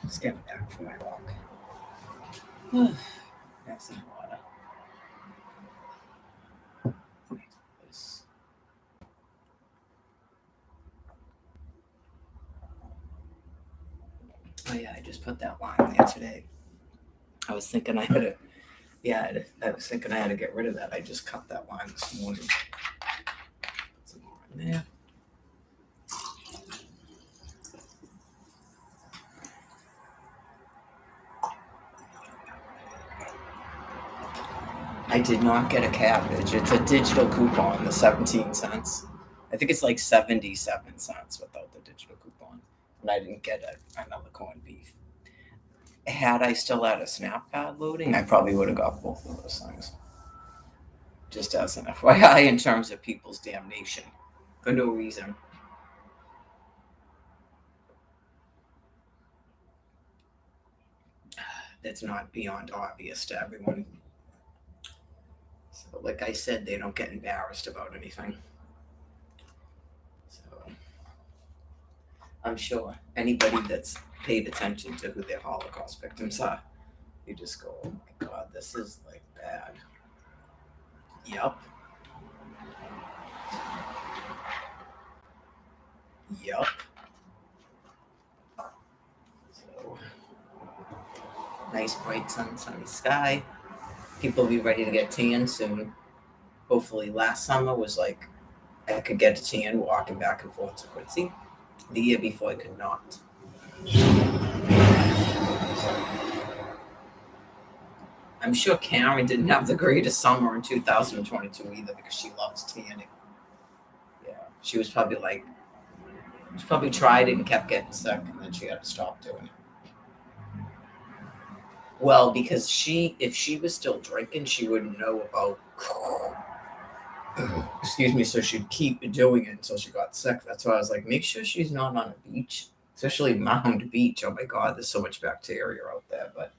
Just getting back from my walk. Have some water. Oh yeah, I just put that line there today. I was thinking I had to. Yeah, I was thinking I had to get rid of that. I just cut that line this morning. Put some more in there. I did not get a cabbage. It's a digital coupon, the 17 cents. I think it's like 77 cents without the digital coupon. And I didn't get another corned beef. Had I still had a SnapPad loading, I probably would have got both of those things. Just as an FYI in terms of people's damnation for no reason. That's not beyond obvious to everyone. So, like I said, they don't get embarrassed about anything. So, I'm sure anybody that's paid attention to who their Holocaust victims are, you just go, oh my God, this is like bad. Yup. Yup. So, nice bright sunny sky. People will be ready to get tan soon. Hopefully, last summer was like I could get a tan walking back and forth to Quincy. The year before, I could not. I'm sure Karen didn't have the greatest summer in 2022 either because she loves tanning. Yeah, she was probably like, she probably tried it and kept getting sick, and then she had to stop doing it. Well, because if she was still drinking, she wouldn't know about. Excuse me, so she'd keep doing it until she got sick. That's why I was like, make sure she's not on a beach, especially Mound Beach. Oh my God, there's so much bacteria out there, but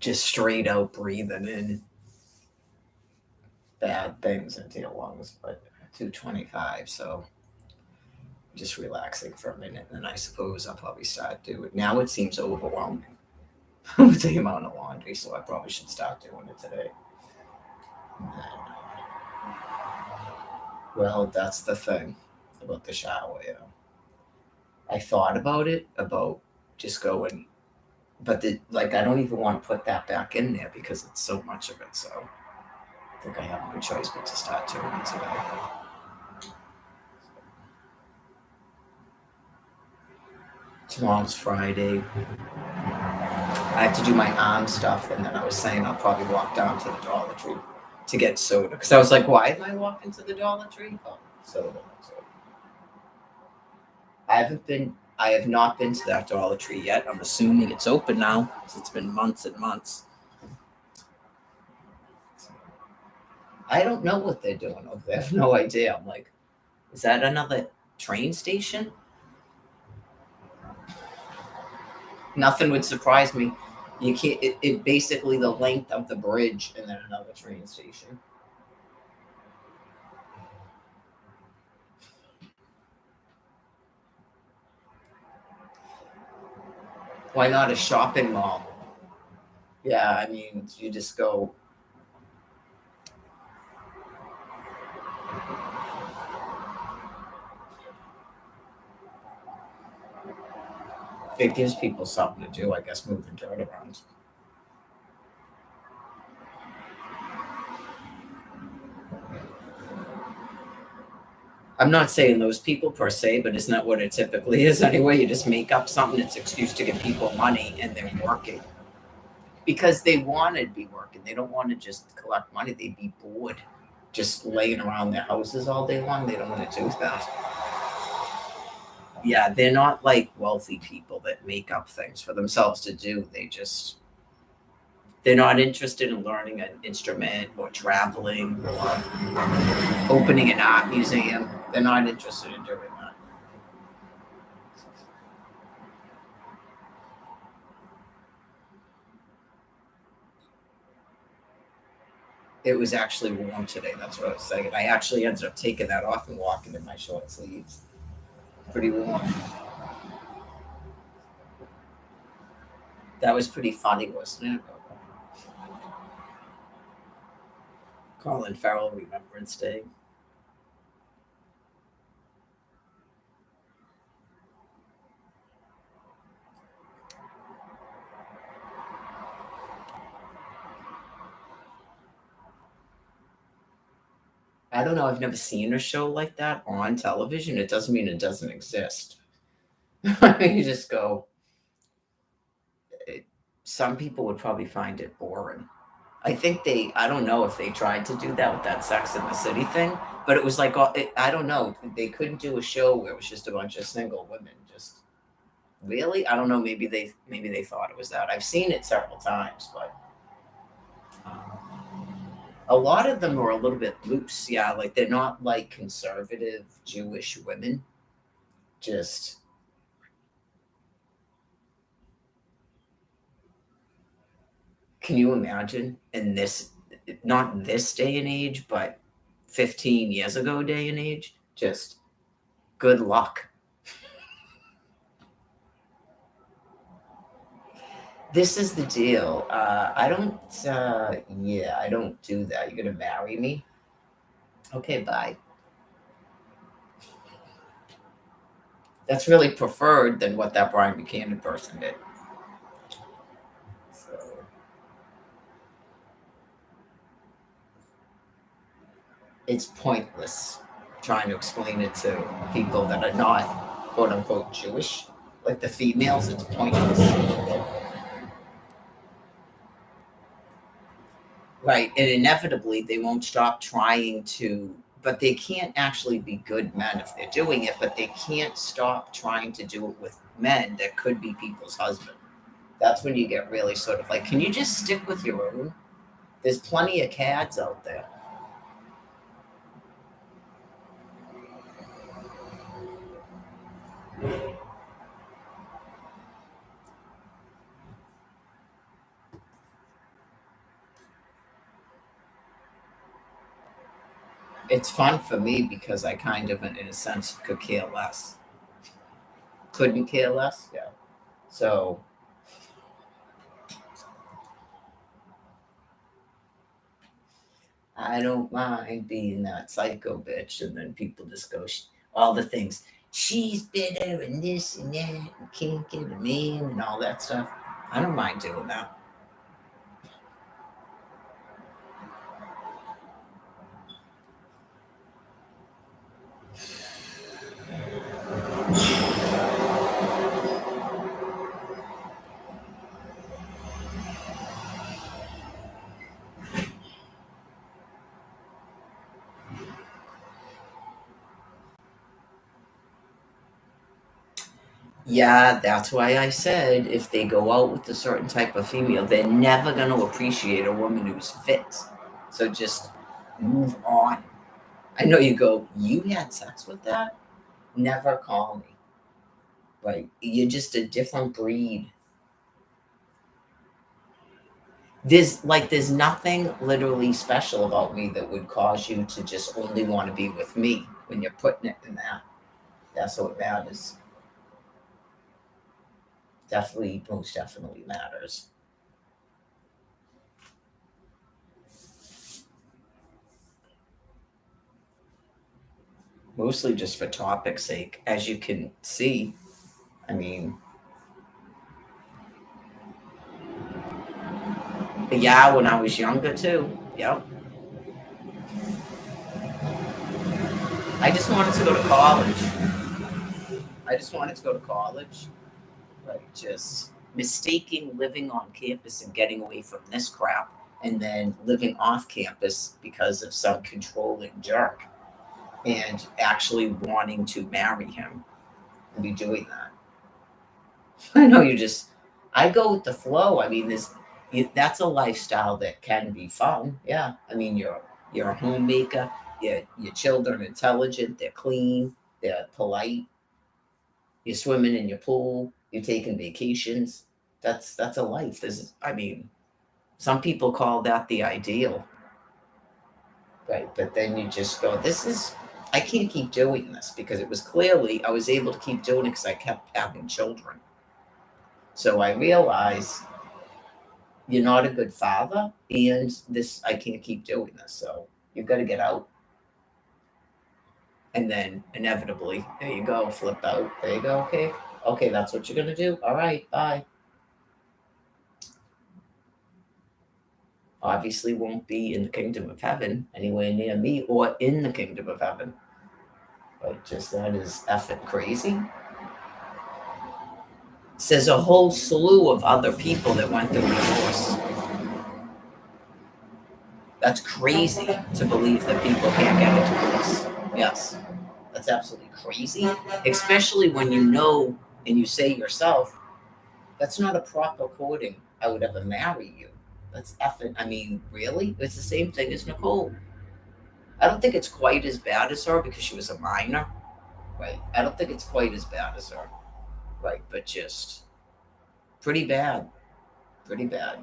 just straight out breathing in bad things into your lungs. But 225, so just relaxing for a minute, and then I suppose I'll probably start doing it. Now it seems overwhelming with the amount of laundry, so I probably should start doing it today. Well, that's the thing about the shower, yeah. I thought about it, about just going, but like I don't even want to put that back in there because it's so much of it. So I think I have no choice but to start doing it today. Tomorrow's Friday. I have to do my arm stuff, and then I was saying I'll probably walk down to the Dollar Tree to get soda because I was like, why am I walking to the Dollar Tree? Oh, soda. I have not been to that Dollar Tree yet. I'm assuming it's open now because it's been months and months. I don't know what they're doing over there. I have no idea. I'm like, is that another train station? Nothing would surprise me. You can't. It basically the length of the bridge and then another train station. Why not a shopping mall? Yeah, I mean, you just go. It gives people something to do, I guess, moving dirt around. I'm not saying those people per se, but isn't that what it typically is anyway? You just make up something that's an excuse to give people money and they're working. Because they want to be working. They don't want to just collect money. They'd be bored just laying around their houses all day long. They don't want to do that. Yeah, they're not like wealthy people that make up things for themselves to do. They're not interested in learning an instrument or traveling or opening an art museum. They're not interested in doing that. It was actually warm today. That's what I was saying. I actually ended up taking that off and walking in my short sleeves. Pretty warm. That was pretty funny, wasn't it? Colin Farrell Remembrance Day. I don't know. I've never seen a show like that on television. It doesn't mean it doesn't exist. I mean, you just go. It, some people would probably find it boring. I think they. I don't know if they tried to do that with that Sex in the City thing, but it was like I don't know. They couldn't do a show where it was just a bunch of single women. Just really, I don't know. Maybe they thought it was that. I've seen it several times, but a lot of them are a little bit loose. Yeah, like they're not like conservative Jewish women. Just can you imagine in this, not this day and age, but 15 years ago day and age? Just good luck. This is the deal. I don't, yeah, I don't do that. You're going to marry me? Okay, bye. That's really preferred than what that Brian Buchanan person did. So, it's pointless trying to explain it to people that are not quote unquote Jewish. Like the females, it's pointless. Right. And inevitably, they won't stop trying to, but they can't actually be good men if they're doing it, but they can't stop trying to do it with men that could be people's husband. That's when you get really sort of like, can you just stick with your own? There's plenty of cads out there. It's fun for me because I kind of, in a sense, could care less. Couldn't care less. Yeah. So I don't mind being that psycho bitch, and then people just go all the things. She's bitter and this and that, and can't get a man and all that stuff. I don't mind doing that. Yeah, that's why I said if they go out with a certain type of female, they're never going to appreciate a woman who's fit. So just move on. I know you go, you had sex with that? Never call me. Like, you're just a different breed. There's nothing literally special about me that would cause you to just only want to be with me when you're putting it in that. That's what matters. Definitely, most definitely matters. Mostly just for topic's sake, as you can see. I mean, yeah, when I was younger too. Yep. I just wanted to go to college. I just wanted to go to college. Like just mistaking living on campus and getting away from this crap and then living off campus because of some controlling jerk and actually wanting to marry him and be doing that. I know you just, I go with the flow. I mean, that's a lifestyle that can be fun. Yeah. I mean, you're a homemaker, your children are intelligent, they're clean, they're polite, you're swimming in your pool, you're taking vacations. That's a life. I mean, some people call that the ideal, right? But then you just go, I can't keep doing this because it was clearly I was able to keep doing it because I kept having children. So I realize you're not a good father, and this I can't keep doing this. So you've got to get out. And then inevitably, there you go, flip out. There you go. Okay. Okay, that's what you're gonna do. All right, bye. Obviously won't be in the kingdom of heaven anywhere near me or in the kingdom of heaven. But just that is effing crazy. Says a whole slew of other people that went through divorce. That's crazy to believe that people can't get a divorce. Yes, that's absolutely crazy. Especially when you know and you say yourself, that's not a proper courting. I would ever marry you. That's effing, I mean, really? It's the same thing as Nicole. I don't think it's quite as bad as her because she was a minor. Right. I don't think it's quite as bad as her. Right. But just pretty bad. Pretty bad.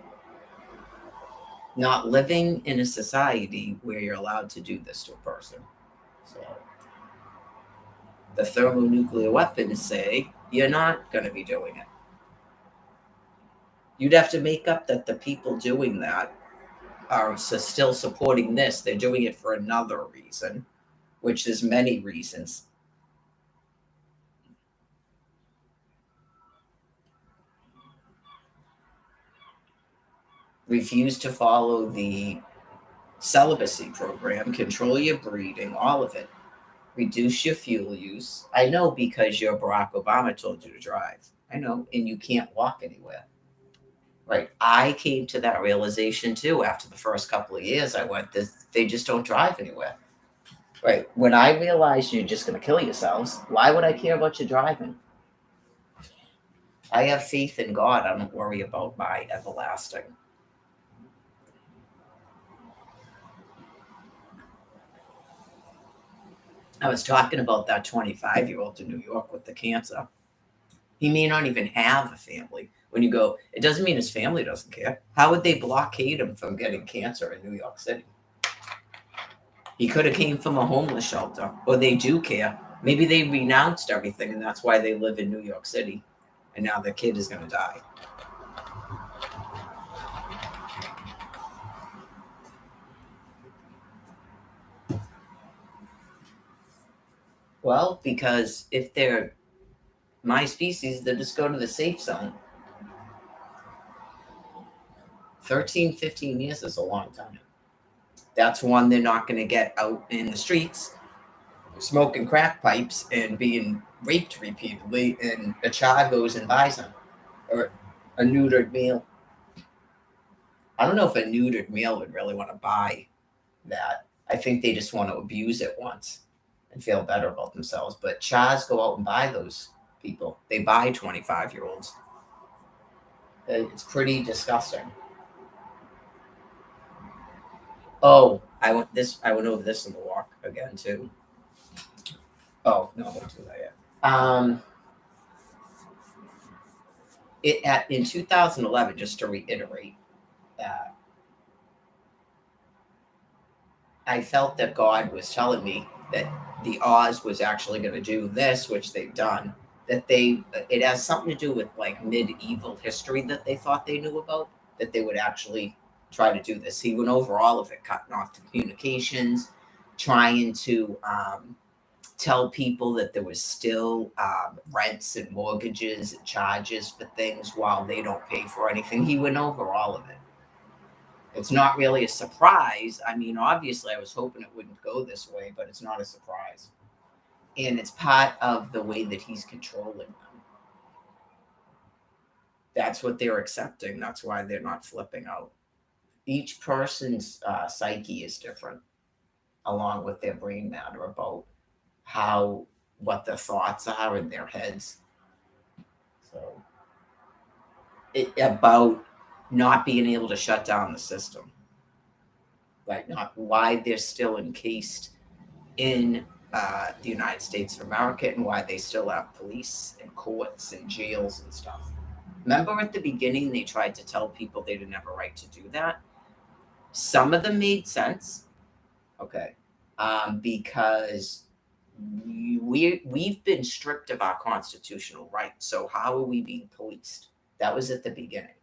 Not living in a society where you're allowed to do this to a person. So the thermonuclear weapons say you're not going to be doing it. You'd have to make up that the people doing that are still supporting this. They're doing it for another reason, which is many reasons. Refuse to follow the celibacy program, control your breeding, all of it. Reduce your fuel use. I know because your Barack Obama told you to drive. I know, and you can't walk anywhere. Right. I came to that realization too after the first couple of years I went, they just don't drive anywhere. Right. When I realized you're just going to kill yourselves, why would I care about you driving? I have faith in God. I don't worry about my everlasting. I was talking about that 25-year-old in New York with the cancer. He may not even have a family. When you go, it doesn't mean his family doesn't care. How would they blockade him from getting cancer in New York City? He could have came from a homeless shelter, or they do care. Maybe they renounced everything, and that's why they live in New York City, and now their kid is going to die. Well, because if they're my species, they just go to the safe zone. 13, 15 years is a long time. That's one they're not going to get out in the streets smoking crack pipes and being raped repeatedly, and a child goes and buys them, or a neutered male. I don't know if a neutered male would really want to buy that. I think they just want to abuse it once and feel better about themselves. But Chaz go out and buy those people. They buy 25-year-olds. It's pretty disgusting. Oh, I went over this in the walk again too. Oh no, I won't do that yet. In 2011, just to reiterate, I felt that God was telling me that the Oz was actually going to do this, which they've done. That it has something to do with like medieval history that they thought they knew about. That they would actually try to do this. He went over all of it, cutting off the communications, trying to tell people that there was still rents and mortgages and charges for things while they don't pay for anything. He went over all of it. It's not really a surprise. I mean, obviously, I was hoping it wouldn't go this way, but it's not a surprise. And it's part of the way that he's controlling them. That's what they're accepting. That's why they're not flipping out. Each person's psyche is different, along with their brain matter about what their thoughts are in their heads. So, about not being able to shut down the system, right? Not why they're still encased in the United States of America and why they still have police and courts and jails and stuff. Remember at the beginning, they tried to tell people they didn't have a right to do that? Some of them made sense, okay, because we've been stripped of our constitutional rights. So how are we being policed? That was at the beginning.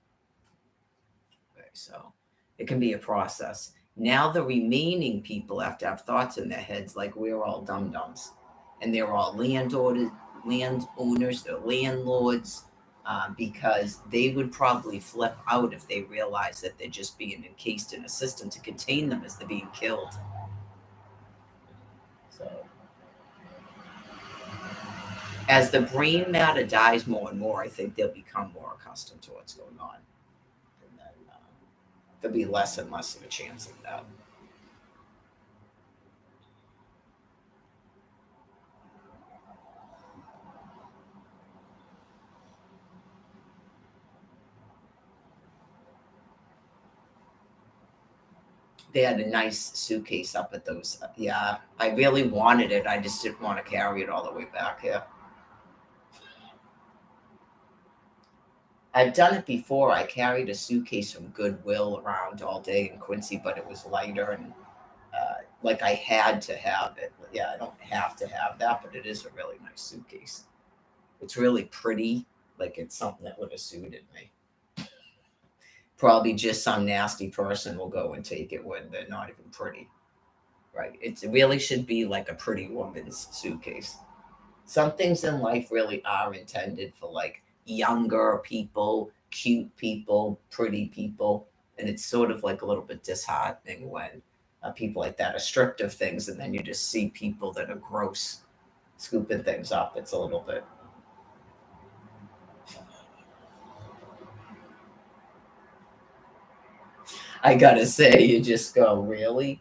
Okay, so it can be a process. Now the remaining people have to have thoughts in their heads like we're all dum dums, and they're all landowners, they're landlords, because they would probably flip out if they realize that they're just being encased in a system to contain them as they're being killed. So as the brain matter dies more and more, I think they'll become more accustomed to what's going on, and then there'll be less and less of a chance of that. They had a nice suitcase up at those. Yeah, I really wanted it. I just didn't want to carry it all the way back here. I've done it before. I carried a suitcase from Goodwill around all day in Quincy, but it was lighter and like I had to have it. Yeah, I don't have to have that, but it is a really nice suitcase. It's really pretty. Like it's something that would have suited me. Probably just some nasty person will go and take it when they're not even pretty. Right. It really should be like a pretty woman's suitcase. Some things in life really are intended for like younger people, cute people, pretty people. And it's sort of like a little bit disheartening when people like that are stripped of things and then you just see people that are gross scooping things up. It's a little bit. I gotta say, you just go, really?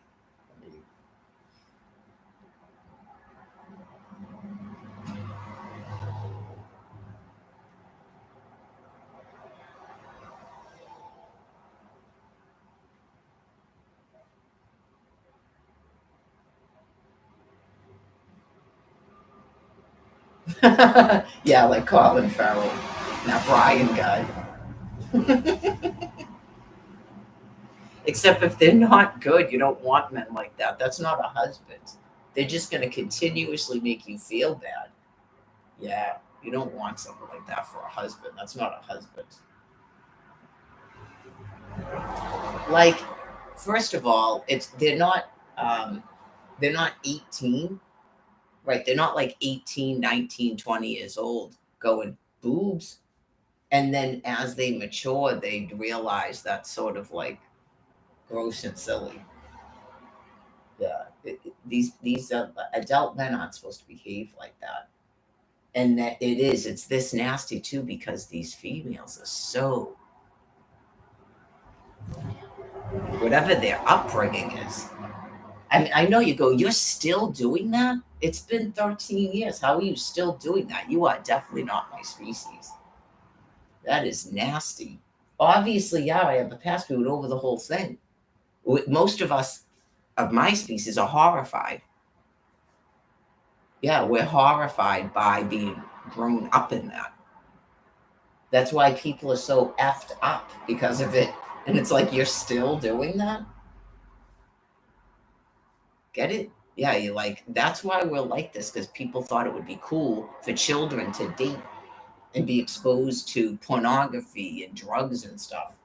Yeah, like Colin Farrell, that Brian guy. Except if they're not good, you don't want men like that. That's not a husband. They're just going to continuously make you feel bad. Yeah, you don't want someone like that for a husband. That's not a husband. Like, first of all, it's they're not 18, right? They're not like 18, 19, 20 years old going boobs. And then as they mature, they realize that's sort of like gross and silly. Yeah, these adult men aren't supposed to behave like that, and that it's this nasty too because these females are so whatever their upbringing is. I mean, I know you go, you're still doing that. It's been 13 years. How are you still doing that? You are definitely not my species. That is nasty. Obviously, yeah, I have the past. We went over the whole thing. Most of us of my species are horrified. Yeah, we're horrified by being grown up in that. That's why people are so effed up because of it. And it's like, you're still doing that? Get it? Yeah, you like, that's why we're like this because people thought it would be cool for children to date and be exposed to pornography and drugs and stuff.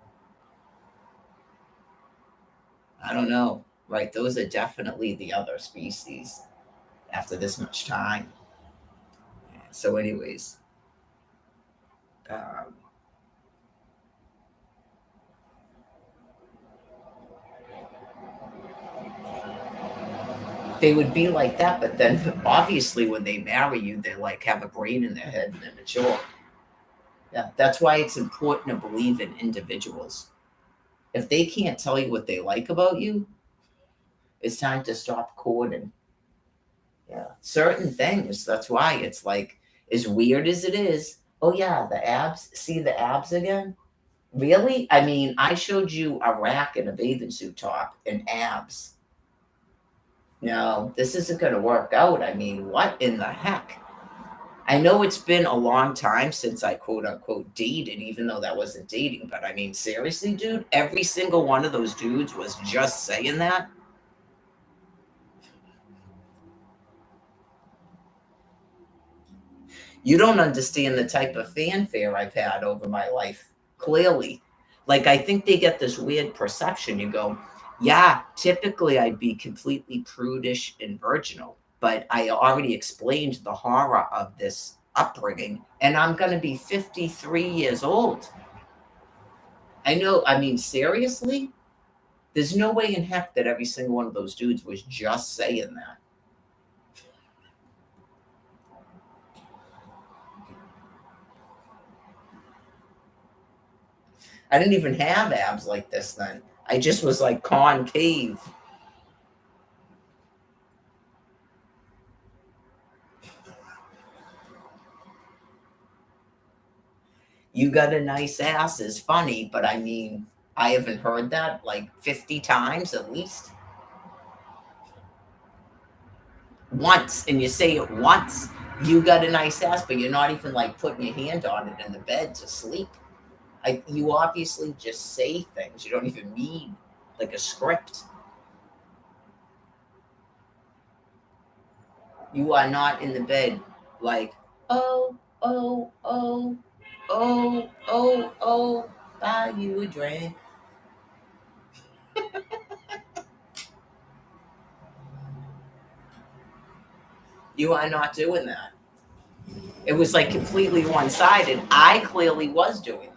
I don't know. Right? Those are definitely the other species after this much time. So, anyways, um, they would be like that, but then obviously when they marry you, they like have a brain in their head and they're mature. Yeah, that's why it's important to believe in individuals. If they can't tell you what they like about you, it's time to stop courting. Yeah, certain things. That's why it's like as weird as it is. Oh yeah, the abs. See the abs again? Really? I mean, I showed you a rack and a bathing suit top and abs. No, this isn't going to work out. I mean, what in the heck? I know it's been a long time since I quote unquote dated, even though that wasn't dating. But I mean, seriously, dude, every single one of those dudes was just saying that. You don't understand the type of fanfare I've had over my life, clearly. Like, I think they get this weird perception. You go, yeah, typically I'd be completely prudish and virginal, but I already explained the horror of this upbringing, and I'm going to be 53 years old. I know, I mean, seriously? There's no way in heck that every single one of those dudes was just saying that. I didn't even have abs like this then. I just was like concave. You got a nice ass is funny, but I mean, I haven't heard that like 50 times at least. Once, and you say it once, you got a nice ass, but you're not even like putting your hand on it in the bed to sleep. You obviously just say things. You don't even need like a script. You are not in the bed like, oh, oh, oh, oh, oh, oh, buy you a drink. You are not doing that. It was like completely one sided. I clearly was doing that.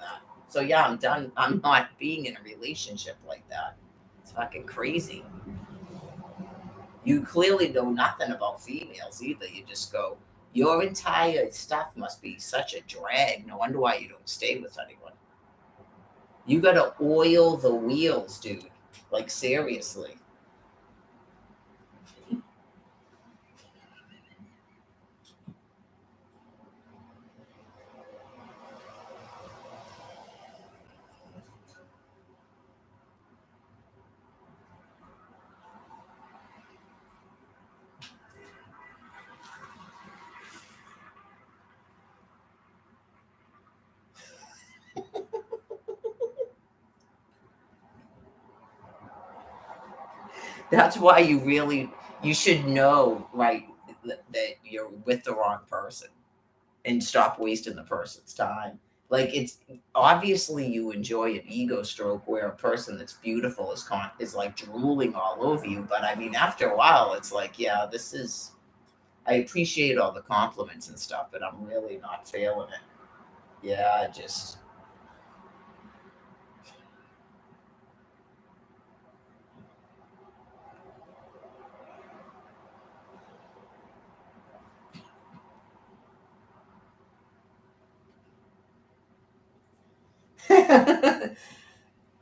So yeah, I'm done. I'm not being in a relationship like that. It's fucking crazy. You clearly know nothing about females either. You just go, your entire stuff must be such a drag. No wonder why you don't stay with anyone. You gotta oil the wheels, dude. Like, seriously. That's why you should know, right, that you're with the wrong person and stop wasting the person's time. Like, it's obviously you enjoy an ego stroke where a person that's beautiful is like drooling all over you. But I mean, after a while, it's like, yeah, this is. I appreciate all the compliments and stuff, but I'm really not feeling it. Yeah, just.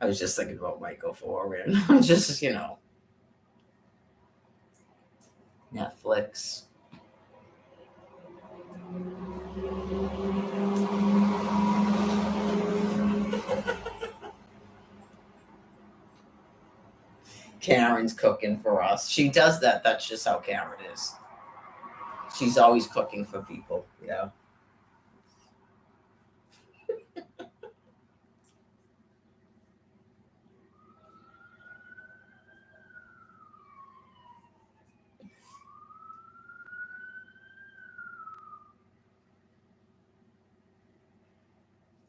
I was just thinking about Michael Foran. Just, Netflix. Karen's cooking for us. She does that. That's just how Karen is. She's always cooking for people. Yeah.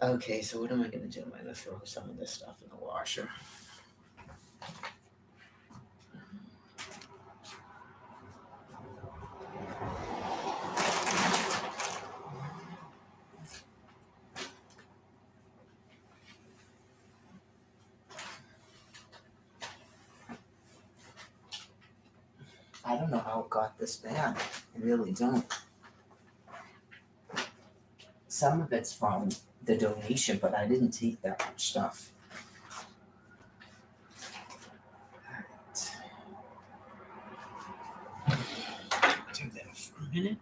Okay, so what am I going to do? I'm going to throw some of this stuff in the washer. I don't know how it got this bad. I really don't. Some of it's from the donation, but I didn't take that much stuff. Do that for a minute.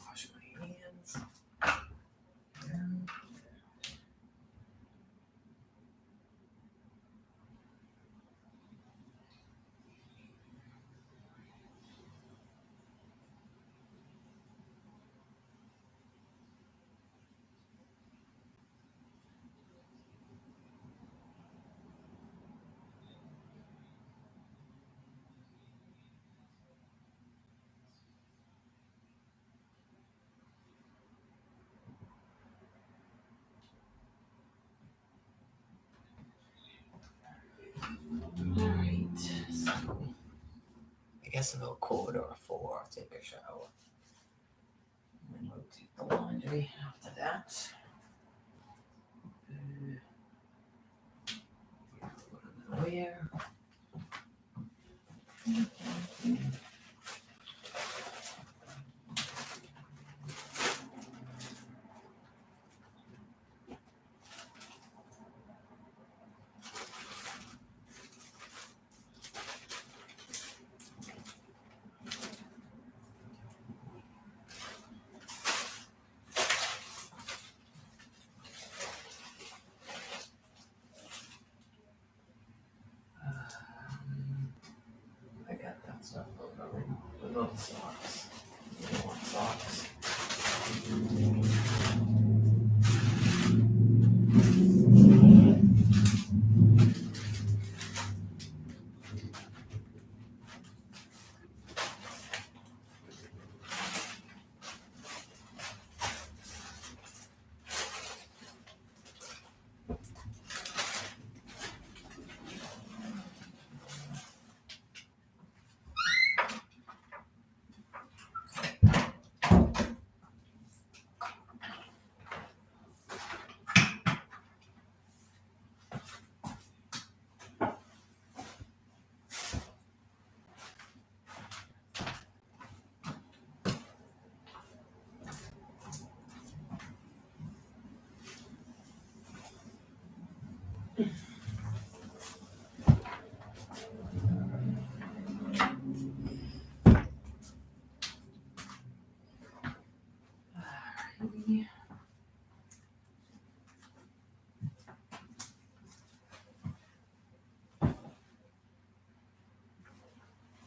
Wash my hands. Alright, so I guess about 3:45 I'll take a shower. And then we'll take the laundry after that. Where? I got that stuff already. What about socks? You want socks?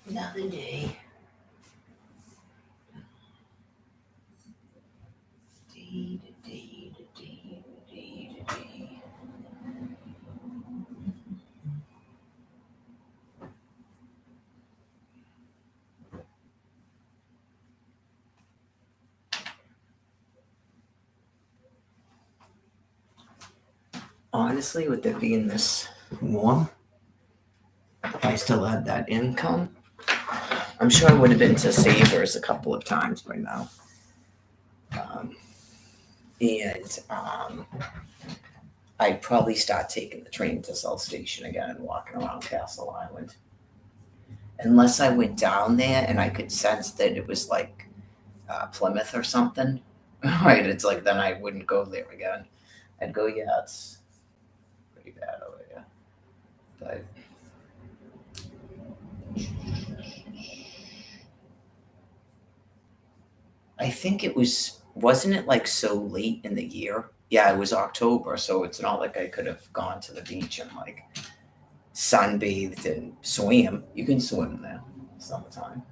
Another day. Honestly, with it being this warm, if I still had that income, I'm sure I would have been to Savers a couple of times by now. And I'd probably start taking the train to South Station again and walking around Castle Island. Unless I went down there and I could sense that it was like Plymouth or something, right? It's like then I wouldn't go there again. I'd go, yeah, it's pretty bad over here. But I think wasn't it like so late in the year? Yeah, it was October, so it's not like I could have gone to the beach and like sunbathed and swam. You can swim there summertime.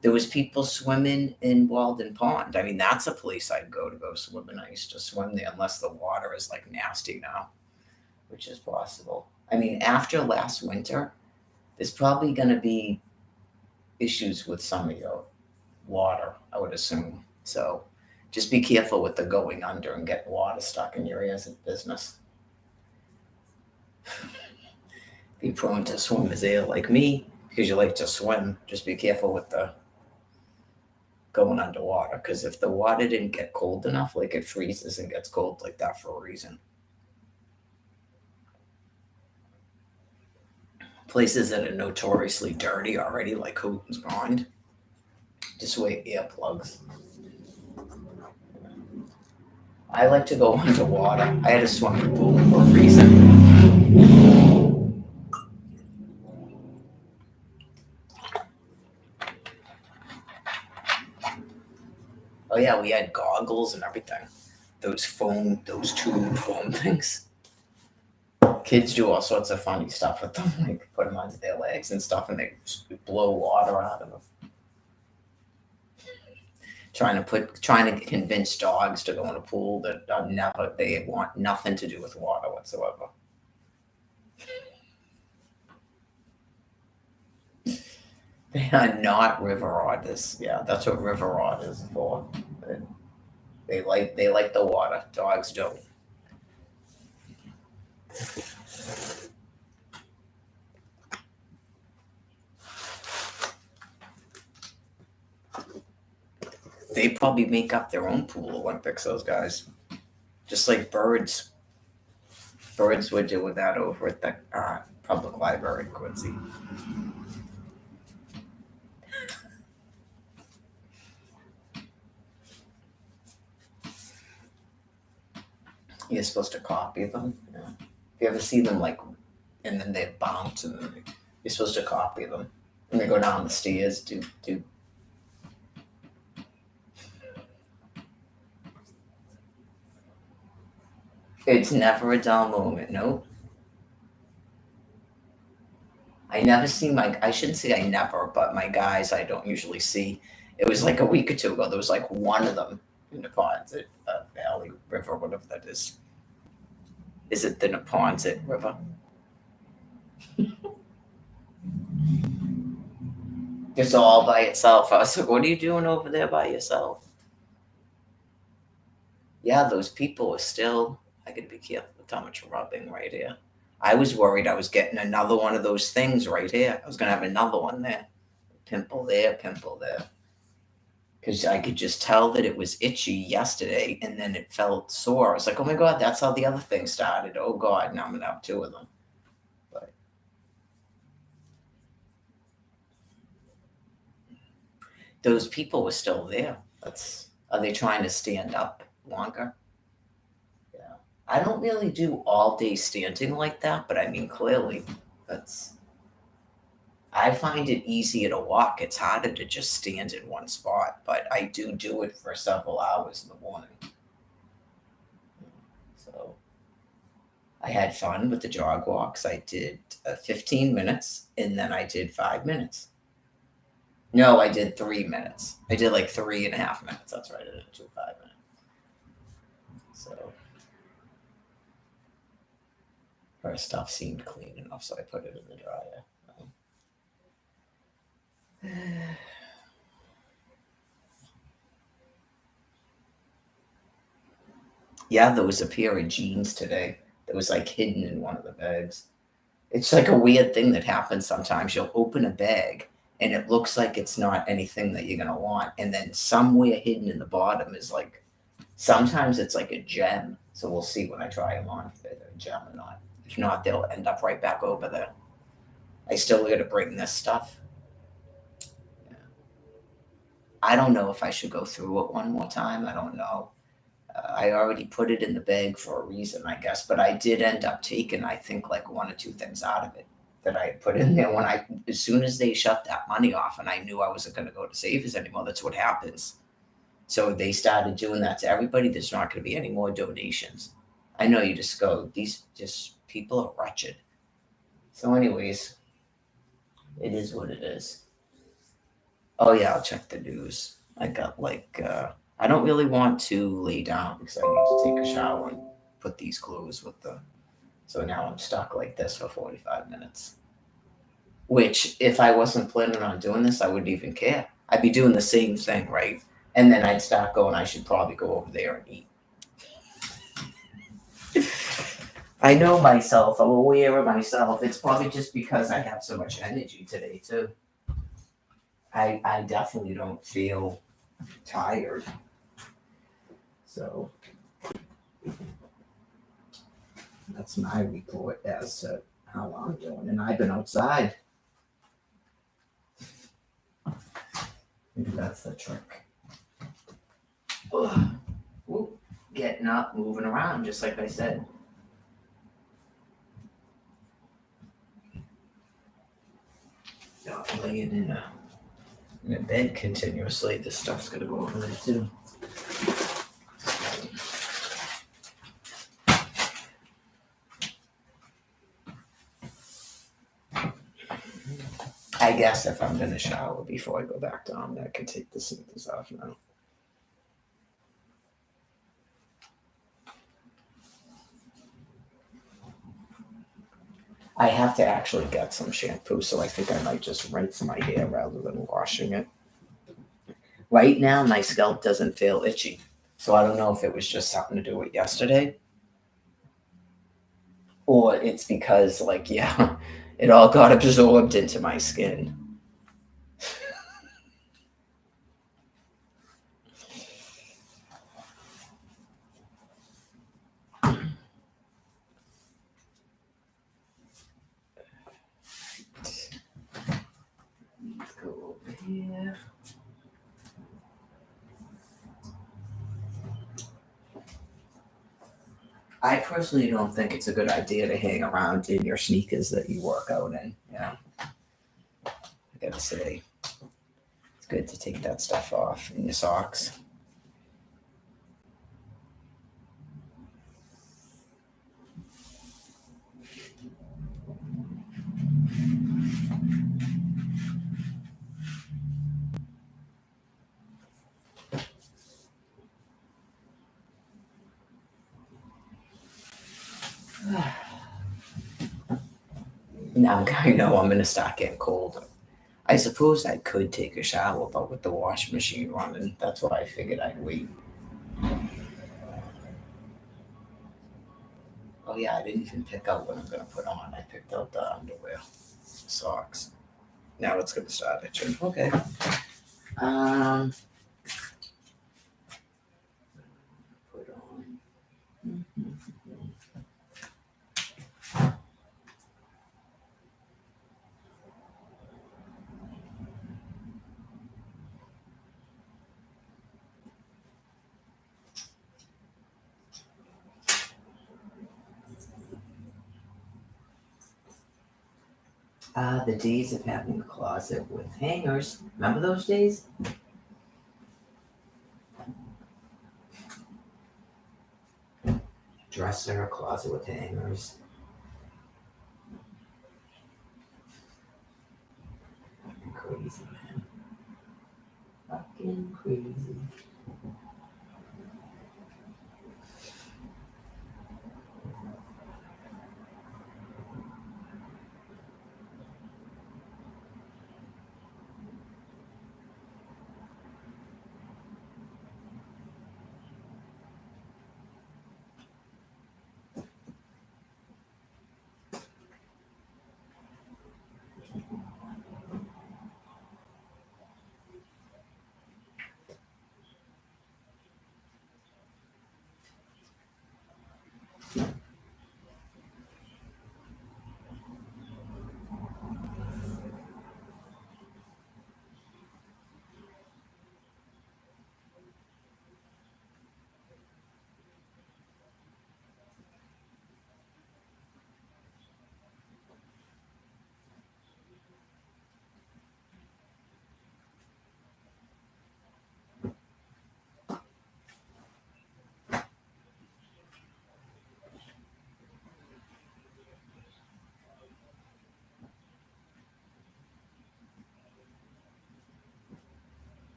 There was people swimming in Walden Pond. I mean, that's a place I'd go swimming. I used to swim there unless the water is like nasty now, which is possible. I mean, after last winter, there's probably going to be issues with some of your water, I would assume. So just be careful with the going under and getting water stuck in your ears and business. Be prone to swimmer's ear like me because you like to swim. Just be careful with the going underwater because if the water didn't get cold enough, like it freezes and gets cold like that for a reason. Places that are notoriously dirty already, like Houghton's Pond, just wear earplugs. I like to go underwater. I had a swimming pool for a reason. Oh yeah, we had goggles and everything. Those tube foam things. Kids do all sorts of funny stuff with them, like put them onto their legs and stuff, and they blow water out of them. Trying to convince dogs to go in a pool that they want nothing to do with water whatsoever. They are not river otters. Yeah, that's what river otter is for. They like the water. Dogs don't. They probably make up their own pool Olympics, those guys. Just like birds. Birds would do with that over at the public library in Quincy. You're supposed to copy them. Yeah. You ever see them like, and then they bounce, and then you're supposed to copy them. And they go down the stairs, do. It's never a dull moment. Nope. I never see I shouldn't say I never, but my guys I don't usually see. It was like a week or two ago. There was like one of them in the ponds at Valley River, whatever that is. Is it the Neponset River? It's all by itself. I was like, what are you doing over there by yourself? Yeah, those people are still, I gotta be careful with how much rubbing right here. I was worried I was getting another one of those things right here. I was gonna have another one there. Pimple there, pimple there. Because I could just tell that it was itchy yesterday and then it felt sore. I was like, oh my God, that's how the other thing started. Oh God, now I'm gonna have two of them. But those people were still there. Are they trying to stand up longer? Yeah. I don't really do all day standing like that, but I mean clearly I find it easier to walk. It's harder to just stand in one spot, but I do it for several hours in the morning. So I had fun with the jog walks. I did 15 minutes and then I did 5 minutes. No, I did 3 minutes. I did like 3.5 minutes. That's right. I didn't do 5 minutes. So her stuff seemed clean enough, so I put it in the dryer. Yeah, there was a pair of jeans today that was like hidden in one of the bags. It's like a weird thing that happens sometimes. You'll open a bag and it looks like it's not anything that you're gonna want, and then somewhere hidden in the bottom is like sometimes it's like a gem. So we'll see when I try them on if they're a gem or not. If not, they'll end up right back over there. I still got to bring this stuff. Yeah. I don't know if I should go through it one more time. I don't know. I already put it in the bag for a reason, I guess, but I did end up taking, I think, like one or two things out of it that I had put in there as soon as they shut that money off and I knew I wasn't going to go to Savers anymore. That's what happens. So they started doing that to everybody. There's not going to be any more donations. I know you just go, these just people are wretched. So, anyways, it is what it is. Oh, yeah, I'll check the news. I got I don't really want to lay down because I need to take a shower and put these clothes with the. So now I'm stuck like this for 45 minutes. Which, if I wasn't planning on doing this, I wouldn't even care. I'd be doing the same thing, right? And then I'd start going, I should probably go over there and eat. I know myself. I'm aware of myself. It's probably just because I have so much energy today, too. I definitely don't feel tired. So that's my report as to how I'm doing. And I've been outside. Maybe that's the trick. Ooh, getting up, moving around, just like I said. Not laying in a bed continuously. This stuff's gonna go over there too. I guess if I'm gonna shower before I go back down, I can take the sneakers off now. I have to actually get some shampoo, so I think I might just rinse my hair rather than washing it. Right now, my scalp doesn't feel itchy, so I don't know if it was just something to do with yesterday, or it's because, yeah, it all got absorbed into my skin. Let's go over here. I personally don't think it's a good idea to hang around in your sneakers that you work out in. Yeah, I gotta say, it's good to take that stuff off in your socks. Now I know I'm gonna start getting cold. I suppose I could take a shower, but with the washing machine running, that's why I figured I'd wait. Oh yeah, I didn't even pick out what I'm gonna put on. I picked out the underwear, socks. Now it's gonna start itching. Okay. Um. Put on. The days of having a closet with hangers. Remember those days? dresser, a closet with hangers. Fucking crazy, man. Fucking crazy.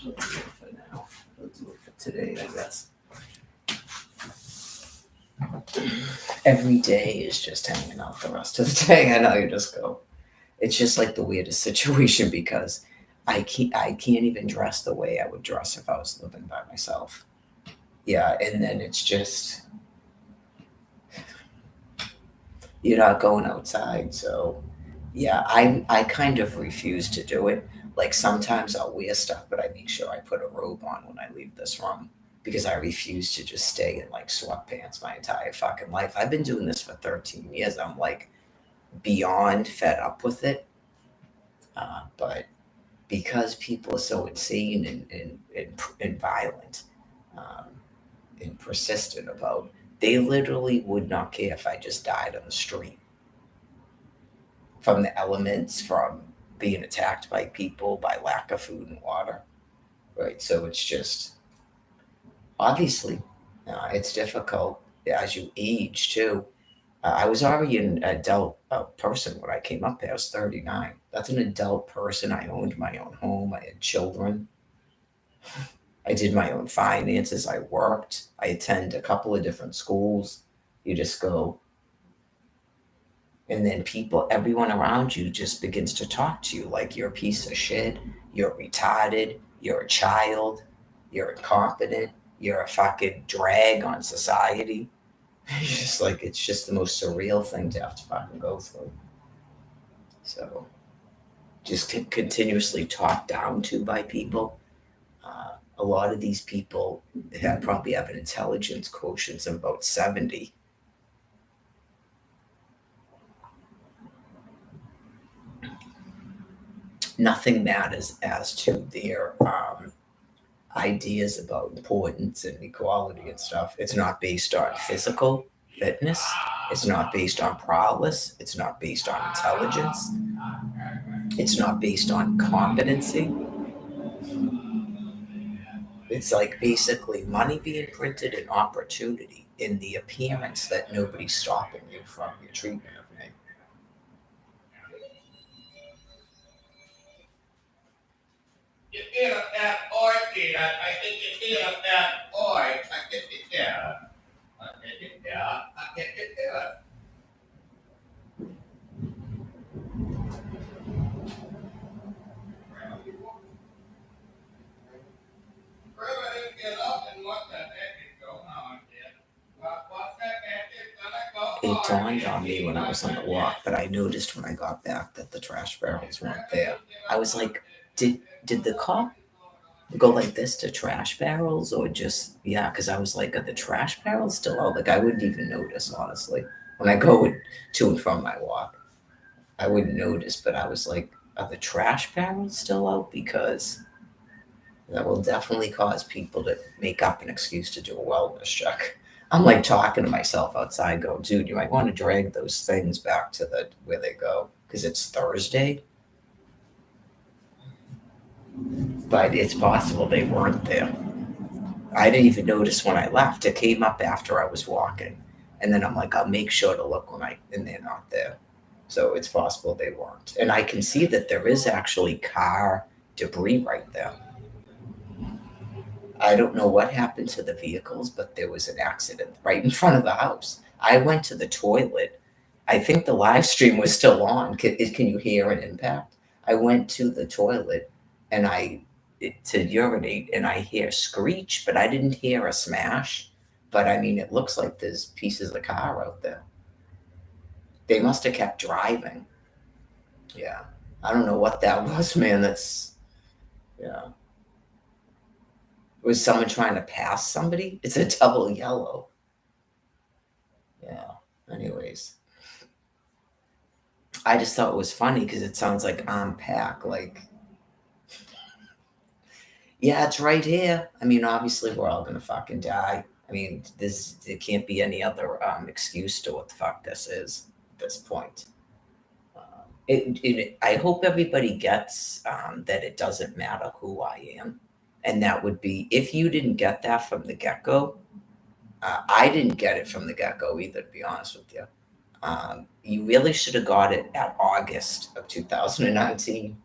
That'll do it for now. That'll do it for today, I guess. Every day is just hanging out the rest of the day. I know you just go. It's just like the weirdest situation because I can't even dress the way I would dress if I was living by myself. Yeah, and then it's just you're not going outside, so yeah, I kind of refuse to do it. Like sometimes I'll wear stuff, but I make sure I put a robe on when I leave this room because I refuse to just stay in like sweatpants my entire fucking life. I've been doing this for 13 years. I'm like beyond fed up with it. But because people are so insane and violent um, and persistent about, they literally would not care if I just died on the street from the elements, from being attacked by people, by lack of food and water, right? So it's just obviously it's difficult as you age too. I was already an adult person when I came up here. I was 39. That's an adult person. I owned my own home. I had children. I did my own finances. I worked. I attend a couple of different schools. You just go, and then people, everyone around you just begins to talk to you like you're a piece of shit. You're retarded. You're a child. You're incompetent. You're a fucking drag on society. It's just like it's just the most surreal thing to have to fucking go through. So just continuously talked down to by people. A lot of these people probably have an intelligence quotient of about 70. Nothing matters as to their ideas about importance and equality and stuff. It's not based on physical fitness. It's not based on prowess. It's not based on intelligence. It's not based on competency. It's like basically money being printed and opportunity in the appearance that nobody's stopping you from your treatment of me. It dawned on me when I was on the walk, but I noticed when I got back that the trash barrels weren't there. I was like, did the cop? go like this to trash barrels or just yeah? Because I was like, are the trash barrels still out? Like I wouldn't even notice honestly when I go to and from my walk. I wouldn't notice, but I was like, are the trash barrels still out? Because that will definitely cause people to make up an excuse to do a wellness check. I'm like talking to myself outside, go, dude, you might want to drag those things back to the where they go because it's Thursday, but it's possible they weren't there. I didn't even notice when I left. It came up after I was walking, and then I'm like, I'll make sure to look when and they're not there. So it's possible they weren't, and I can see that there is actually car debris right there. I don't know what happened to the vehicles, but there was an accident right in front of the house. I went to the toilet. I think the live stream was still on. Can you hear an impact? I went to the toilet and to urinate and I hear screech, but I didn't hear a smash. But I mean, it looks like there's pieces of car out there. They must have kept driving. Yeah. I don't know what that was, man. Yeah. Was someone trying to pass somebody? It's a double yellow. Yeah. Anyways, I just thought it was funny because it sounds like on pack. Like, yeah, it's right here. I mean, obviously, we're all gonna fucking die. I mean, there can't be any other excuse to what the fuck this is at this point. I hope everybody gets that it doesn't matter who I am, and that would be if you didn't get that from the get go. I didn't get it from the get go either, to be honest with you. You really should have got it at August of 2019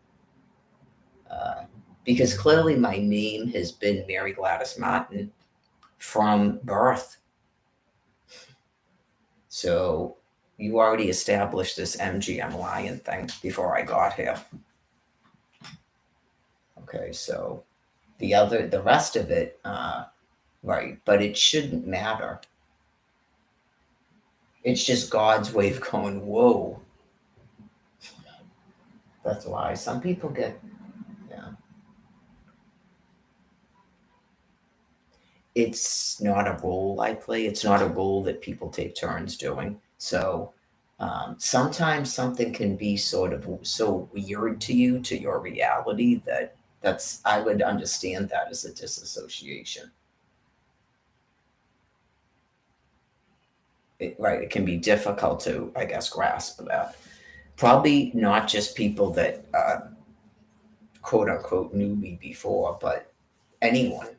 uh, because clearly my name has been Mary Gladys Martin from birth. So you already established this MGM Lion thing before I got here. Okay, so the rest of it, right, but it shouldn't matter. It's just God's way of going, whoa. That's why some people get, yeah. It's not a role I play. It's not a role that people take turns doing. So sometimes something can be sort of so weird to you, to your reality, that's I would understand that as a disassociation. Right? It can be difficult to, I guess, grasp that. Probably not just people that quote unquote knew me before, but anyone,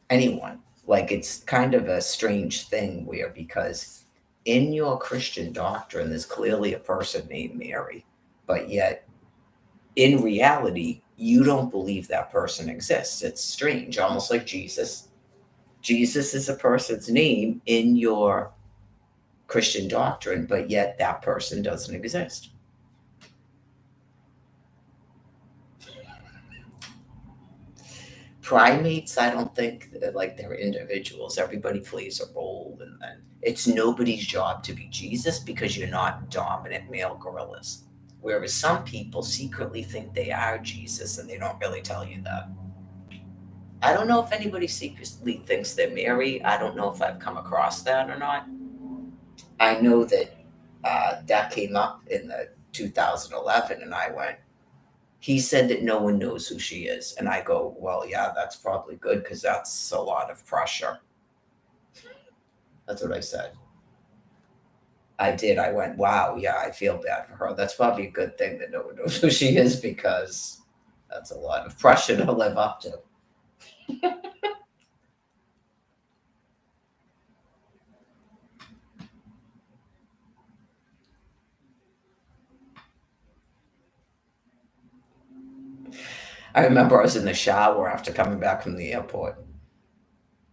anyone. Like it's kind of a strange thing where because in your Christian doctrine, there's clearly a person named Mary, but yet in reality, you don't believe that person exists. It's strange, almost like Jesus. Jesus is a person's name in your Christian doctrine, but yet that person doesn't exist. Primates, I don't think like they're individuals. Everybody plays a role, and then it's nobody's job to be Jesus because you're not dominant male gorillas. Whereas some people secretly think they are Jesus and they don't really tell you that. I don't know if anybody secretly thinks they're Mary. I don't know if I've come across that or not. I know that that came up in the 2011, and I went, he said that no one knows who she is. And I go, well, yeah, that's probably good because that's a lot of pressure. That's what I said. I did. I went, wow, yeah, I feel bad for her. That's probably a good thing that no one knows who she is because that's a lot of pressure to live up to. I remember I was in the shower after coming back from the airport.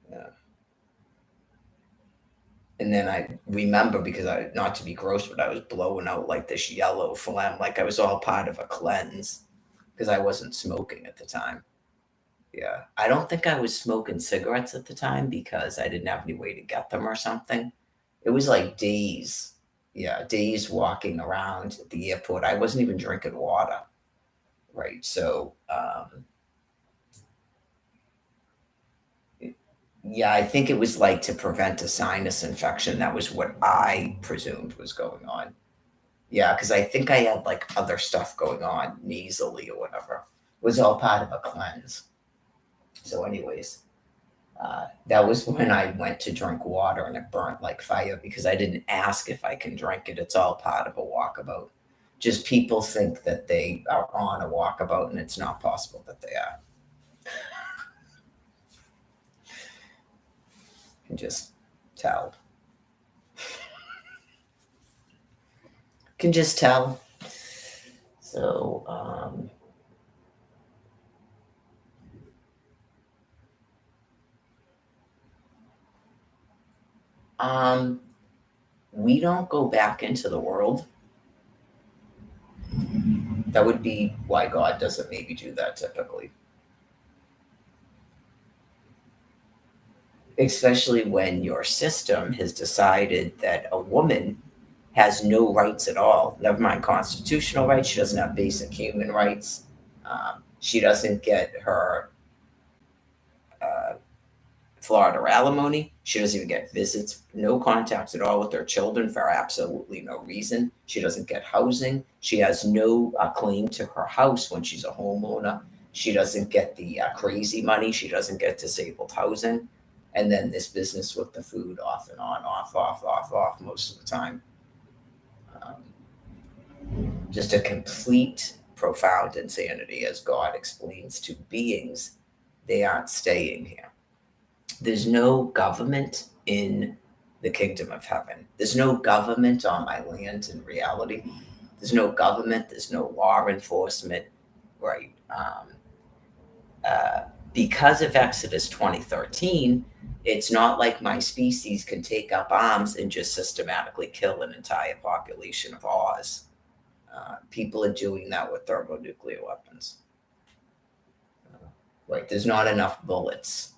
Yeah. And then I remember because not to be gross, but I was blowing out like this yellow phlegm, like I was all part of a cleanse because I wasn't smoking at the time. Yeah. I don't think I was smoking cigarettes at the time because I didn't have any way to get them or something. It was like days. Yeah, days walking around at the airport. I wasn't even drinking water. Right. So, Yeah, I think it was like to prevent a sinus infection. That was what I presumed was going on. Yeah, because I think I had like other stuff going on nasally or whatever. It was all part of a cleanse. So, anyways, that was when I went to drink water and it burnt like fire because I didn't ask if I can drink it. It's all part of a walkabout. Just people think that they are on a walkabout and it's not possible that they are. You can just tell. Can just tell. So, we don't go back into the world. That would be why God doesn't maybe do that typically. Especially when your system has decided that a woman has no rights at all. Never mind constitutional rights. She doesn't have basic human rights. She doesn't get her uh, Florida alimony. She doesn't even get visits, no contacts at all with her children for absolutely no reason. She doesn't get housing. She has no claim to her house when she's a homeowner. She doesn't get the crazy money. She doesn't get disabled housing. And then this business with the food off and on, off most of the time. Just a complete, profound insanity, as God explains to beings. They aren't staying here. There's no government in the kingdom of heaven. There's no government on my land in reality. There's no government. There's no law enforcement, right? Because of Exodus 2013, it's not like my species can take up arms and just systematically kill an entire population of Oz. People are doing that with thermonuclear weapons. Right? There's not enough bullets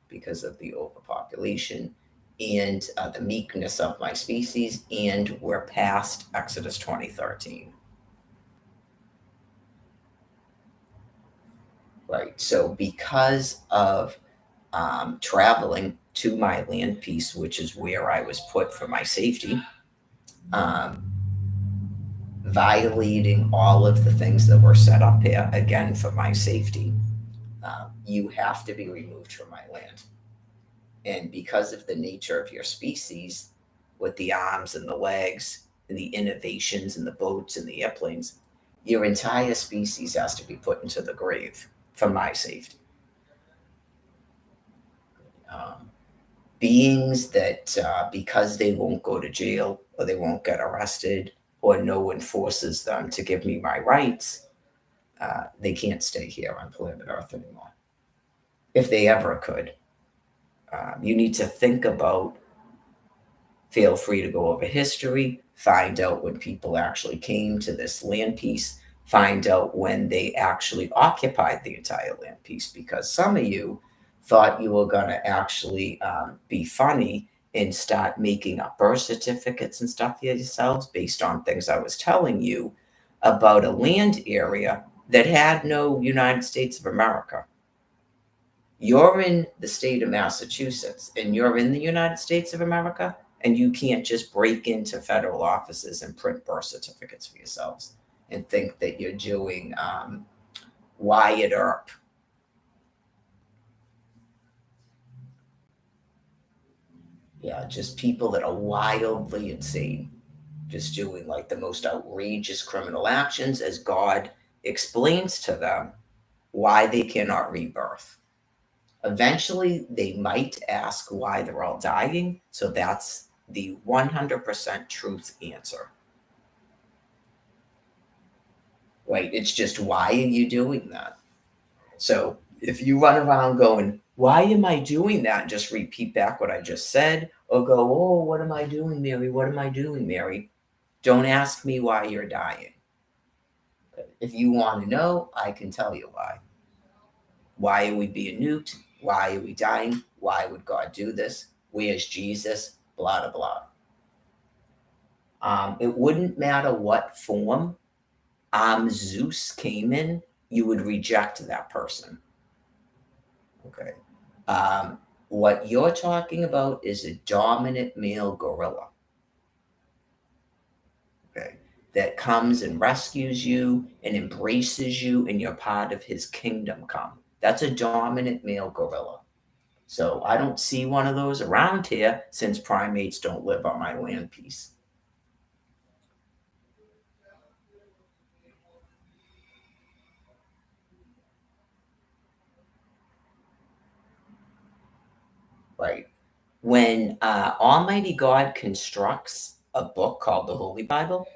because of the overpopulation and the meekness of my species, and we're past Exodus 2013. Right. So, because of traveling to my land piece, which is where I was put for my safety, um, violating all of the things that were set up here again for my safety, you have to be removed from my land. And because of the nature of your species, with the arms and the legs and the innovations and the boats and the airplanes, your entire species has to be put into the grave for my safety. Um, Beings that, because they won't go to jail or they won't get arrested or no one forces them to give me my rights, they can't stay here on planet Earth anymore. If they ever could. You need to think about, feel free to go over history, find out when people actually came to this land piece, find out when they actually occupied the entire land piece, because some of you thought you were going to actually be funny and start making up birth certificates and stuff yourselves based on things I was telling you about a land area that had no United States of America. You're in the state of Massachusetts and you're in the United States of America, and you can't just break into federal offices and print birth certificates for yourselves and think that you're doing Wyatt Earp. Yeah, just people that are wildly insane, just doing like the most outrageous criminal actions as God explains to them why they cannot rebirth. Eventually, they might ask why they're all dying. So that's the 100% truth answer. Right? It's just, why are you doing that? So if you run around going, why am I doing that? Just repeat back what I just said, or go, oh, what am I doing, Mary? What am I doing, Mary? Don't ask me why you're dying. If you want to know, I can tell you why. Why are we being nuked? Why are we dying? Why would God do this? Where's Jesus? Blah, blah, blah. It wouldn't matter what form Zeus came in, you would reject that person. Okay. What you're talking about is a dominant male gorilla, okay, that comes and rescues you and embraces you, and you're part of his kingdom come. That's a dominant male gorilla. So I don't see one of those around here since primates don't live on my land piece. Right. When Almighty God constructs a book called the Holy Bible,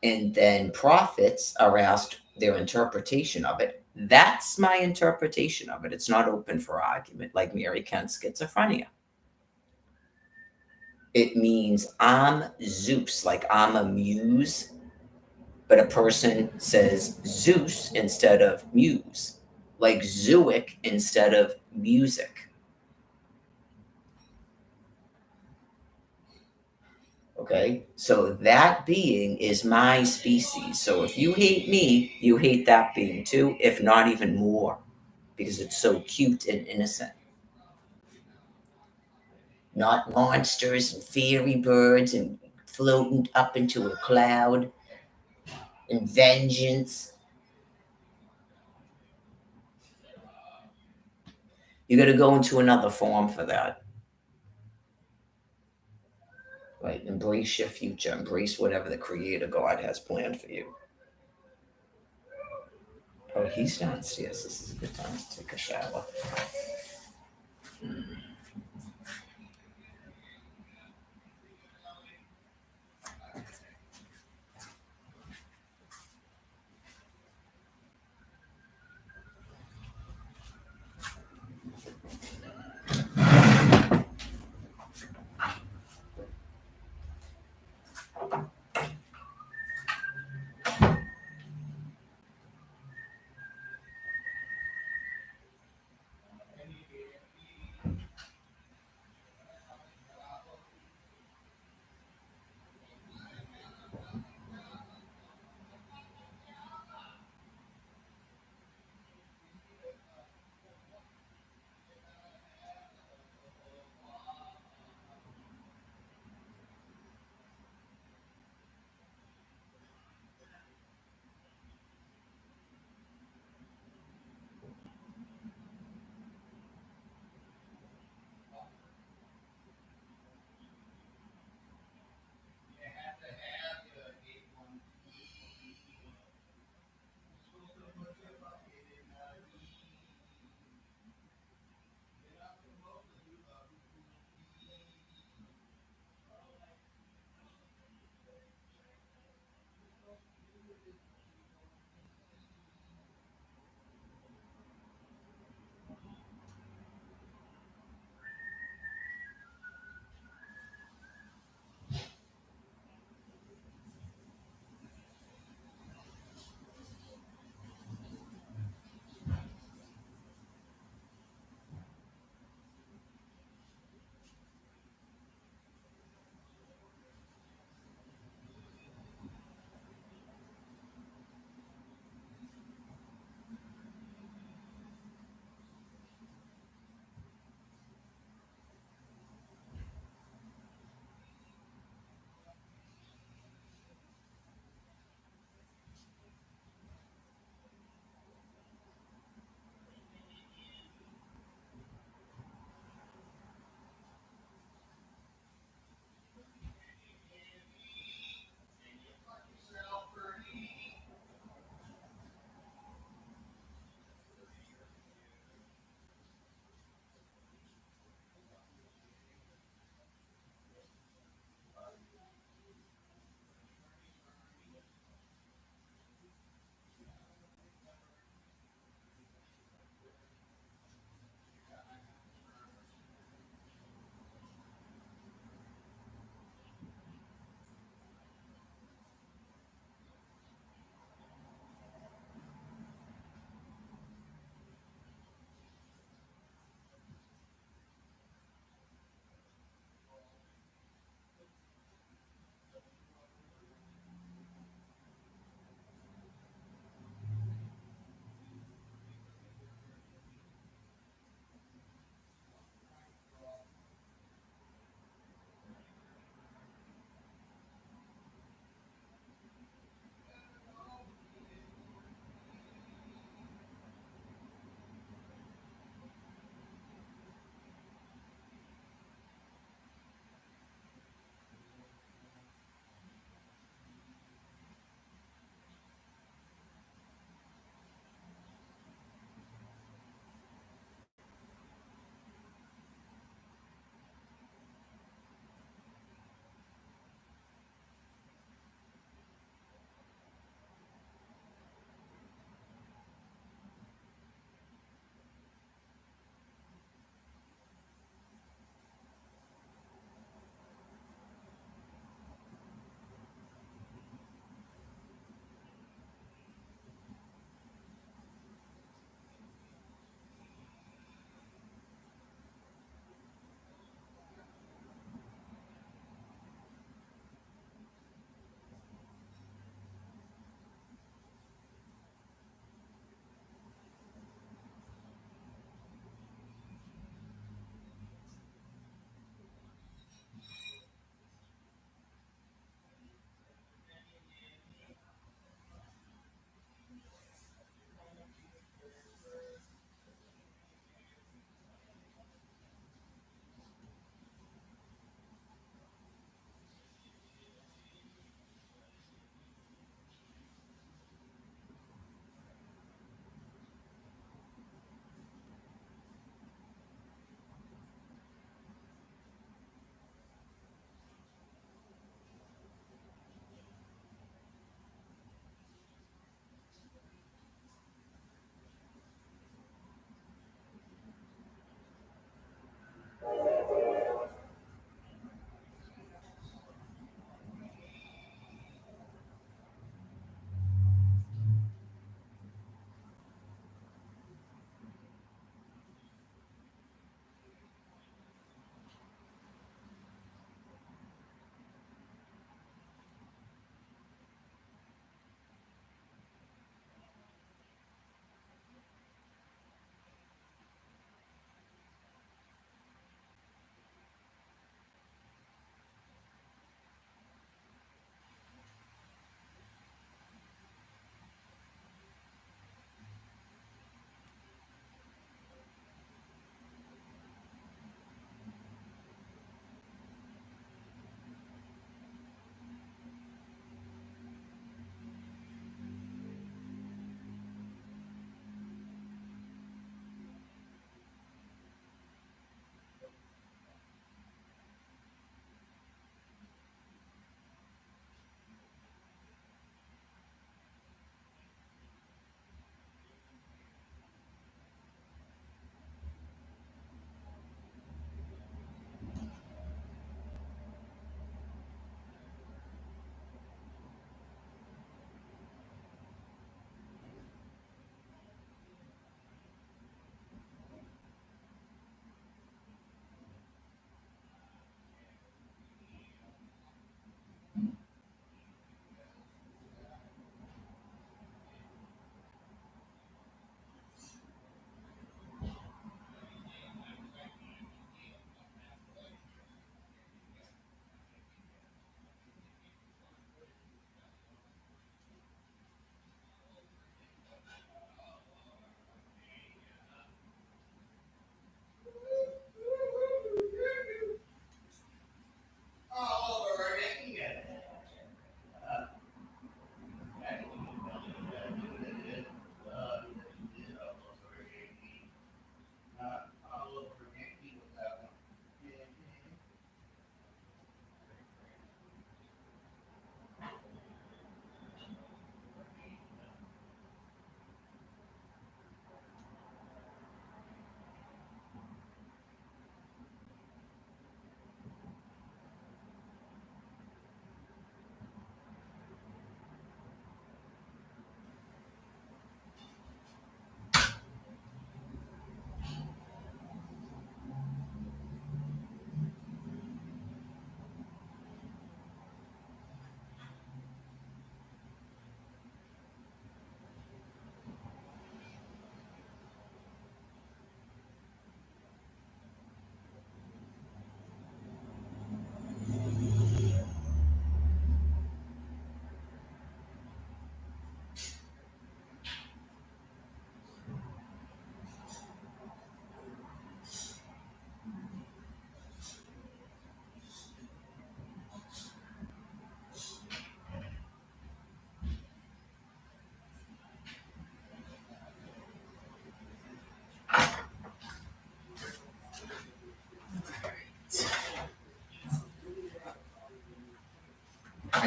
and then prophets are asked their interpretation of it, that's my interpretation of it. It's not open for argument like Mary Kent's schizophrenia. It means I'm Zeus, like I'm a muse, but a person says Zeus instead of muse, like Zooic instead of music. Okay, so that being is my species. So if you hate me, you hate that being too, if not even more, because it's so cute and innocent. Not monsters and fairy birds and floating up into a cloud and vengeance. You got to go into another form for that. Right? Embrace your future. Embrace whatever the Creator God has planned for you. Oh, he's downstairs. This is a good time to take a shower.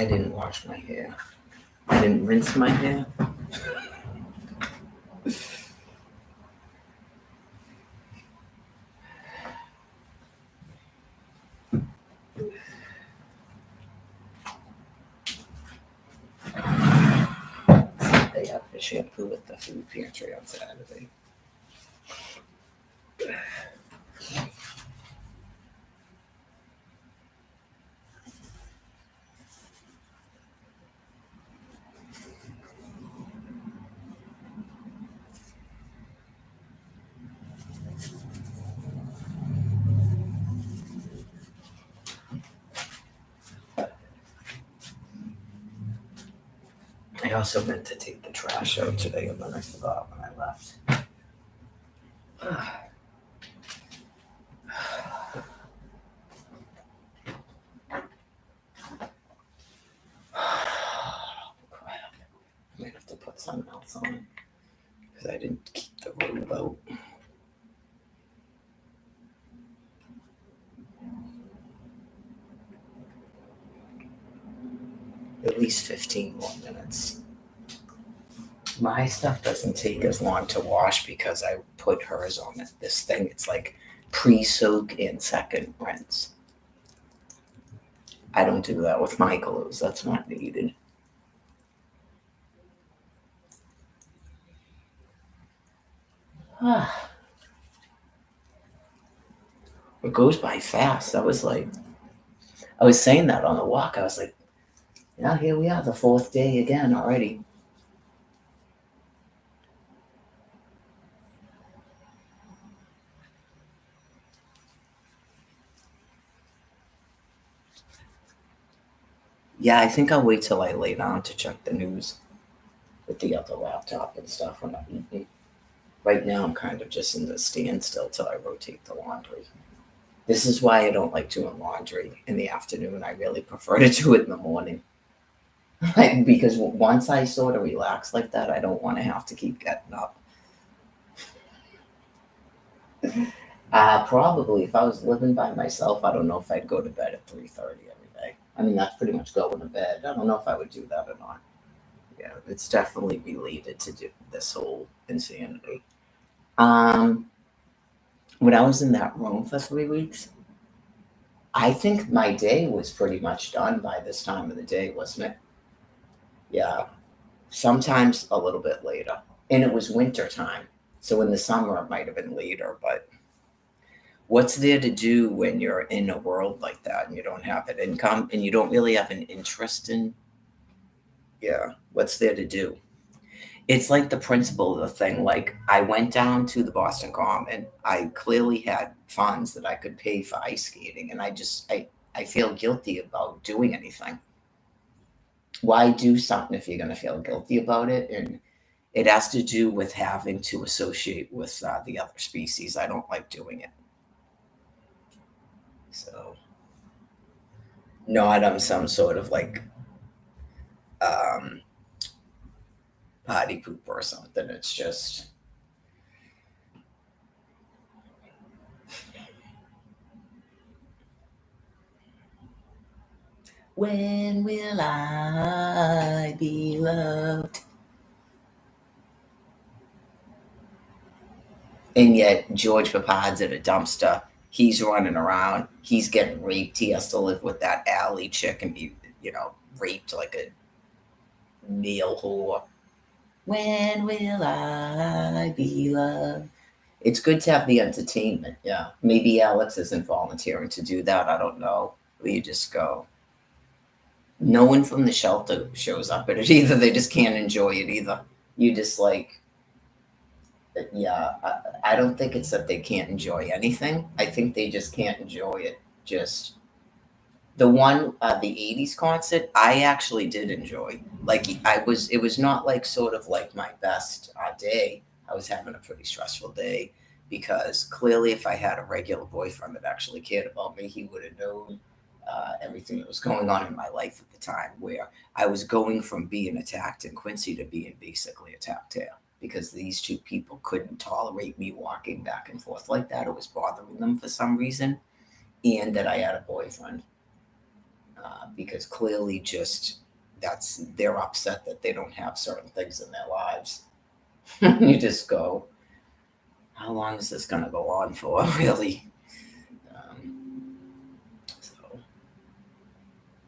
I didn't wash my hair. I didn't rinse my hair. They have the shampoo at the food pantry on Saturday. I also meant to take the trash out today, and then I forgot when I left. Crap. I might have to put something else on it because I didn't keep the robe out. At least 15 more minutes. My stuff doesn't take as long to wash because I put hers on this thing. It's like pre-soak and second rinse. I don't do that with my clothes. That's not needed. It goes by fast. I was saying that on the walk. I was like, yeah, here we are, the fourth day again already. Yeah, I think I'll wait till I lay down to check the news with the other laptop and stuff when I'm eating. Right now, I'm kind of just in the standstill till I rotate the laundry. This is why I don't like doing laundry in the afternoon. I really prefer to do it in the morning. Because once I sort of relax like that, I don't want to have to keep getting up. Probably if I was living by myself, I don't know if I'd go to bed at 3:30 every day. I mean, that's pretty much going to bed. I don't know if I would do that or not. Yeah, it's definitely related to this whole insanity. Um, when I was in that room for 3 weeks, I think my day was pretty much done by this time of the day, wasn't it? Yeah, sometimes a little bit later. And it was winter time. So in the summer, it might have been later. But what's there to do when you're in a world like that and you don't have an income and you don't really have an interest in? Yeah, what's there to do? It's like the principle of the thing. Like, I went down to the Boston Common. I clearly had funds that I could pay for ice skating. And I feel guilty about doing anything. Why do something if you're going to feel guilty about it? And it has to do with having to associate with the other species. I don't like doing it. So, not on some sort of like um, party pooper or something. It's just. When will I be loved? And yet, George Papad's at a dumpster. He's running around. He's getting raped. He has to live with that alley chick and be, raped like a male whore. When will I be loved? It's good to have the entertainment. Yeah. Maybe Alex isn't volunteering to do that. I don't know. You just go. No one from the shelter shows up at it either. They just can't enjoy it either. You just like, yeah, I don't think it's that they can't enjoy anything. I think they just can't enjoy it. Just the one, the 80s concert, I actually did enjoy. Like, it was not like sort of like my best day. I was having a pretty stressful day because clearly if I had a regular boyfriend that actually cared about me, he would have known everything that was going on in my life at the time, where I was going from being attacked in Quincy to being basically attacked here because these two people couldn't tolerate me walking back and forth like that. It was bothering them for some reason, and that I had a boyfriend. because clearly they're upset that they don't have certain things in their lives. You just go, how long is this going to go on for, really? So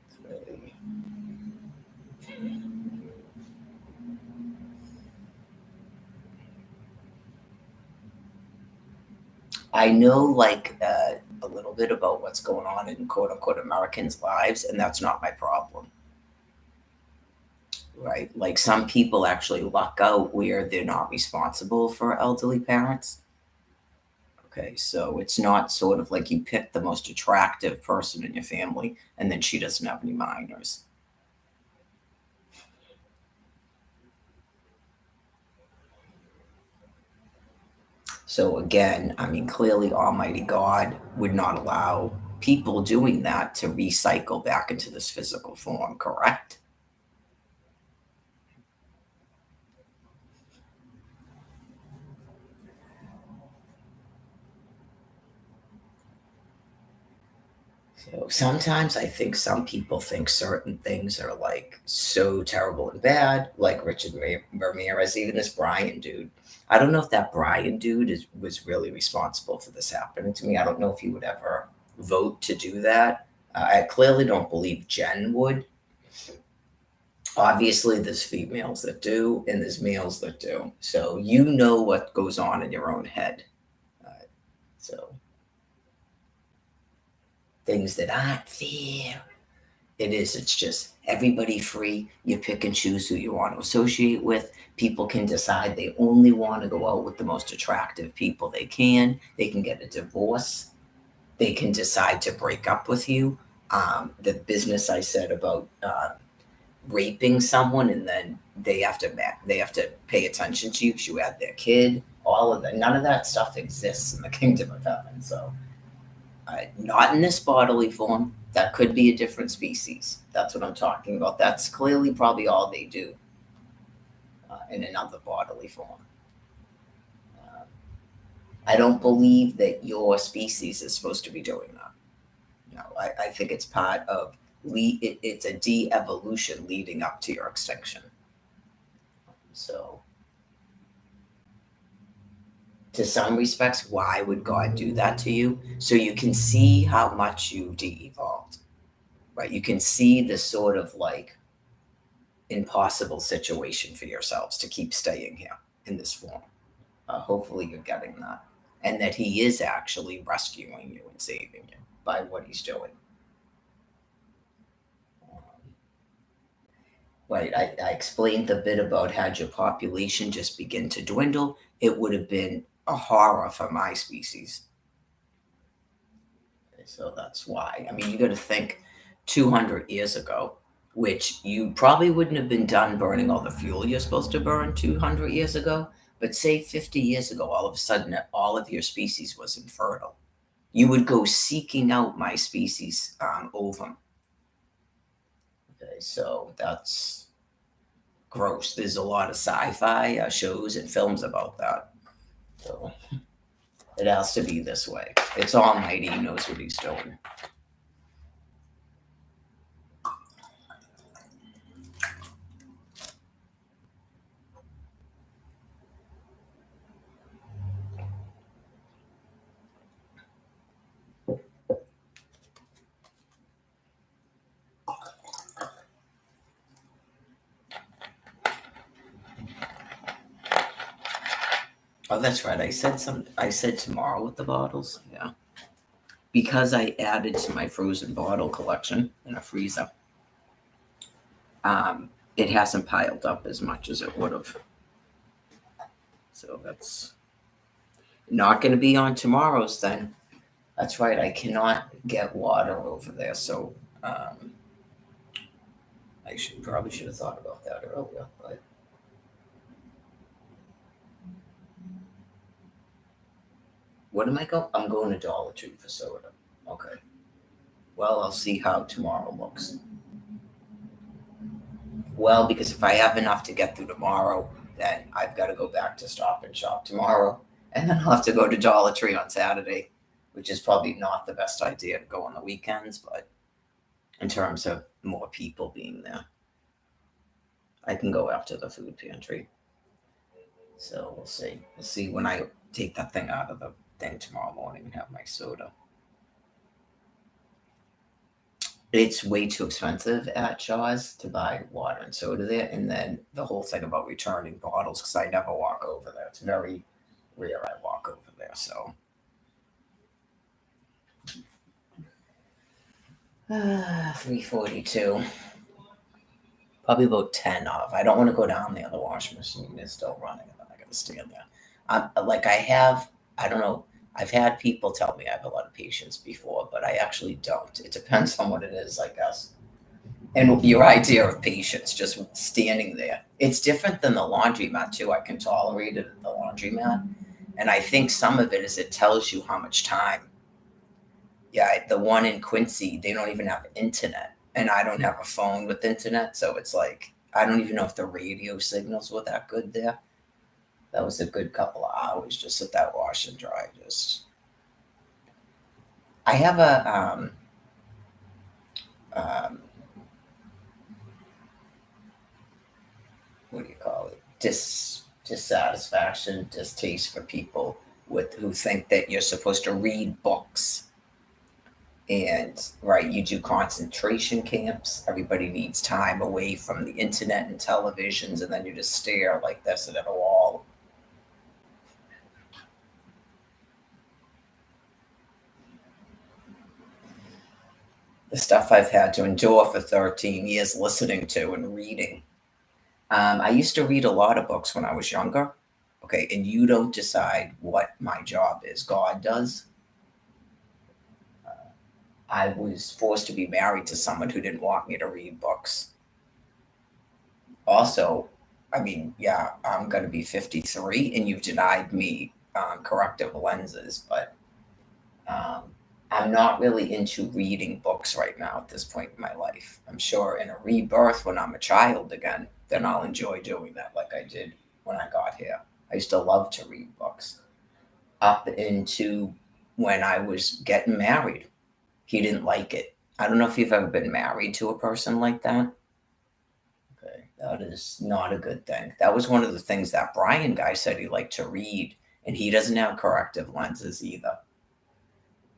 it's really. I know a little bit about what's going on in quote unquote Americans' lives, and that's not my problem, right? Like some people actually luck out where they're not responsible for elderly parents. Okay, so it's not sort of like you pick the most attractive person in your family and then she doesn't have any minors. So again, I mean, clearly Almighty God would not allow people doing that to recycle back into this physical form, correct? So sometimes I think some people think certain things are like so terrible and bad, like Richard Ramirez, even this Brian dude. I don't know if that Brian dude was really responsible for this happening to me. I don't know if he would ever vote to do that. I clearly don't believe Jen would. Obviously, there's females that do, and there's males that do. So you know what goes on in your own head. Uh, so things that aren't fair. It's just everybody free. You pick and choose who you want to associate with. People can decide they only want to go out with the most attractive people they can. They can get a divorce. They can decide to break up with you. The business I said about raping someone and then they have to pay attention to you because you had their kid. All of that, none of that stuff exists in the kingdom of heaven. So not in this bodily form. That could be a different species. That's what I'm talking about. That's clearly probably all they do in another bodily form. Uh, I don't believe that your species is supposed to be doing that. No, I think it's part of it's a de-evolution leading up to your extinction. So, to some respects, why would God do that to you? So you can see how much you de-evolved, right? You can see the sort of like impossible situation for yourselves to keep staying here in this form. Hopefully, you're getting that, and that He is actually rescuing you and saving you by what He's doing. Right, I explained a bit about had your population just begin to dwindle, it would have been a horror for my species. So that's why. I mean, you got to think 200 years ago, which you probably wouldn't have been done burning all the fuel you're supposed to burn 200 years ago. But say 50 years ago, all of a sudden, all of your species was infertile. You would go seeking out my species ovum. Okay, so that's gross. There's a lot of sci-fi shows and films about that. So it has to be this way. It's Almighty. He knows what He's doing. Oh, that's right. I said tomorrow with the bottles. Yeah, because I added to my frozen bottle collection in a freezer. It hasn't piled up as much as it would have. So that's not going to be on tomorrow's then. That's right. I cannot get water over there. So I should have thought about that earlier. But what am I going? I'm going to Dollar Tree for soda. Okay. Well, I'll see how tomorrow looks. Well, because if I have enough to get through tomorrow, then I've got to go back to Stop and Shop tomorrow, and then I'll have to go to Dollar Tree on Saturday, which is probably not the best idea to go on the weekends, but in terms of more people being there. I can go after the food pantry. So we'll see. We'll see when I take that thing out of the thing tomorrow morning and have my soda. It's way too expensive at Shaw's to buy water and soda there. And then the whole thing about returning bottles, because I never walk over there. It's very rare I walk over there. So 342. Probably about 10 of. I don't want to go down there. The washing machine is still running, and then I got to stand there. I don't know. I've had people tell me I have a lot of patience before, but I actually don't. It depends on what it is, I guess. And your idea of patience, just standing there. It's different than the laundromat, too. I can tolerate it at the laundromat. And I think some of it is it tells you how much time. Yeah, the one in Quincy, they don't even have internet. And I don't have a phone with internet. So it's like, I don't even know if the radio signals were that good there. That was a good couple of hours just at that wash and dry. I have a, what do you call it? Dissatisfaction, distaste for people who think that you're supposed to read books. And right, you do concentration camps. Everybody needs time away from the internet and televisions, and then you just stare like this at a wall. The stuff I've had to endure for 13 years listening to and reading. I used to read a lot of books when I was younger. Okay, and you don't decide what my job is, God does. I was forced to be married to someone who didn't want me to read books. Also, I mean, yeah, I'm going to be 53 and you've denied me corrective lenses, but um, I'm not really into reading books right now at this point in my life. I'm sure in a rebirth when I'm a child again, then I'll enjoy doing that like I did when I got here. I used to love to read books up into when I was getting married. He didn't like it. I don't know if you've ever been married to a person like that. Okay, that is not a good thing. That was one of the things that Brian guy said he liked to read, and he doesn't have corrective lenses either.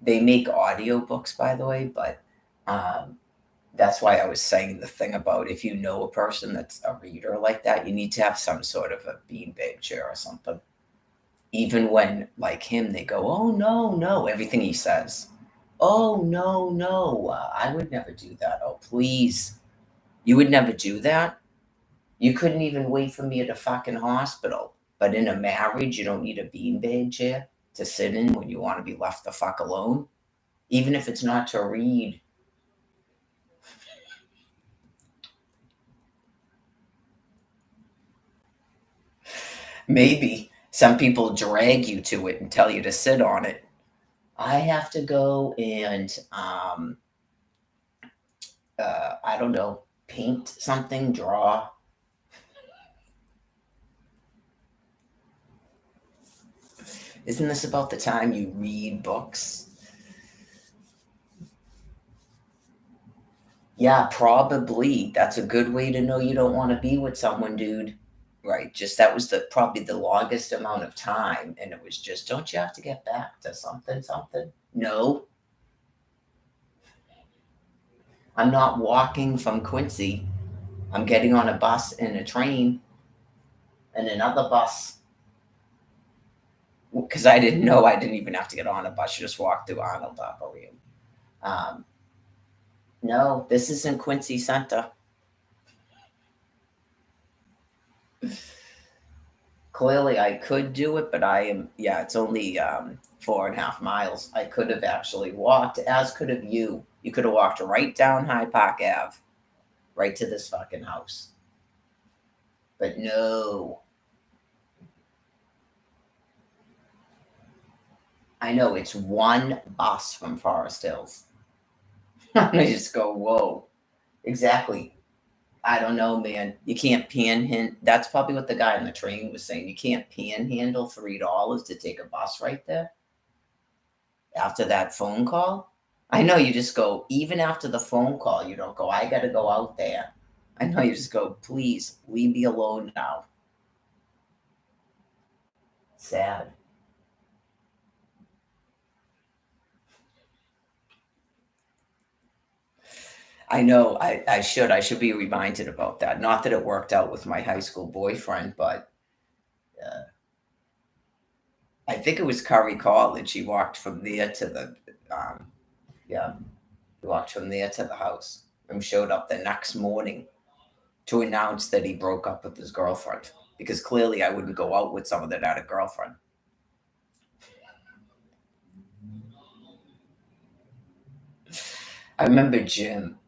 They make audio books, by the way, but that's why I was saying the thing about if you know a person that's a reader like that, you need to have some sort of a beanbag chair or something. Even when, like him, they go, oh, no, no, everything he says. Oh, no, no, I would never do that. Oh, please. You would never do that? You couldn't even wait for me at a fucking hospital. But in a marriage, you don't need a beanbag chair to sit in when you want to be left the fuck alone, even if it's not to read. Maybe some people drag you to it and tell you to sit on it. I have to go and, I don't know, paint something, draw. Isn't this about the time you read books? Yeah, probably. That's a good way to know you don't want to be with someone, dude. Right. Just that was probably the longest amount of time. And it was just, don't you have to get back to something, something? No, I'm not walking from Quincy. I'm getting on a bus and a train and another bus. Because I didn't know I didn't even have to get on a bus. You just walk through Arnold, I believe. No, this isn't Quincy Center. Clearly, I could do it, but it's only 4.5 miles. I could have actually walked, as could have you. You could have walked right down High Park Ave, right to this fucking house. But no. I know, it's one bus from Forest Hills. I just go, whoa. Exactly. I don't know, man. You can't panhandle. That's probably what the guy on the train was saying. You can't panhandle $3 to take a bus right there after that phone call. I know you just go, even after the phone call, you don't go, I got to go out there. I know you just go, please leave me alone now. Sad. I know I should be reminded about that. Not that it worked out with my high school boyfriend, but uh, I think it was Curry College. He walked from there to the, yeah, he walked from there to the house and showed up the next morning to announce that he broke up with his girlfriend because clearly I wouldn't go out with someone that had a girlfriend. I remember Jim.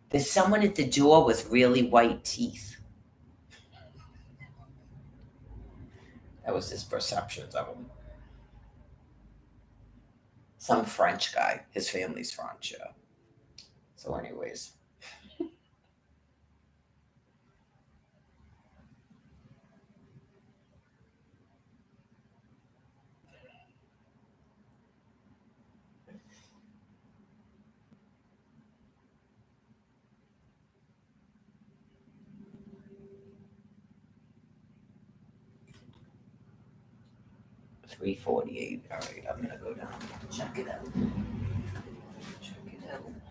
There's someone at the door with really white teeth. That was his perceptions of him. Some French guy. His family's French. Yeah. So, anyways, 3:48. All right, I'm gonna go down. Check it out. Check it out.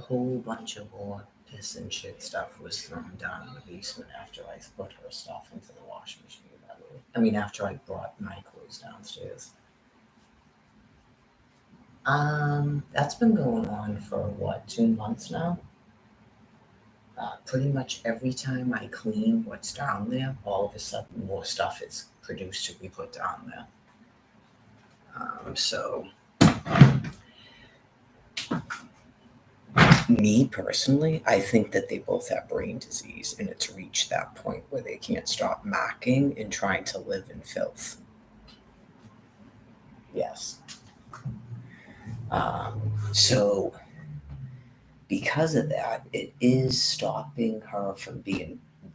whole bunch of more piss and shit stuff was thrown down in the basement after I put her stuff into the washing machine. By the way, I mean after I brought my clothes downstairs. That's been going on for what, 2 months now? Pretty much every time I clean what's down there, all of a sudden more stuff is produced to be put down there. So, me personally, I think that they both have brain disease and it's reached that point where they can't stop mocking and trying to live in filth. Yes. So, because of that, it is stopping her from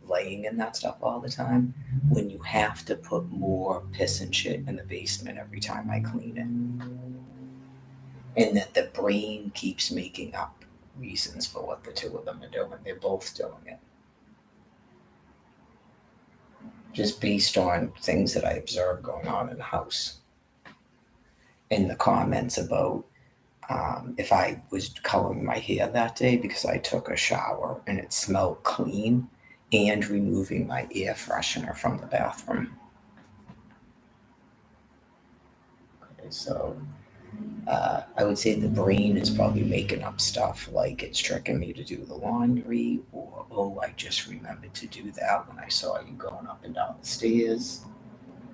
laying in that stuff all the time when you have to put more piss and shit in the basement every time I clean it. And that the brain keeps making up reasons for what the two of them are doing. They're both doing it. Just based on things that I observed going on in the house. And the comments about if I was coloring my hair that day because I took a shower and it smelled clean, and removing my air freshener from the bathroom. Okay, so I would say the brain is probably making up stuff like it's tricking me to do the laundry, or oh, I just remembered to do that when I saw you going up and down the stairs.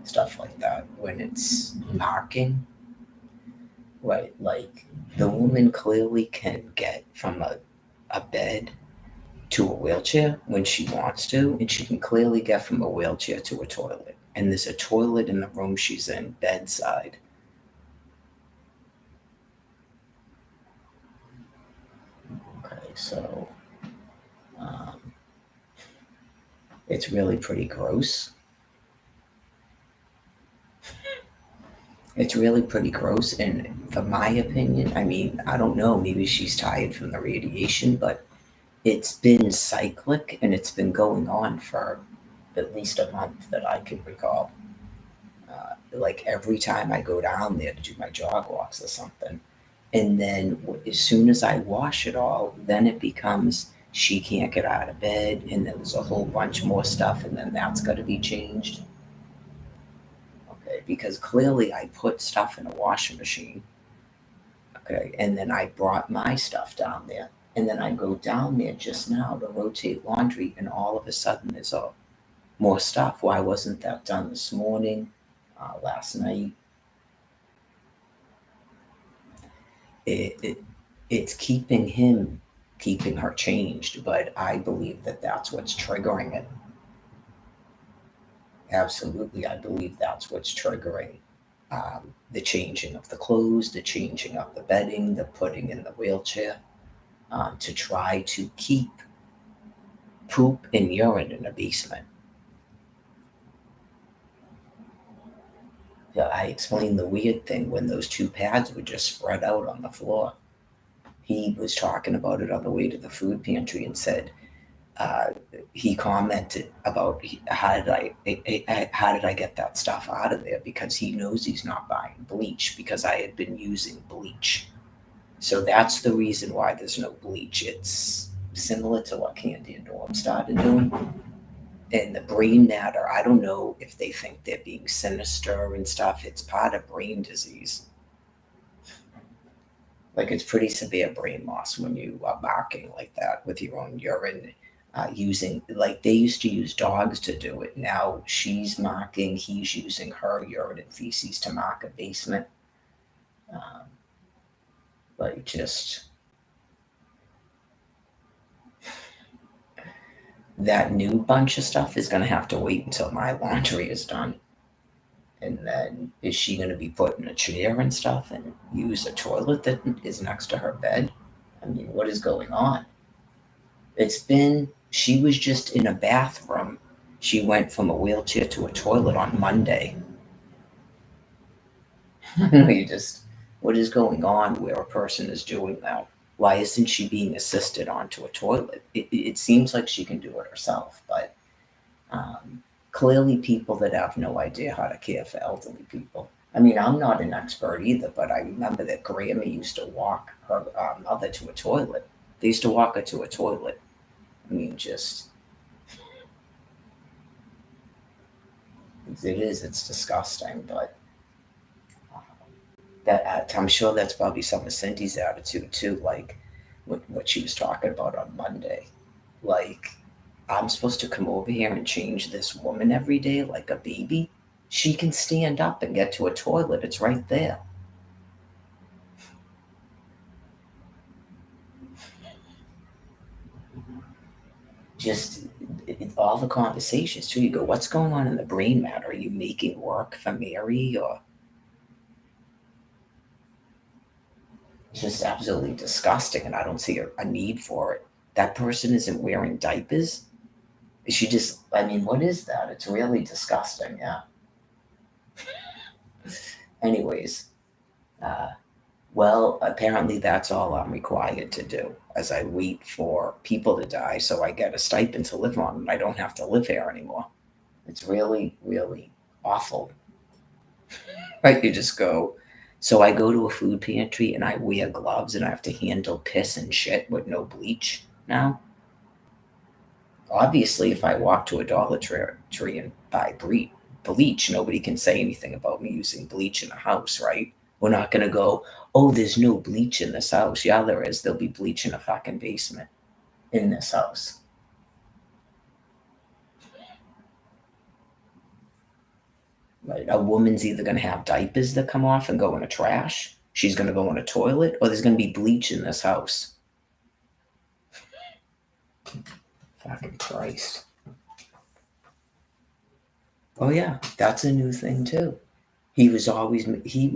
Stuff like that when it's marking. Right, like the woman clearly can get from a bed to a wheelchair when she wants to, and she can clearly get from a wheelchair to a toilet. And there's a toilet in the room she's in, bedside. Okay, so it's really pretty gross. It's really pretty gross, and from my opinion, I mean, I don't know, maybe she's tired from the radiation, but it's been cyclic and it's been going on for at least a month that I can recall. Like every time I go down there to do my jog walks or something, and then as soon as I wash it all, then it becomes she can't get out of bed, and then there's a whole bunch more stuff, and then that's got to be changed. Okay, because clearly I put stuff in a washing machine. Okay, and then I brought my stuff down there, and then I go down there just now to rotate laundry, and all of a sudden there's more stuff. Why wasn't that done this morning, last night? It's keeping her changed, but I believe that that's what's triggering it. Absolutely, I believe that's what's triggering the changing of the clothes, the changing of the bedding, the putting in the wheelchair, to try to keep poop and urine in a basement. Yeah, I explained the weird thing when those two pads were just spread out on the floor. He was talking about it on the way to the food pantry and said, uh, he commented about how did I get that stuff out of there, because he knows he's not buying bleach because I had been using bleach. So that's the reason why there's no bleach. It's similar to what Candy and Norm started doing. And the brain matter, I don't know if they think they're being sinister and stuff. It's part of brain disease. Like it's pretty severe brain loss when you are barking like that with your own urine. Using, like they used to use dogs to do it. Now she's marking, he's using her urine and feces to mark a basement. Um, like just that new bunch of stuff is going to have to wait until my laundry is done. And then is she going to be put in a chair and stuff and use a toilet that is next to her bed? I mean, what is going on? She was just in a bathroom. She went from a wheelchair to a toilet on Monday. What is going on where a person is doing that? Why isn't she being assisted onto a toilet? It seems like she can do it herself, but clearly people that have no idea how to care for elderly people. I mean, I'm not an expert either, but I remember that Grammy used to walk her mother to a toilet. They used to walk her to a toilet. I mean, just it's disgusting, but that I'm sure that's probably some of Cindy's attitude too, like what she was talking about on Monday. Like, I'm supposed to come over here and change this woman every day like a baby. She can stand up and get to a toilet. It's right there. Just all the conversations too. You go, what's going on in the brain matter? Are you making work for Mary, or it's just absolutely disgusting? And I don't see a need for it. That person isn't wearing diapers. She just, I mean, what is that? It's really disgusting. Yeah. Anyways, uh, well, apparently that's all I'm required to do as I wait for people to die so I get a stipend to live on and I don't have to live here anymore. It's really, really awful. Right? You just go. So I go to a food pantry and I wear gloves and I have to handle piss and shit with no bleach now. Obviously, if I walk to a Dollar Tree and buy bleach, nobody can say anything about me using bleach in a house, right? We're not going to go, oh, there's no bleach in this house. Yeah, there is. There'll be bleach in a fucking basement in this house. Right? A woman's either going to have diapers that come off and go in a trash, she's going to go in a toilet, or there's going to be bleach in this house. Fucking Christ. Oh, yeah, that's a new thing, too. He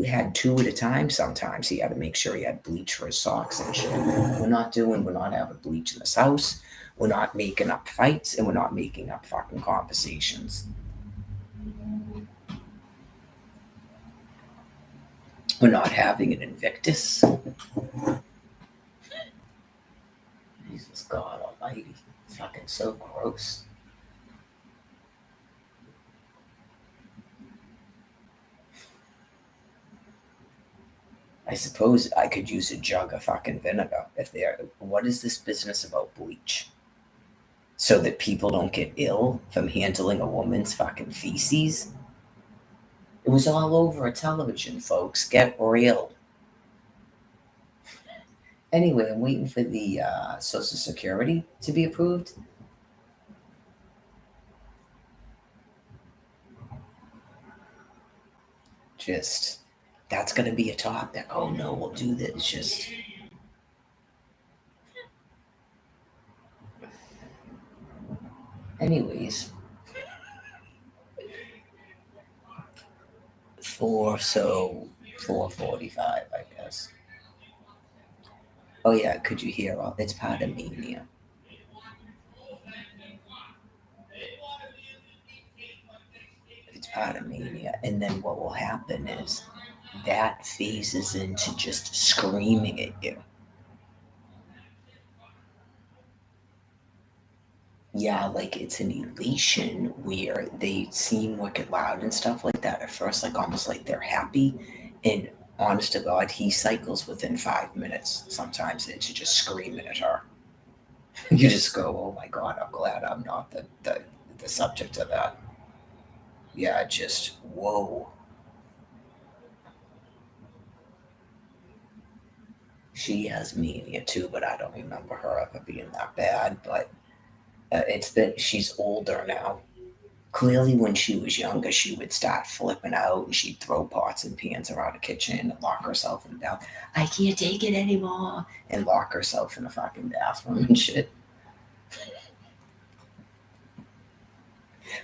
had two at a time sometimes. He had to make sure he had bleach for his socks and shit. We're not having bleach in this house. We're not making up fights and we're not making up fucking conversations. We're not having an Invictus. Jesus God Almighty. It's fucking so gross. I suppose I could use a jug of fucking vinegar if they're. What is this business about bleach? So that people don't get ill from handling a woman's fucking feces? It was all over a television, folks. Get real. Anyway, I'm waiting for the Social Security to be approved. Just, that's going to be a topic. Oh no, we'll do this. Just, anyways, 4:45, I guess. Oh yeah, could you hear all? It's part of mania. It's part of mania, and then what will happen is that phases into just screaming at you. Yeah, like it's an elation where they seem wicked loud and stuff like that at first, like almost like they're happy. And honest to God, he cycles within 5 minutes sometimes into just screaming at her. You just go, oh my God, I'm glad I'm not the subject of that. Yeah, just whoa. She has mania too, but I don't remember her ever being that bad. But she's older now. Clearly, when she was younger, she would start flipping out and she'd throw pots and pans around the kitchen and lock herself in the bathroom. I can't take it anymore. And lock herself in the fucking bathroom and shit.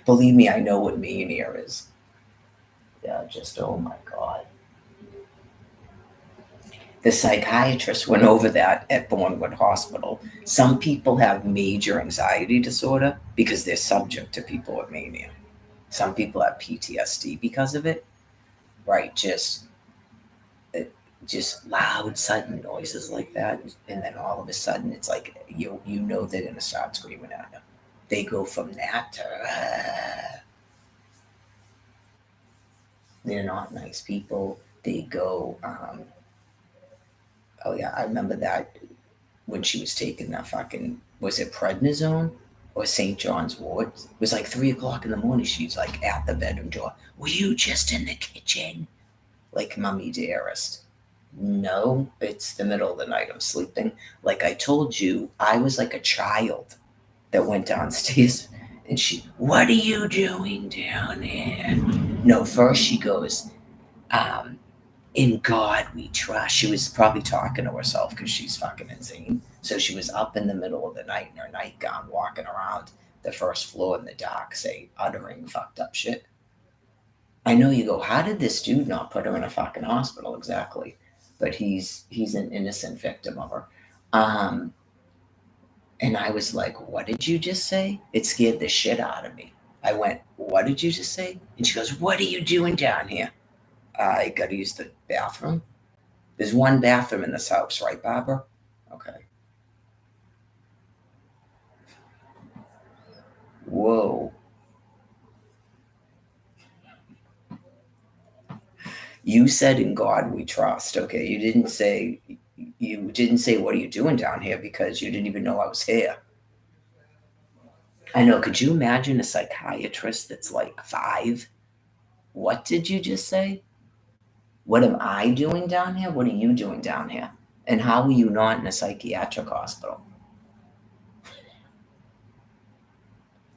Believe me, I know what mania is. Yeah, just oh my God. The psychiatrist went over that at Bournemouth Hospital. Some people have major anxiety disorder because they're subject to people with mania. Some people have PTSD because of it. Right, uh, just loud, sudden noises like that, and then all of a sudden it's like you know they're gonna start screaming at you. They go from that to they're not nice people. They go, oh yeah, I remember that when she was taking that fucking, was it prednisone or St. John's wort? It was like 3 o'clock in the morning. She's like at the bedroom door. Were you just in the kitchen? Like, Mummy dearest. No, it's the middle of the night. I'm sleeping. Like I told you, I was like a child that went downstairs and what are you doing down there? No, first she goes, um, in God we trust. She was probably talking to herself because she's fucking insane. So she was up in the middle of the night in her nightgown, walking around the first floor in the dark, say, uttering fucked up shit. I know you go, how did this dude not put her in a fucking hospital exactly? But he's an innocent victim of her. Um, and I was like, what did you just say? It scared the shit out of me. I went, what did you just say? And she goes, what are you doing down here? I gotta use the bathroom. There's one bathroom in this house, right, Barbara? Okay. Whoa. You said in God we trust. Okay. You didn't say what are you doing down here because you didn't even know I was here. I know. Could you imagine a psychiatrist that's like 5? What did you just say? What am I doing down here? What are you doing down here? And how are you not in a psychiatric hospital?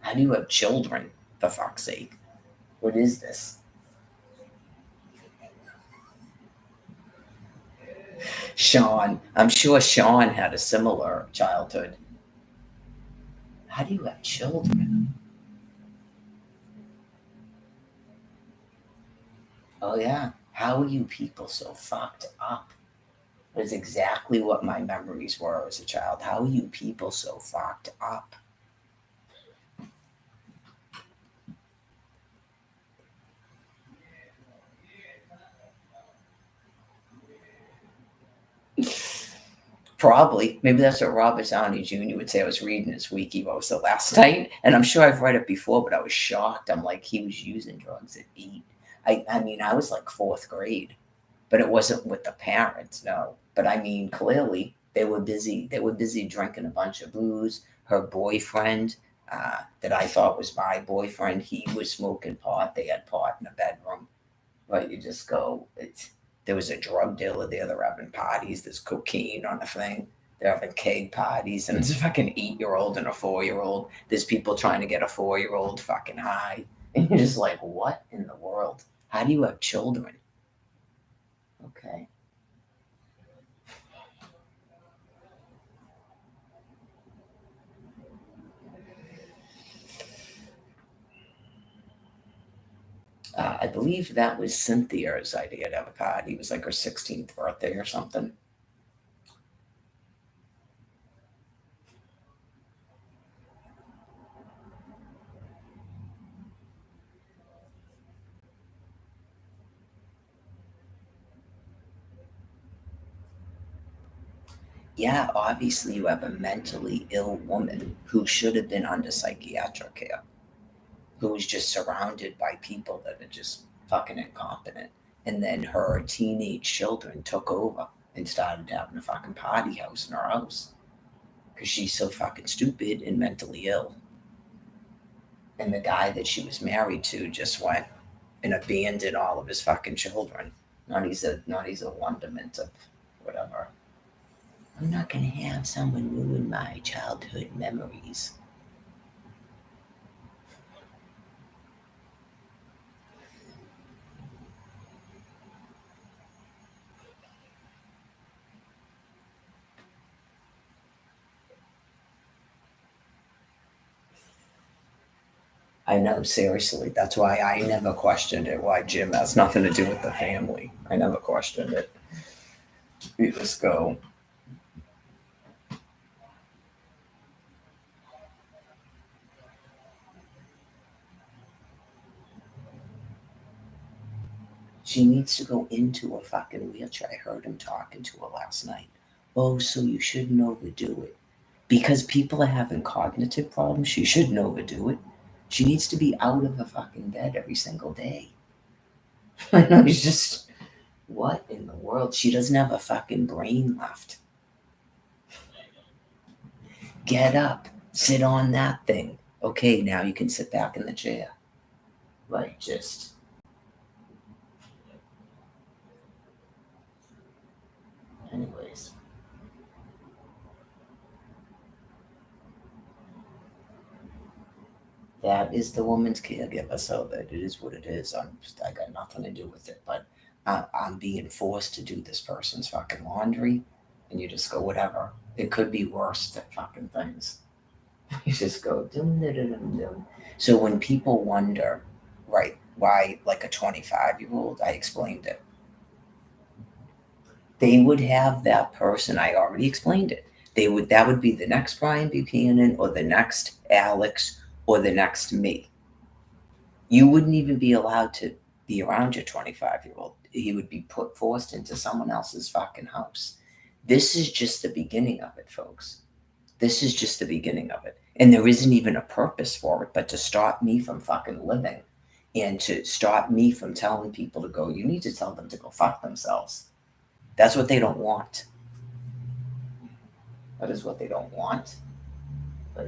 How do you have children, for fuck's sake? What is this? Sean, I'm sure Sean had a similar childhood. How do you have children? Oh, yeah. How are you people so fucked up? That's exactly what my memories were as a child. How are you people so fucked up? Probably. Maybe that's what Robert Downey Jr. would say. I was reading his wiki what was the last night, and I'm sure I've read it before, but I was shocked. I'm like, he was using drugs at 8. I mean, I was like 4th grade, but it wasn't with the parents, no. But I mean, clearly they were busy. They were busy drinking a bunch of booze. Her boyfriend, that I thought was my boyfriend, he was smoking pot. They had pot in the bedroom. But you just go, there was a drug dealer there. They're having parties. There's cocaine on the thing. They're having keg parties, and it's a fucking 8-year-old and a 4-year-old. There's people trying to get a 4-year-old fucking high, and you're just like, what in the world? How do you have children? Okay. I believe that was Cynthia's idea to have a party. It was like her 16th birthday or something. Yeah, obviously you have a mentally ill woman who should have been under psychiatric care, who was just surrounded by people that are just fucking incompetent. And then her teenage children took over and started having a fucking party house in her house because she's so fucking stupid and mentally ill. And the guy that she was married to just went and abandoned all of his fucking children. Not he's a wonderment of whatever. I'm not gonna have someone ruin my childhood memories. I know, seriously. That's why I never questioned it. Why Jim has nothing to do with the family. I never questioned it. You just go, she needs to go into a fucking wheelchair. I heard him talking to her last night. Oh, so you shouldn't overdo it. Because people are having cognitive problems, she shouldn't overdo it. She needs to be out of the fucking bed every single day. I know, he's just, what in the world? She doesn't have a fucking brain left. Get up, sit on that thing. Okay, now you can sit back in the chair. Like, just. Anyways. That is the woman's caregiver, so that it is what it is. I got nothing to do with it, but I'm being forced to do this person's fucking laundry, and you just go whatever. It could be worse than fucking things. You just go dum dum dum dum. So when people wonder, right, why like a 25-year-old, I explained it. They would have that person. I already explained it. That would be the next Brian Buchanan or the next Alex or the next me. You wouldn't even be allowed to be around your 25-year-old. He would be forced into someone else's fucking house. This is just the beginning of it, folks. This is just the beginning of it. And there isn't even a purpose for it, but to stop me from fucking living and to stop me from telling people to go, you need to tell them to go fuck themselves. That's what they don't want. That is what they don't want. But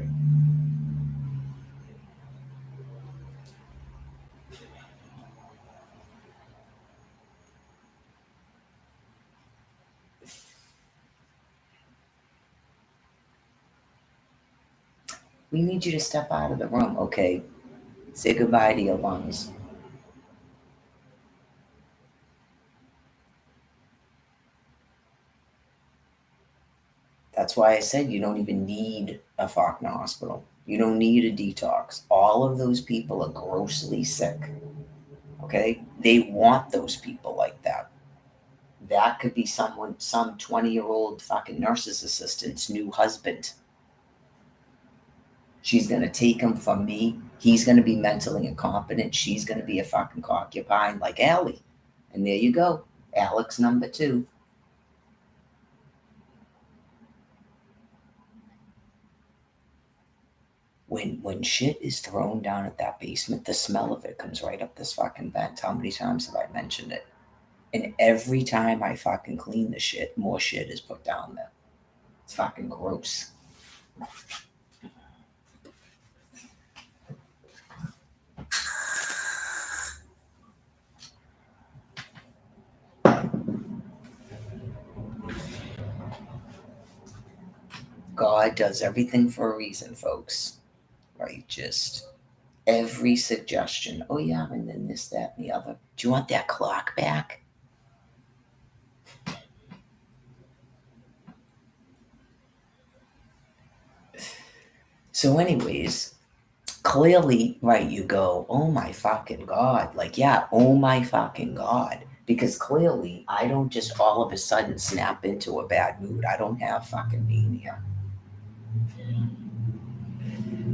we need you to step out of the room, okay? Say goodbye to your lungs. That's why I said you don't even need a Faulkner hospital. You don't need a detox. All of those people are grossly sick. Okay? They want those people like that. That could be some 20-year-old fucking nurse's assistant's new husband. She's gonna take him from me. He's gonna be mentally incompetent. She's gonna be a fucking concubine like Allie. And there you go. Alex number 2. When shit is thrown down at that basement, the smell of it comes right up this fucking vent. How many times have I mentioned it? And every time I fucking clean the shit, more shit is put down there. It's fucking gross. God does everything for a reason, folks. Right? Just every suggestion. Oh yeah, and then this, that, and the other. Do you want that clock back? So, anyways, clearly, right, you go, oh my fucking God. Like, yeah, oh my fucking God. Because clearly, I don't just all of a sudden snap into a bad mood. I don't have fucking mania.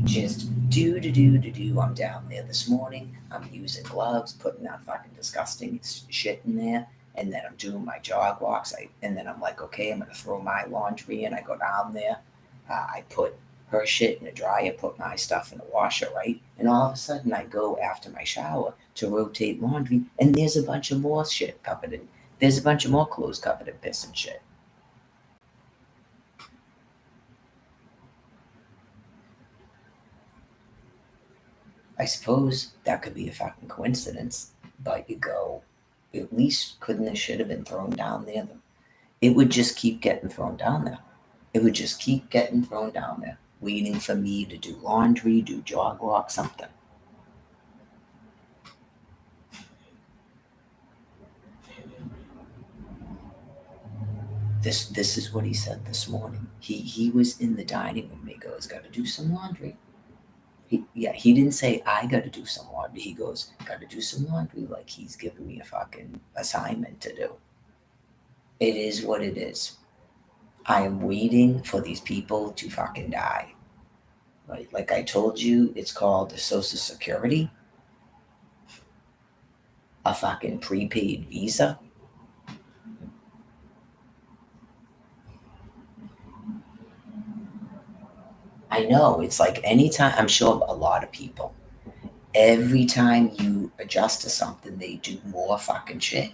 Just do. I'm down there this morning. I'm using gloves, putting that fucking disgusting shit in there. And then I'm doing my jog walks. And then I'm like, okay, I'm going to throw my laundry in. I go down there. I put her shit in the dryer, put my stuff in the washer, right? And all of a sudden, I go after my shower to rotate laundry, and there's a bunch of more shit covered in. There's a bunch of more clothes covered in piss and shit. I suppose that could be a fucking coincidence, but you go, at least couldn't this shit have been thrown down there? It would just keep getting thrown down there. It would just keep getting thrown down there, waiting for me to do laundry, do jog walk, something. This is what he said this morning. He was in the dining room. He goes, "Got to do some laundry." He didn't say I got to do some laundry. He goes, "Got to do some laundry," like he's giving me a fucking assignment to do. It is what it is. I am waiting for these people to fucking die. Right? Like I told you, it's called Social Security, a fucking prepaid visa. I know. It's like anytime, I'm sure a lot of people, every time you adjust to something, they do more fucking shit.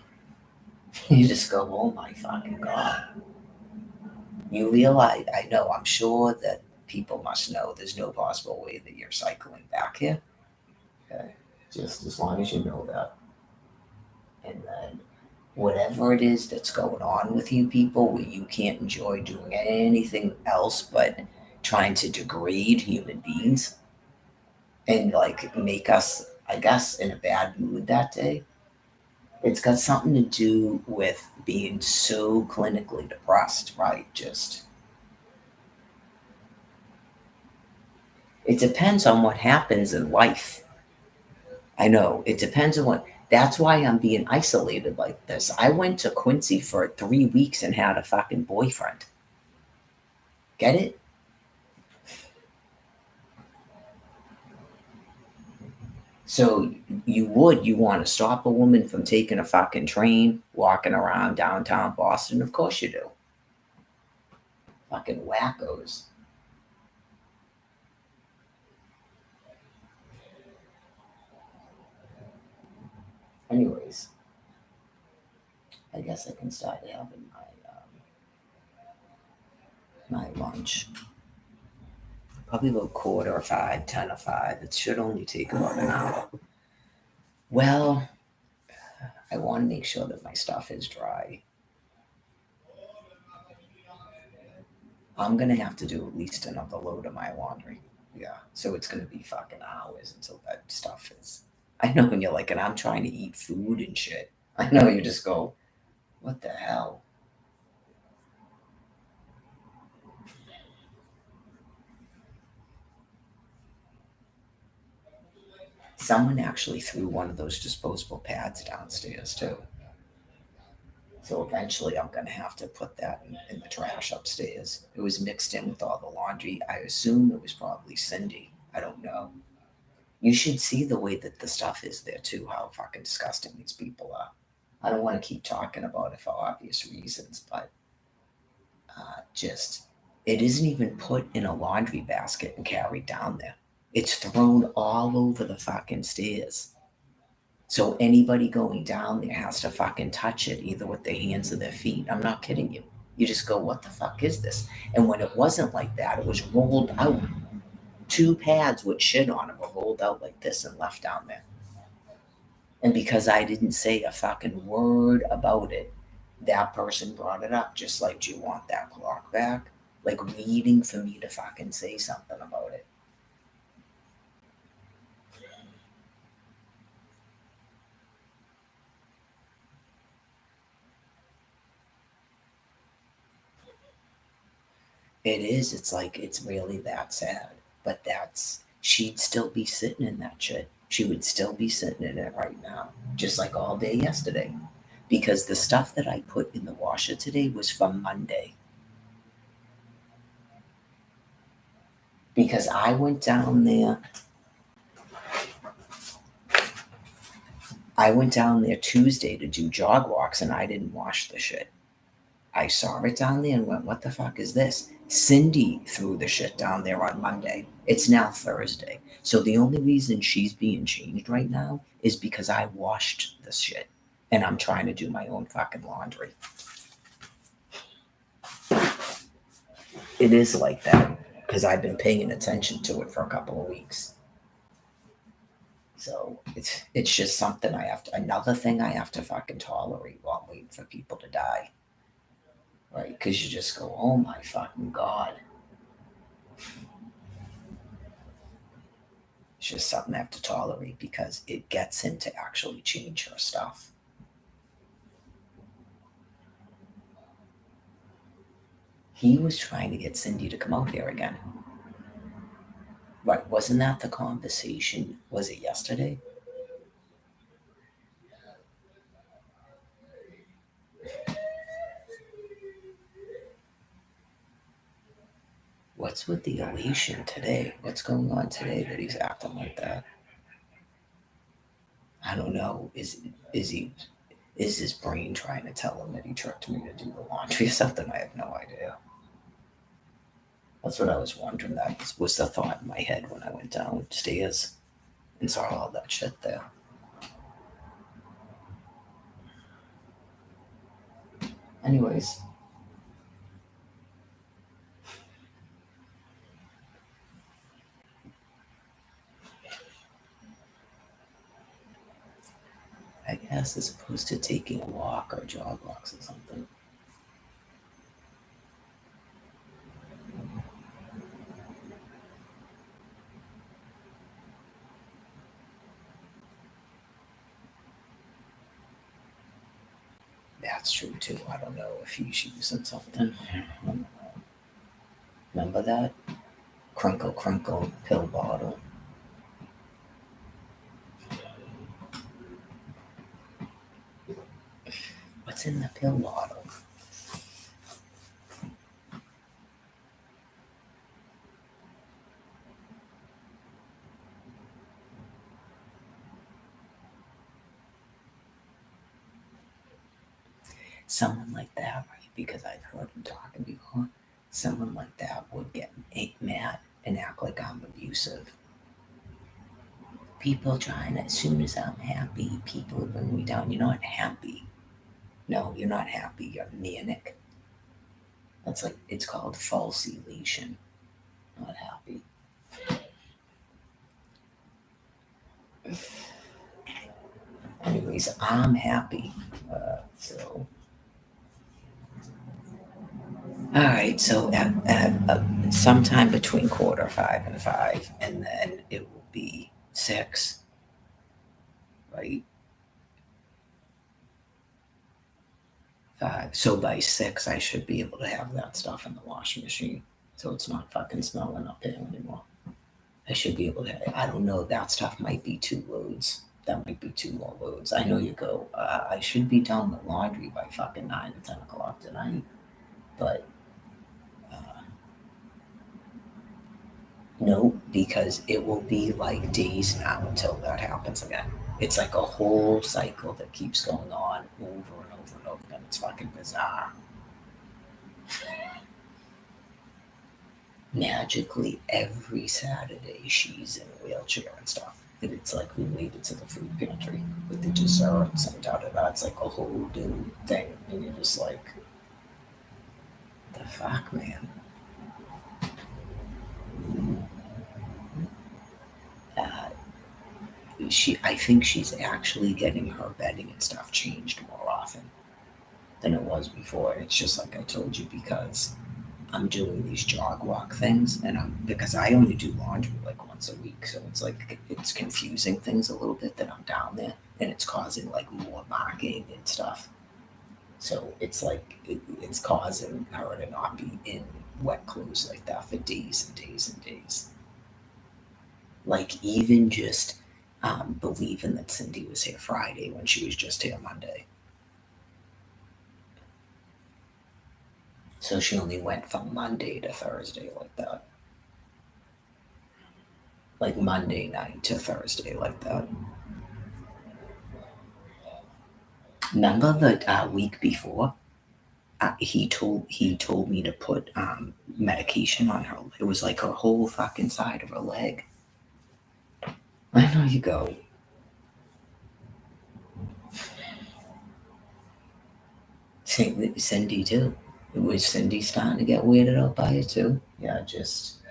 You just go, oh my fucking God. You realize, I know, I'm sure that people must know there's no possible way that you're cycling back here. Okay. Just as long as you know that. And then whatever it is that's going on with you people where you can't enjoy doing anything else but trying to degrade human beings and like make us, I guess, in a bad mood that day, it's got something to do with being so clinically depressed, right? Just it depends on what happens in life. I know it depends on what. That's why I'm being isolated like this. I went to Quincy for 3 weeks and had a fucking boyfriend. Get it? So you want to stop a woman from taking a fucking train, walking around downtown Boston? Of course you do. Fucking wackos. Anyways, I guess I can start having my lunch. Probably about 4:45, 10:05. It should only take about an hour. Well, I want to make sure that my stuff is dry. I'm gonna have to do at least another load of my laundry. Yeah, so it's gonna be fucking hours until that stuff is. I know when you're like, and I'm trying to eat food and shit. I know you just go, what the hell? Someone actually threw one of those disposable pads downstairs too. So eventually I'm gonna have to put that in the trash upstairs. It was mixed in with all the laundry. I assume it was probably Cindy. I don't know. You should see the way that the stuff is there too, how fucking disgusting these people are. I don't want to keep talking about it for obvious reasons, but just it isn't even put in a laundry basket and carried down there. It's thrown all over the fucking stairs. So anybody going down there has to fucking touch it either with their hands or their feet. I'm not kidding you. You just go, what the fuck is this? And when it wasn't like that, it was rolled out. Two pads with shit on them were rolled out like this and left down there. And because I didn't say a fucking word about it, that person brought it up, just like, do you want that clock back? Like waiting for me to fucking say something about it. It is. It's like it's really that sad. But that's she'd still be sitting in that shit. She would still be sitting in it right now, just like all day yesterday. Because the stuff that I put in the washer today was from Monday. Because I went down there. I went down there Tuesday to do jog walks and I didn't wash the shit. I saw it down there and went, what the fuck is this? Cindy threw the shit down there on Monday. It's now Thursday. So the only reason she's being changed right now is because I washed this shit and I'm trying to do my own fucking laundry. It is like that because I've been paying attention to it for a couple of weeks. So it's just something I have to, another thing I have to fucking tolerate while I'm waiting for people to die. Right? Because you just go, oh my fucking God. It's just something I have to tolerate because it gets him to actually change her stuff. He was trying to get Cindy to come out here again. Right, wasn't that the conversation? Was it yesterday? What's with the elation today? What's going on today that he's acting like that? I don't know. Is he is his brain trying to tell him that he tricked me to do the laundry or something? I have no idea. That's what I was wondering. That was the thought in my head when I went downstairs and saw all that shit there. Anyways, guess, as opposed to taking a walk or jog walks or something. That's true too. I don't know if he's using something. Remember that? Crinkle, crinkle, pill bottle. What's in the pill bottle? Someone like that, right? Because I've heard him talking before. Someone like that would get mad and act like I'm abusive. People trying, as soon as I'm happy, people bring me down. You're not happy. No, you're not happy. You're manic. That's like, it's called false elation. Not happy. Anyways, I'm happy. So, all right. So at sometime between 4:45 and 5, and then it will be 6, right? 5. So by 6, I should be able to have that stuff in the washing machine, so it's not fucking smelling up there anymore. I should be able to. I don't know. That stuff might be 2 loads. That might be 2 more loads. I know you go. I should be done with laundry by fucking 9 or 10 o'clock tonight, but no, because it will be like days now until that happens again. It's like a whole cycle that keeps going on over and over and over again. It's fucking bizarre. Magically, every Saturday she's in a wheelchair and stuff. And it's like related to the food pantry with the desserts and da da da. It's like a whole new thing. And you're just like, the fuck, man? Uh, I think she's actually getting her bedding and stuff changed more often than it was before. It's just like I told you, because I'm doing these jog walk things, and because I only do laundry like once a week, so it's like it's confusing things a little bit that I'm down there, and it's causing like more marking and stuff. So it's like it's causing her to not be in wet clothes like that for days and days and days. Like even just believing that Cindy was here Friday when she was just here Monday. So she only went from Monday to Thursday like that. Like Monday night to Thursday like that. Remember the week before? He told me to put medication on her. It was like her whole fucking side of her leg. I know you go. Cindy too. Was Cindy starting to get weirded out by it too? Yeah, just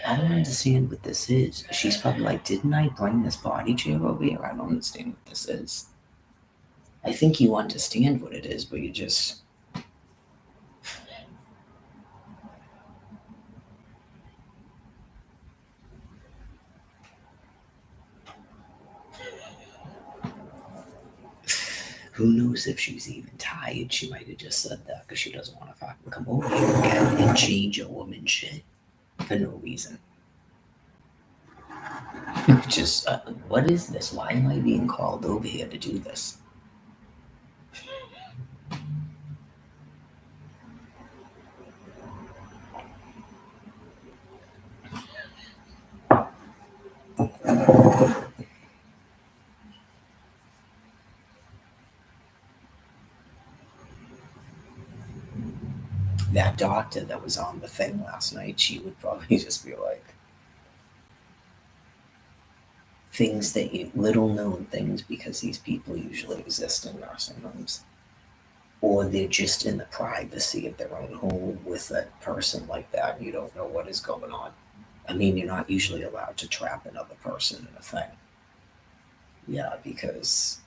I don't understand what this is. She's probably like, didn't I bring this body chair over here? I don't understand what this is. I think you understand what it is, but you just who knows if she's even tired? She might have just said that because she doesn't want to fucking come over here again and change a woman's shit for no reason. Just what is this? Why am I being called over here to do this? That doctor that was on the thing last night, she would probably just be like, things that little known things, because these people usually exist in nursing homes, or they're just in the privacy of their own home with a person like that, and you don't know what is going on. I mean, you're not usually allowed to trap another person in a thing. Yeah, because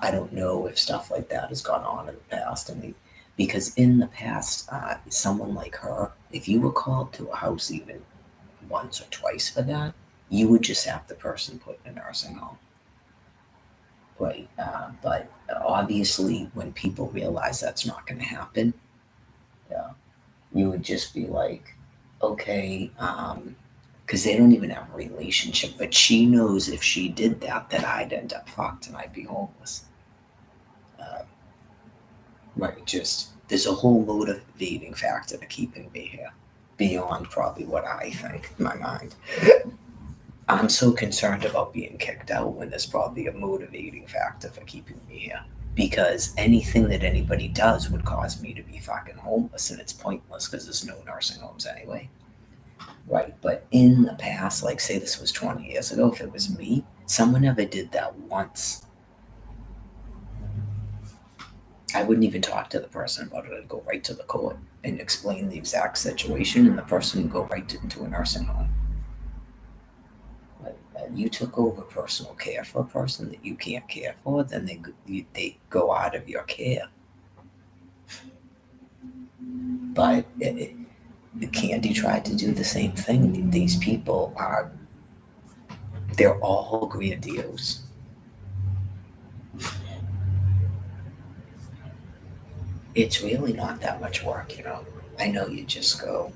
I don't know if stuff like that has gone on in the past. I mean, because in the past, someone like her, if you were called to a house even once or twice for that, you would just have the person put in a nursing home. Right. But obviously, when people realize that's not going to happen, yeah, you would just be like, okay, because they don't even have a relationship. But she knows if she did that, that I'd end up fucked and I'd be homeless. Uh, right. Just there's a whole motivating factor to keeping me here beyond probably what I think in my mind. I'm so concerned about being kicked out when there's probably a motivating factor for keeping me here. Because anything that anybody does would cause me to be fucking homeless, and it's pointless because there's no nursing homes anyway. Right. But in the past, like say this was 20 years ago, if it was me, someone ever did that once, I wouldn't even talk to the person about it. I'd go right to the court and explain the exact situation, and the person would go right into a nursing home. You took over personal care for a person that you can't care for, then they go out of your care. But Candy tried to do the same thing. These people are, they're all grandiose. It's really not that much work, you know. I know you just go,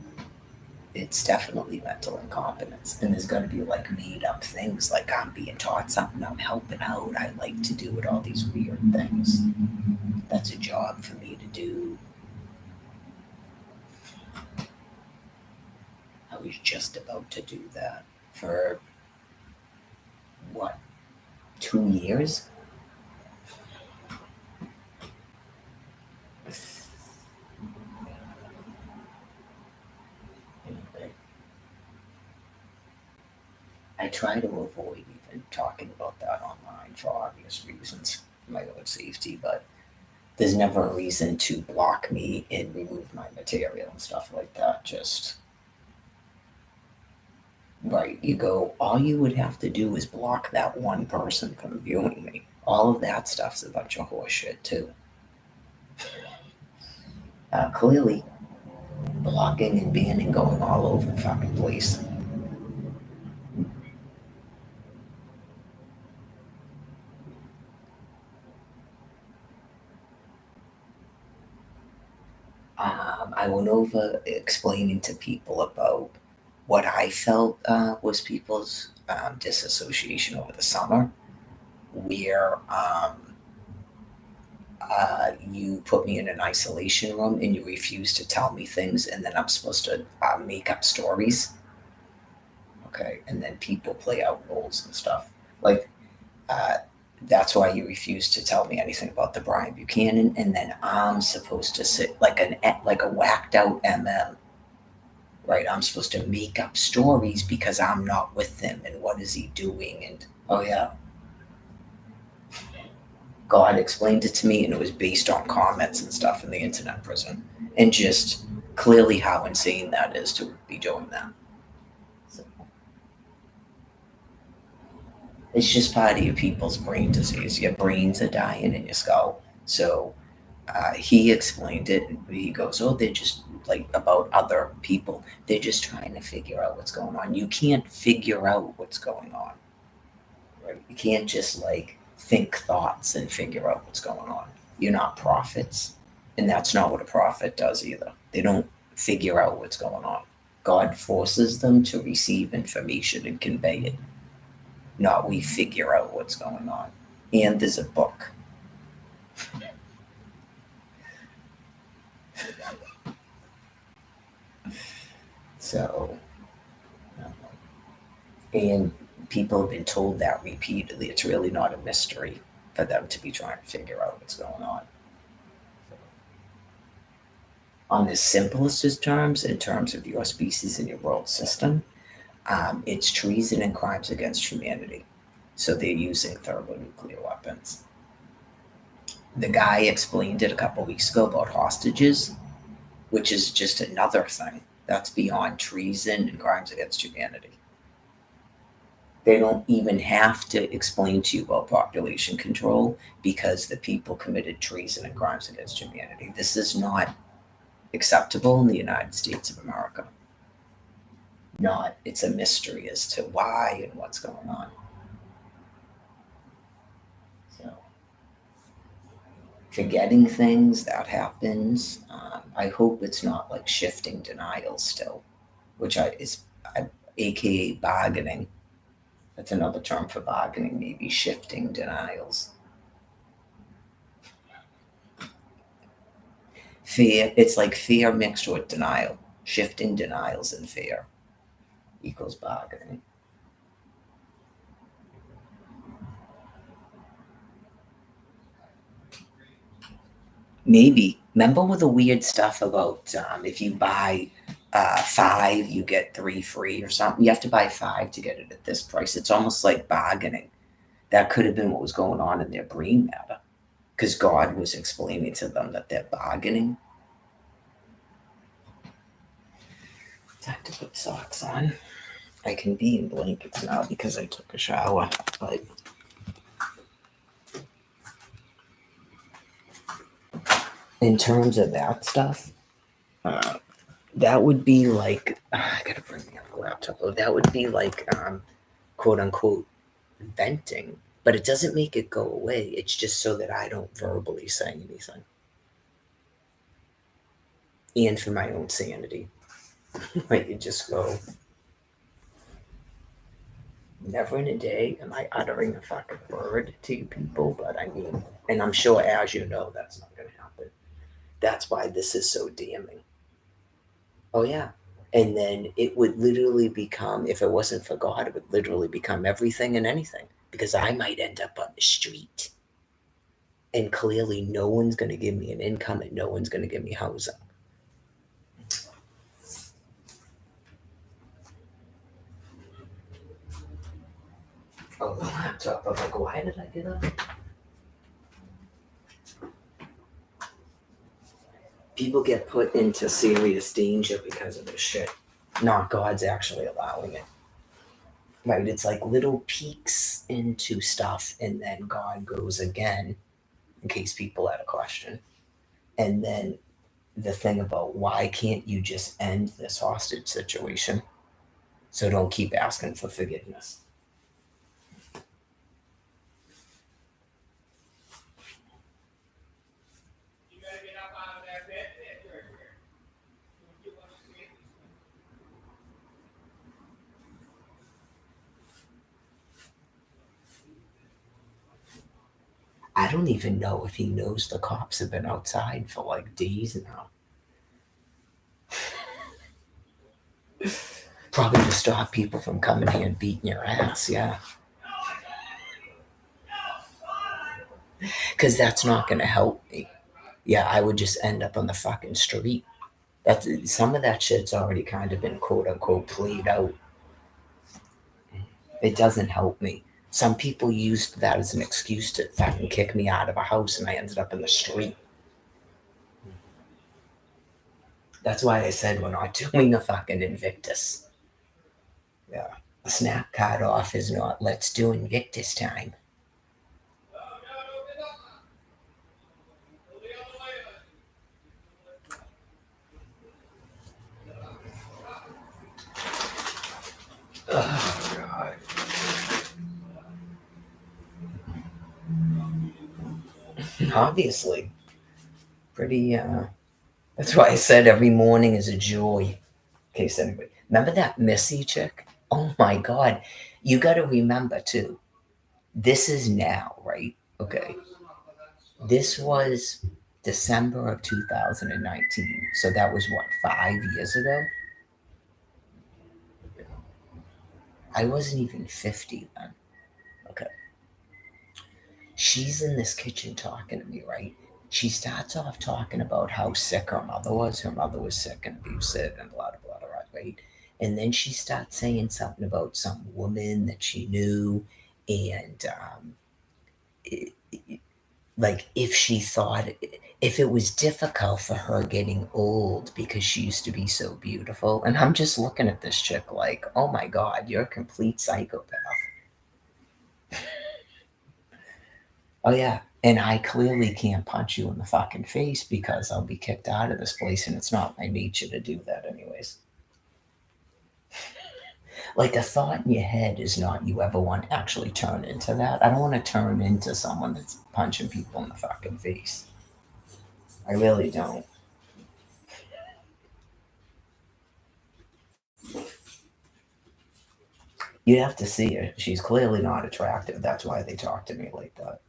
it's definitely mental incompetence. And there's going to be like made up things like I'm being taught something, I'm helping out, I like to do it, all these weird things. That's a job for me to do. I was just about to do that for what, 2 years? I try to avoid even talking about that online for obvious reasons, my own safety, but there's never a reason to block me and remove my material and stuff like that. Just right, you go, all you would have to do is block that one person from viewing me. All of that stuff's a bunch of horseshit, too. Clearly, blocking and banning going all over the fucking place. I went over explaining to people about what I felt was people's disassociation over the summer, where you put me in an isolation room and you refuse to tell me things, and then I'm supposed to make up stories. Okay, and then people play out roles and stuff. Like, uh, that's why you refuse to tell me anything about the Brian Buchanan, and then I'm supposed to sit like a whacked out MM, right? I'm supposed to make up stories because I'm not with him, and what is he doing? And oh yeah, God explained it to me, and it was based on comments and stuff in the internet prison, and just clearly how insane that is to be doing that. So it's just part of your people's brain disease. Your brains are dying in your skull. So he explained it, and he goes, "Oh, they're just like about other people. They're just trying to figure out what's going on. You can't figure out what's going on. Right? You can't just like think thoughts and figure out what's going on. You're not prophets, and that's not what a prophet does either. They don't figure out what's going on. God forces them to receive information and convey it. Not we figure out what's going on. And there's a book. So, and people have been told that repeatedly. It's really not a mystery for them to be trying to figure out what's going on. On the simplest of terms, in terms of your species and your world system, it's treason and crimes against humanity. So they're using thermonuclear weapons. The guy explained it a couple weeks ago about hostages, which is just another thing that's beyond treason and crimes against humanity. They don't even have to explain to you about population control because the people committed treason and crimes against humanity. This is not acceptable in the United States of America. Not, it's a mystery as to why and what's going on. So, forgetting things, that happens. I hope it's not like shifting denial still, which aka bargaining. That's another term for bargaining, maybe shifting denials. Fear, it's like fear mixed with denial. Shifting denials and fear equals bargaining. Maybe. Remember with the weird stuff about if you buy five, you get three free or something? You have to buy five to get it at this price. It's almost like bargaining. That could have been what was going on in their brain matter because God was explaining to them that they're bargaining. Time to put socks on. I can be in blankets now because I took a shower, but in terms of that stuff, that would be like I gotta bring the laptop. That would be like quote unquote venting, but it doesn't make it go away. It's just so that I don't verbally say anything, and for my own sanity. Like you just go. Never in a day am I uttering a fucking word to you people, but I mean, and I'm sure as you know, that's not going to happen. That's why this is so damning. Oh, yeah. And then it would literally become, if it wasn't for God, it would literally become everything and anything because I might end up on the street. And clearly, no one's going to give me an income and no one's going to give me housing. Oh, the laptop. I'm like, why did I get up? People get put into serious danger because of this shit. Not God's actually allowing it. Right? It's like little peeks into stuff, and then God goes again, in case people had a question. And then the thing about why can't you just end this hostage situation? So don't keep asking for forgiveness. I don't even know if he knows the cops have been outside for like days now. Probably to stop people from coming here and beating your ass, yeah. Because that's not going to help me. Yeah, I would just end up on the fucking street. That's some of that shit's already kind of been quote unquote played out. It doesn't help me. Some people used that as an excuse to fucking kick me out of a house, and I ended up in the street. That's why I said we're not doing a fucking Invictus. Yeah. The snap card off is not let's do Invictus time. Oh, God. Obviously. Pretty, that's why I said every morning is a joy. In case anybody. Remember that Missy chick? Oh my God. You got to remember, too. This is now, right? Okay. This was December of 2019. So that was what, 5 years ago? I wasn't even 50 then. Okay. She's in this kitchen talking to me, right? She starts off talking about how sick her mother was. Her mother was sick and abusive and blah, blah, blah, blah, right? And then she starts saying something about some woman that she knew. And like if she thought, if it was difficult for her getting old because she used to be so beautiful. And I'm just looking at this chick like, oh my God, you're a complete psychopath. Oh yeah. And I clearly can't punch you in the fucking face because I'll be kicked out of this place and it's not my nature to do that anyways. Like a thought in your head is not you ever want to actually turn into that. I don't want to turn into someone that's punching people in the fucking face. I really don't. You'd have to see her. She's clearly not attractive. That's why they talk to me like that.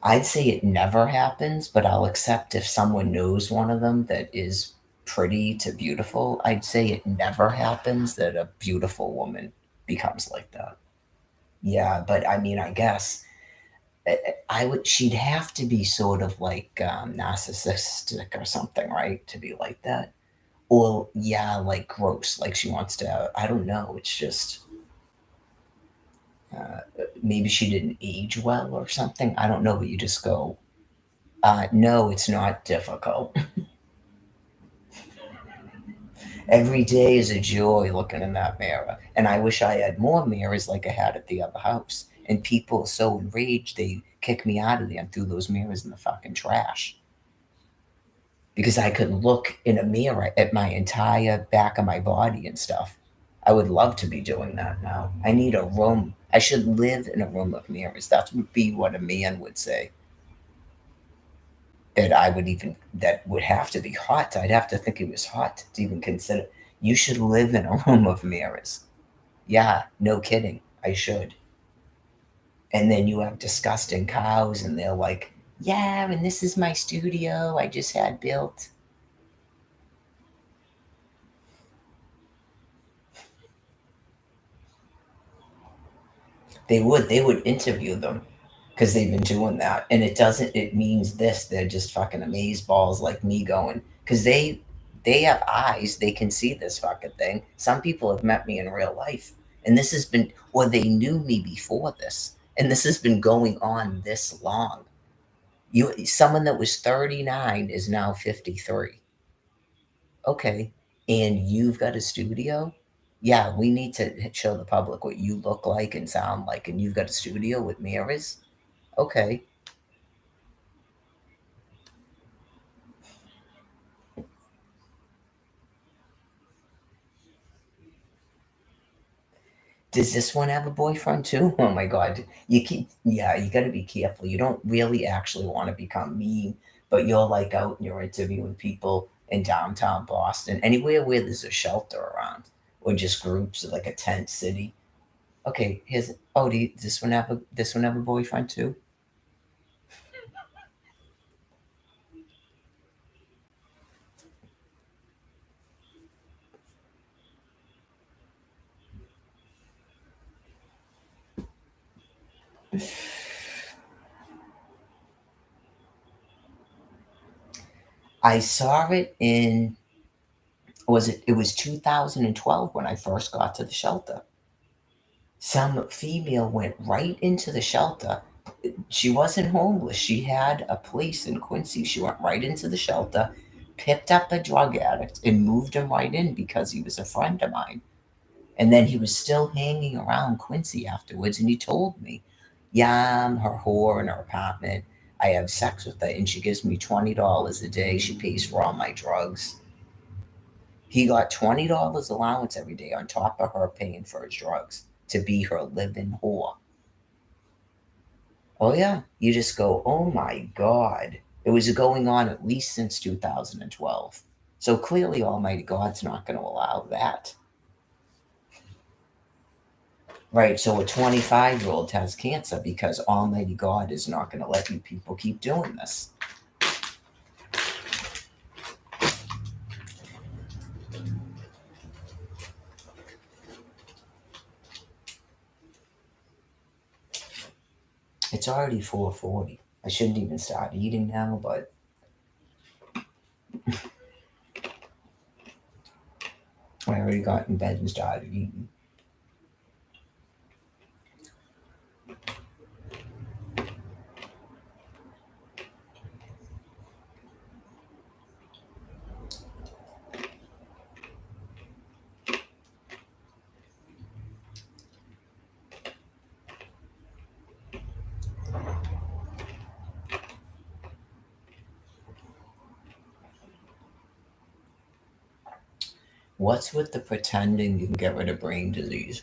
I'd say it never happens, but I'll accept if someone knows one of them that is pretty to beautiful. I'd say it never happens that a beautiful woman becomes like that. Yeah, but I mean, I guess I would. She'd have to be sort of like narcissistic or something, right, to be like that. Or yeah, like gross, like she wants to. I don't know. It's just uh, maybe she didn't age well or something. I don't know, but you just go, no, it's not difficult. Every day is a joy looking in that mirror. And I wish I had more mirrors like I had at the other house. And people are so enraged, they kick me out of there and threw those mirrors in the fucking trash. Because I could look in a mirror at my entire back of my body and stuff. I would love to be doing that now. I need a room. I should live in a room of mirrors. That would be what a man would say. That would have to be hot. I'd have to think it was hot to even consider. You should live in a room of mirrors. Yeah, no kidding. I should. And then you have disgusting cows, and they're like, yeah, and this is my studio I just had built. They would interview them because they've been doing that. And it means this. They're just fucking amazed balls like me going, because they have eyes, they can see this fucking thing. Some people have met me in real life, and this has been, or they knew me before this, and this has been going on this long. Someone that was 39 is now 53. Okay. And you've got a studio? Yeah, we need to show the public what you look like and sound like, and you've got a studio with mirrors? Okay. Does this one have a boyfriend too? Oh my god. Yeah, you got to be careful. You don't really actually want to become mean, but you're like out and you're interviewing people in downtown Boston, anywhere where there's a shelter around, or just groups of like a tent city. Okay, here's, oh, does this one have a boyfriend too? I saw it in, it was 2012 when I first got to the shelter. Some female went right into the shelter. She wasn't homeless. She had a place in Quincy. She went right into the shelter, picked up a drug addict, and moved him right in because he was a friend of mine. And then he was still hanging around Quincy afterwards. And he told me, yeah, I'm her whore in her apartment. I have sex with her, and she gives me $20 a day. She pays for all my drugs. He got $20 allowance every day on top of her paying for his drugs to be her living whore. Oh yeah, you just go, oh my god. It was going on at least since 2012. So clearly, Almighty God's not going to allow that. Right, so a 25-year-old has cancer because Almighty God is not going to let you people keep doing this. It's already 4:40. I shouldn't even start eating now, but I already got in bed and started eating. What's with the pretending you can get rid of brain disease?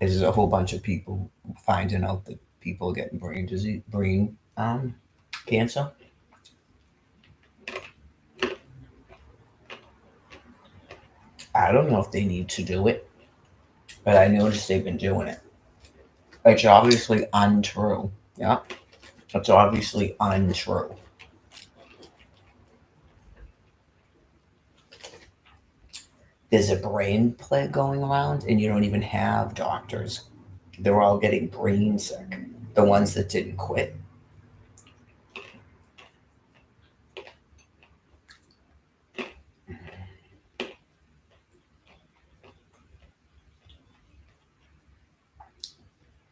Is a whole bunch of people finding out that people are getting brain disease, brain cancer. I don't know if they need to do it, but I noticed they've been doing it. It's obviously untrue. Yeah, it's obviously untrue. There's a brain plague going around, and you don't even have doctors. They're all getting brain sick. The ones that didn't quit.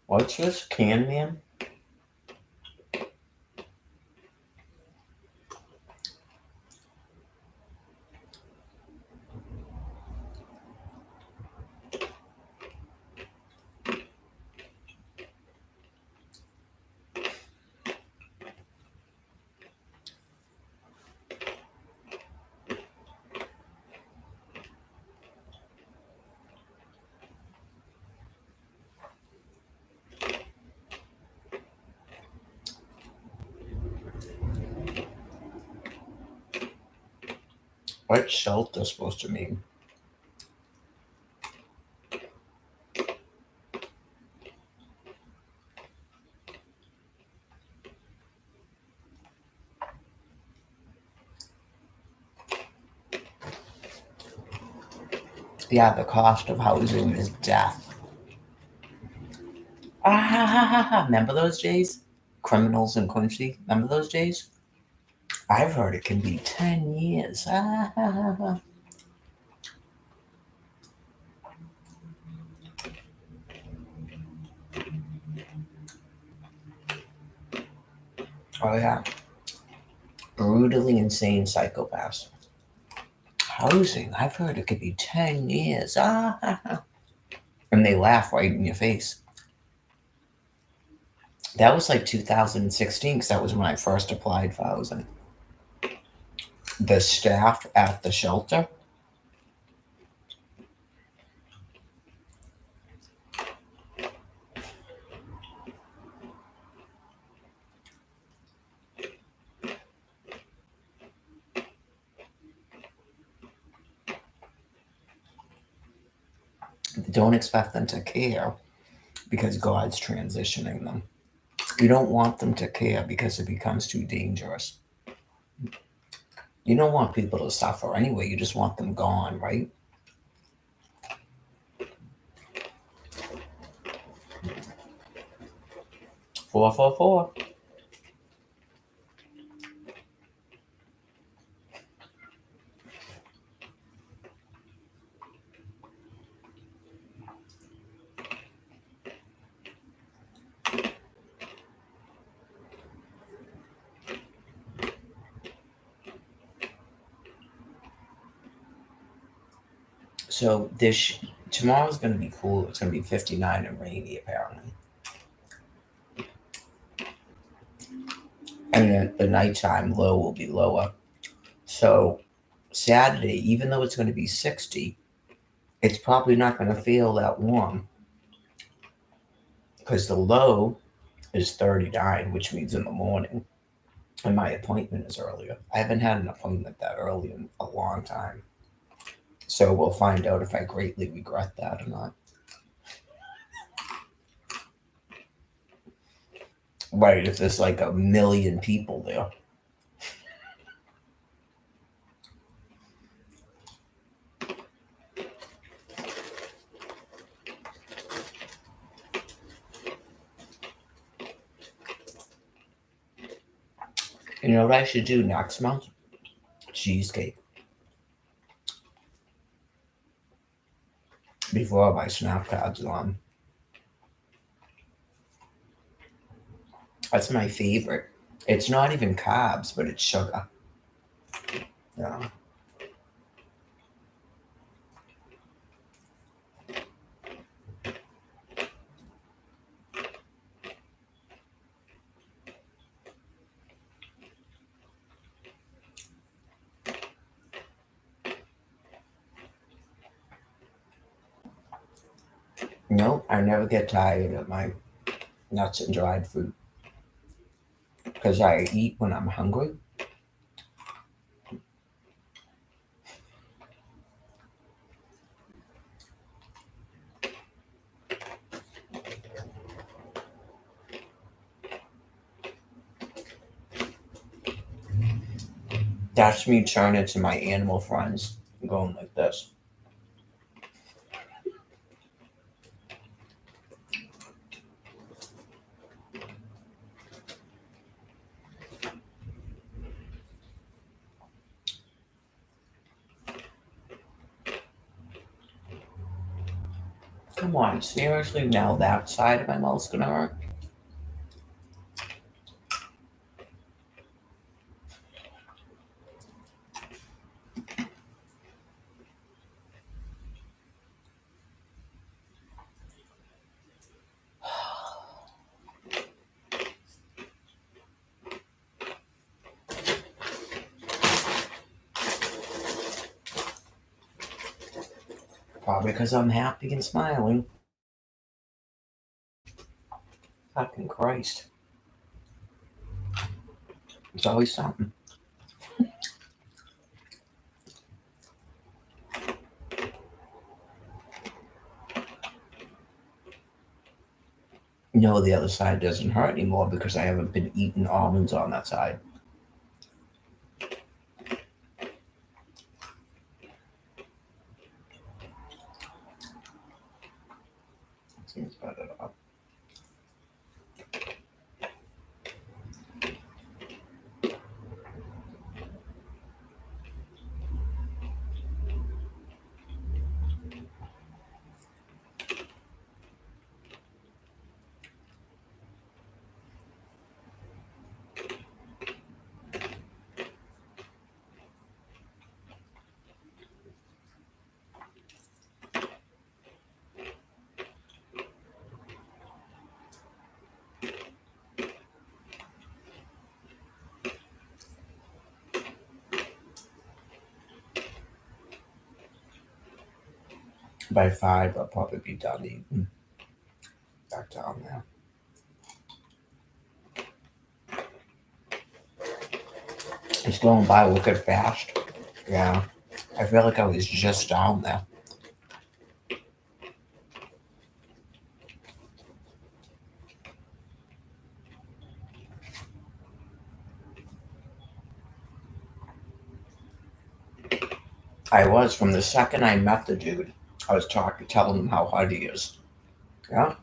What's this can man? What's shelter supposed to mean? Yeah, the cost of housing is death. Ah, ha, ha, ha, ha. Remember those days? Criminals in Quincy? Remember those days? I've heard it can be 10 years. Ah, ha, ha, ha. Oh, yeah. Brutally insane psychopaths. Housing, I've heard it could be 10 years. Ah, ha, ha. And they laugh right in your face. That was like 2016 because that was when I first applied for housing. The staff at the shelter, don't expect them to care because God's transitioning them. You don't want them to care because it becomes too dangerous. You don't want people to suffer anyway. You just want them gone, right? 444. So tomorrow's going to be cool. It's going to be 59 and rainy apparently. And then the nighttime low will be lower. So Saturday, even though it's going to be 60, it's probably not going to feel that warm because the low is 39, which means in the morning. And my appointment is earlier. I haven't had an appointment that early in a long time. So we'll find out if I greatly regret that or not. Right, if there's like a million people there. You know what I should do next month? Cheesecake. Before my snap cards on. That's my favorite. It's not even carbs, but it's sugar. Yeah. No, I never get tired of my nuts and dried fruit because I eat when I'm hungry. That's me turning to my animal friends and going like this. Come on, seriously, now that side of my mouth's gonna hurt? Probably because I'm happy and smiling. Fucking Christ. It's always something. No, the other side doesn't hurt anymore because I haven't been eating almonds on that side. Seems better off. By 5, I'll probably be done eating. Back down there. It's going by wicked fast. Yeah. I feel like I was just down there. I was from the second I met the dude. I was telling him how hard he is. Yeah.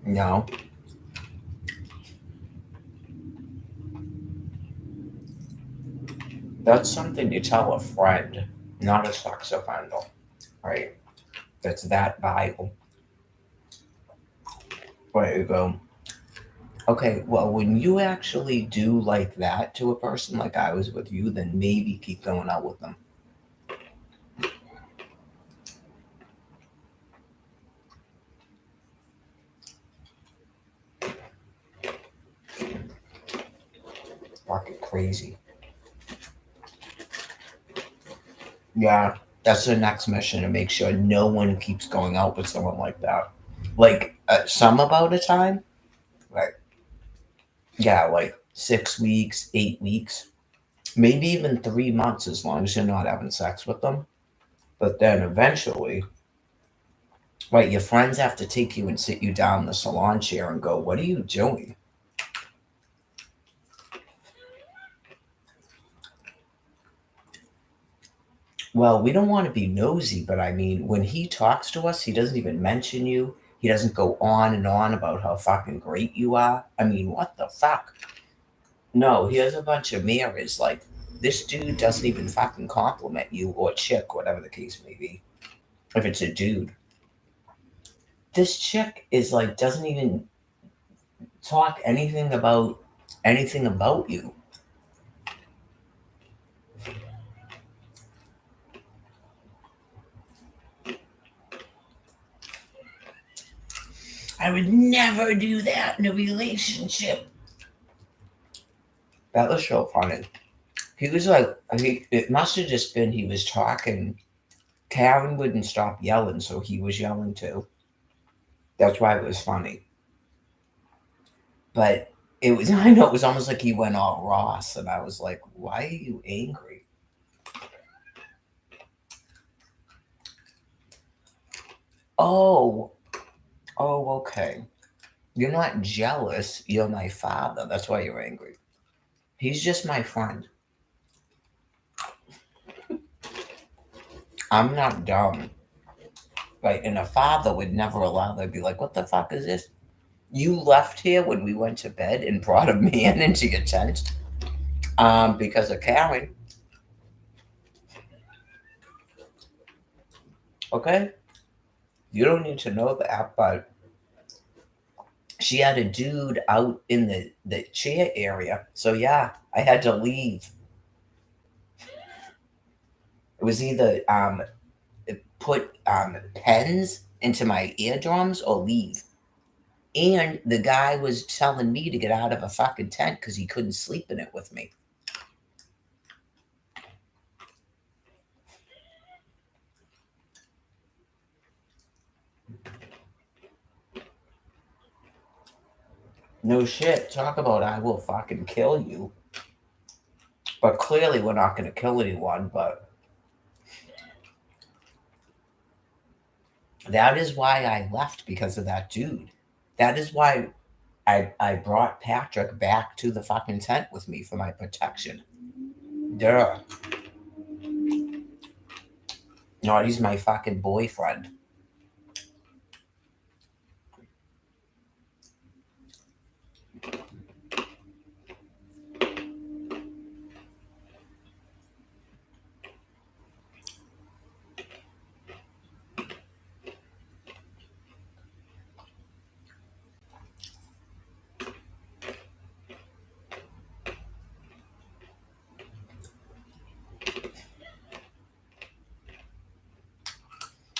No. That's something you tell a friend, not a sex offender. Right? That's that Bible. Where you go, okay, well, when you actually do like that to a person like I was with you, then maybe keep going out with them. Fucking crazy. Yeah, that's the next mission to make sure no one keeps going out with someone like that. Like, some about a time, like, yeah, like 6 weeks, 8 weeks, maybe even 3 months as long as you're not having sex with them. But then eventually, right, your friends have to take you and sit you down in the salon chair and go, "What are you doing?" Well, we don't want to be nosy, but I mean, when he talks to us, he doesn't even mention you. He doesn't go on and on about how fucking great you are. I mean, what the fuck? No, he has a bunch of mirrors. Like, this dude doesn't even fucking compliment you or chick, whatever the case may be. If it's a dude, this chick is like, doesn't even talk anything about you. I would never do that in a relationship. That was so funny. He was like, it must have just been he was talking. Karen wouldn't stop yelling, so he was yelling too. That's why it was funny. But it was, I know, it was almost like he went all Ross, and I was like, why are you angry? Oh, oh, okay. You're not jealous. You're my father. That's why you're angry. He's just my friend. I'm not dumb. Right? And a father would never allow that. Be like, what the fuck is this? You left here when we went to bed and brought a man into your tent because of Karen. Okay? You don't need to know that, but she had a dude out in the chair area. So yeah, I had to leave. It was either put pens into my eardrums or leave. And the guy was telling me to get out of a fucking tent because he couldn't sleep in it with me. No shit. Talk about I will fucking kill you. But clearly we're not going to kill anyone. But that is why I left, because of that dude. That is why I brought Patrick back to the fucking tent with me for my protection. Duh. No, he's my fucking boyfriend.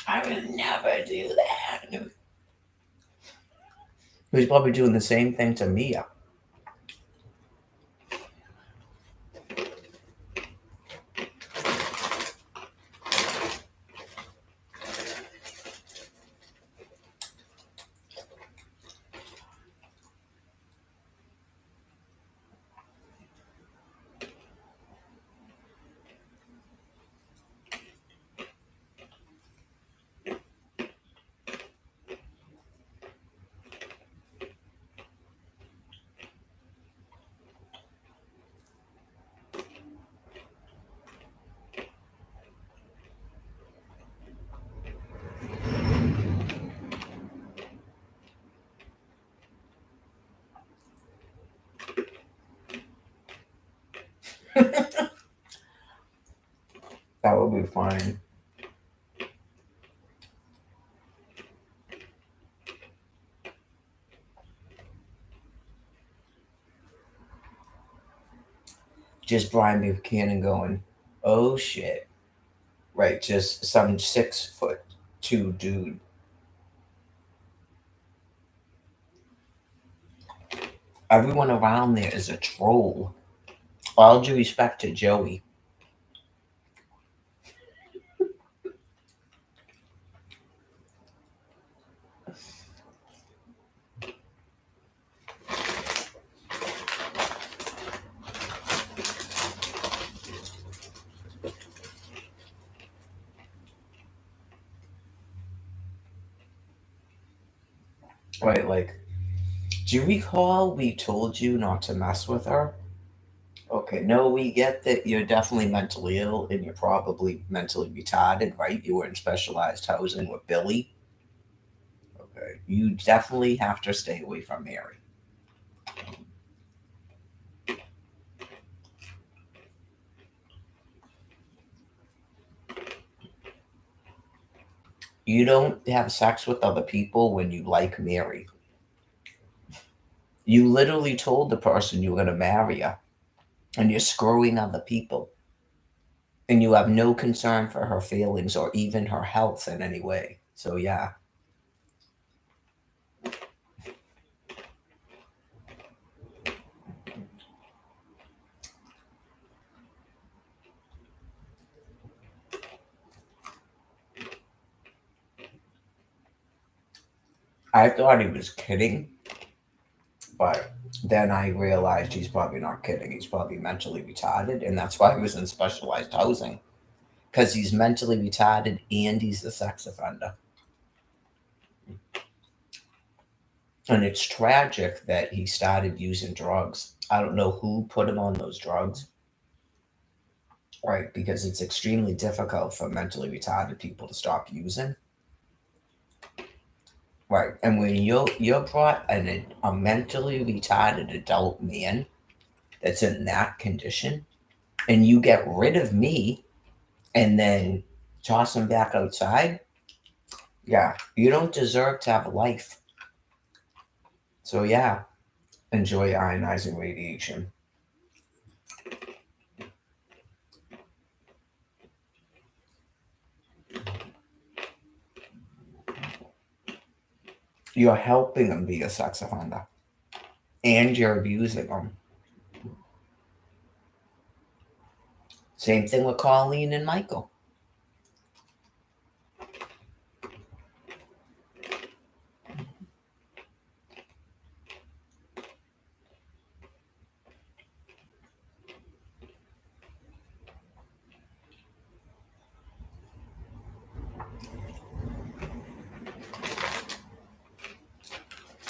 I would never do that. He's probably doing the same thing to Mia. That would be fine. Just Brian Buchanan going, oh shit. Right, just some 6'2" dude. Everyone around there is a troll. All due respect to Joey. Right, like, do you recall we told you not to mess with her? Okay, no, we get that you're definitely mentally ill and you're probably mentally retarded, right? You were in specialized housing with Billy. Okay, you definitely have to stay away from Mary. You don't have sex with other people when you like Mary. You literally told the person you were going to marry her, and you're screwing other people. And you have no concern for her feelings or even her health in any way. So, yeah. I thought he was kidding, but then I realized he's probably not kidding. He's probably mentally retarded, and that's why he was in specialized housing, because he's mentally retarded and he's a sex offender. And it's tragic that he started using drugs. I don't know who put him on those drugs, right? Because it's extremely difficult for mentally retarded people to stop using, right? And when you're brought a mentally retarded adult man that's in that condition, and you get rid of me and then toss him back outside, yeah, you don't deserve to have a life. So yeah, enjoy ionizing radiation. You're helping him be a sex offender, and you're abusing him. Same thing with Colleen and Michael.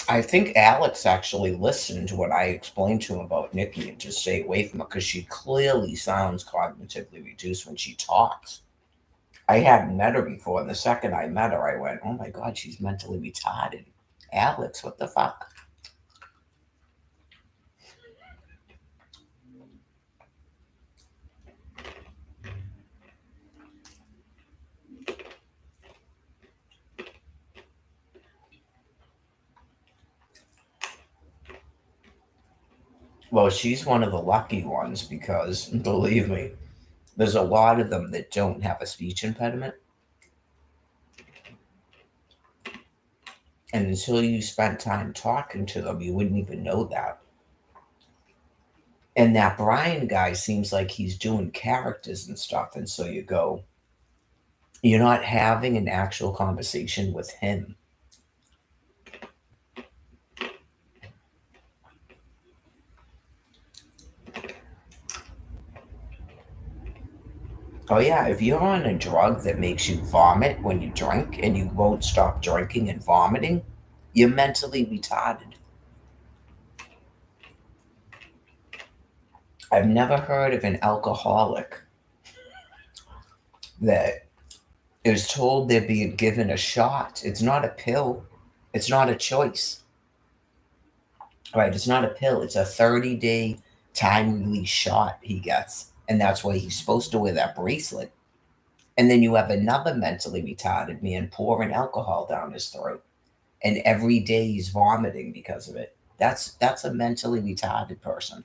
I think Alex actually listened when I explained to him about Nikki and to stay away from her because she clearly sounds cognitively reduced when she talks. I hadn't met her before, and the second I met her, I went, "Oh my God, she's mentally retarded." Alex, what the fuck? Well, she's one of the lucky ones because, believe me, there's a lot of them that don't have a speech impediment. And until you spent time talking to them, you wouldn't even know that. And that Brian guy seems like he's doing characters and stuff. And so you go, you're not having an actual conversation with him. Oh, yeah, if you're on a drug that makes you vomit when you drink and you won't stop drinking and vomiting, you're mentally retarded. I've never heard of an alcoholic that is told they're being given a shot. It's not a pill, it's not a choice, right? It's not a pill, it's a 30-day time release shot he gets. And that's why he's supposed to wear that bracelet. And then you have another mentally retarded man pouring alcohol down his throat. And every day he's vomiting because of it. That's a mentally retarded person.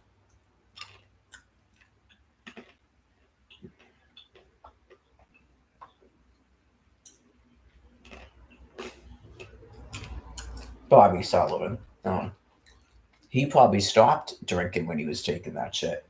Bobby Sullivan. He probably stopped drinking when he was taking that shit.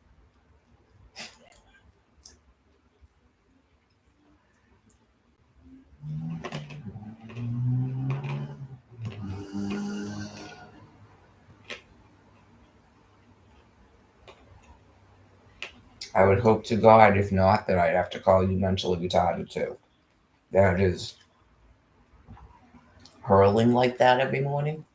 I would hope to God, if not, that I'd have to call you mentally retarded too. That is hurling like that every morning.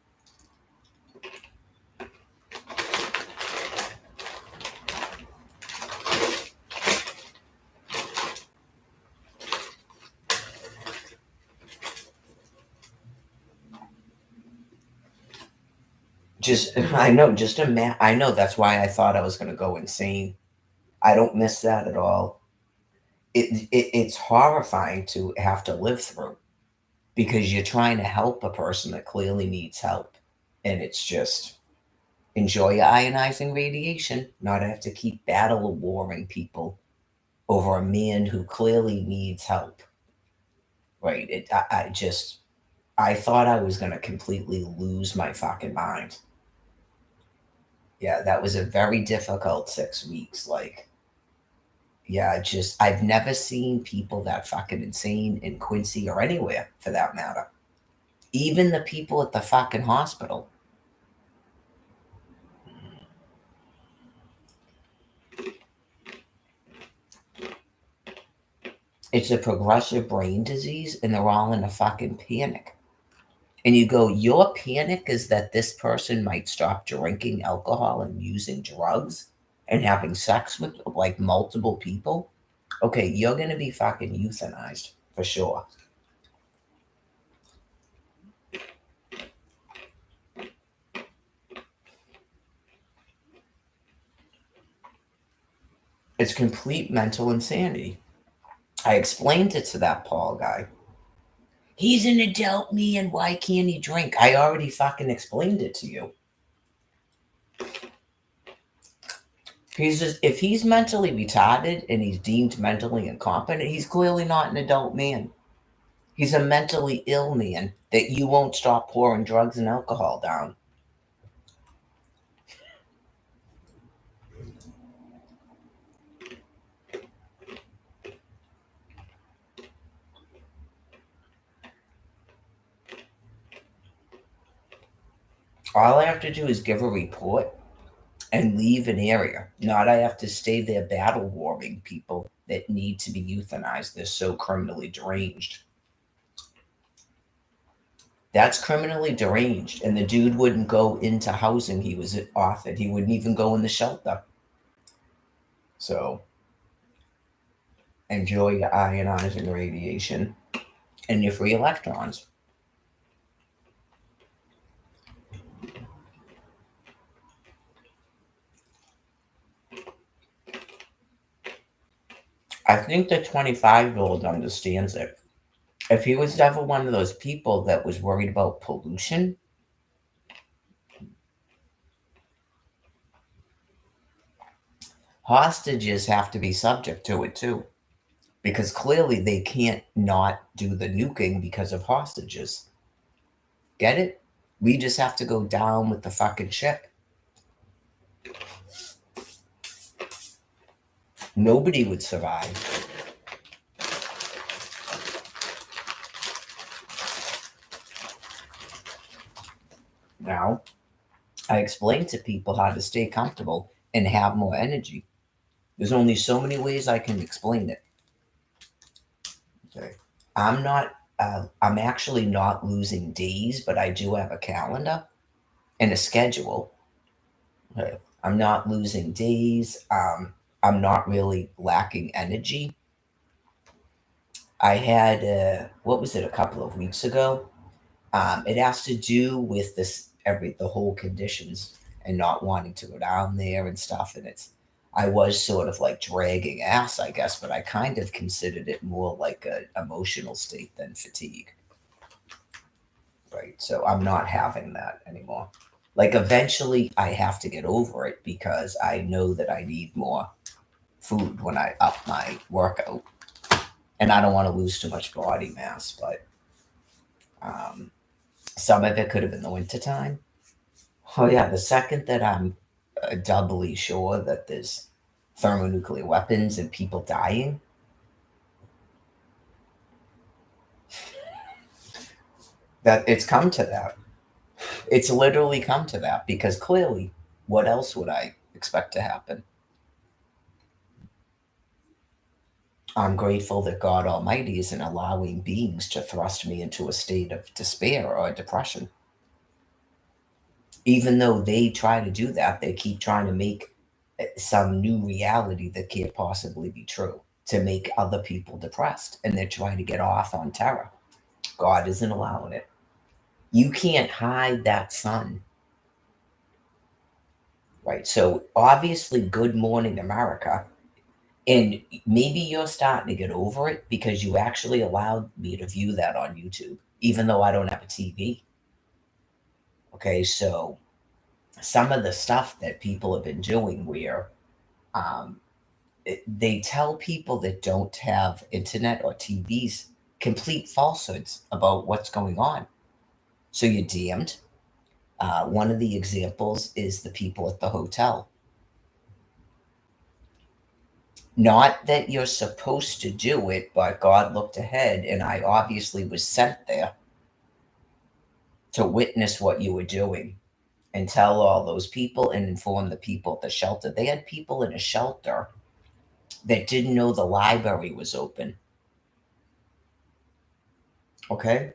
Just, I know, I know that's why I thought I was going to go insane. I don't miss that at all. It's horrifying to have to live through because you're trying to help a person that clearly needs help. And it's just enjoy your ionizing radiation, not have to keep battle warring people over a man who clearly needs help. Right? I thought I was going to completely lose my fucking mind. Yeah, that was a very difficult 6 weeks. Like, yeah, I've never seen people that fucking insane in Quincy or anywhere for that matter. Even the people at the fucking hospital. It's a progressive brain disease, and they're all in a fucking panic. And you go, your panic is that this person might stop drinking alcohol and using drugs and having sex with like multiple people. Okay, you're gonna be fucking euthanized for sure. It's complete mental insanity. I explained it to that Paul guy. He's an adult man. Why can't he drink? I already fucking explained it to you. He's just, if he's mentally retarded and he's deemed mentally incompetent, he's clearly not an adult man. He's a mentally ill man that you won't stop pouring drugs and alcohol down. All I have to do is give a report and leave an area. Not I have to stay there battle warming people that need to be euthanized. They're so criminally deranged. That's criminally deranged. And the dude wouldn't go into housing he was offered. He wouldn't even go in the shelter. So enjoy your ionizing radiation and your free electrons. I think the 25-year-old understands it. If he was ever one of those people that was worried about pollution, hostages have to be subject to it too. Because clearly they can't not do the nuking because of hostages. Get it? We just have to go down with the fucking ship. Nobody would survive. Now, I explain to people how to stay comfortable and have more energy. There's only so many ways I can explain it. Okay. I'm not, I'm actually not losing days, but I do have a calendar and a schedule. Okay. I'm not losing days. I'm not really lacking energy. I had, what was it, a couple of weeks ago? It has to do with the whole conditions and not wanting to go down there and stuff. And I was sort of like dragging ass, I guess, but I kind of considered it more like an emotional state than fatigue. Right. So I'm not having that anymore. Like eventually I have to get over it because I know that I need more food when I up my workout. And I don't want to lose too much body mass, but um, some of it could have been the wintertime. Oh, yeah. The second that I'm doubly sure that there's thermonuclear weapons and people dying, that it's come to that. It's literally come to that because clearly, what else would I expect to happen? I'm grateful that God Almighty isn't allowing beings to thrust me into a state of despair or depression. Even though they try to do that, they keep trying to make some new reality that can't possibly be true to make other people depressed. And they're trying to get off on terror. God isn't allowing it. You can't hide that sun. Right. So obviously, good morning, America. And maybe you're starting to get over it because you actually allowed me to view that on YouTube, even though I don't have a TV. Okay, so some of the stuff that people have been doing where um, they tell people that don't have internet or TVs complete falsehoods about what's going on. So you're damned. One of the examples is the people at the hotel. Not that you're supposed to do it, but God looked ahead and I obviously was sent there. to witness what you were doing and tell all those people and inform the people at the shelter. They had people in a shelter that didn't know the library was open. Okay?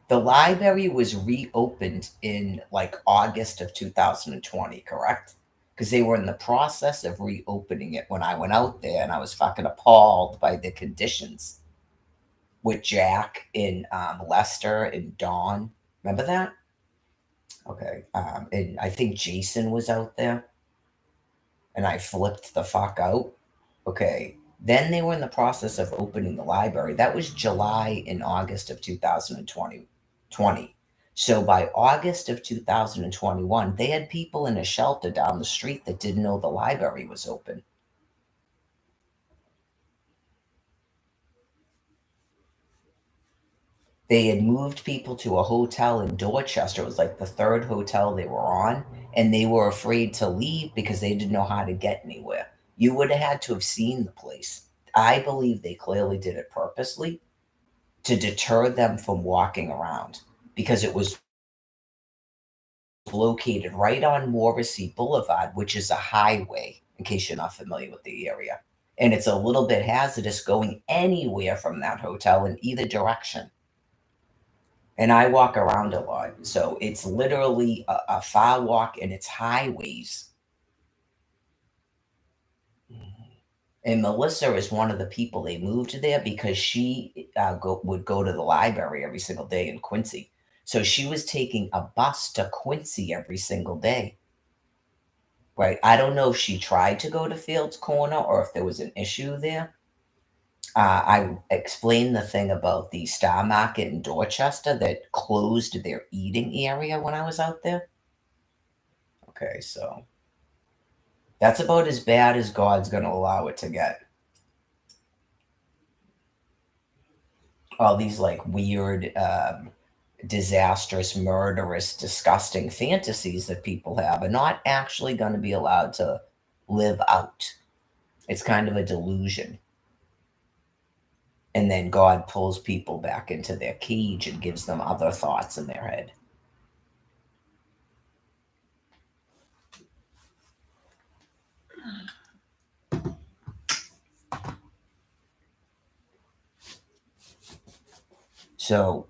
The library was reopened in like August of 2020, correct? Because they were in the process of reopening it when I went out there, and I was fucking appalled by the conditions with Jack and Lester and Dawn. Remember that? Okay. And I think Jason was out there, and I flipped the fuck out. Okay. Then they were in the process of opening the library. That was July and August of 2020. So by August of 2021, they had people in a shelter down the street that didn't know the library was open. They had moved people to a hotel in Dorchester. It was like the third hotel they were on, and they were afraid to leave because they didn't know how to get anywhere. You would have had to have seen the place. I believe they clearly did it purposely to deter them from walking around because it was located right on Morrissey Boulevard, which is a highway, in case you're not familiar with the area. And it's a little bit hazardous going anywhere from that hotel in either direction. And I walk around a lot. So it's literally a far walk and it's highways. And Melissa is one of the people they moved there because she would go to the library every single day in Quincy. So she was taking a bus to Quincy every single day. Right. I don't know if she tried to go to Fields Corner or if there was an issue there. I explained the thing about the Star Market in Dorchester that closed their eating area when I was out there. Okay, so that's about as bad as God's going to allow it to get. All these like weird, disastrous, murderous, disgusting fantasies that people have are not actually going to be allowed to live out. It's kind of a delusion. And then God pulls people back into their cage and gives them other thoughts in their head. So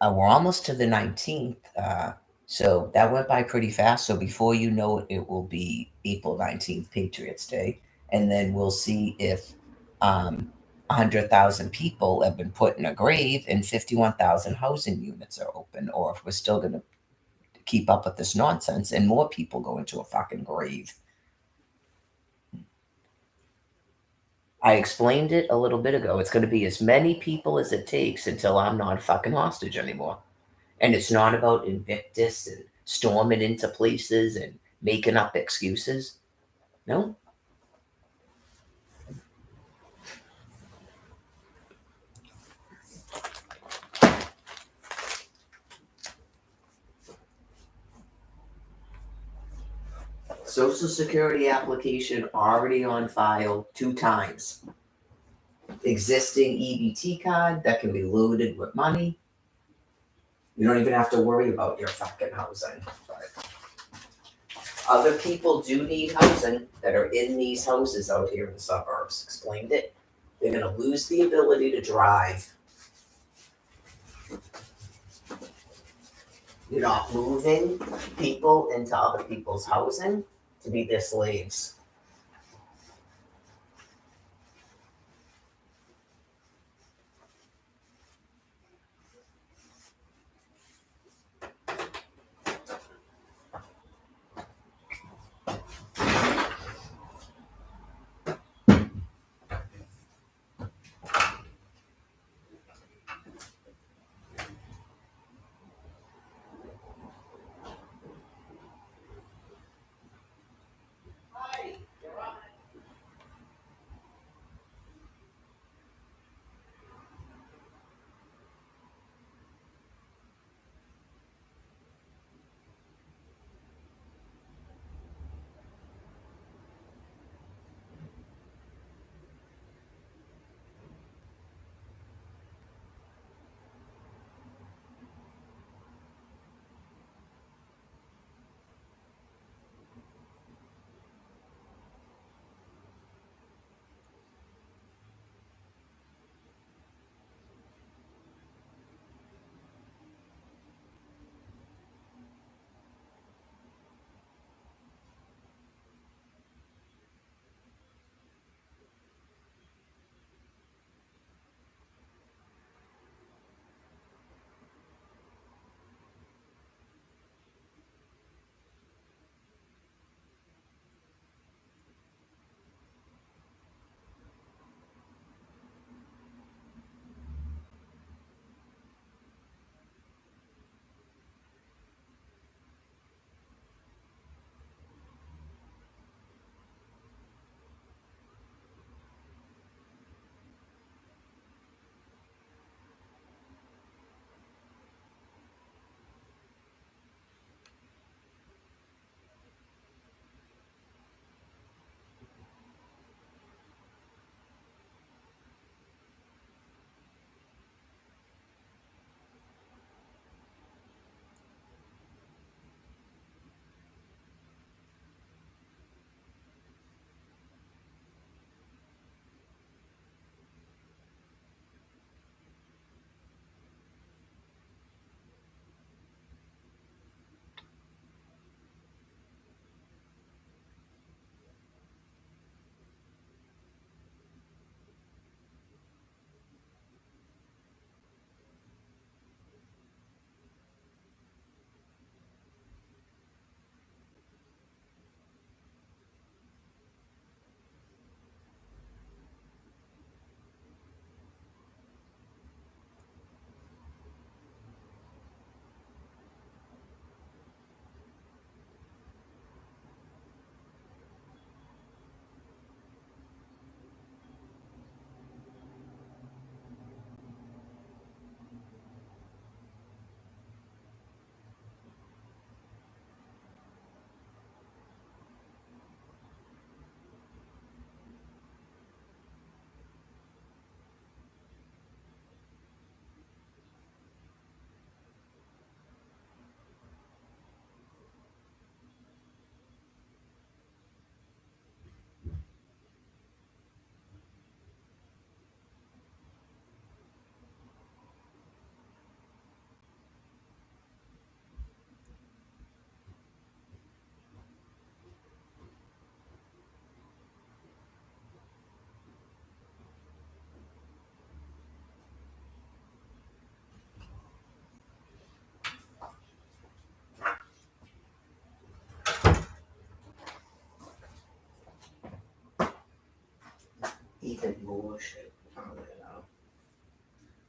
we're almost to the 19th. So that went by pretty fast. So before you know it, it will be April 19th, Patriots Day. And then we'll see if 100,000 people have been put in a grave and 51,000 housing units are open, or if we're still going to keep up with this nonsense and more people go into a fucking grave. I explained it a little bit ago. It's going to be as many people as it takes until I'm not a fucking hostage anymore. And it's not about Invictus and storming into places and making up excuses. No. Social Security application already on file 2 times. Existing EBT card that can be loaded with money. You don't even have to worry about your fucking housing. But other people do need housing that are in these houses out here in the suburbs. Explained it. They're going to lose the ability to drive. You're not moving people into other people's housing to be their slaves.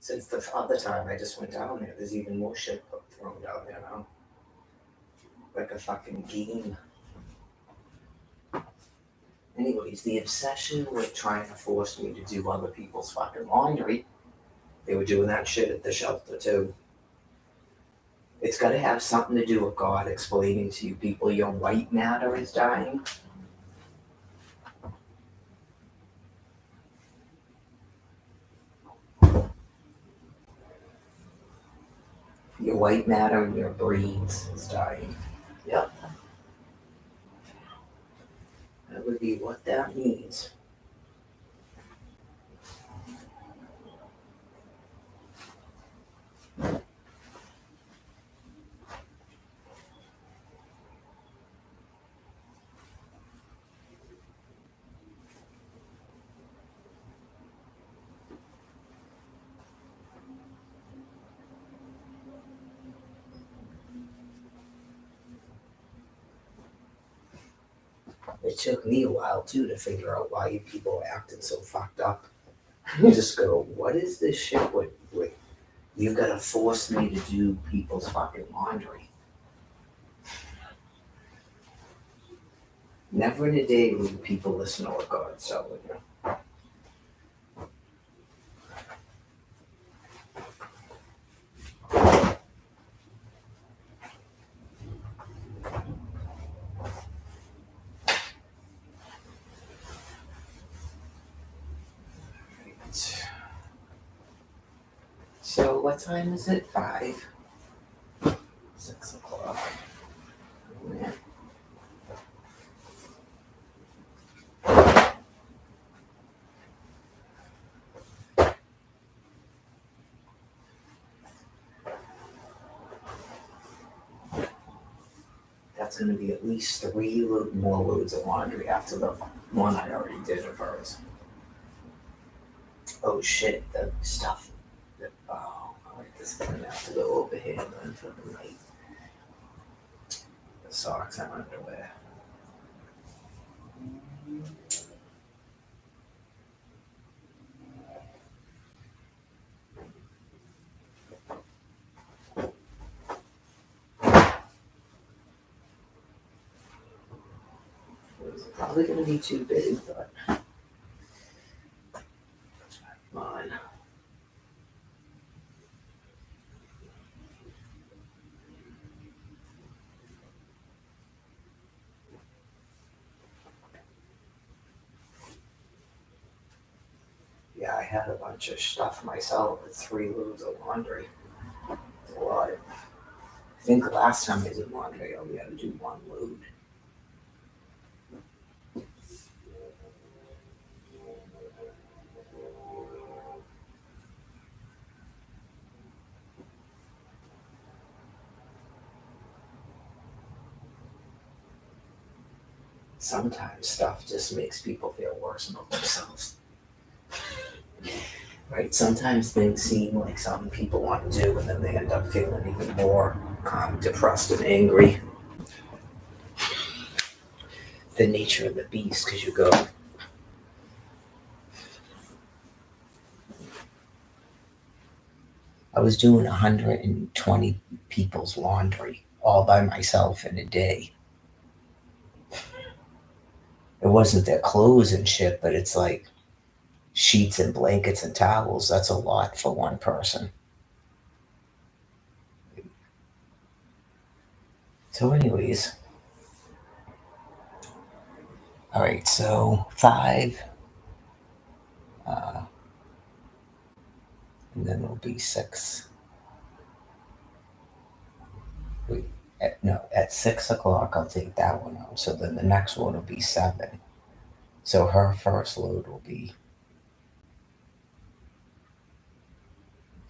Since the other time I just went down there, there's even more shit thrown down there now. Like a fucking game. Anyways, the obsession with trying to force me to do other people's fucking laundry, they were doing that shit at the shelter too. It's got to have something to do with God explaining to you people your white matter is dying. Your white matter in your brains is dying. Yep. That would be what that means. It took me a while too to figure out why you people are acting so fucked up. You just go, what is this shit with you've got to force me to do people's fucking laundry? Never in a day will people listen to what God's telling you. So what time is it? 5? 6 o'clock. Yeah. That's going to be at least 3 more loads of laundry after the one I already did of hers. Oh shit, the stuff. Alright, this is going to have to go over here then for the night. The socks and underwear. It's probably going to be too big, but fine. Yeah, I had a bunch of stuff myself. It's 3 loads of laundry. It's a lot. I think last time I did laundry, I only had to do 1 load. Sometimes stuff just makes people feel worse about themselves. Right? Sometimes things seem like something people want to do, and then they end up feeling even more depressed and angry. The nature of the beast, because you go, I was doing 120 people's laundry all by myself in a day. It wasn't their clothes and shit, but it's like sheets and blankets and towels. That's a lot for one person. So, anyways, all right. So 5, and then it'll be 6. Wait, at 6 o'clock I'll take that one out. So then the next one will be 7. So her first load will be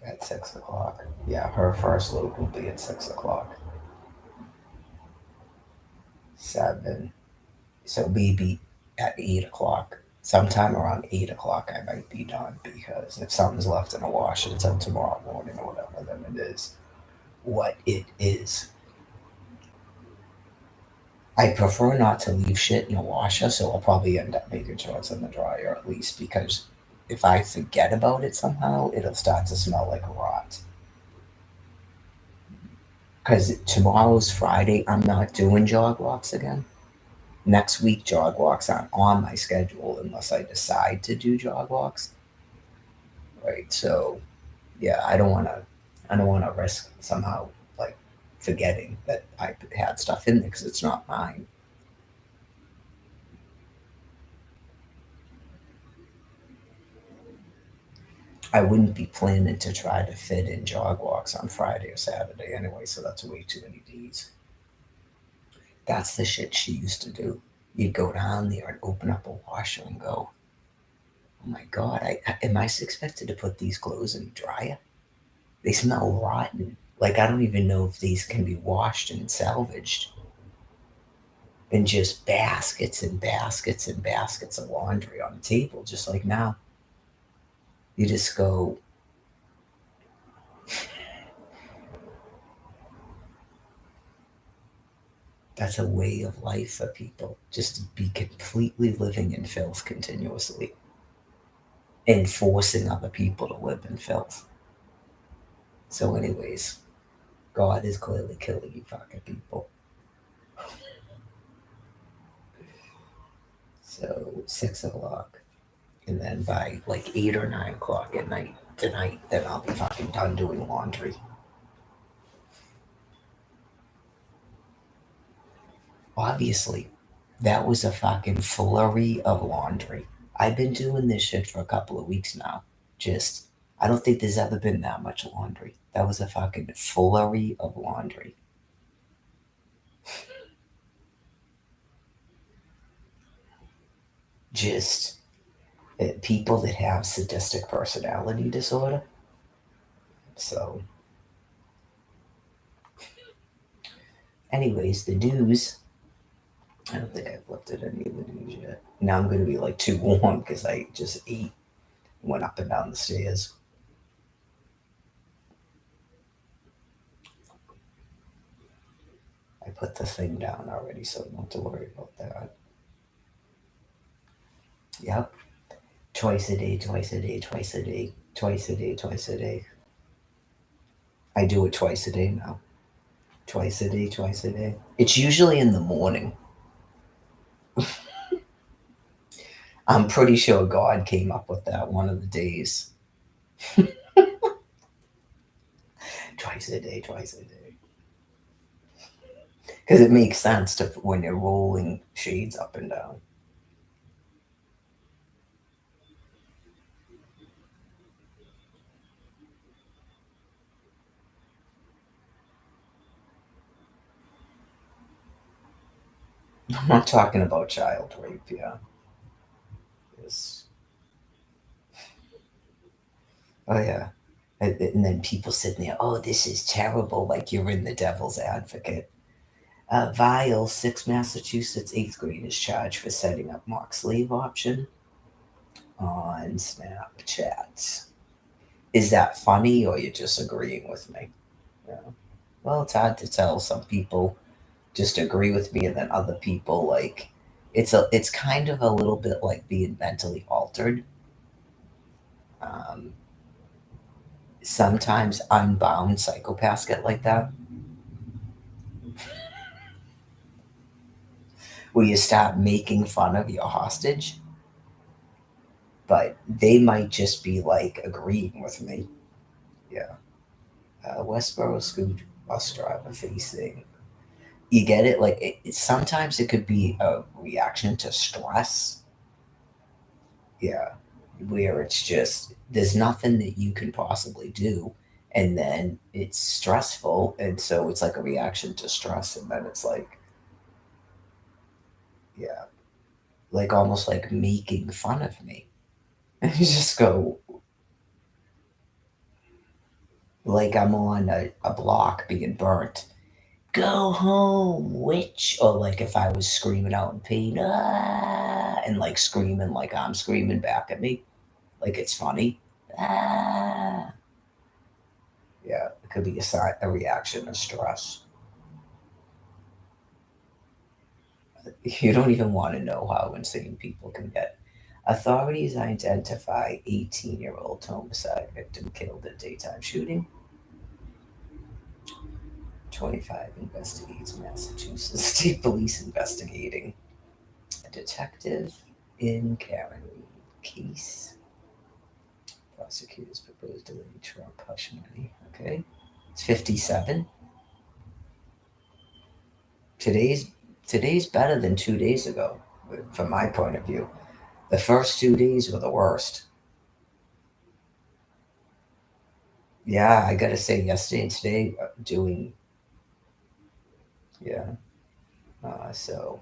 at 6 o'clock. Yeah, her first load will be at 6 o'clock. 7. So maybe at 8 o'clock. Sometime around 8 o'clock I might be done, because if something's left in the wash until tomorrow morning or whatever, then it is what it is. I prefer not to leave shit in the washer, so I'll probably end up making sure it's in the dryer at least, because if I forget about it somehow, it'll start to smell like rot. Because tomorrow's Friday, I'm not doing jog walks again. Next week, jog walks aren't on my schedule unless I decide to do jog walks. Right. So yeah, I don't want to risk somehow like forgetting that I had stuff in there because it's not mine. I wouldn't be planning to try to fit in jog walks on Friday or Saturday anyway, so that's way too many days. That's the shit she used to do. You'd go down there and open up a washer and go, "Oh my god, am I expected to put these clothes in the dryer? They smell rotten. Like I don't even know if these can be washed and salvaged." And just baskets and baskets and baskets of laundry on the table, just like now. You just go, that's a way of life for people, just to be completely living in filth continuously and forcing other people to live in filth. So, anyways, God is clearly killing you fucking people. So, 6 o'clock. And then by like 8 or 9 o'clock at night tonight, then I'll be fucking done doing laundry. Obviously, that was a fucking flurry of laundry. I've been doing this shit for a couple of weeks now. Just, I don't think there's ever been that much laundry. That was a fucking flurry of laundry. Just people that have sadistic personality disorder. So, anyways, the news. I don't think I've looked at any of the news yet. Now I'm going to be like too warm because I just ate, went up and down the stairs. I put the thing down already, so I don't have to worry about that. Yep. Twice a day, twice a day, twice a day, twice a day, twice a day. I do it twice a day now. Twice a day, twice a day. It's usually in the morning. I'm pretty sure God came up with that one of the days. Twice a day, twice a day. Because it makes sense to when you're rolling shades up and down. I'm not talking about child rape, yeah. Yes. Oh, yeah. And then people sitting there, oh, this is terrible, like you're in the devil's advocate. Vile, 6 Massachusetts 8th graders charged for setting up mock slave option on Snapchat. Is that funny or you're just agreeing with me? Yeah. Well, it's hard to tell. Some people just agree with me, and then other people like it's kind of a little bit like being mentally altered. Um, Sometimes unbound psychopaths get like that, where you start making fun of your hostage, but they might just be like agreeing with me. Yeah. Westboro school bus driver facing. You get it? Like sometimes it could be a reaction to stress. Yeah, where it's just there's nothing that you can possibly do, and then it's stressful, and so it's like a reaction to stress, and then it's like yeah, like almost like making fun of me. And you just go like I'm on a block being burnt. Go home, witch. Or like if I was screaming out in pain, ah, and like screaming like I'm screaming back at me, like it's funny. Ah. Yeah, it could be a reaction of stress. You don't even want to know how insane people can get. Authorities identify 18-year-old homicide victim killed in daytime shooting. 25 investigates Massachusetts State Police investigating a detective in Karen Reed case. Prosecutors propose delaying Trump hush money. Okay. It's 57. Today's today's better than 2 days ago, from my point of view. The first 2 days were the worst. Yeah, I gotta say, yesterday and today doing, yeah. So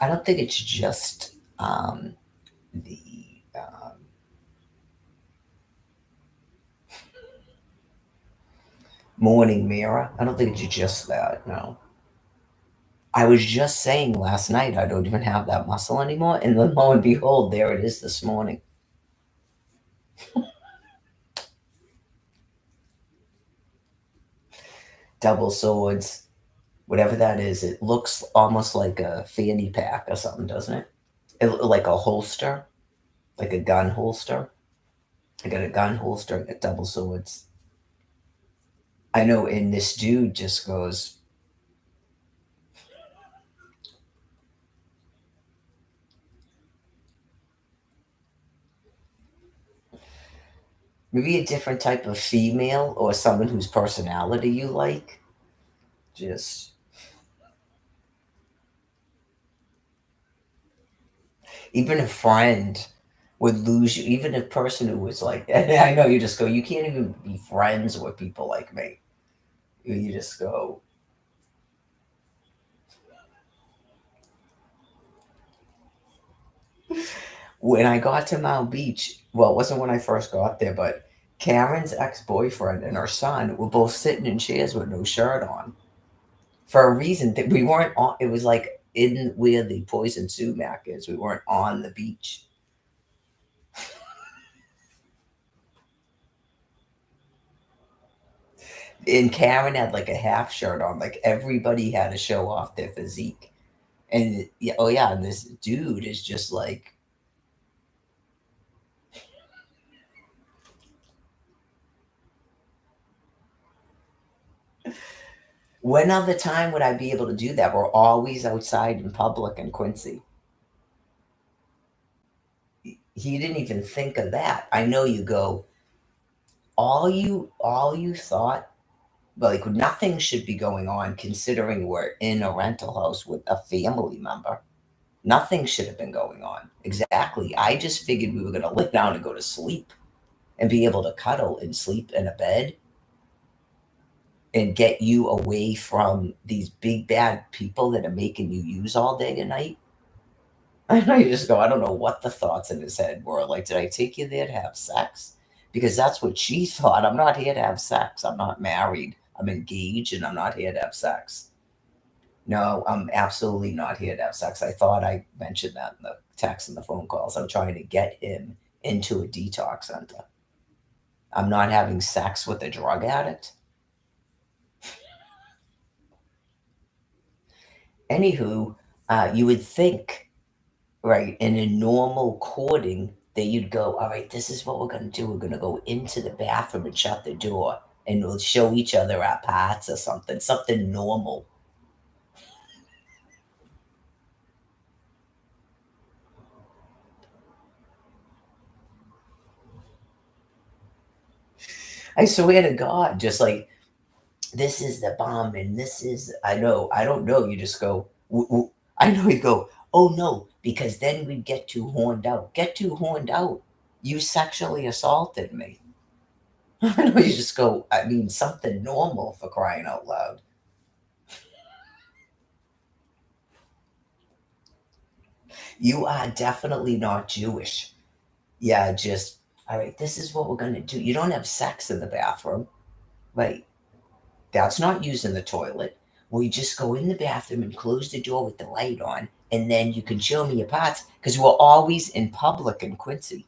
I don't think it's just the morning mirror. I don't think it's just that. No, I was just saying last night I don't even have that muscle anymore, and then lo and behold, there it is this morning. Double swords, whatever that is. It looks almost like a fanny pack or something, doesn't it? Like a holster, like a gun holster. I got a gun holster. I got double swords. I know, and this dude just goes, maybe a different type of female or someone whose personality you like. Just even a friend would lose you. Even a person who was like, and I know you just go, you can't even be friends with people like me. You just go, when I got to Mount Beach, well, it wasn't when I first got there, but Karen's ex boyfriend and her son were both sitting in chairs with no shirt on for a reason that we weren't on. It was like in where the Poison Sumac is. We weren't on the beach. And Karen had like a half shirt on. Like everybody had to show off their physique. And yeah, oh yeah, and this dude is just like, when other time would I be able to do that? We're always outside in public in Quincy. He didn't even think of that. I know you go, all you thought, like nothing should be going on considering we're in a rental house with a family member. Nothing should have been going on. Exactly. I just figured we were gonna lay down and go to sleep and be able to cuddle and sleep in a bed and get you away from these big bad people that are making you use all day and night. I know you just go, I don't know what the thoughts in his head were. Like, did I take you there to have sex? Because that's what she thought. I'm not here to have sex. I'm not married. I'm engaged and I'm not here to have sex. No, I'm absolutely not here to have sex. I thought I mentioned that in the text and the phone calls. I'm trying to get him into a detox center. I'm not having sex with a drug addict. Anywho, you would think, right, in a normal courting, that you'd go, all right, this is what we're going to do. We're going to go into the bathroom and shut the door and we'll show each other our parts or something normal. I swear to God, just like, this is the bomb and this is, I know, I don't know. You just go, I know you go, oh no, because then we'd get too horned out. Get too horned out. You sexually assaulted me. I know you just go, I mean, something normal, for crying out loud. You are definitely not Jewish. Yeah, just, all right, this is what we're going to do. You don't have sex in the bathroom. Right. That's not using the toilet. We just go in the bathroom and close the door with the light on and then you can show me your parts because we're always in public in Quincy.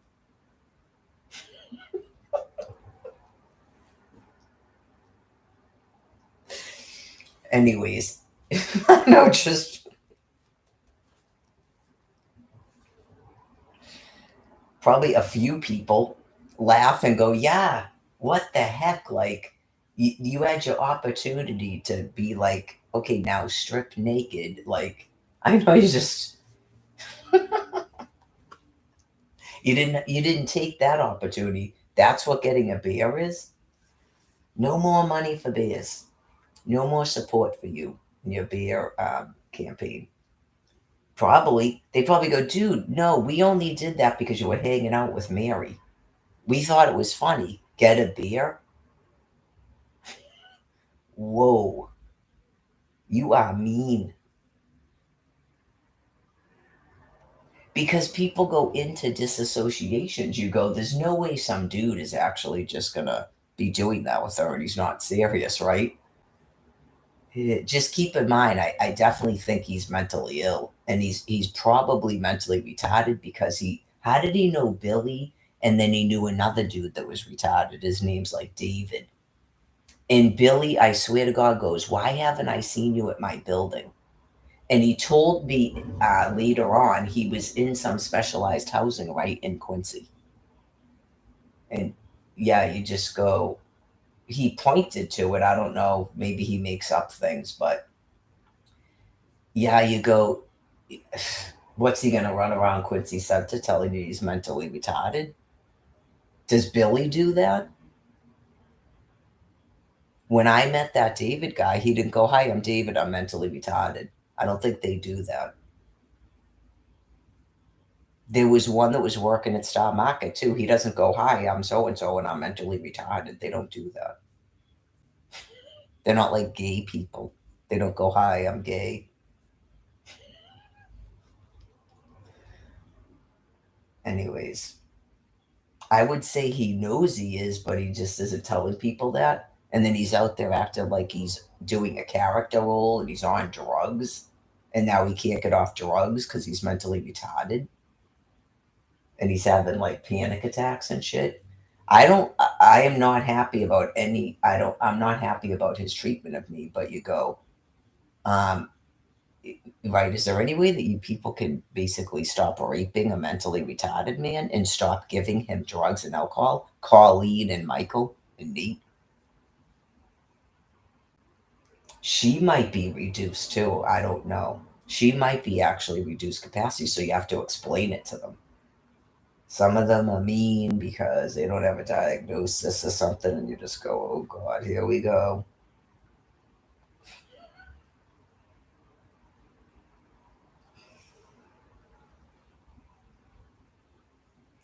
Anyways, no, just probably a few people laugh and go, yeah, what the heck? Like, you had your opportunity to be like, okay, now strip naked. Like, I know you didn't take that opportunity. That's what getting a beer is. No more money for beers. No more support for you in your beer campaign. Probably they probably go, dude. No, we only did that because you were hanging out with Mary. We thought it was funny. Get a beer. Whoa, you are mean. Because people go into disassociations. You go, there's no way some dude is actually just gonna be doing that with her and he's not serious, right? Just keep in mind, I definitely think he's mentally ill, and he's probably mentally retarded because he how did he know Billy, and then he knew another dude that was retarded. His name's like David, and Billy, I swear to God, goes, "Why haven't I seen you at my building?" And he told me later on he was in some specialized housing right in Quincy, and yeah, you just go. He pointed to it. I don't know. Maybe he makes up things, but yeah, you go, what's he gonna run around Quincy Center telling you he's mentally retarded? Does Billy do that? When I met that David guy, he didn't go, "Hi, I'm David, I'm mentally retarded." I don't think they do that. There was one that was working at Star Market too. He doesn't go, "Hi, I'm so and so and I'm mentally retarded." They don't do that. They're not like gay people. They don't go, "Hi, I'm gay." Anyways, I would say he knows he is, but he just isn't telling people that. And then he's out there acting like he's doing a character role and he's on drugs. And now he can't get off drugs because he's mentally retarded and he's having like panic attacks and shit. I am not happy about I'm not happy about his treatment of me, but you go, um, right, is there any way that you people can basically stop raping a mentally retarded man and stop giving him drugs and alcohol? Colleen and Michael and Nate. She might be reduced too. I don't know. She might be actually reduced capacity, so you have to explain it to them. Some of them are mean because they don't have a diagnosis or something, and you just go, oh God, here we go.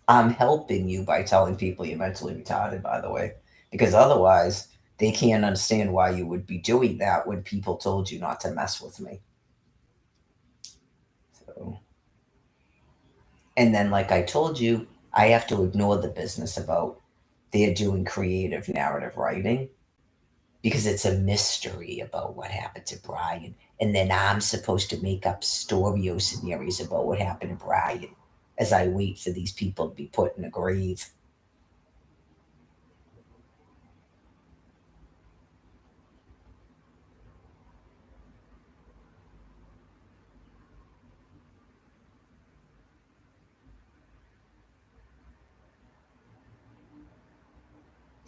I'm helping you by telling people you're mentally retarded, by the way, because otherwise they can't understand why you would be doing that when people told you not to mess with me. So, and then, like I told you, I have to ignore the business about they're doing creative narrative writing because it's a mystery about what happened to Brian. And then I'm supposed to make up story scenarios about what happened to Brian as I wait for these people to be put in a grave.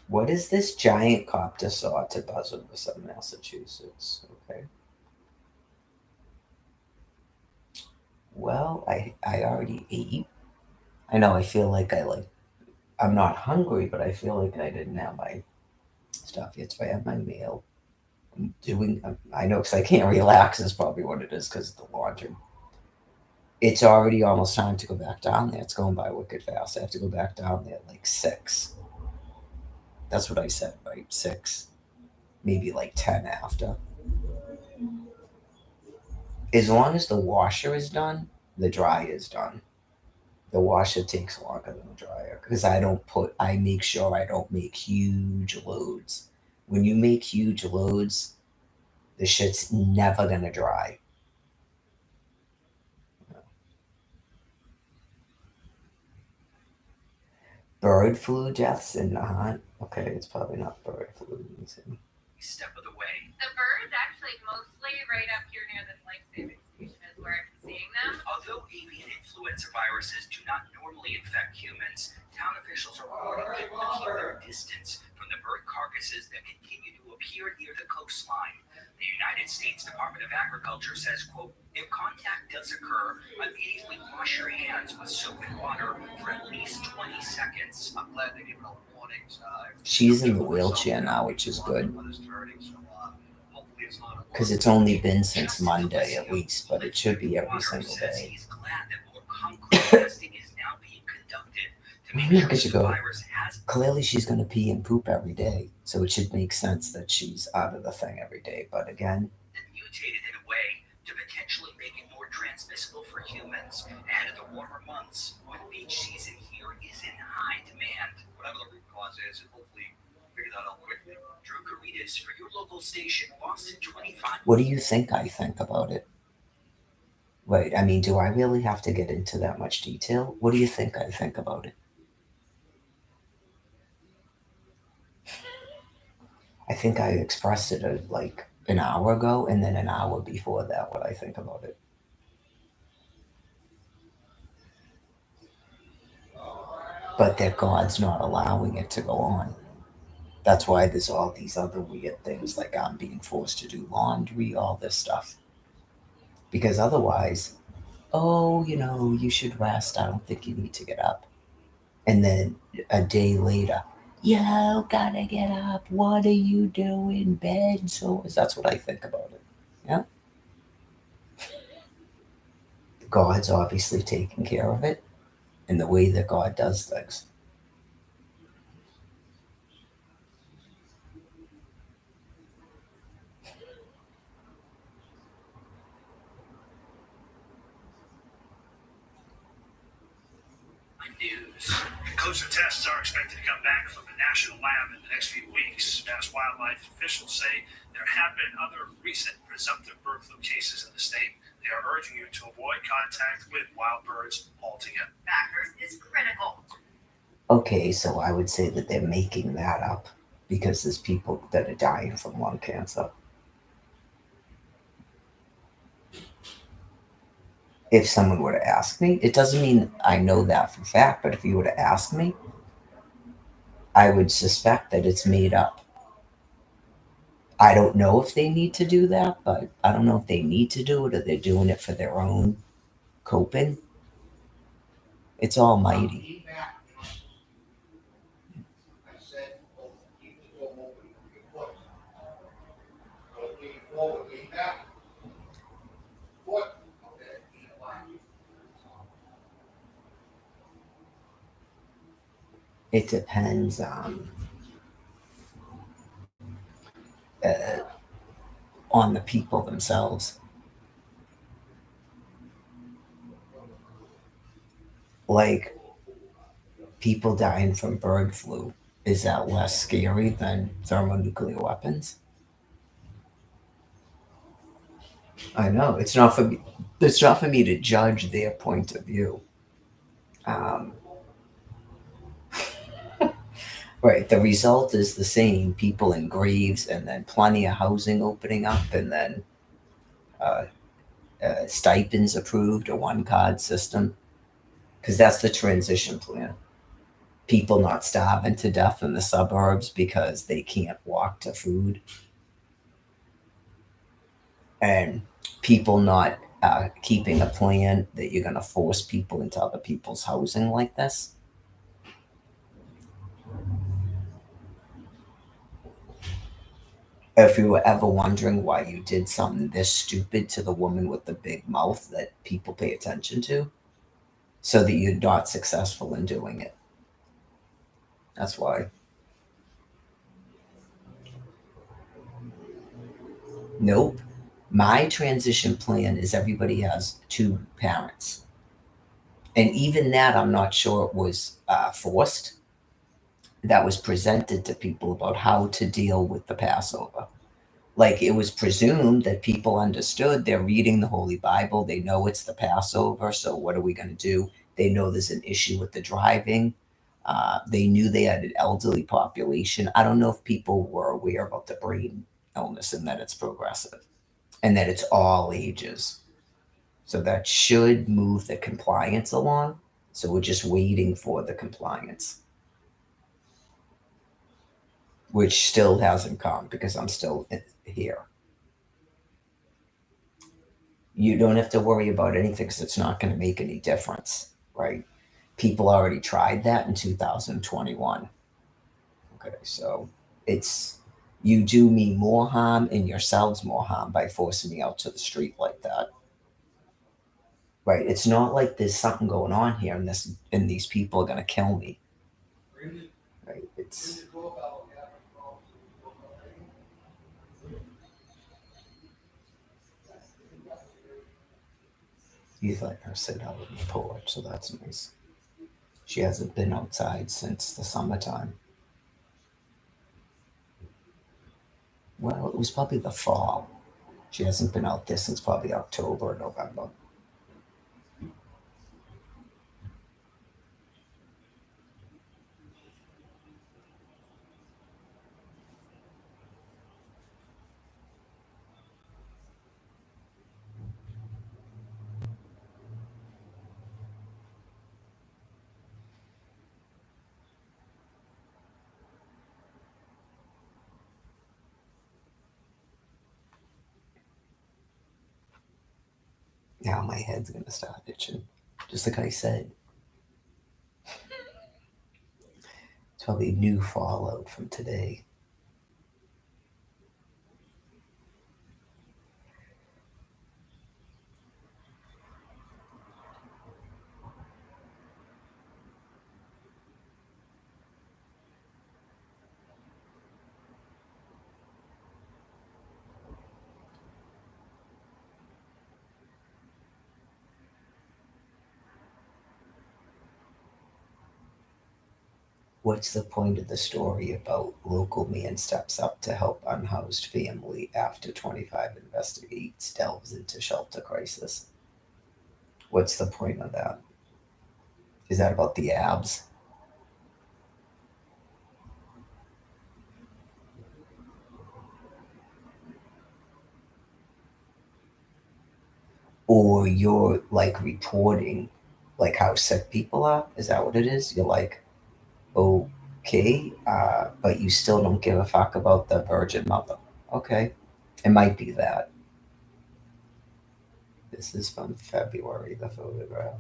What is this giant copter saw to Buzzard, Massachusetts? Okay. Well, I already ate. I know I feel like I'm not hungry, but I feel like I didn't have my stuff yet. So I have my meal. I'm doing. I know because I can't relax is probably what it is because of the laundry. It's already almost time to go back down there. It's going by wicked fast. I have to go back down there at like 6. That's what I said, right? 6, maybe like 10 after. As long as the washer is done, the dry is done. The washer takes longer than the dryer because I make sure I don't make huge loads. When you make huge loads, the shit's never gonna dry. Bird flu deaths in the hunt. Okay, it's probably not bird flu. Let me see. Step of the way. The birds actually mostly right up here near this life-saving station is where I'm seeing them. Although avian influenza viruses do not normally infect humans, town officials are warning people to keep their distance from the bird carcasses that continue to appear near the coastline. The United States Department of Agriculture says, quote, if contact does occur, immediately wash your hands with soap and water for at least 20 seconds. I'm glad they gave all the warnings. She's in the wheelchair now, which is good. Because it's only been since Monday at least, but it should be every single day. He's glad that more concrete testing is now being conducted to make sure Because you the go, virus has clearly she's going to pee and poop every day. So it should make sense that she's out of the thing every day. But again, mutated in a way to potentially make it more transmissible for humans ahead of the warmer months when beach season here is in high demand. Whatever the root cause is, and hopefully figure that out quickly. Drew Caritas for your local station, Boston 25. what do you think I think about it? Wait, I mean, do I really have to get into that much detail? What do you think I think about it? I think I expressed it like an hour ago, and then an hour before that, what I think about it. But that God's not allowing it to go on. That's why there's all these other weird things like I'm being forced to do laundry, all this stuff. Because otherwise, oh, you should rest. I don't think you need to get up. And then a day later, yo, gotta get up. What are you doing? Bed sores. That's what I think about it. Yeah. God's obviously taking care of it in the way that God does things. News. Conclusive tests are expected to come back from the national lab in the next few weeks. Mass wildlife officials say there have been other recent presumptive bird flu cases in the state. They are urging you to avoid contact with wild birds altogether. Factors is critical. Okay, so I would say that they're making that up because there's people that are dying from lung cancer. If someone were to ask me, it doesn't mean I know that for a fact, but if you were to ask me, I would suspect that it's made up. I don't know if they need to do that, but I don't know if they need to do it or they're doing it for their own coping. It's almighty. It depends uh, on the people themselves. Like people dying from bird flu, is that less scary than thermonuclear weapons? I know it's not for me. It's not for me to judge their point of view. Um, right. The result is the same: people in graves, and then plenty of housing opening up, and then uh, stipends approved, a one card system, because that's the transition plan. People not starving to death in the suburbs because they can't walk to food, and people not keeping a plan that you're going to force people into other people's housing like this. If you were ever wondering why you did something this stupid to the woman with the big mouth that people pay attention to, so that you're not successful in doing it. That's why. Nope. My transition plan is everybody has two parents. And even that, I'm not sure it was forced. That was presented to people about how to deal with the Passover. Like it was presumed that people understood, they're reading the Holy Bible, they know it's the Passover, so what are we going to do? They know there's an issue with the driving. They knew they had an elderly population. I don't know if people were aware about the brain illness and that it's progressive and that it's all ages. So that should move the compliance along. So we're just waiting for the compliance, which still hasn't come because I'm still here. You don't have to worry about anything because it's not going to make any difference, right? People already tried that in 2021. Okay, so it's you do me more harm and yourselves more harm by forcing me out to the street like that. Right? It's not like there's something going on here and these people are gonna kill me. Right? It's he's letting her sit out on the porch, so that's nice. She hasn't been outside since the summertime. Well, it was probably the fall. She hasn't been out there since probably October or November. Now my head's gonna start itching. Just like I said. It's probably new fallout from today. What's the point of the story about local man steps up to help unhoused family after 25 investigates delves into shelter crisis? What's the point of that? Is that about the abs? Or you're like reporting like how sick people are? Is that what it is? You're like, okay, but you still don't give a fuck about the Virgin Mother. Okay, it might be that. This is from February, the photograph.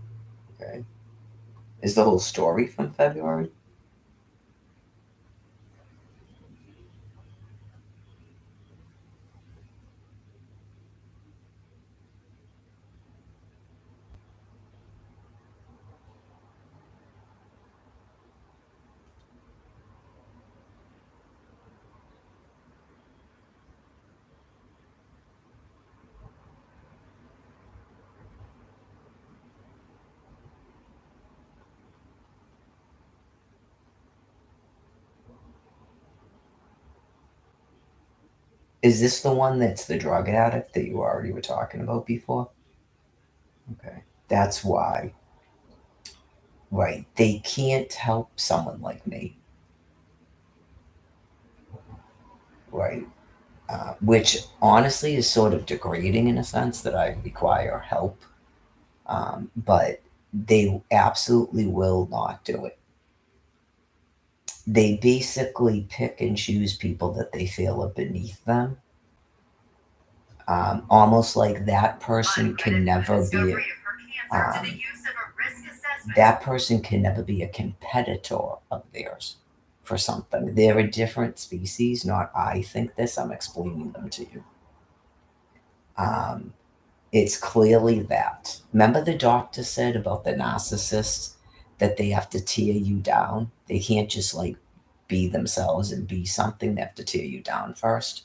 Okay. Is the whole story from February? Is this the one that's the drug addict that you already were talking about before? Okay. That's why. Right. They can't help someone like me. Right. Which honestly is sort of degrading in a sense that I require help. But they absolutely will not do it. They basically pick and choose people that they feel are beneath them. Almost like that person can never be um, that person can never be a competitor of theirs for something. They're a different species, not I think this, I'm explaining them to you. Um, it's clearly that. Remember the doctor said about the narcissists that they have to tear you down? They can't just like be themselves and be something, they have to tear you down first.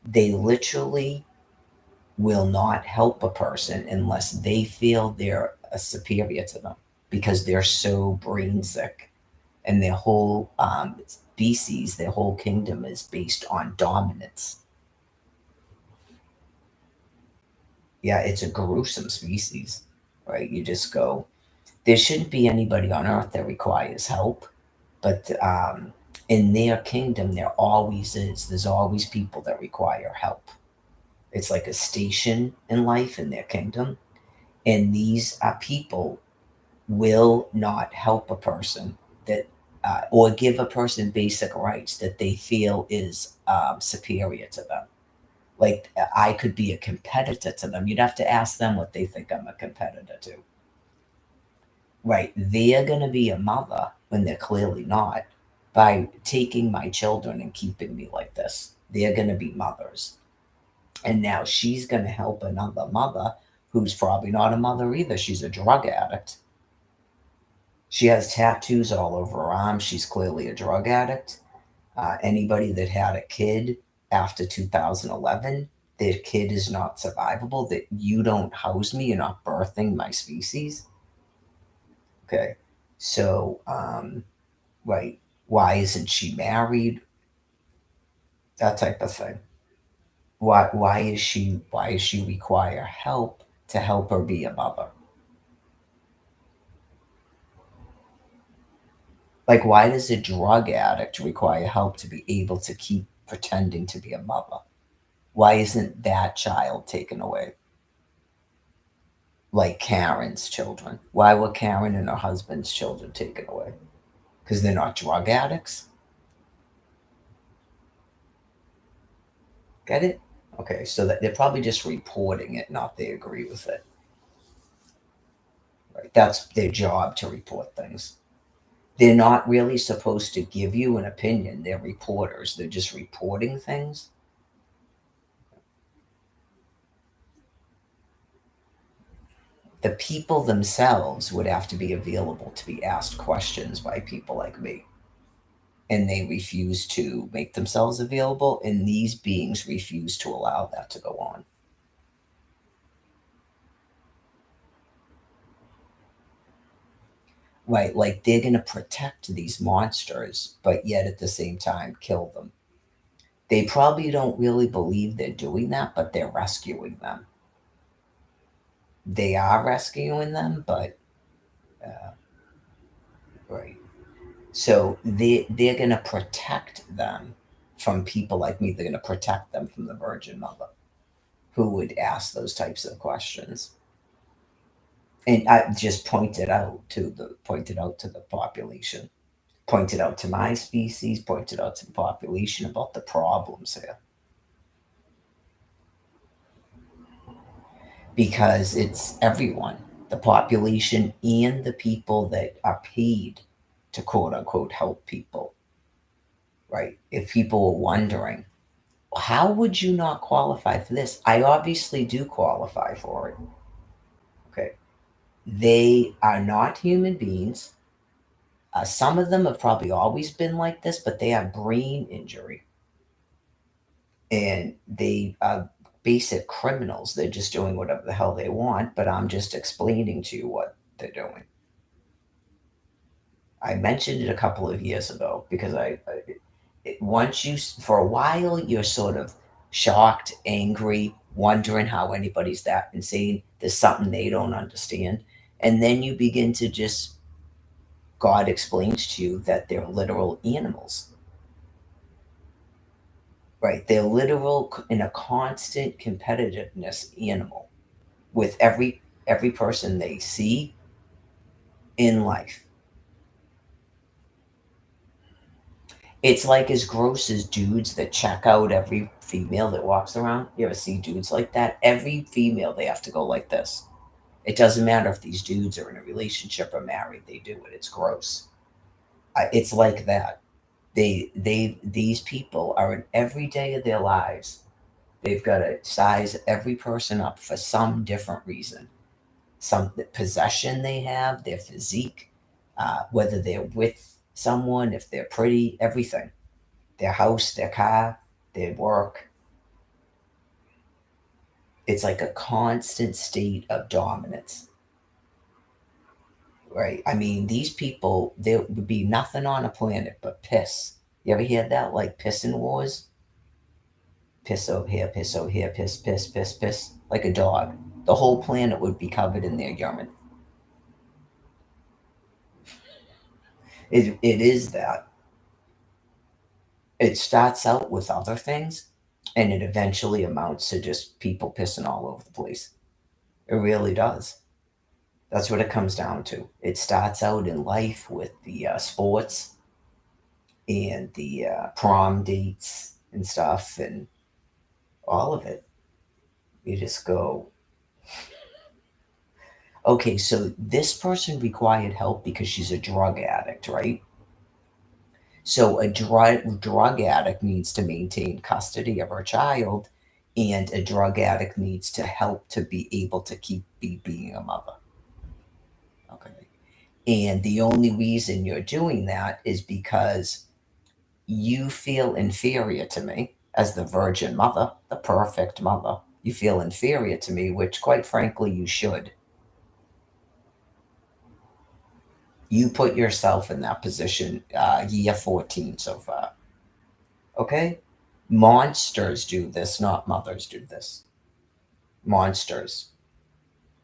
They literally will not help a person unless they feel they're a superior to them because they're so brain sick and their whole species, their whole kingdom is based on dominance. Yeah, it's a gruesome species, right? You just go, there shouldn't be anybody on earth that requires help. But in their kingdom, there always is. There's always people that require help. It's like a station in life in their kingdom. And these people will not help a person that, or give a person basic rights that they feel is superior to them. Like I could be a competitor to them. You'd have to ask them what they think I'm a competitor to. Right. They're going to be a mother when they're clearly not by taking my children and keeping me like this. They're going to be mothers. And now she's going to help another mother who's probably not a mother either. She's a drug addict. She has tattoos all over her arm. She's clearly a drug addict. Anybody that had a kid after 2011, their kid is not survivable. That you don't house me, you're not birthing my species. Okay. So, right. Why isn't she married? That type of thing. Why is she require help to help her be a mother? Like why does a drug addict require help to be able to keep pretending to be a mother? Why isn't that child taken away? Like Karen's children. Why were Karen and her husband's children taken away? Because they're not drug addicts? Get it? Okay, so that they're probably just reporting it, not they agree with it. Right? That's their job to report things. They're not really supposed to give you an opinion. They're reporters. They're just reporting things. The people themselves would have to be available to be asked questions by people like me. And they refuse to make themselves available, and these beings refuse to allow that to go on. Right, like they're going to protect these monsters, but yet at the same time kill them. They probably don't really believe they're doing that, but they're rescuing them. They are rescuing them, but right. So they're going to protect them from people like me. They're going to protect them from the Virgin Mother, who would ask those types of questions. And I just pointed out to the population, pointed out to my species, pointed out to the population about the problems here. Because it's everyone, the population and the people that are paid to quote unquote help people. Right? If people were wondering, how would you not qualify for this? I obviously do qualify for it. Okay. They are not human beings. Some of them have probably always been like this, but they have brain injury. And they are basic criminals. They're just doing whatever the hell they want, but I'm just explaining to you what they're doing. I mentioned it a couple of years ago because once you, for a while, you're sort of shocked, angry, wondering how anybody's that insane. There's something they don't understand. And then you begin to just, God explains to you that they're literal animals. Right? They're literal in a constant competitiveness animal with every person they see in life. It's like as gross as dudes that check out every female that walks around. You ever see dudes like that? Every female, they have to go like this. It doesn't matter if these dudes are in a relationship or married, they do it. It's gross. It's like that. These people are in every day of their lives. They've got to size every person up for some different reason. Some possession they have, their physique, whether they're with someone, if they're pretty, everything. Their house, their car, their work. It's like a constant state of dominance. Right? I mean, these people, there would be nothing on a planet but piss. You ever hear that? Like pissing wars? Piss over here, piss over here, piss, piss, piss, piss. Like a dog. The whole planet would be covered in their urine. It is that. It starts out with other things and it eventually amounts to just people pissing all over the place. It really does. That's what it comes down to. It starts out in life with the sports and the prom dates and stuff and all of it. You just go, okay, so this person required help because she's a drug addict, right? So a drug addict needs to maintain custody of her child, and a drug addict needs to help to be able to keep being a mother. Okay. And the only reason you're doing that is because you feel inferior to me as the virgin mother, the perfect mother. You feel inferior to me, which quite frankly you should. You put yourself in that position year 14 so far. Okay? Monsters do this, not mothers do this. Monsters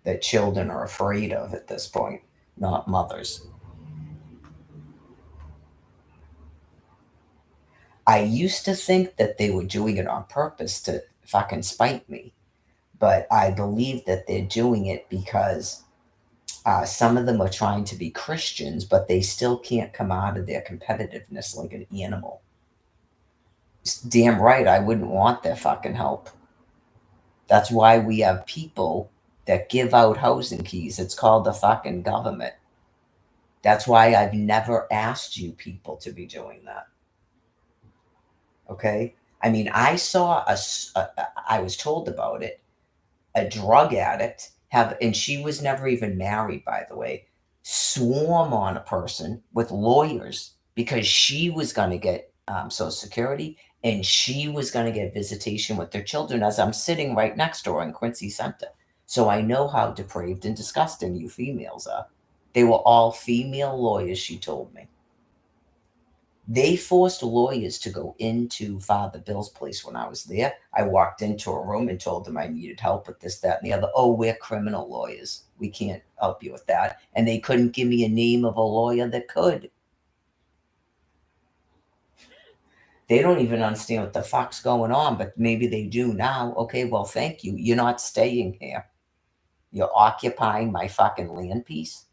that children are afraid of at this point, not mothers. I used to think that they were doing it on purpose to fucking spite me, but I believe that they're doing it because some of them are trying to be Christians, but they still can't come out of their competitiveness like an animal. Damn right, I wouldn't want their fucking help. That's why we have people that give out housing keys. It's called the fucking government. That's why I've never asked you people to be doing that. Okay? I mean, I was told about it, a drug addict and she was never even married, by the way, swarm on a person with lawyers because she was going to get Social Security and she was going to get visitation with their children as I'm sitting right next to her in Quincy Center. So I know how depraved and disgusting you females are. They were all female lawyers, she told me. They forced lawyers to go into Father Bill's place when I was there. I walked into a room and told them I needed help with this, that, and the other. Oh, we're criminal lawyers. We can't help you with that. And they couldn't give me a name of a lawyer that could. They don't even understand what the fuck's going on, but maybe they do now. Okay, well, thank you. You're not staying here. You're occupying my fucking land piece.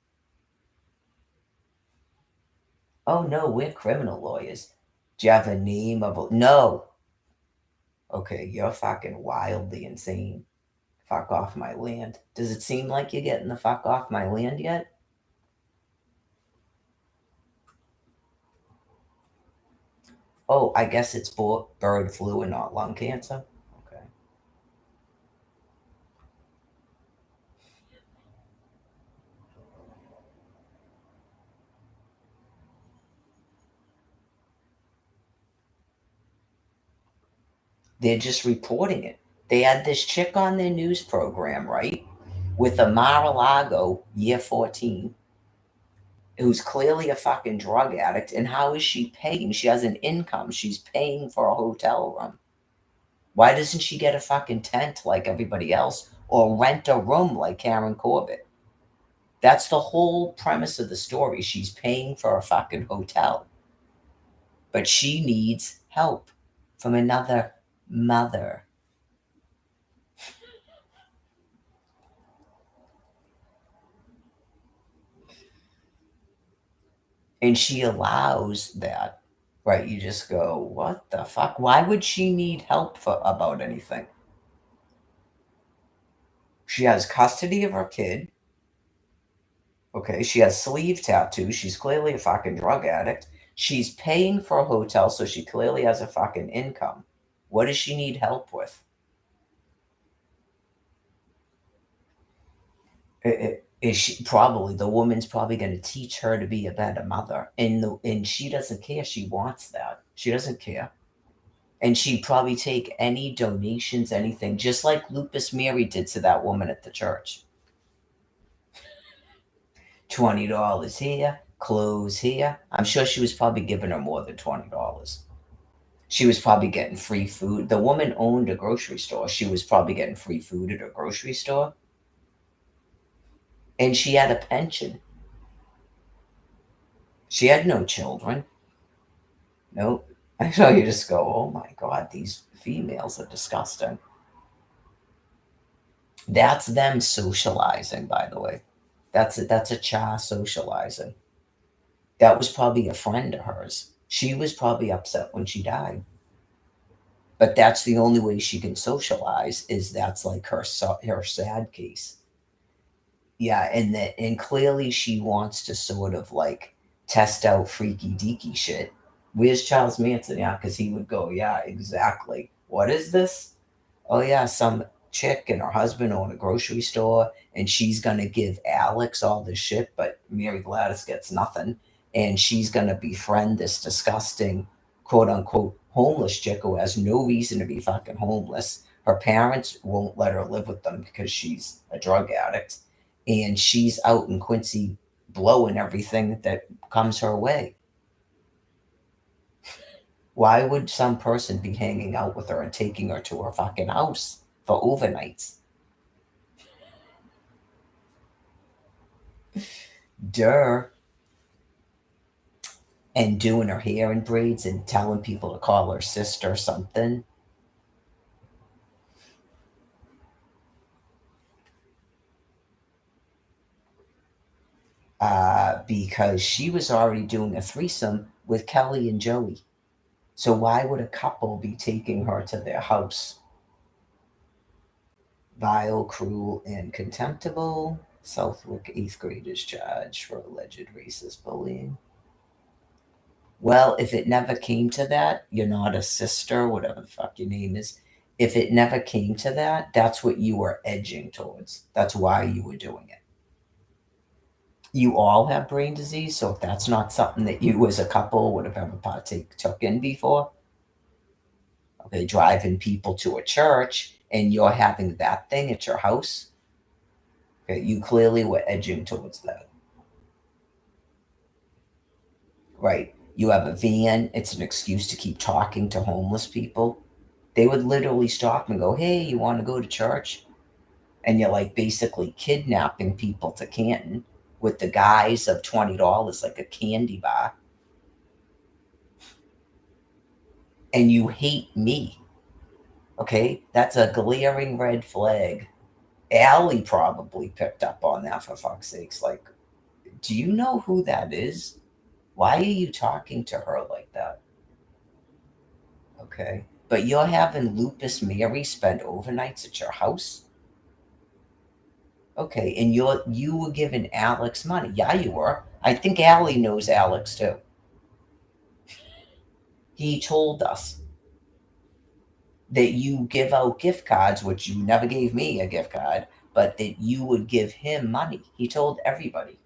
Oh, no, we're criminal lawyers. Do you have a name of a... No. Okay, you're fucking wildly insane. Fuck off my land. Does it seem like you're getting the fuck off my land yet? Oh, I guess it's bird flu and not lung cancer. Okay. They're just reporting it. They had this chick on their news program, right? With a Mar-a-Lago, year 14, who's clearly a fucking drug addict. And how is she paying? She has an income. She's paying for a hotel room. Why doesn't she get a fucking tent like everybody else or rent a room like Karen Corbett? That's the whole premise of the story. She's paying for a fucking hotel. But she needs help from another mother. And she allows that, right? You just go, what the fuck? Why would she need help about anything? She has custody of her kid. Okay, she has sleeve tattoos. She's clearly a fucking drug addict. She's paying for a hotel, so she clearly has a fucking income. What does she need help with? Is she probably the woman's probably going to teach her to be a better mother, and she doesn't care. She wants that. She doesn't care, and she'd probably take any donations, anything, just like Lupus Mary did to that woman at the church. $20 here, clothes here. I'm sure she was probably giving her more than $20. She was probably getting free food. The woman owned a grocery store. She was probably getting free food at her grocery store. And she had a pension. She had no children. Nope. I know you just go, oh my God, these females are disgusting. That's them socializing, by the way. That's a cha socializing. That was probably a friend of hers. She was probably upset when she died. But that's the only way she can socialize is that's like her sad case. Yeah, and clearly she wants to sort of like test out freaky deaky shit. Where's Charles Manson? Yeah, because he would go, yeah, exactly. What is this? Oh yeah, some chick and her husband own a grocery store, and she's gonna give Alex all this shit, but Mary Gladys gets nothing, and she's gonna befriend this disgusting, quote unquote, homeless chick who has no reason to be fucking homeless. Her parents won't let her live with them because she's a drug addict, and she's out in Quincy blowing everything that comes her way. Why would some person be hanging out with her and taking her to her fucking house for overnights? Duh. And doing her hair in braids and telling people to call her sister something. Because she was already doing a threesome with Kelly and Joey. So why would a couple be taking her to their house? Vile, cruel, and contemptible. Southwick 8th graders charged for alleged racist bullying. Well, if it never came to that, you're not a sister, whatever the fuck your name is. If it never came to that, that's what you were edging towards. That's why you were doing it. You all have brain disease, so if that's not something that you as a couple would have ever took in before, okay, driving people to a church and you're having that thing at your house, okay, you clearly were edging towards that. Right. You have a van, it's an excuse to keep talking to homeless people. They would literally stop and go, hey, you want to go to church? And you're like basically kidnapping people to Canton with the guise of $20 like a candy bar. And you hate me. Okay? That's a glaring red flag. Allie probably picked up on that, for fuck's sakes. Like, do you know who that is? Why are you talking to her like that? Okay. But you're having Lupus Mary spend overnights at your house? Okay, and you were giving Alex money. Yeah, you were. I think Allie knows Alex too. He told us that you give out gift cards, which you never gave me a gift card, but that you would give him money. He told everybody.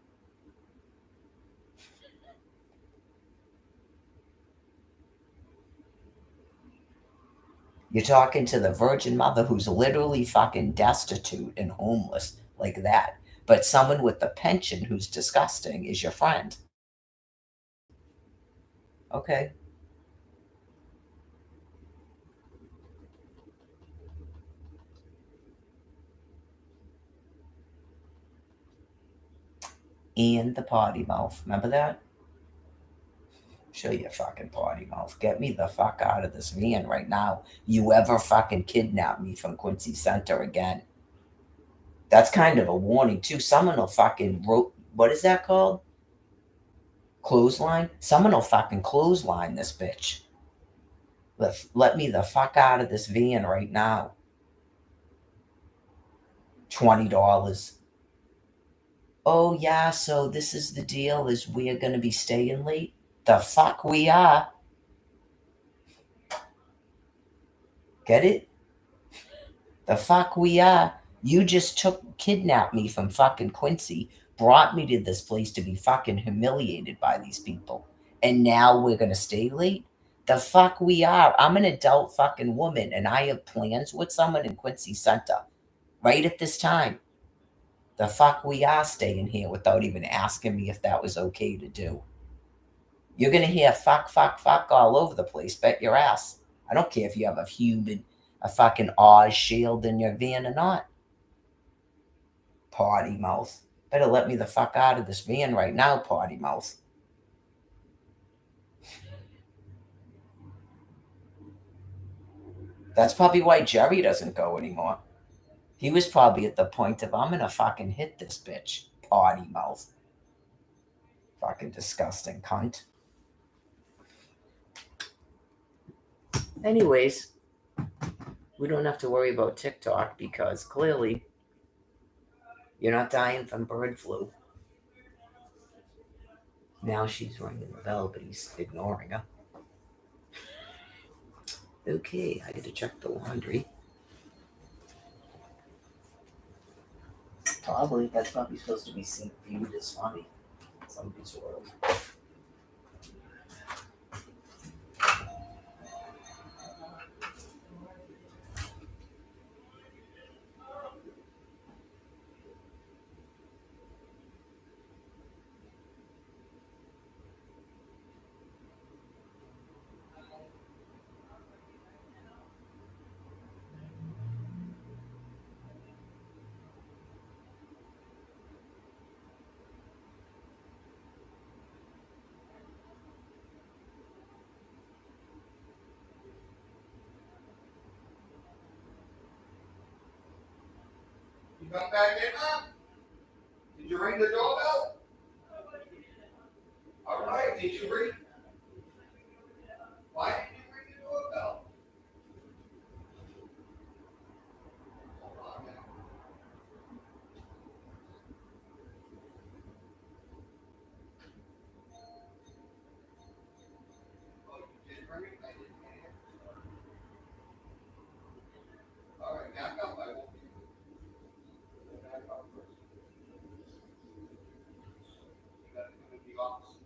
You're talking to the Virgin Mother who's literally fucking destitute and homeless like that. But someone with a pension who's disgusting is your friend. Okay. And the potty mouth. Remember that? Show your fucking potty mouth. Get me the fuck out of this van right now. You ever fucking kidnap me from Quincy Center again? That's kind of a warning too. Someone will fucking what is that called? Clothesline? Someone will fucking clothesline this bitch. Let me the fuck out of this van right now. $20. Oh yeah, so this is the deal, is we're gonna be staying late? The fuck we are. Get it? The fuck we are. You just kidnapped me from fucking Quincy, brought me to this place to be fucking humiliated by these people. And now we're gonna stay late? The fuck we are. I'm an adult fucking woman and I have plans with someone in Quincy Center right at this time. The fuck we are staying here without even asking me if that was okay to do. You're gonna hear fuck, fuck, fuck all over the place. Bet your ass. I don't care if you have a fucking Oz shield in your van or not. Potty mouth. Better let me the fuck out of this van right now, potty mouth. That's probably why Jerry doesn't go anymore. He was probably at the point of, I'm gonna fucking hit this bitch. Potty mouth. Fucking disgusting cunt. Anyways, we don't have to worry about TikTok because clearly you're not dying from bird flu. Now she's ringing the bell, but he's ignoring her. Okay, I gotta check the laundry. Probably, that's probably supposed to be viewed as funny. Somebody's world. You come back in, huh? Did you ring the doorbell? All right, did you ring? Why didn't you ring the doorbell? Hold on now. Oh, you did ring it? I didn't hear it. All right, now come, I won't be. Back up first. You gotta come in the office.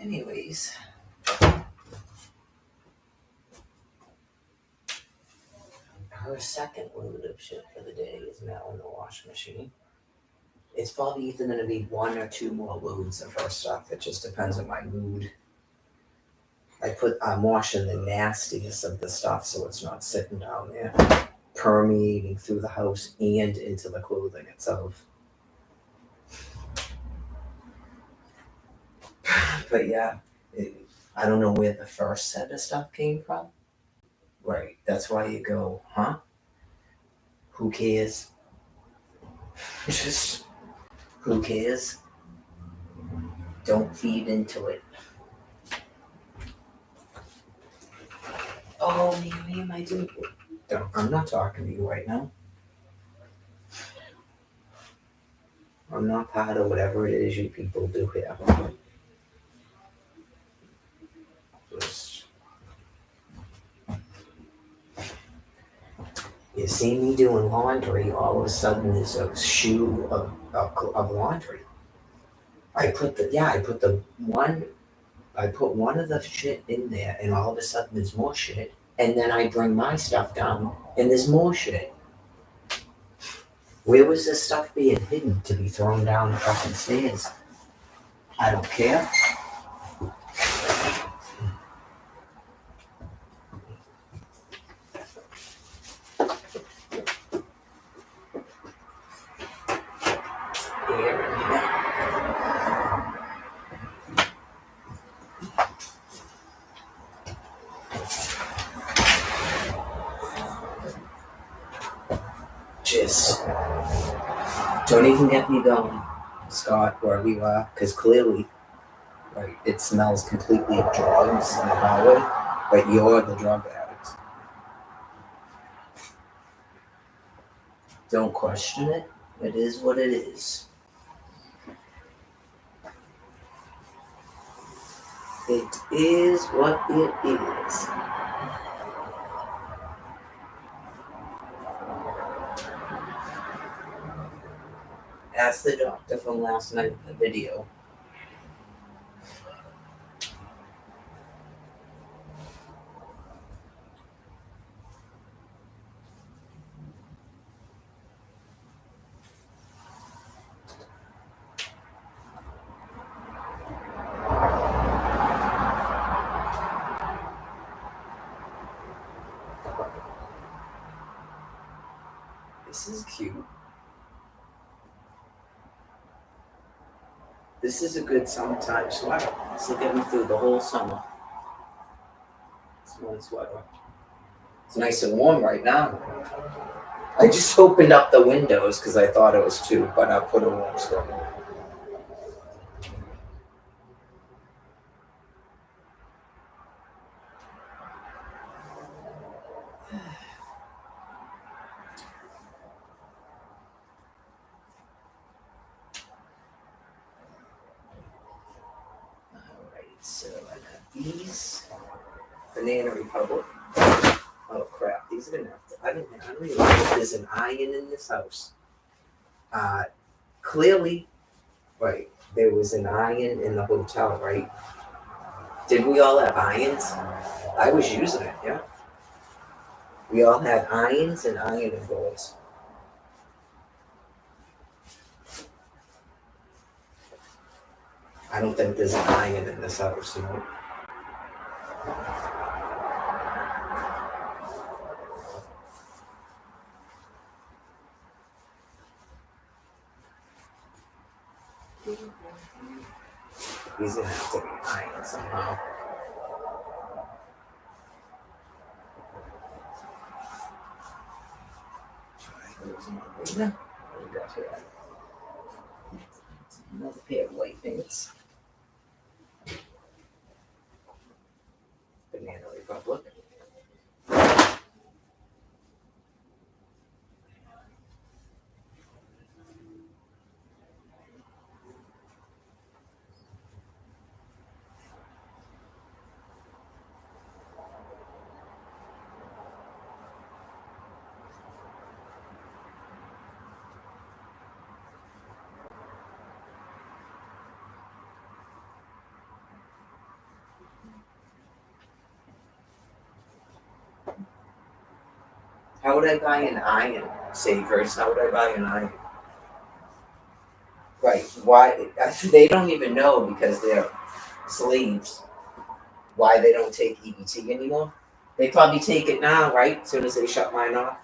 Anyways. Her second load of shit for the day is now in the washing machine. It's probably either going to be 1 or 2 more loads of her stuff. It just depends on my mood. I'm washing the nastiest of the stuff so it's not sitting down there, permeating through the house and into the clothing itself. But yeah, I don't know where the first set of stuff came from. Right, that's why you go, huh? Who cares? Just, who cares? Don't feed into it. Oh, maybe am I doing? I'm not talking to you right now. I'm not part of whatever it is you people do here. Just, you see me doing laundry, all of a sudden there's a shoe of laundry. I put one of the shit in there, and all of a sudden there's more shit. And then I bring my stuff down, and there's more shit. Where was this stuff being hidden to be thrown down the fucking stairs? I don't care. Here and here. Just don't even get me going, Scott, where we were, because clearly, right, it smells completely of drugs in the hallway, but you're the drug addict. Don't question it. It is what it is. It is what it is. Ask the doctor from last night in the video. This is cute. This is a good summertime sweater. This will get me through the whole summer. It's one sweater. It's nice and warm right now. I just opened up the windows because I thought it was too, but I put a warm sweater. So I got these Banana Republic. Oh crap! These are gonna have to. I don't realize there's an iron in this house. Clearly, right. There was an iron in the hotel, right? Did we all have irons? I was using it. Yeah. We all had irons and ironing boards. I don't think there's an iron in this house, you know. He's gonna have to be iron somehow. What do we got here? Another pair of white pants. Banana Republic. How would I buy an iron? Savers. How would I buy an iron? Right. Why? They don't even know because they're slaves. Why they don't take EBT anymore? They probably take it now, right? As soon as they shut mine off.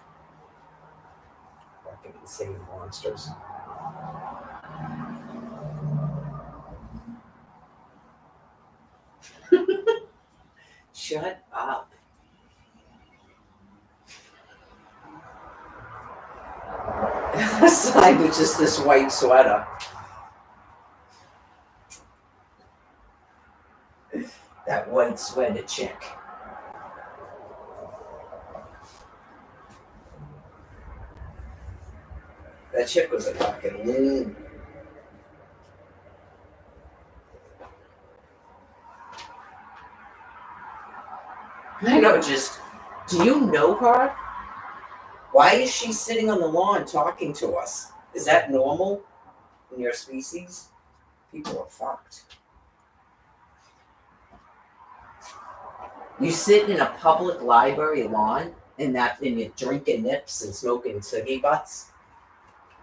Fucking insane monsters. Shut up. Outside with just this white sweater. That white sweater chick. That chick was a fucking loon. I know, just, do you know her? Why is she sitting on the lawn talking to us? Is that normal in your species? People are fucked. You sit in a public library lawn and you're drinking nips and smoking ciggy butts?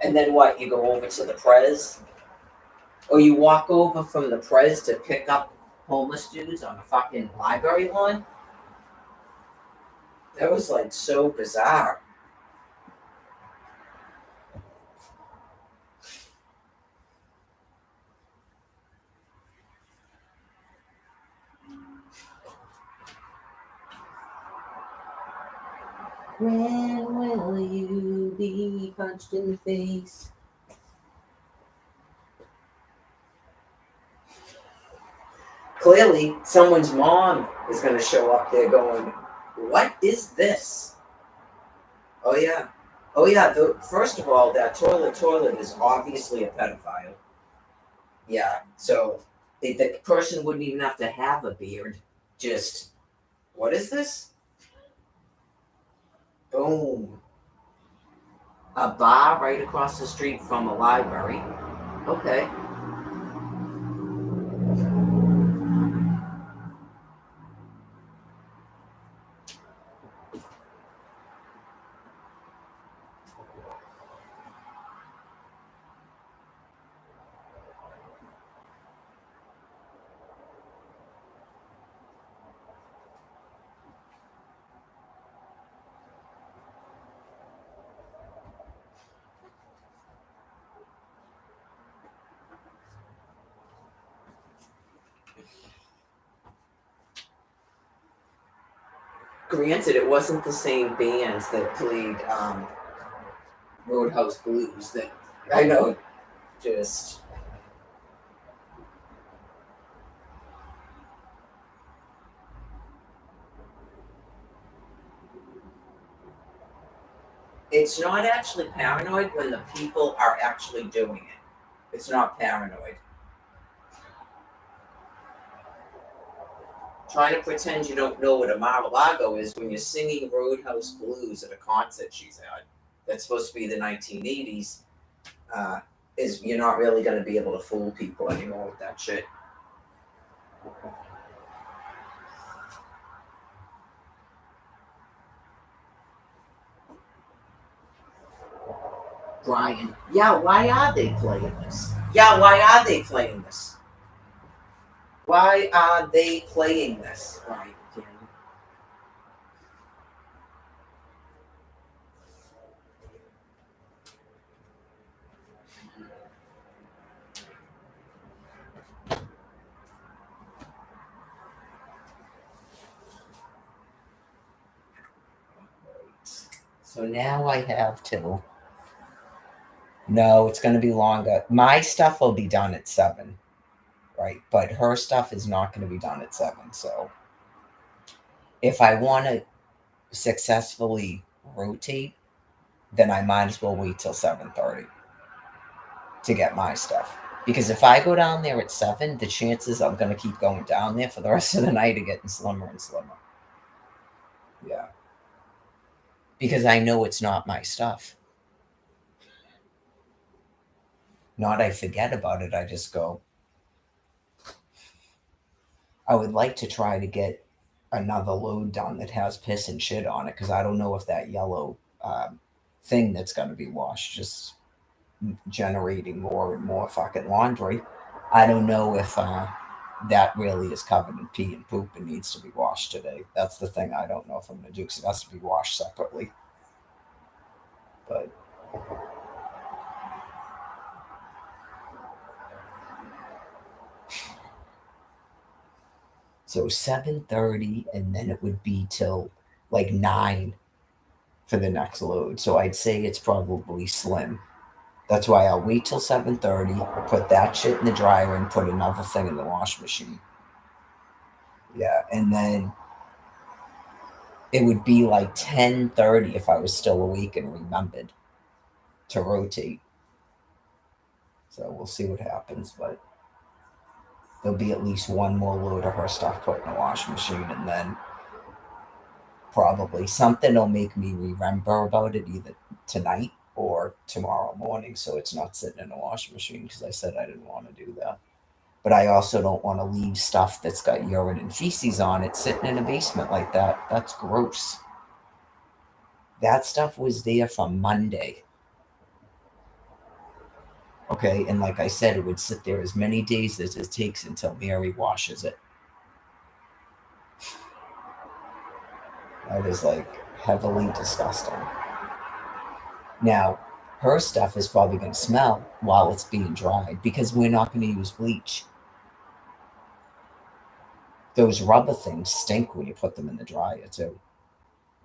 And then what, you go over to the Prez? Or you walk over from the Prez to pick up homeless dudes on a fucking library lawn? That was like so bizarre. When will you be punched in the face? Clearly, someone's mom is going to show up there going, what is this? Oh, yeah. Oh, yeah. First of all, that toilet is obviously a pedophile. Yeah. So the person wouldn't even have to have a beard. Just, what is this? Boom. A bar right across the street from a library. Okay. Granted, it wasn't the same bands that played Roadhouse Blues. That I know, just it's not actually paranoid when the people are actually doing it. It's not paranoid. Trying to pretend you don't know what a Mar-a-Lago is when you're singing Roadhouse Blues at a concert she's had. That's supposed to be the 1980s. Is you're not really going to be able to fool people anymore with that shit. Brian, yeah, why are they playing this? Yeah, why are they playing this? Why are they playing this? Brian, so now I have to. No, it's going to be longer. My stuff will be done at 7, right? But her stuff is not going to be done at 7. So if I want to successfully rotate, then I might as well wait till 7:30 to get my stuff. Because if I go down there at 7, the chances I'm going to keep going down there for the rest of the night are getting slimmer and slimmer. Yeah. Because I know it's not my stuff. Not I forget about it, I just go. I would like to try to get another load done that has piss and shit on it because I don't know if that yellow thing that's going to be washed, just generating more and more fucking laundry. I don't know if that really is covered in pee and poop and needs to be washed today. That's the thing I don't know if I'm going to do because it has to be washed separately. But so 7:30, and then it would be till like 9 for the next load. So I'd say it's probably slim. That's why I'll wait till 7:30, put that shit in the dryer, and put another thing in the wash machine. Yeah, and then it would be like 10:30 if I was still awake and remembered to rotate. So we'll see what happens, but there'll be at least one more load of her stuff put in the wash machine, and then probably something will make me remember about it either tonight or tomorrow morning, so it's not sitting in the wash machine because I said I didn't want to do that. But I also don't want to leave stuff that's got urine and feces on it sitting in a basement like that. That's gross. That stuff was there from Monday. Okay, and like I said, it would sit there as many days as it takes until Mary washes it. That is like heavily disgusting. Now, her stuff is probably going to smell while it's being dried because we're not going to use bleach. Those rubber things stink when you put them in the dryer, too.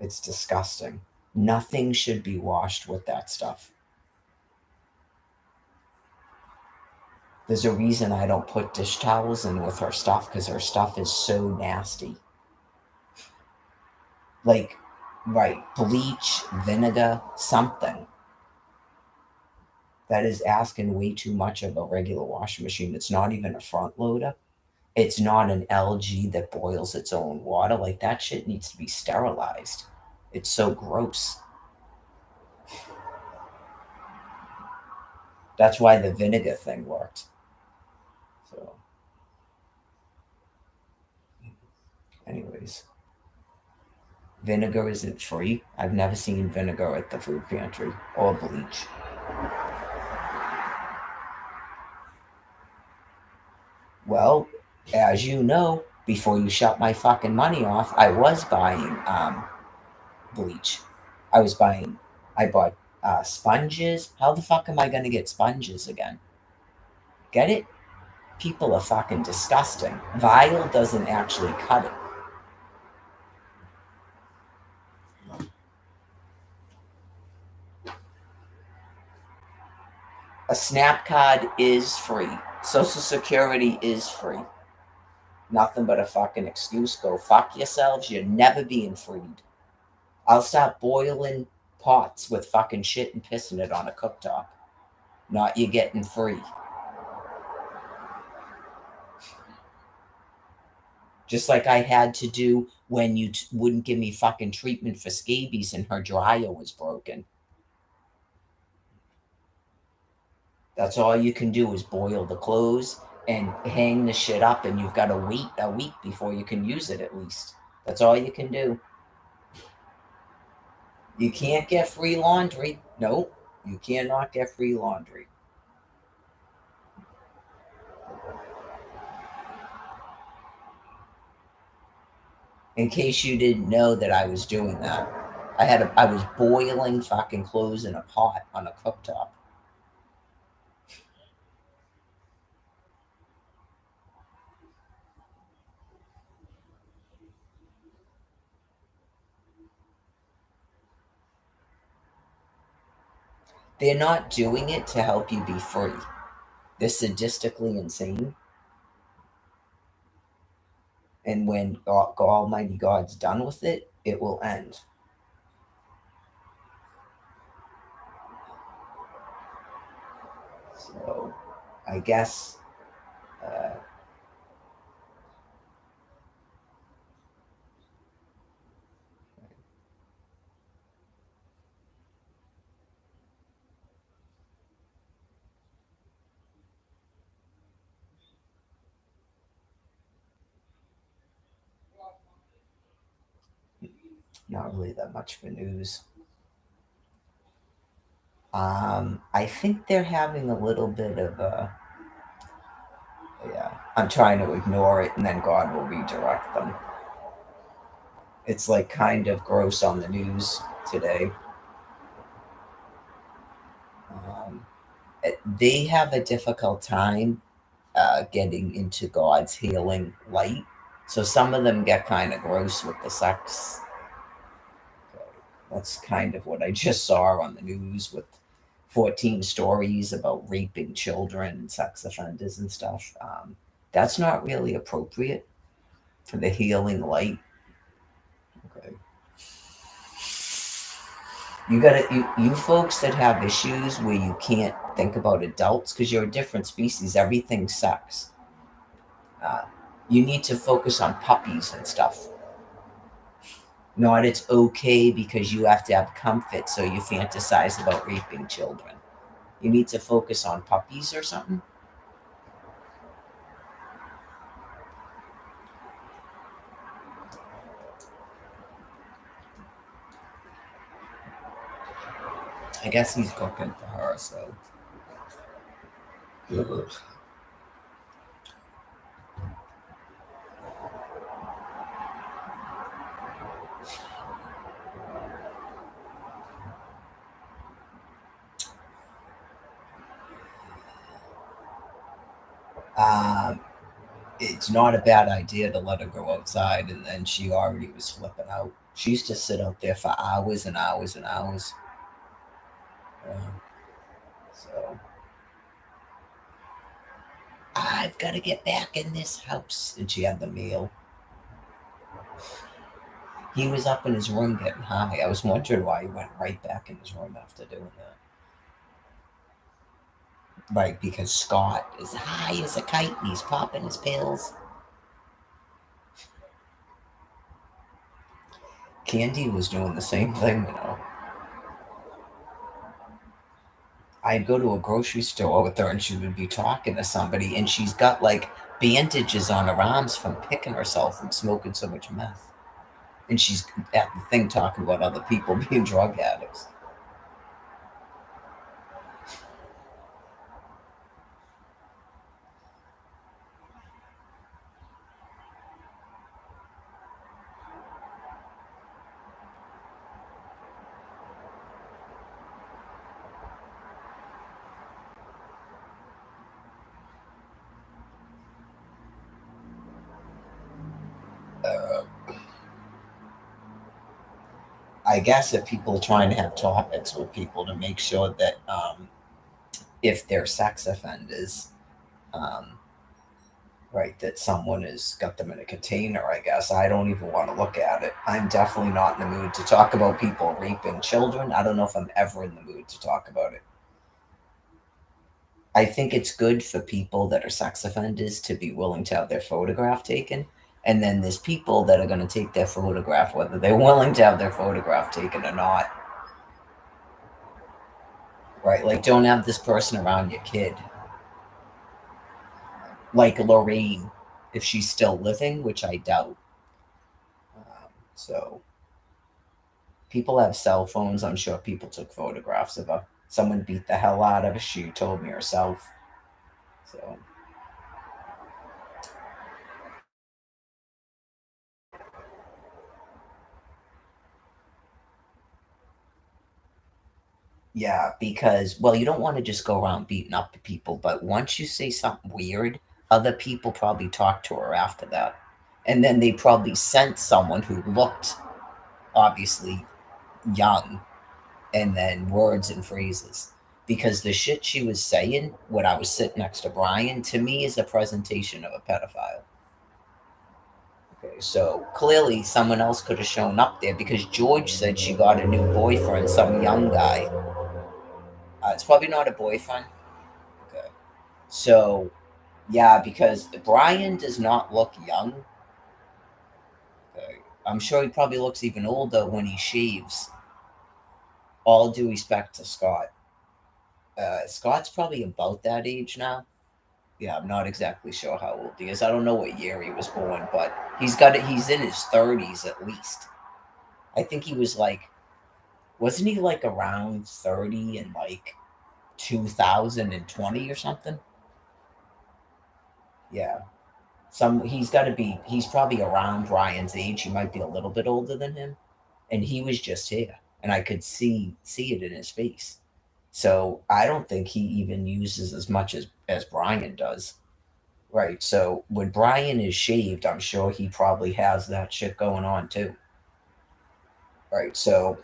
It's disgusting. Nothing should be washed with that stuff. There's a reason I don't put dish towels in with her stuff because her stuff is so nasty. Like, right, bleach, vinegar, something. That is asking way too much of a regular washing machine. It's not even a front loader. It's not an LG that boils its own water. Like, that shit needs to be sterilized. It's so gross. That's why the vinegar thing worked. So, anyways, vinegar isn't free. I've never seen vinegar at the food pantry or bleach. Well, as you know, before you shut my fucking money off, I was buying bleach. I bought sponges. How the fuck am I going to get sponges again? Get it? People are fucking disgusting. Vial doesn't actually cut it. A SNAP card is free. Social Security is free. Nothing but a fucking excuse. Go fuck yourselves. You're never being freed. I'll stop boiling pots with fucking shit and pissing it on a cooktop. Not you getting free. Just like I had to do when you wouldn't give me fucking treatment for scabies and her dryer was broken. That's all you can do is boil the clothes and hang the shit up, and you've got to wait a week before you can use it at least. That's all you can do. You can't get free laundry. Nope, you cannot get free laundry. In case you didn't know that I was doing that, I was boiling fucking clothes in a pot on a cooktop. They're not doing it to help you be free. They're sadistically insane. And when Almighty God's done with it, it will end. So, I guess not really that much for news. I think they're having a little bit of a. Yeah, I'm trying to ignore it, and then God will redirect them. It's like kind of gross on the news today. Um, they have a difficult time getting into God's healing light. So some of them get kind of gross with the sex. That's kind of what I just saw on the news with 14 stories about raping children and sex offenders and stuff. That's not really appropriate for the healing light. Okay. You folks that have issues where you can't think about adults because you're a different species, everything's sex. Uh, you need to focus on puppies and stuff. Not it's okay because you have to have comfort, so you fantasize about raping children. You need to focus on puppies or something. I guess he's cooking for her, so. Um, it's not a bad idea to let her go outside, and then she already was flipping out. She used to sit out there for hours and hours and hours. So I've got to get back in this house, and she had the meal. He was up in his room getting high. I was wondering why he went right back in his room after doing that. Right, because Scott is high as a kite and he's popping his pills. Candy was doing the same thing, you know. I'd go to a grocery store with her and she would be talking to somebody and she's got like bandages on her arms from picking herself from smoking so much meth. And she's at the thing talking about other people being drug addicts. I guess if people are trying to have topics with people to make sure that if they're sex offenders, um, right, that someone has got them in a container, I guess. I don't even want to look at it. I'm definitely not in the mood to talk about people raping children. I don't know if I'm ever in the mood to talk about it. I think it's good for people that are sex offenders to be willing to have their photograph taken. And then there's people that are going to take their photograph, whether they're willing to have their photograph taken or not. Right? Like, don't have this person around your kid. Like Lorraine, if she's still living, which I doubt. So, people have cell phones. I'm sure people took photographs of her. Someone beat the hell out of her. She told me herself. So. Yeah, because, well, you don't want to just go around beating up people, but once you say something weird, other people probably talk to her after that. And then they probably sent someone who looked obviously young and then words and phrases. Because the shit she was saying when I was sitting next to Brian, to me, is a presentation of a pedophile. Okay, so clearly someone else could have shown up there because George said she got a new boyfriend, some young guy. It's probably not a boyfriend. Okay. So, yeah, because Brian does not look young. Okay. I'm sure he probably looks even older when he shaves. All due respect to Scott. Scott's probably about that age now. Yeah, I'm not exactly sure how old he is. I don't know what year he was born, but he's got it. He's in his 30s at least. I think he was like Wasn't he like around 30 in like 2020 or something? Yeah. He's probably around Ryan's age. He might be a little bit older than him. And he was just here. And I could see it in his face. So I don't think he even uses as much as Brian does. Right. So when Brian is shaved, I'm sure he probably has that shit going on too. Right. So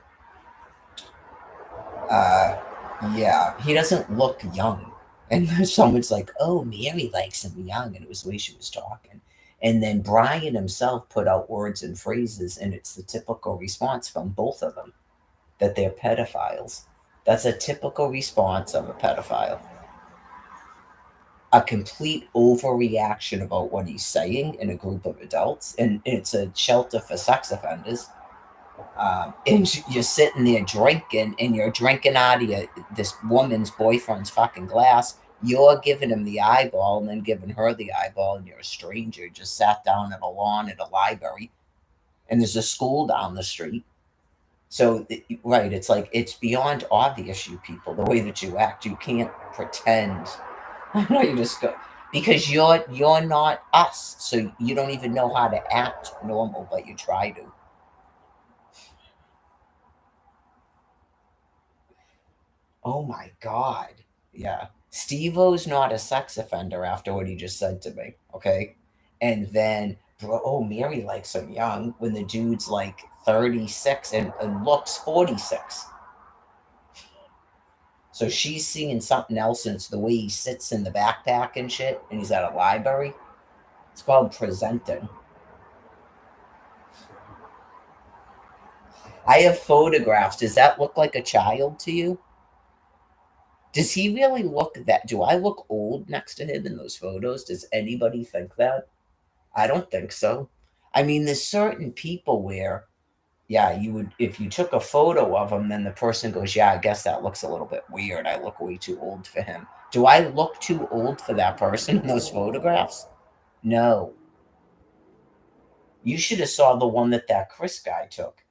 uh yeah, he doesn't look young. And then someone's like, oh, Mary likes him young, and it was the way she was talking. And then Brian himself put out words and phrases, and it's the typical response from both of them that they're pedophiles. That's a typical response of a pedophile. A complete overreaction about what he's saying in a group of adults, and it's a shelter for sex offenders. And you're sitting there drinking, and you're drinking out of this woman's boyfriend's fucking glass. You're giving him the eyeball and then giving her the eyeball, and you're a stranger. Just sat down at a lawn at a library, and there's a school down the street. So, right, it's like it's beyond obvious, you people, the way that you act. You can't pretend. I know you just go because you're not us, so you don't even know how to act normal, but you try to. Oh my God. Yeah. Steve O's not a sex offender after what he just said to me. Okay. And then, bro, oh, Mary likes him young when the dude's like 36 and looks 46. So she's seeing something else, and it's the way he sits in the backpack and shit, and he's at a library. It's called presenting. I have photographs. Does that look like a child to you? Does he really look that? Do I look old next to him in those photos? Does anybody think that? I don't think so. I mean, there's certain people where, yeah, you would, if you took a photo of him, then the person goes, yeah, I guess that looks a little bit weird. I look way too old for him. Do I look too old for that person in those photographs? No. You should have saw the one that Chris guy took.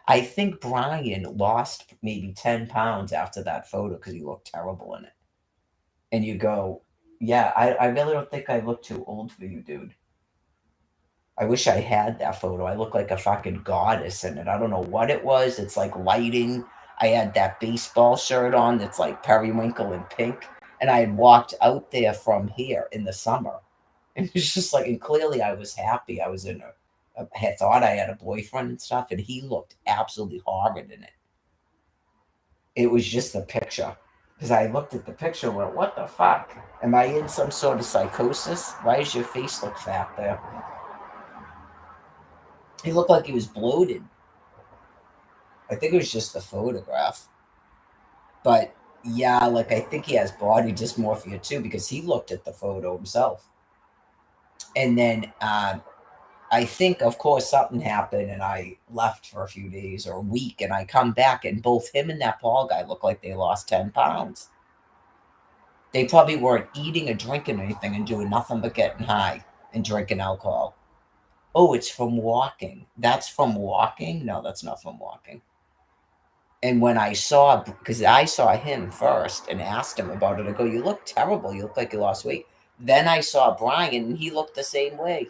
I think Brian lost maybe 10 pounds after that photo because he looked terrible in it. And you go, yeah, I really don't think I look too old for you, dude. I wish I had that photo. I look like a fucking goddess in it. I don't know what it was. It's like lighting. I had that baseball shirt on that's like periwinkle and pink. And I had walked out there from here in the summer. And it's just like, and clearly I was happy. I was I had thought I had a boyfriend and stuff, and he looked absolutely horrid in it. It was just the picture. Because I looked at the picture and went, what the fuck? Am I in some sort of psychosis? Why does your face look fat there? He looked like he was bloated. I think it was just the photograph. But yeah, like I think he has body dysmorphia too, because he looked at the photo himself. And then I think, of course, something happened, and I left for a few days or a week, and I come back, and both him and that Paul guy look like they lost 10 pounds. They probably weren't eating or drinking anything and doing nothing but getting high and drinking alcohol. Oh, it's from walking. That's from walking? No, that's not from walking. And when I saw, because I saw him first and asked him about it, I go, you look terrible. You look like you lost weight. Then I saw Brian, and he looked the same way.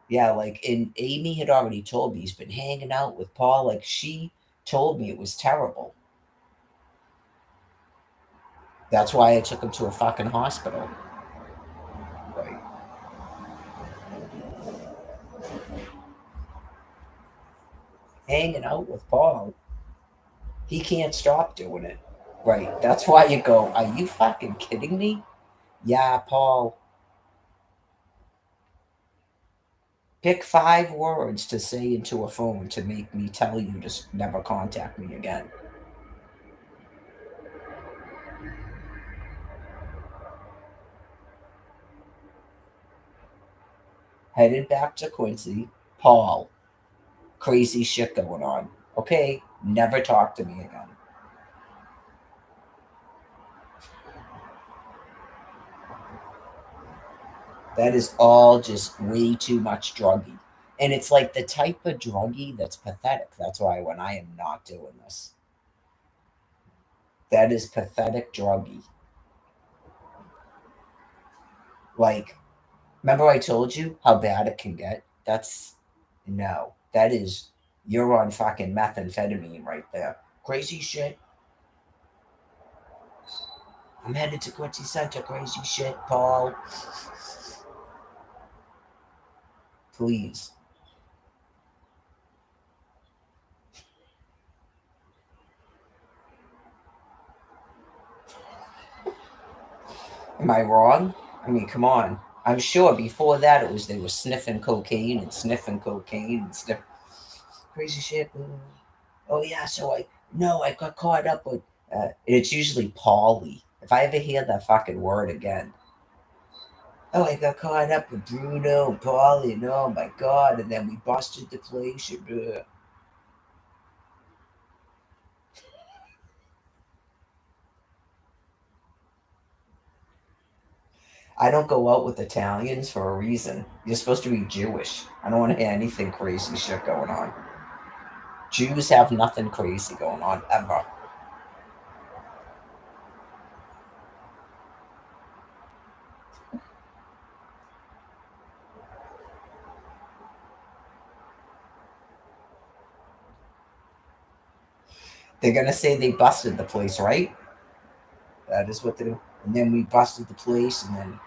Yeah, like, and Amy had already told me he's been hanging out with Paul. Like, she told me it was terrible. That's why I took him to a fucking hospital. Right. Hanging out with Paul. He can't stop doing it. Right. That's why you go, are you fucking kidding me? Yeah, Paul. Pick 5 words to say into a phone to make me tell you to never contact me again. Headed back to Quincy. Paul. Crazy shit going on. Okay, never talk to me again. That is all just way too much druggy. And it's like the type of druggie that's pathetic. That's why when I am not doing this, that is pathetic druggie. Like, remember I told you how bad it can get? That's no. That is, you're on fucking methamphetamine right there. Crazy shit. I'm headed to Quincy Center. Crazy shit, Paul. Please. Am I wrong? I mean, come on. I'm sure before that it was they were sniffing cocaine and sniffing cocaine and sniff crazy shit. Oh yeah, so I got caught up with. It's usually Paulie. If I ever hear that fucking word again, oh, I got caught up with Bruno and Paulie, and oh my god, and then we busted the place. I don't go out with Italians for a reason. You're supposed to be Jewish. I don't want to hear anything crazy shit going on. Jews have nothing crazy going on ever. They're gonna say they busted the place, right? That is what they do. And then we busted the place, and then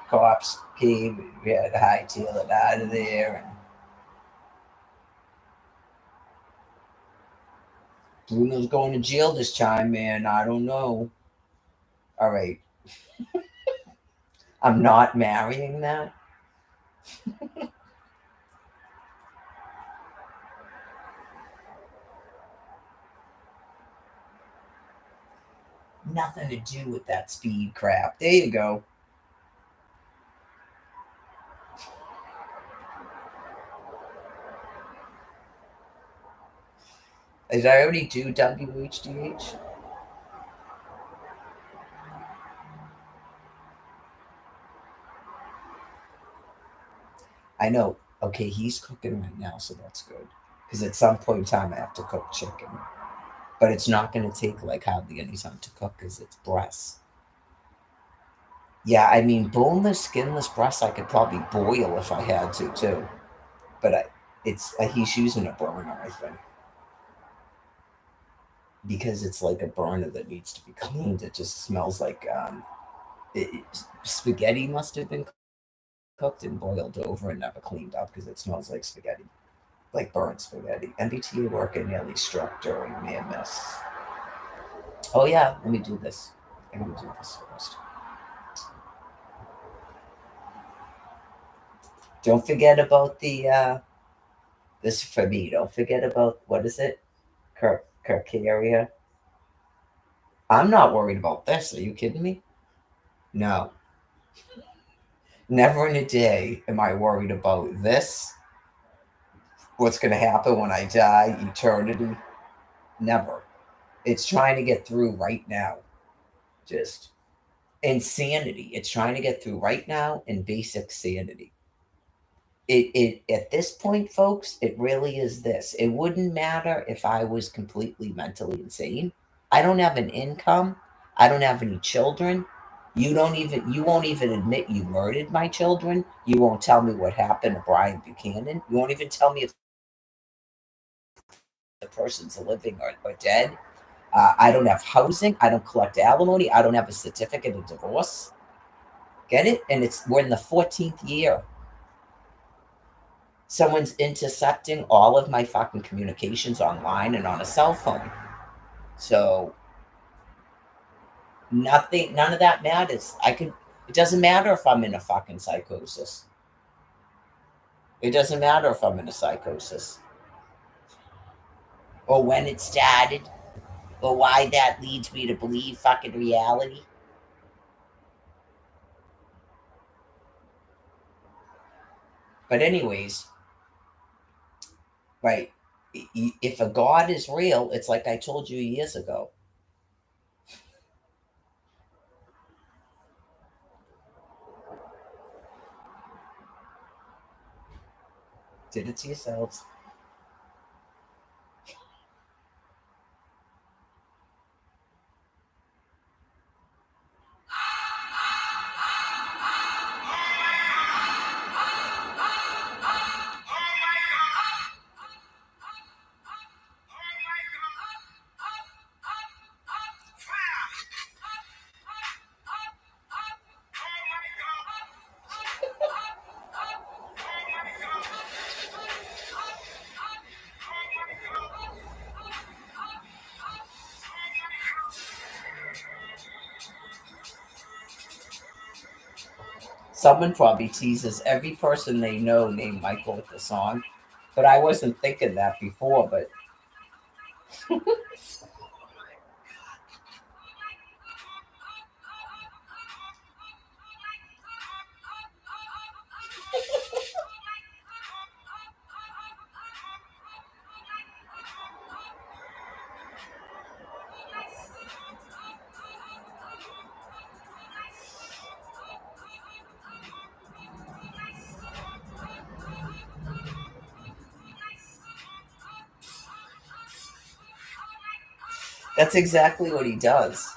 cops came. And we had to hightail it out of there. And Bruno's going to jail this time, man. I don't know. All right, I'm not marrying that. Nothing to do with that speed crap. There you go. Did I already do WHDH? I know. Okay, he's cooking right now, so that's good. Because at some point in time, I have to cook chicken. But it's not going to take like hardly any time to cook because it's breasts. Yeah, I mean, boneless, skinless breasts, I could probably boil if I had to, too. But he's using a burner, I think. Because it's like a burner that needs to be cleaned. It just smells like spaghetti must have been cooked and boiled over and never cleaned up because it smells like spaghetti, like burnt spaghetti. MBTA worker nearly struck during near miss. Oh yeah, let me do this. I'm gonna do this first. Don't forget about the this for me. Don't forget about what is it? Kirkaria. I'm not worried about this. Are you kidding me? No. Never in a day am I worried about this. What's going to happen when I die? Eternity? Never. It's trying to get through right now. Just insanity. It's trying to get through right now in basic sanity. It at this point, folks, it really is this. It wouldn't matter if I was completely mentally insane. I don't have an income. I don't have any children. You won't even admit you murdered my children. You won't tell me what happened to Brian Buchanan. You won't even tell me if the person's living or dead. I don't have housing. I don't collect alimony. I don't have a certificate of divorce. Get it? And we're in the 14th year. Someone's intercepting all of my fucking communications online and on a cell phone. So none of that matters. It doesn't matter if I'm in a fucking psychosis. It doesn't matter if I'm in a psychosis. Or when it started. Or why that leads me to believe fucking reality. But anyways, right. If a God is real, it's like I told you years ago. Did it to yourselves. Someone probably teases every person they know named Michael with the song, but I wasn't thinking that before. But that's exactly what he does.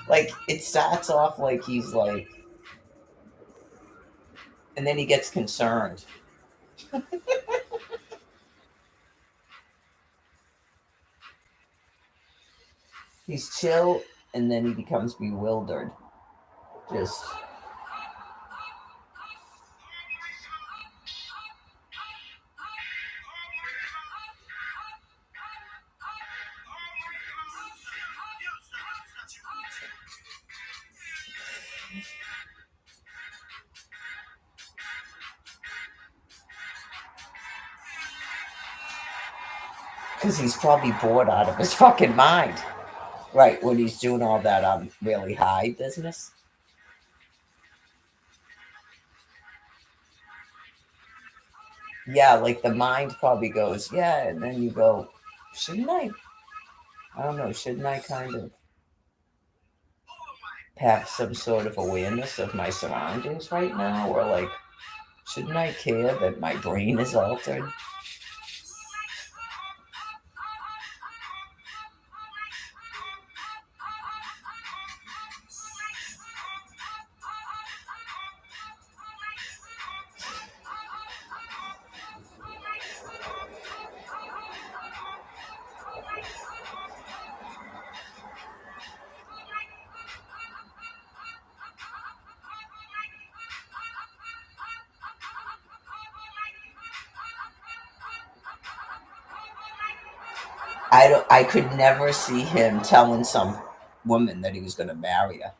Like, it starts off like he's like, and then he gets concerned. He's chill, and then he becomes bewildered. Just. Because he's probably bored out of his fucking mind. Right, when he's doing all that really high business. Yeah, like the mind probably goes, yeah, and then you go, shouldn't I? I don't know, shouldn't I kind of have some sort of awareness of my surroundings right now? Or like, shouldn't I care that my brain is altered? I could never see him telling some woman that he was going to marry her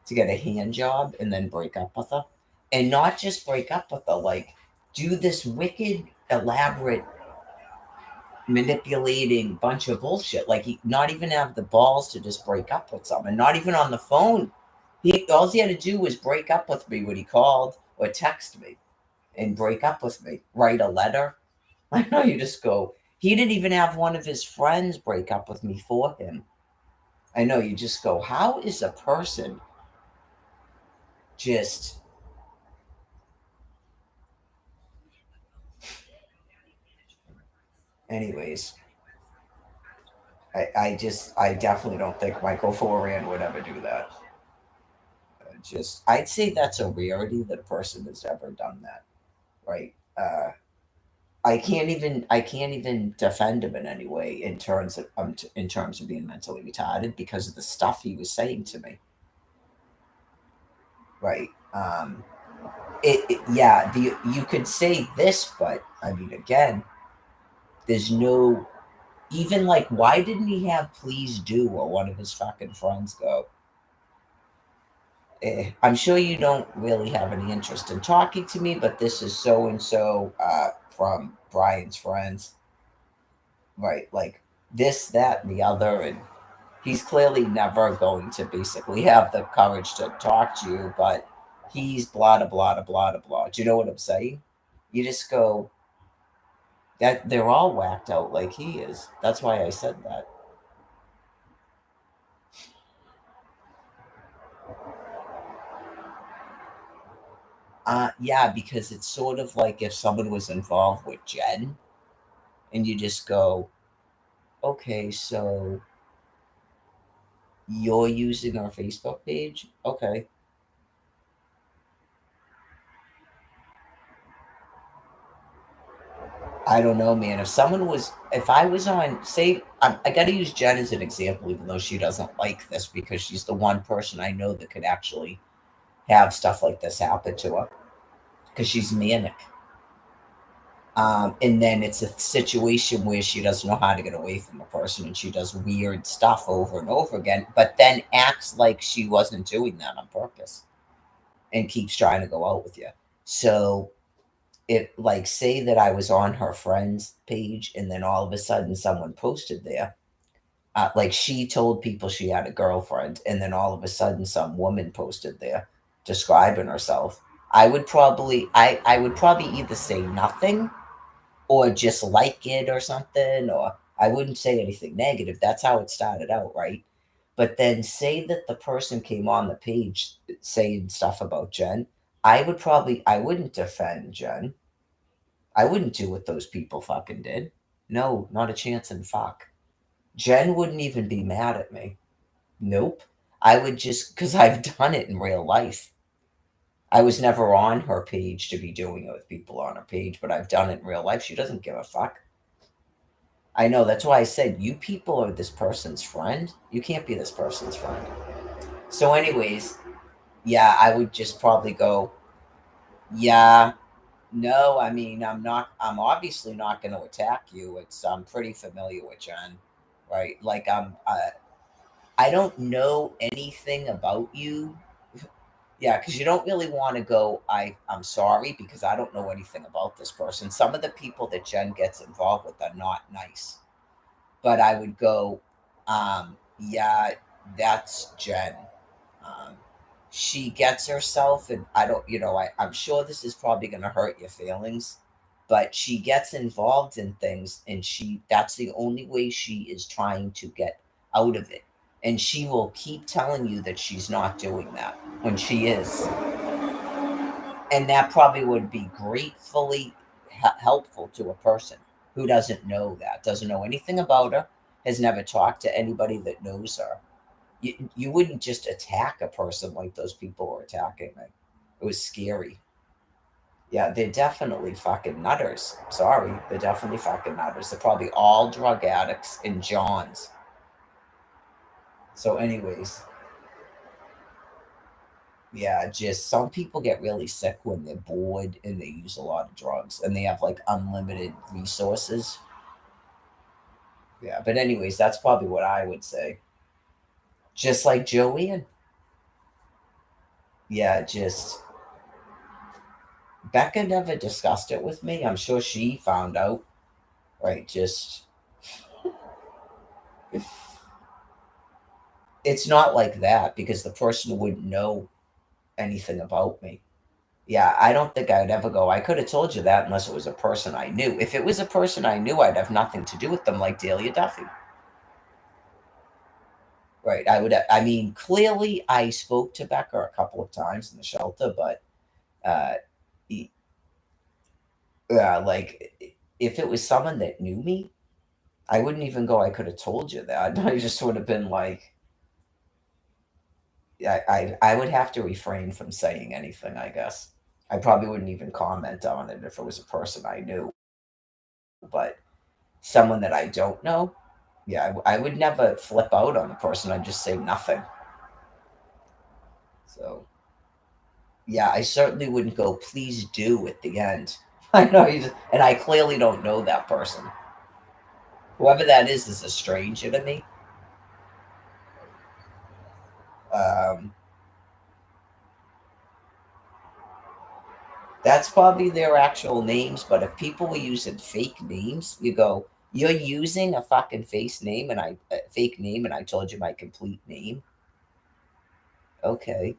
to get a hand job and then break up with her. And not just break up with her, like do this wicked, elaborate, manipulating bunch of bullshit. Like he not even have the balls to just break up with someone, not even on the phone. All he had to do was break up with me when he called or text me and break up with me, write a letter. I know you just go, he didn't even have one of his friends break up with me for him. I know you just go, how is a person just anyways? I definitely don't think Michael Foran would ever do that. I'd say that's a rarity that a person has ever done that, right? I can't even defend him in any way in terms of being mentally retarded because of the stuff he was saying to me, right? Yeah, you could say this, but I mean, again, there's no even like why didn't he have please do or one of his fucking friends go? I'm sure you don't really have any interest in talking to me, but this is so and so from Brian's friends, right? Like this, that, and the other, and he's clearly never going to basically have the courage to talk to you, but he's blah blah blah blah blah blah. Do you know what I'm saying? You just go that they're all whacked out like he is. That's why I said that. Yeah, because it's sort of like if someone was involved with Jen, and you just go, okay, so you're using our Facebook page? Okay. I don't know, man. If I was on, say, I got to use Jen as an example, even though she doesn't like this because she's the one person I know that could actually have stuff like this happen to her because she's manic. And then it's a situation where she doesn't know how to get away from a person and she does weird stuff over and over again, but then acts like she wasn't doing that on purpose and keeps trying to go out with you. So, it like say that I was on her friend's page and then all of a sudden someone posted there. Like she told people she had a girlfriend, and then all of a sudden some woman posted there describing herself. I would probably either say nothing or just like it or something, or I wouldn't say anything negative. That's how it started out, right? But then say that the person came on the page saying stuff about Jen. I wouldn't defend Jen. I wouldn't do what those people fucking did. No, not a chance in fuck. Jen wouldn't even be mad at me. Nope. I would just, because I've done it in real life. I was never on her page to be doing it with people on her page, but I've done it in real life. She doesn't give a fuck. I know. That's why I said, you people are this person's friend. You can't be this person's friend. So, anyways, yeah, I would just probably go, yeah, no, I mean, I'm obviously not going to attack you. I'm pretty familiar with Jen, right? Like, I don't know anything about you. Yeah, because you don't really want to go, I'm sorry, because I don't know anything about this person. Some of the people that Jen gets involved with are not nice. But I would go, yeah, that's Jen. Um, she gets herself, and I don't, I'm sure this is probably going to hurt your feelings, but she gets involved in things, and that's the only way she is trying to get out of it. And she will keep telling you that she's not doing that when she is. And that probably would be gratefully helpful to a person who doesn't know anything about her, has never talked to anybody that knows her. You wouldn't just attack a person like those people were attacking me. It was scary. Yeah, they're definitely fucking nutters. Sorry, they're definitely fucking nutters. They're probably all drug addicts and Johns. So, anyways, yeah, just some people get really sick when they're bored and they use a lot of drugs and they have like unlimited resources. Yeah, but anyways, that's probably what I would say. Just like Joanne. Yeah, just Becca never discussed it with me. I'm sure she found out. Right, just it's not like that because the person wouldn't know anything about me. Yeah, I don't think I'd ever go, I could have told you that unless it was a person I knew. If it was a person I knew, I'd have nothing to do with them, like Delia Duffy. Right. I mean, clearly I spoke to Becca a couple of times in the shelter, but uh, like if it was someone that knew me, I wouldn't even go, I could have told you that. I just would have been like, I would have to refrain from saying anything, I guess. I probably wouldn't even comment on it if it was a person I knew. But someone that I don't know, yeah, I would never flip out on the person. I'd just say nothing. So, yeah, I certainly wouldn't go, please do at the end. I know and I clearly don't know that person. Whoever that is a stranger to me. Um, that's probably their actual names, but if people were using fake names, you go, you're using a fucking fake name, and I told you my complete name. Okay,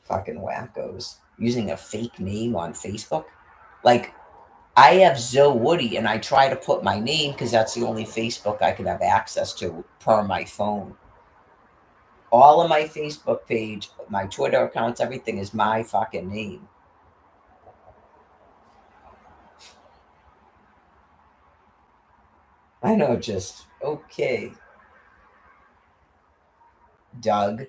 fucking wackos using a fake name on Facebook. Like I have Zoe Woody, and I try to put my name because that's the only Facebook I can have access to per my phone. All of my Facebook page, my Twitter accounts, everything is my fucking name. I know, just okay. Doug.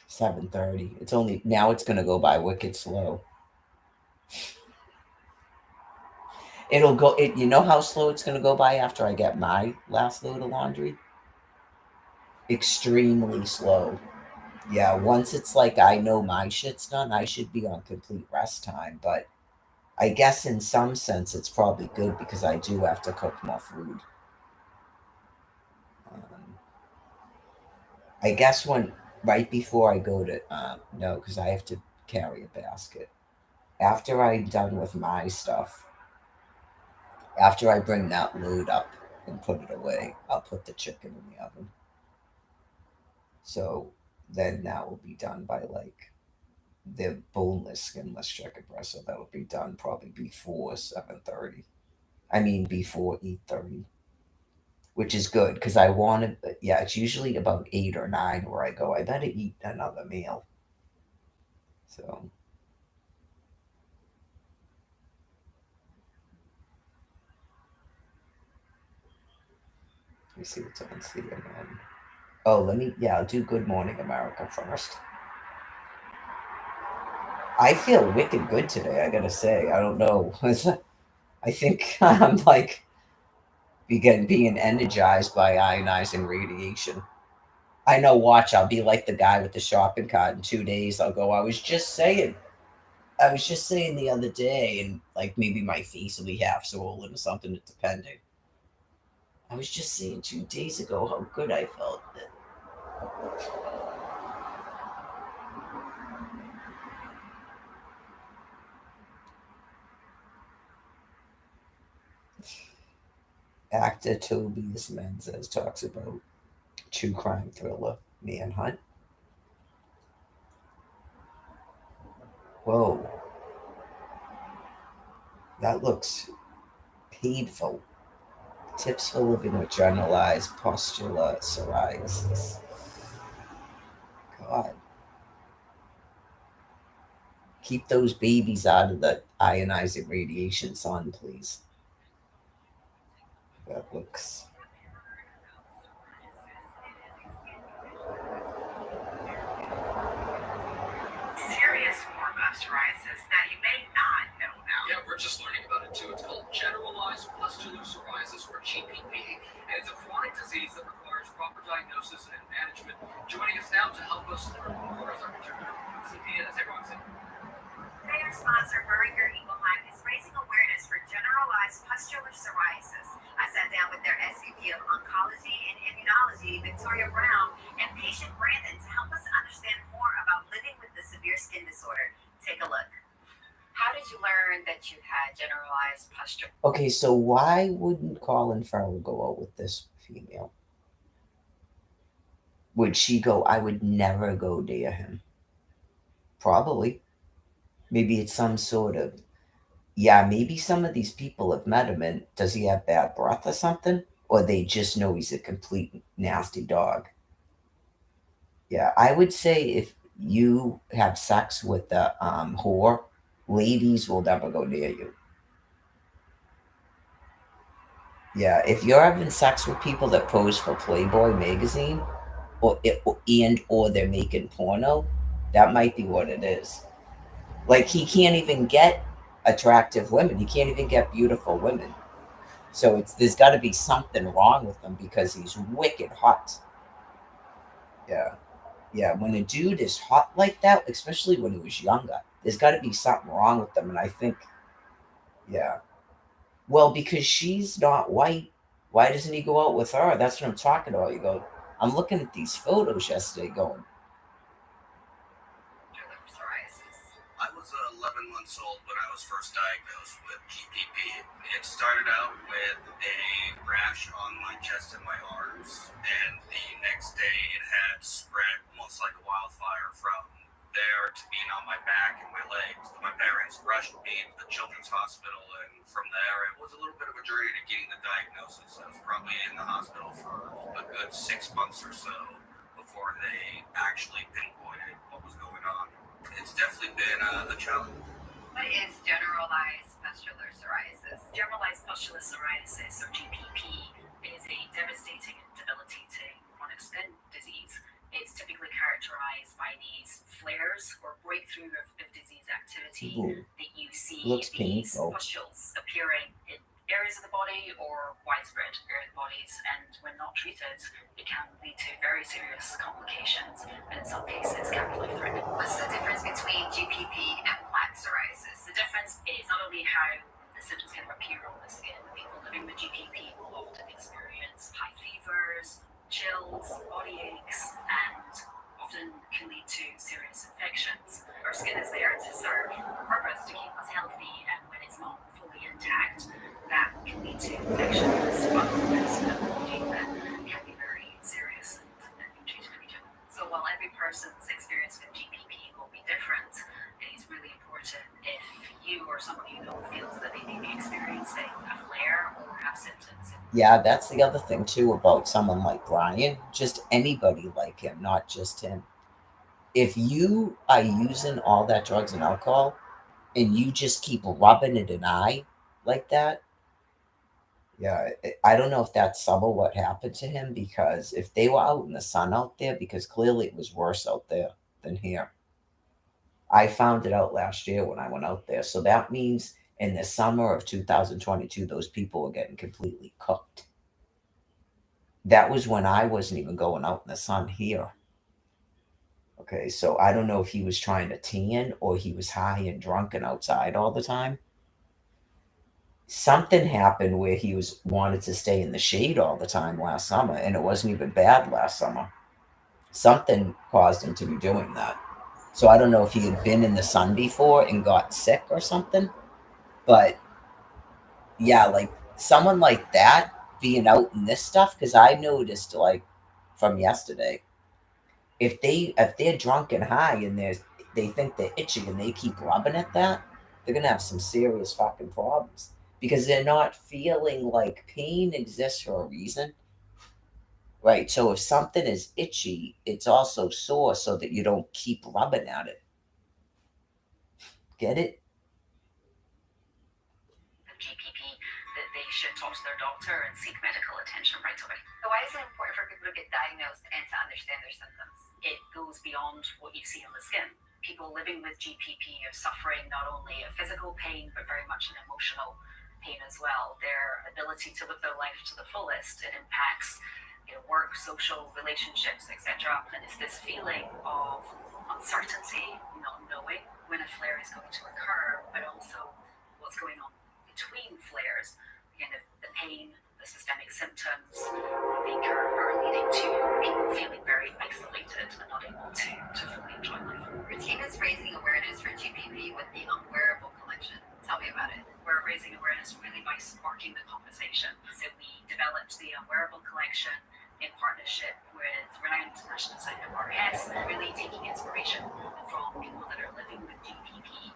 $7:30. It's only now. It's gonna go by wicked slow. It'll go. You know how slow it's gonna go by after I get my last load of laundry. Extremely slow. Yeah. Once it's like I know my shit's done, I should be on complete rest time. But I guess in some sense it's probably good because I do have to cook more food. Um, I guess when right before I go to no, because I have to carry a basket. After I'm done with my stuff, after I bring that load up and put it away, I'll put the chicken in the oven. So then that will be done by like the boneless, skinless chicken breast. So that will be done probably before 7:30. I mean before 8:30, which is good because I wanted. Yeah, it's usually about 8 or 9 where I go. I better eat another meal. So let me see what's on CNN. Oh, let me. Yeah, I'll do Good Morning America first. I feel wicked good today. I gotta say. I don't know. I think I'm like being energized by ionizing radiation. I know. Watch. I'll be like the guy with the shopping cart in 2 days. I'll go. I was just saying. I was just saying the other day, and like maybe my face will be half swollen or something, depending. I was just saying 2 days ago how good I felt. Actor Tobias Menzies talks about true crime thriller Manhunt. Whoa, that looks painful. Tips for living with generalized pustular psoriasis. God, keep those babies out of the ionizing radiation sun, please. That looks. Serious form of psoriasis that you may not know about. Yeah, we're just learning about it too. It's called generalized pustular psoriasis, or GPP, and it's a chronic disease that requires proper diagnosis and management. Joining us now to help us learn more is our contributor, Roxy Diaz. Hey, Roxy. Their sponsor, Boehringer Ingelheim, is raising awareness for generalized pustular psoriasis. I sat down with their SVP of Oncology and Immunology, Victoria Brown, and patient Brandon to help us understand more about living with the severe skin disorder. Take a look. How did you learn that you had generalized pustular? Okay, so why wouldn't Colin Farrell go out with this female? Would she go? I would never go near him. Probably. Maybe it's some sort of. Yeah, maybe some of these people have met him and does he have bad breath or something? Or they just know he's a complete nasty dog. Yeah, I would say if you have sex with the whore, ladies will never go near you. Yeah, if you're having sex with people that pose for Playboy magazine, or they're making porno, that might be what it is. Like he can't even get attractive women. He can't even get beautiful women. So there's got to be something wrong with him because he's wicked hot. Yeah, yeah. When a dude is hot like that, especially when he was younger, there's got to be something wrong with them. And I think, yeah. Well, because she's not white, why doesn't he go out with her? That's what I'm talking about. You go, I'm looking at these photos yesterday going, Psoriasis. I was months old when I was first diagnosed with GPP. It started out with a rash on my chest and my arms, and the next day it had spread almost like a wildfire from there to being on my back and my legs. My parents rushed me to the children's hospital, and from there it was a little bit of a journey to getting the diagnosis. I was probably in the hospital for a good 6 months or so before they actually pinpointed what was going on. It's definitely been a challenge. What is generalized pustular psoriasis? Generalized pustular psoriasis, or GPP, is a devastating and debilitating chronic skin disease. It's typically characterized by these flares or breakthrough of disease activity that you see Looks these painful. pustules appearing in areas of the body or widespread areas of the bodies, and when not treated, it can lead to very serious complications, and in some cases can be life-threatening. What's the difference between GPP and plaque psoriasis? The difference is not only how the symptoms can appear on the skin. People living with GPP will often experience high fevers, chills, body aches, and often can lead to serious infections. Our skin is there to serve a purpose, to keep us healthy, and when it's not fully intact, that can lead to infections, fungus, and body that can be very serious and treated immediately. So while every person's experience with GPP will be different, it is really important if you or someone you know feels that they may be experiencing a flare or have symptoms. Yeah, that's the other thing too about someone like Brian, just anybody like him, not just him. If you are using all that drugs and alcohol and you just keep rubbing it an eye like that, yeah, I don't know if that's subtle what happened to him, because if they were out in the sun out there, because clearly it was worse out there than here. I found it out last year when I went out there. So that means in the summer of 2022, those people were getting completely cooked. That was when I wasn't even going out in the sun here. Okay, so I don't know if he was trying to tan or he was high and drunk and outside all the time. Something happened where he was wanted to stay in the shade all the time last summer, and it wasn't even bad last summer. Something caused him to be doing that. So I don't know if he had been in the sun before and got sick or something. But yeah, like someone like that being out in this stuff, because I noticed like from yesterday, if they're drunk and high and they think they're itchy and they keep rubbing at that, they're gonna have some serious fucking problems, because they're not feeling like pain exists for a reason. Right. So if something is itchy, it's also sore so that you don't keep rubbing at it. Get it? GPP, that they should talk to their doctor and seek medical attention right away. So why is it important for people to get diagnosed and to understand their symptoms? It goes beyond what you see on the skin. People living with GPP are suffering not only a physical pain, but very much an emotional pain as well. Their ability to live their life to the fullest, it impacts work, social relationships, etc. And it's this feeling of uncertainty, not knowing when a flare is going to occur, but also what's going on between flares. Again, the pain, the systemic symptoms, I think are leading to people feeling very isolated and not able to fully enjoy life. Routine is raising awareness for GPP with the Unwearable collection. Tell me about it. We're raising awareness really by sparking the conversation. So we developed the Unwearable collection in partnership with renowned national site MRS, really taking inspiration from people that are living with GPP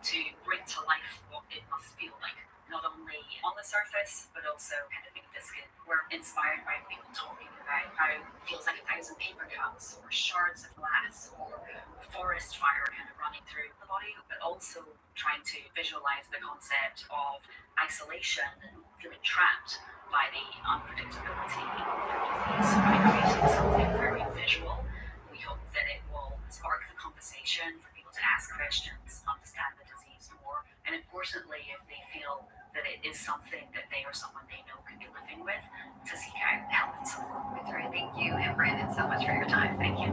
to bring to life what it must feel like, not only on the surface, but also kind of beneath the skin. We're inspired by people talking about how it feels like 1,000 paper cups or shards of glass or a forest fire kind of running through the body, but also trying to visualize the concept of isolation and feeling trapped by the unpredictability of the disease. By creating something very visual, we hope that it will spark the conversation for people to ask questions, understand the disease more, and importantly, if they feel that it is something that they or someone they know could be living with, to seek out help and support. That's right. Thank you, and Brandon, so much for your time. Thank you.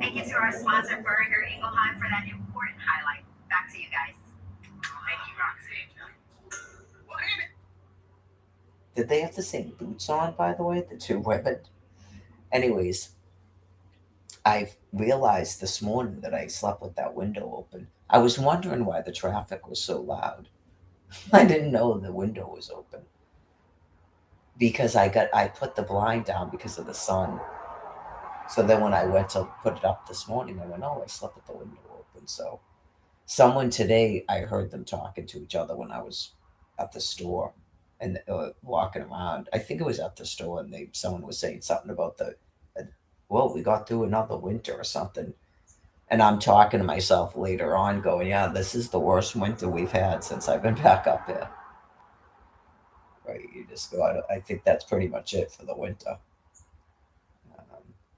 Thank you to our sponsor, Boehringer Ingelheim, for that important highlight. Back to you guys. Thank you, Roxy. Did they have the same boots on, by the way? The two women. Anyways, I realized this morning that I slept with that window open. I was wondering why the traffic was so loud. I didn't know the window was open because I put the blind down because of the sun. So then when I went to put it up this morning, I went, oh, I slept with the window open. So someone today, I heard them talking to each other when I was at the store and walking around. I think it was at the store, and someone was saying something about well, we got through another winter or something. And I'm talking to myself later on, going, yeah, this is the worst winter we've had since I've been back up here. Right? You just go, I think that's pretty much it for the winter.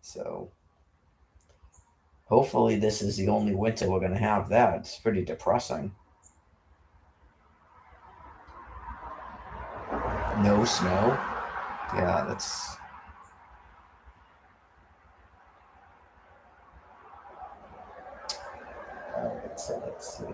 So hopefully this is the only winter we're going to have that. It's pretty depressing. No snow. Yeah, that's. Alright, so let's see.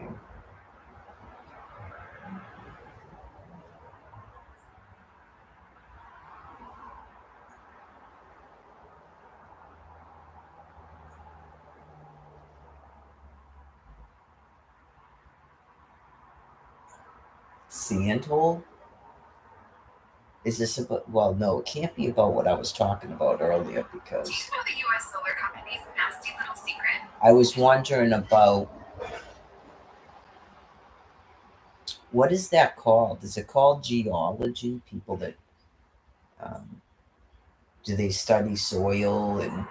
Sandhole? Is this about? Well, no, it can't be about what I was talking about earlier because. Do you know the U.S. Solar Company's nasty little secret? I was wondering about. What is that called? Is it called geology? People that. Do they study soil and.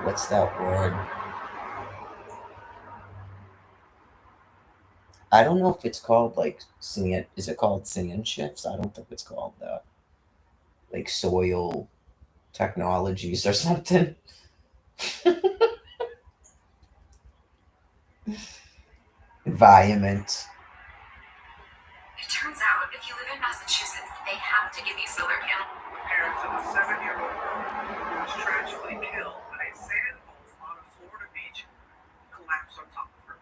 What's that word? I don't know if it's called like sand. Is it called sand shifts? I don't think it's called that. Like soil technologies or something. Environment. It turns out if you live in Massachusetts, they have to give you solar panels. Parents of a 7-year-old girl who was tragically killed when a sand hole on a Florida beach collapsed on top of her.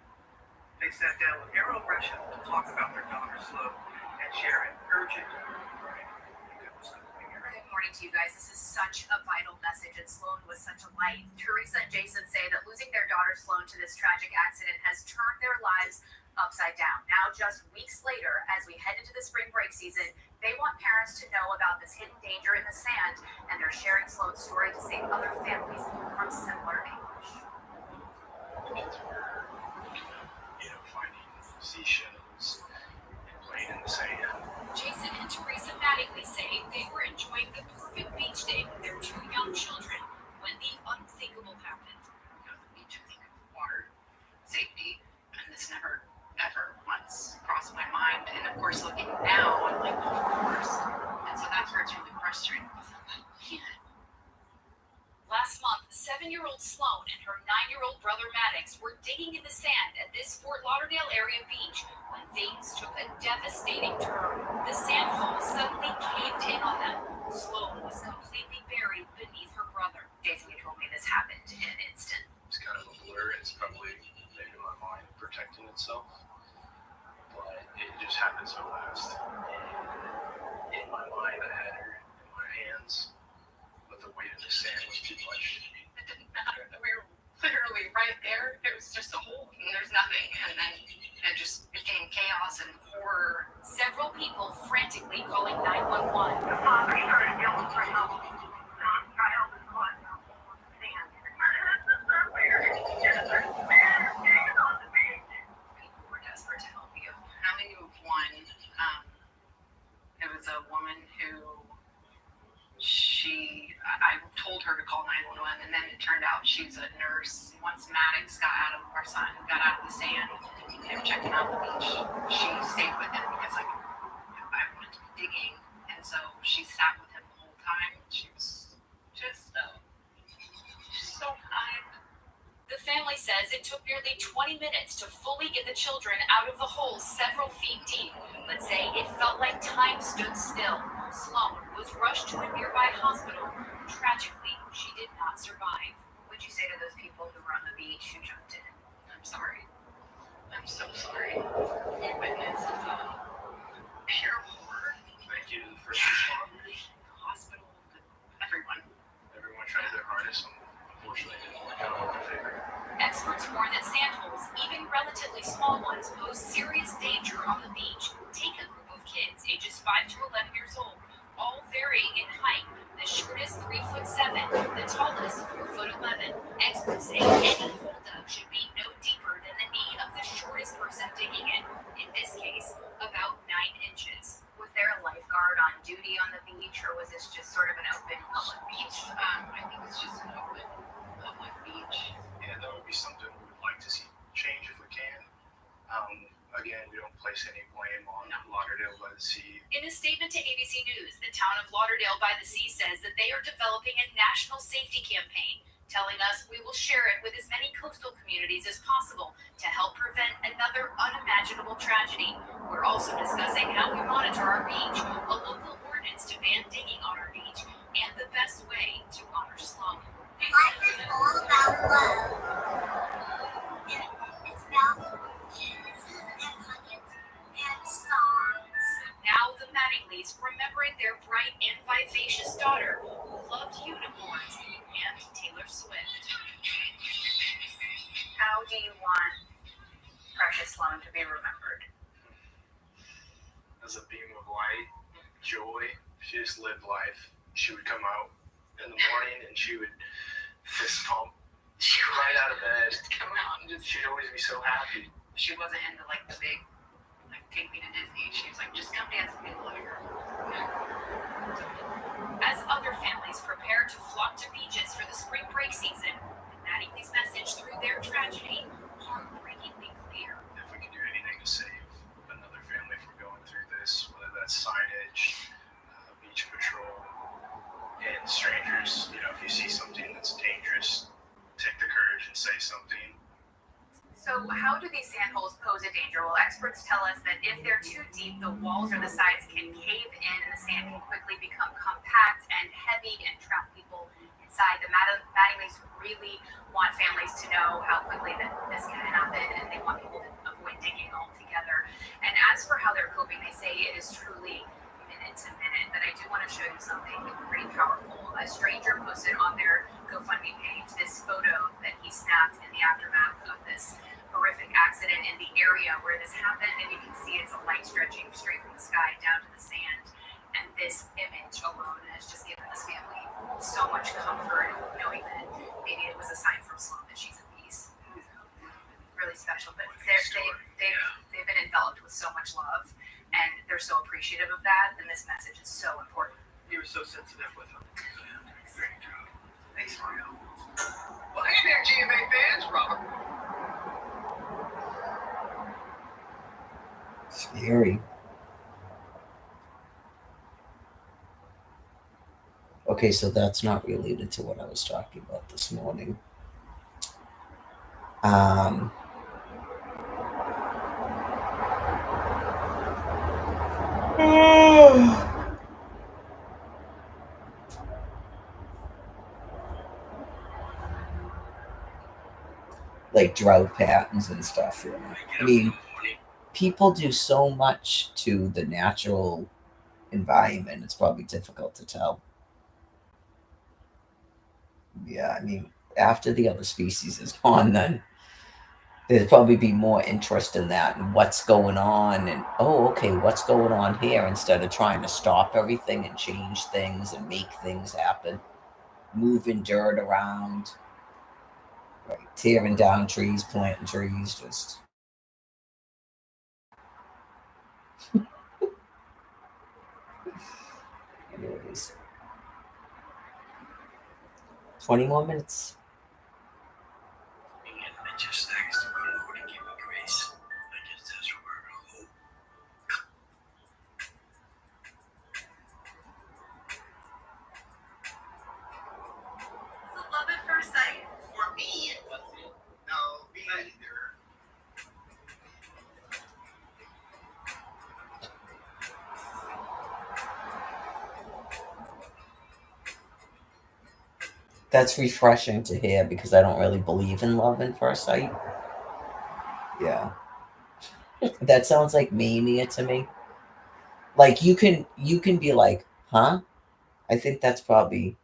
They sat down with Arrow Gresham to talk about their daughter Sloan and share an urgent Good morning to you guys. This is such a vital message, and Sloan was such a light. Teresa and Jason say that losing their daughter Sloan to this tragic accident has turned their lives upside down. Now, just weeks later, as we head into the spring break season, they want parents to know about this hidden danger in the sand, and they're sharing Sloan's story to save other families from similar anguish. finding seashells and playing in the sand. Jason and Teresa Mattingly say they were enjoying the perfect beach day with their 2 young children when the unthinkable happened. The beach, I think, water safety, and this never, ever once crossed my mind. And of course, looking now, I'm like, oh, of course. And so that's where it's really frustrating. Last month, 7-year-old Sloan and her 9-year-old brother Maddox were digging in the sand at this Fort Lauderdale area beach when things took a devastating turn. The sand hole suddenly caved in on them. Sloan was completely buried beneath her brother. Jason, you told me this happened in an instant. It's kind of a blur. It's probably maybe my mind protecting itself, but it just happened so fast. And in my mind, I had her in my hands, but the weight of the sand was too much. It didn't matter. We were literally right there. There was just a hole and there's nothing. And then it just became chaos and horror. Several people frantically calling 911. The father started yelling for help. Our child is caught in a hole in the sand. This is not weird. There's a man hanging on the beach. People were desperate to help you. I only knew of one. It was a woman who I told her to call 911, and then it turned out she was a nurse. Once Maddox got out of the sand, and checked him out on the beach, she stayed with him because I wanted to be digging, and so she sat with him the whole time. She was just so kind. The family says it took nearly 20 minutes to fully get the children out of the hole several feet deep, but say it felt like time stood still. Sloan was rushed to a nearby hospital. Tragically, she did not survive. What'd you say to those people who were on the beach who jumped in? I'm sorry. I'm so sorry. You witnessed pure horror. Thank you to the first responders. The hospital, everyone. Experts warn that sandholes, even relatively small ones, pose serious danger on the beach. Take a group of kids ages 5 to 11 years old, all varying in height. The shortest 3'7", the tallest 4'11". Experts say any hole dug should be no deeper than the knee of the shortest person digging it. In this case, about 9 inches. Was there a lifeguard on duty on the beach, or was this just sort of an open public beach? I think it's just an open public beach. Yeah, that would be something we would like to see change if we can. Again, we don't place any blame on Lauderdale by the Sea. In a statement to ABC News, the town of Lauderdale by the Sea says that they are developing a national safety campaign, telling us we will share it with as many coastal communities as possible to help prevent another unimaginable tragedy. We're also discussing how we monitor our beach, a local ordinance to ban digging on our beach, and the best way to honor Sloan. Life is all about love. It's about kisses and huggings and songs. Now the Mattinglys remembering their bright and vivacious daughter who loved unicorns and Taylor Swift. How do you want Precious Sloan to be remembered? As a beam of light, joy. She just lived life. She would come out in the morning and she would fist pump right out of bed. Come out and just. She'd always be so happy. She wasn't into like the big, like take me to Disney. She was like, just come dance with me, Lauderdale. As other families prepare to flock to beaches for the spring break season, the Mattinglys' message through their tragedy heartbreakingly clear. If we can do anything to save another family from going through this, whether that's signage, beach patrol, and strangers, if you see something that's dangerous, take the courage and say something. So how do these sandholes pose a danger? Well, experts tell us that if they're too deep, the walls or the sides can cave in and the sand can quickly become compact and heavy and trap people inside. The Mattinglys really want families to know how quickly that this can happen, and they want people to avoid digging altogether. And as for how they're coping, they say it is truly minute to minute. But I do want to show you something pretty powerful. A stranger posted on their GoFundMe page this photo that he snapped in the aftermath of this horrific accident in the area where this happened, and you can see it's a light stretching straight from the sky down to the sand. And this image alone has just given this family so much comfort, knowing that maybe it was a sign from Sloan that she's at peace. Really special, but they've been enveloped with so much love, and they're so appreciative of that, and this message is so important. You were so sensitive with them. Great job. Thanks, Mario. Well, hey there, GMA fans. Robert. Scary. Okay, so that's not related to what I was talking about this morning. Like drought patterns and stuff. I mean, people do so much to the natural environment, it's probably difficult to tell. Yeah, I mean, after the other species is gone, then there'd probably be more interest in that and what's going on, and okay, what's going on here, instead of trying to stop everything and change things and make things happen, moving dirt around, right, tearing down trees, planting trees, just anyways. 20 more minutes. And I just asked the Lord to give me grace. That's where I hope. So love at first sight? For me, it wasn't. No, me neither. That's refreshing to hear because I don't really believe in love at first sight. Yeah. That sounds like mania to me. Like you can be like, huh? I think that's probably,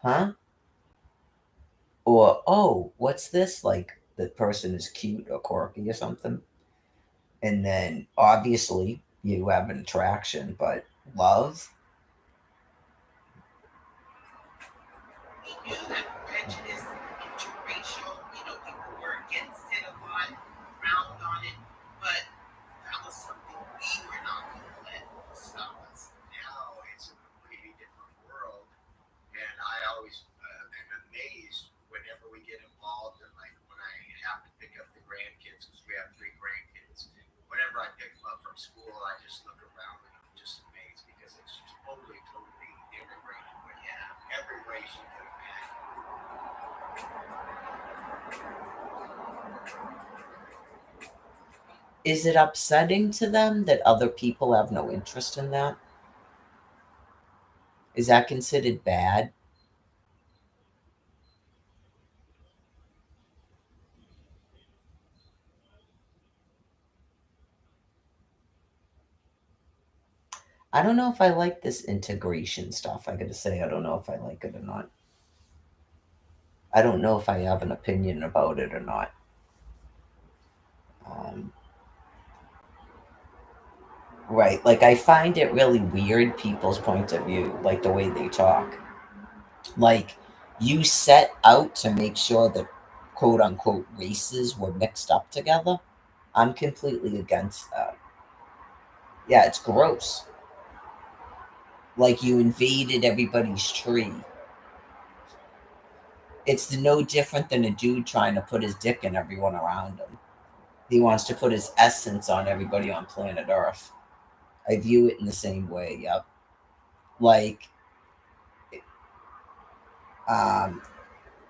huh? Or, oh, what's this? Like, the person is cute or quirky or something. And then obviously you have an attraction, but love, We knew that prejudice, interracial, people were against it a lot, frowned on it, but that was something we were not going to let stop us. Now it's a completely different world, and I always am amazed whenever we get involved, and like when I have to pick up the grandkids, because we have 3 grandkids. Whenever I pick them up from school, I just look around and I'm just amazed because it's totally integrated with every race you could imagine. is it upsetting to them that other people have no interest in that? Is that considered bad? I don't know if I like this integration stuff. I gotta say, I don't know if I like it or not. I don't know if I have an opinion about it or not. Right. Like, I find it really weird, people's point of view, like the way they talk. Like, you set out to make sure that quote unquote races were mixed up together. I'm completely against that. Yeah, it's gross. Like, you invaded everybody's tree. It's no different than a dude trying to put his dick in everyone around him. He wants to put his essence on everybody on planet Earth. I view it in the same way. Yep. Like,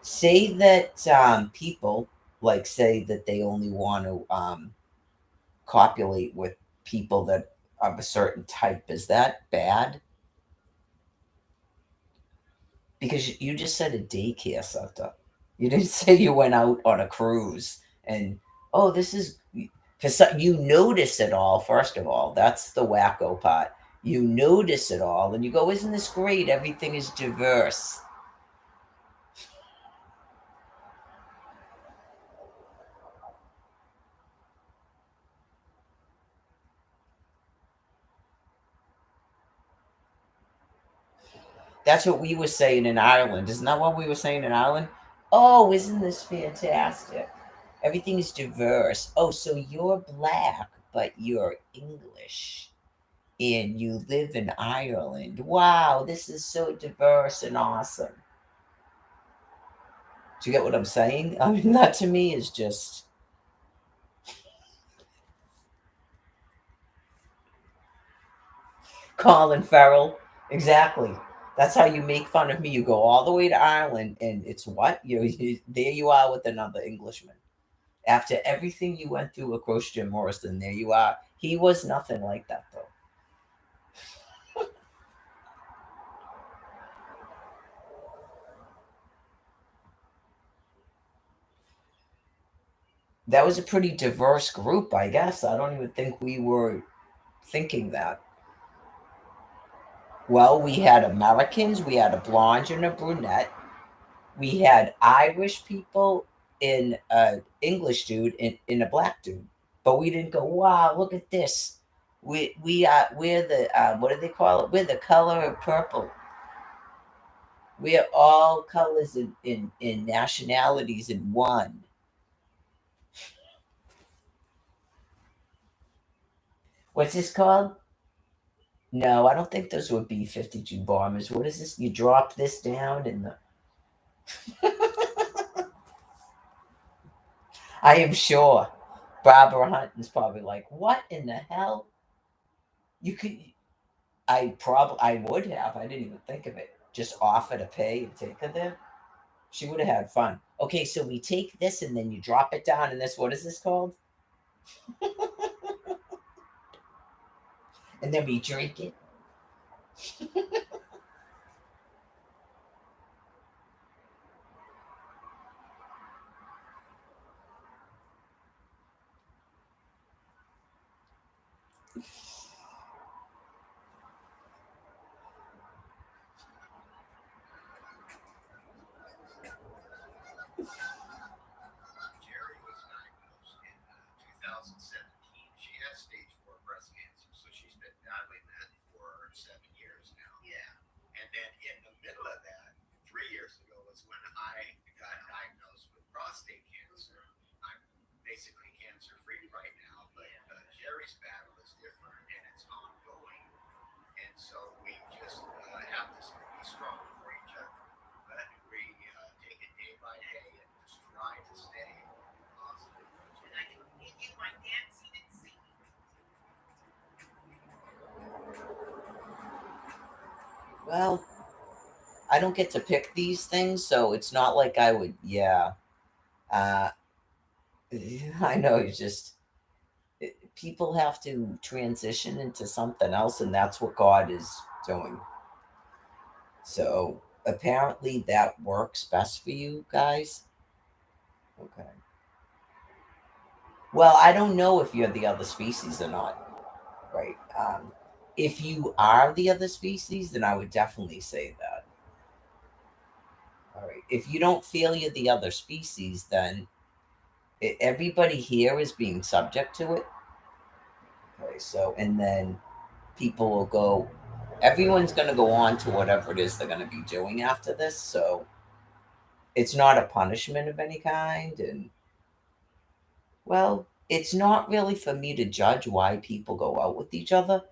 say that people like say that they only want to copulate with people that of a certain type. Is that bad? Because you just said a daycare center. You didn't say you went out on a cruise and oh, this is because you notice it all. First of all, that's the wacko part. You notice it all, and you go, "Isn't this great? Everything is diverse." That's what we were saying in Ireland. Isn't that what we were saying in Ireland? Oh, isn't this fantastic? Everything is diverse. Oh, so you're black, but you're English and you live in Ireland. Wow, this is so diverse and awesome. Do you get what I'm saying? I mean, that to me is just. Colin Farrell. Exactly. That's how you make fun of me. You go all the way to Ireland, and it's what? There you are with another Englishman. After everything you went through across Jim Morrison, there you are. He was nothing like that, though. That was a pretty diverse group, I guess. I don't even think we were thinking that. Well, we had Americans, we had a blonde and a brunette, we had Irish people, in a English dude, in a black dude. But we didn't go, wow, look at this. We're the what do they call it? We're the color of purple. We're all colors in nationalities in one. What's this called? No, I don't think those were B-52 bombers. What is this? You drop this down in the. I am sure Barbara Hunton's probably like, what in the hell? You could. I would have. I didn't even think of it. Just offer to pay and take her there. She would have had fun. Okay, so we take this and then you drop it down in this. What is this called? And then we drink it. basically cancer-free right now, but Jerry's battle is different and it's ongoing. And so we just have to be strong for each other. But we take it day by day and just try to stay positive. And I can give you my dancing and singing. Well, I don't get to pick these things, so it's not like I would. Yeah, I know. It's just people have to transition into something else, and that's what God is doing. So apparently that works best for you guys. Okay. Well, I don't know if you're the other species or not. Right. If you are the other species, then I would definitely say that. All right. If you don't feel you're the other species, then everybody here is being subject to it. Okay. So, and then people will go, everyone's going to go on to whatever it is they're going to be doing after this. So it's not a punishment of any kind. And, well, it's not really for me to judge why people go out with each other.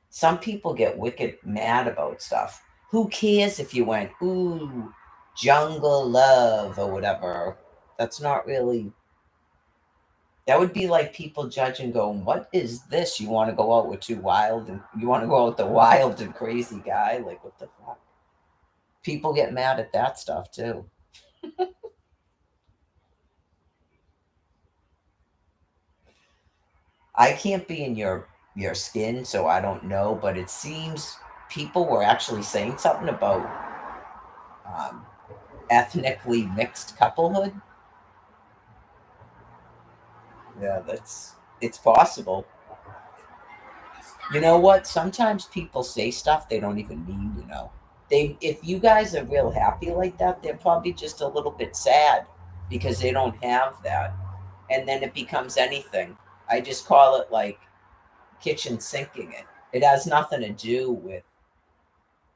Some people get wicked mad about stuff. Who cares if you went, ooh, jungle love or whatever? That's not really. That would be like people judging, going, what is this? You want to go out with too wild and you want to go out with the wild and crazy guy? Like, what the fuck? People get mad at that stuff too. I can't be in your skin, so I don't know, but it seems people were actually saying something about ethnically mixed couplehood. Yeah, it's possible. You know what? Sometimes people say stuff they don't even mean, you know. If you guys are real happy like that, they're probably just a little bit sad because they don't have that. And then it becomes anything. I just call it like kitchen sinking it. It has nothing to do with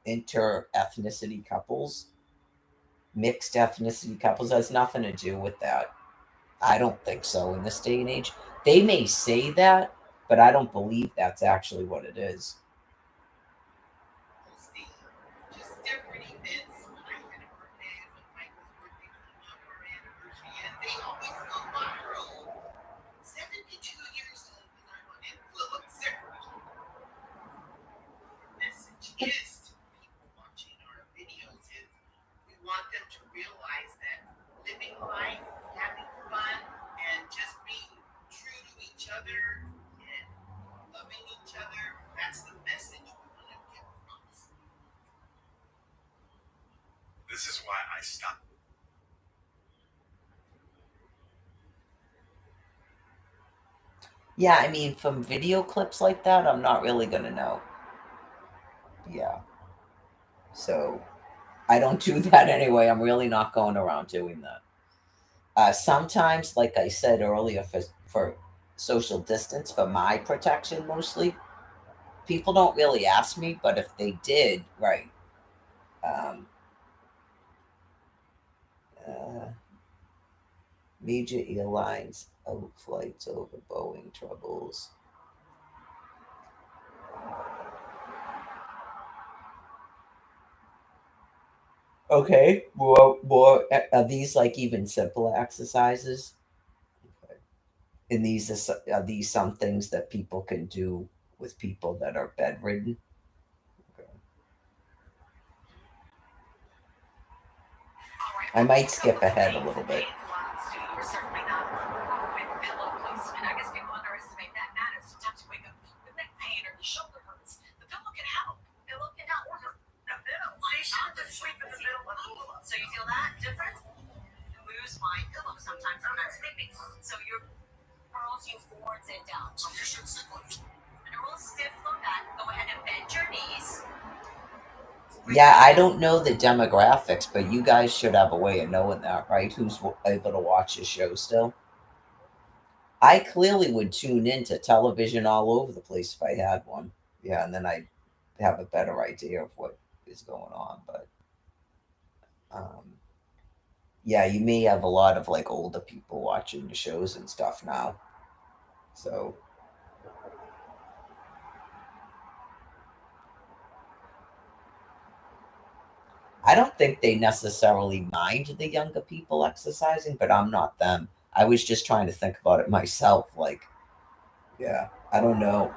inter-ethnicity couples. Mixed ethnicity couples has nothing to do with that. I don't think so in this day and age. They may say that, but I don't believe that's actually what it is. Just different events. When I had a birthday, when Michael's birthday came up, our anniversary, and they always go viral. 72 years old, and I'm on influencer. The message is to people watching our videos is we want them to realize that living life, having fun, and just being true to each other and loving each other, that's the message we want to get across. This is why I stopped. Yeah, I mean, from video clips like that, I'm not really going to know. Yeah. So I don't do that anyway. I'm really not going around doing that. Sometimes, like I said earlier, for social distance, for my protection mostly, people don't really ask me, but if they did, right. Major airlines out flights over Boeing troubles. Okay, more are these like even simple exercises? Okay. And these are these some things that people can do with people that are bedridden? Okay. I might skip ahead a little bit. We're certainly not with pillow placement. I guess people underestimate that matter. Sometimes you wake up with neck pain or your shoulder hurts. The pillow can help. Pillow can help. Or the pillow. They should just sleep in the middle of the pillow. So you feel that difference? I lose my pillow sometimes when I'm sleeping. So your curls you forwards and down. So you should sit on it. And a real stiff low back. Go ahead and bend your knees. Yeah, I don't know the demographics, but you guys should have a way of knowing that, right? Who's able to watch the show still? I clearly would tune into television all over the place if I had one. Yeah, and then I'd have a better idea of what is going on. But yeah, you may have a lot of like older people watching the shows and stuff now. So I don't think they necessarily mind the younger people exercising, but I'm not them. I was just trying to think about it myself. Like, yeah, I don't know.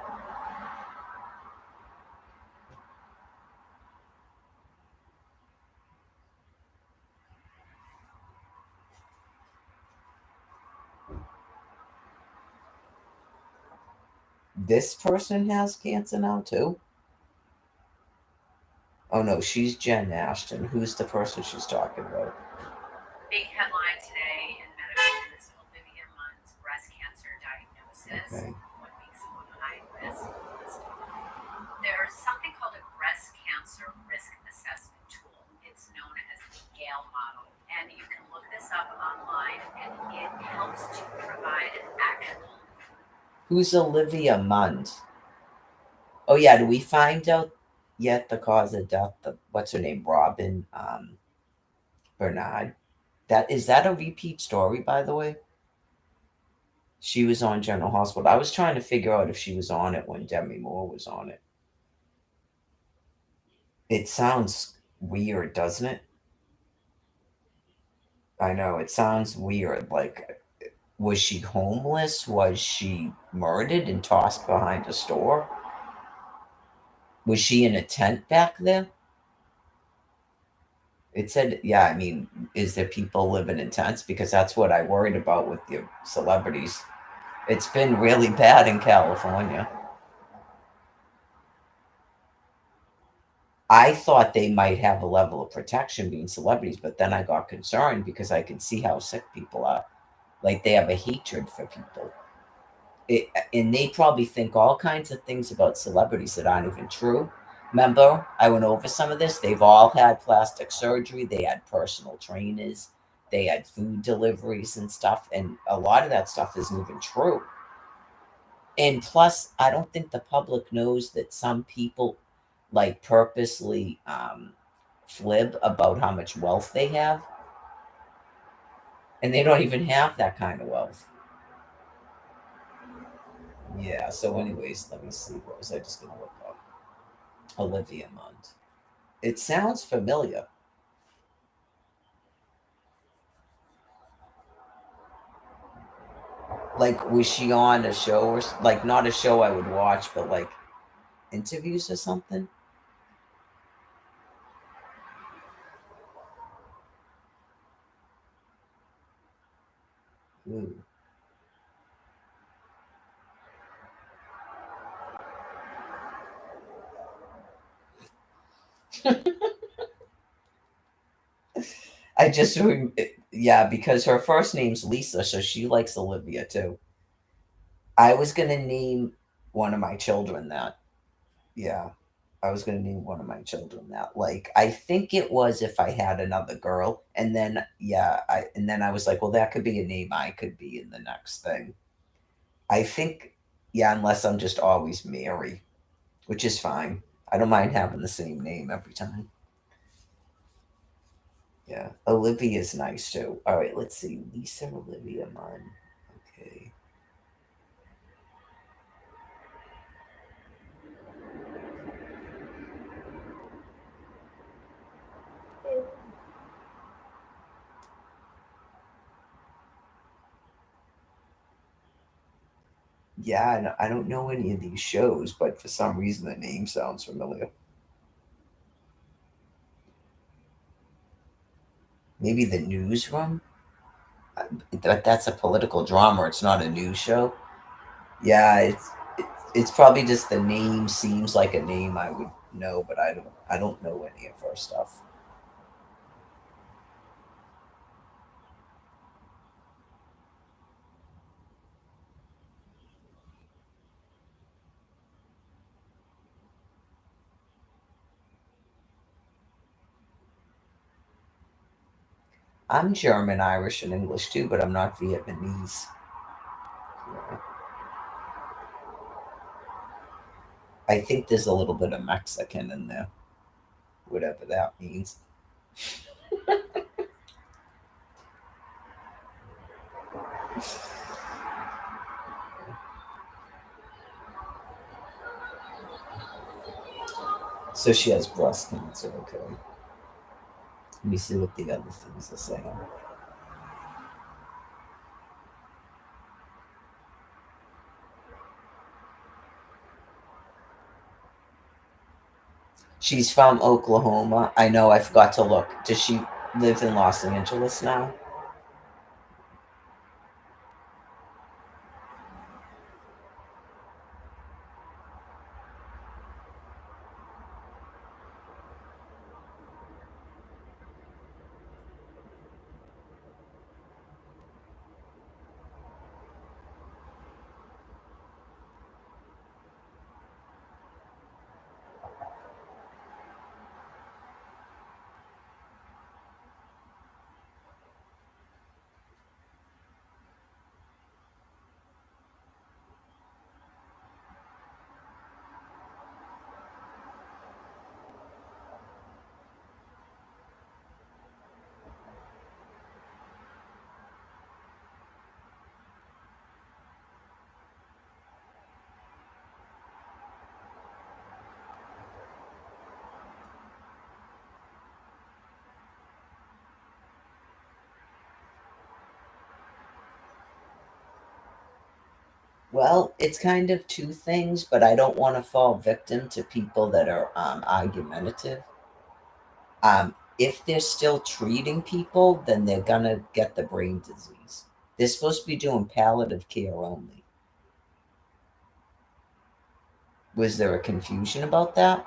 This person has cancer now too. Oh no, she's Jen Ashton. Who's the person she's talking about? Big headline today in medical is Olivia Munn's breast cancer diagnosis. Okay. What makes someone high risk? There's something called a breast cancer risk assessment tool. It's known as the Gale model. And you can look this up online, and it helps to provide an actual. Who's Olivia Munn? Oh yeah, do we find out yet the cause of death? What's her name? Robin Bernard. Is that a repeat story, by the way? She was on General Hospital. I was trying to figure out if she was on it when Demi Moore was on it. It sounds weird, doesn't it? I know, it sounds weird. Like, was she homeless? Was she murdered and tossed behind a store? Was she in a tent back there? It said, yeah, I mean, is there people living in tents? Because that's what I worried about with the celebrities. It's been really bad in California. I thought they might have a level of protection being celebrities, but then I got concerned because I can see how sick people are. Like, they have a hatred for people. And they probably think all kinds of things about celebrities that aren't even true. Remember, I went over some of this. They've all had plastic surgery. They had personal trainers. They had food deliveries and stuff. And a lot of that stuff isn't even true. And plus, I don't think the public knows that some people like purposely flib about how much wealth they have. And they don't even have that kind of wealth. Yeah, so anyways, let me see. What was I just going to look up? Olivia Munn. It sounds familiar. Like, was she on a show or like not a show I would watch, but like interviews or something? Ooh. I just, yeah, because her first name's Lisa, so she likes Olivia too. I was going to name one of my children that. Yeah, I was going to name one of my children that. Like, I think it was if I had another girl. And then, yeah, and then I was like, well, that could be a name I could be in the next thing. I think, yeah, unless I'm just always Mary, which is fine. I don't mind having the same name every time. Yeah, Olivia's nice too. All right, let's see. Lisa Olivia Munn. Okay. Yeah, I don't know any of these shows, but for some reason the name sounds familiar. Maybe the newsroom? That's a political drama. It's not a news show. Yeah, it's probably just the name seems like a name I would know, but I don't know any of her stuff. I'm German, Irish, and English too, but I'm not Vietnamese. Yeah. I think there's a little bit of Mexican in there, whatever that means. So she has breast cancer. Okay. Let me see what the other things are saying. She's from Oklahoma. I know. I forgot to look. Does she live in Los Angeles now? Well, it's kind of two things, but I don't want to fall victim to people that are argumentative. If they're still treating people, then they're gonna get the brain disease. They're supposed to be doing palliative care only. Was there a confusion about that?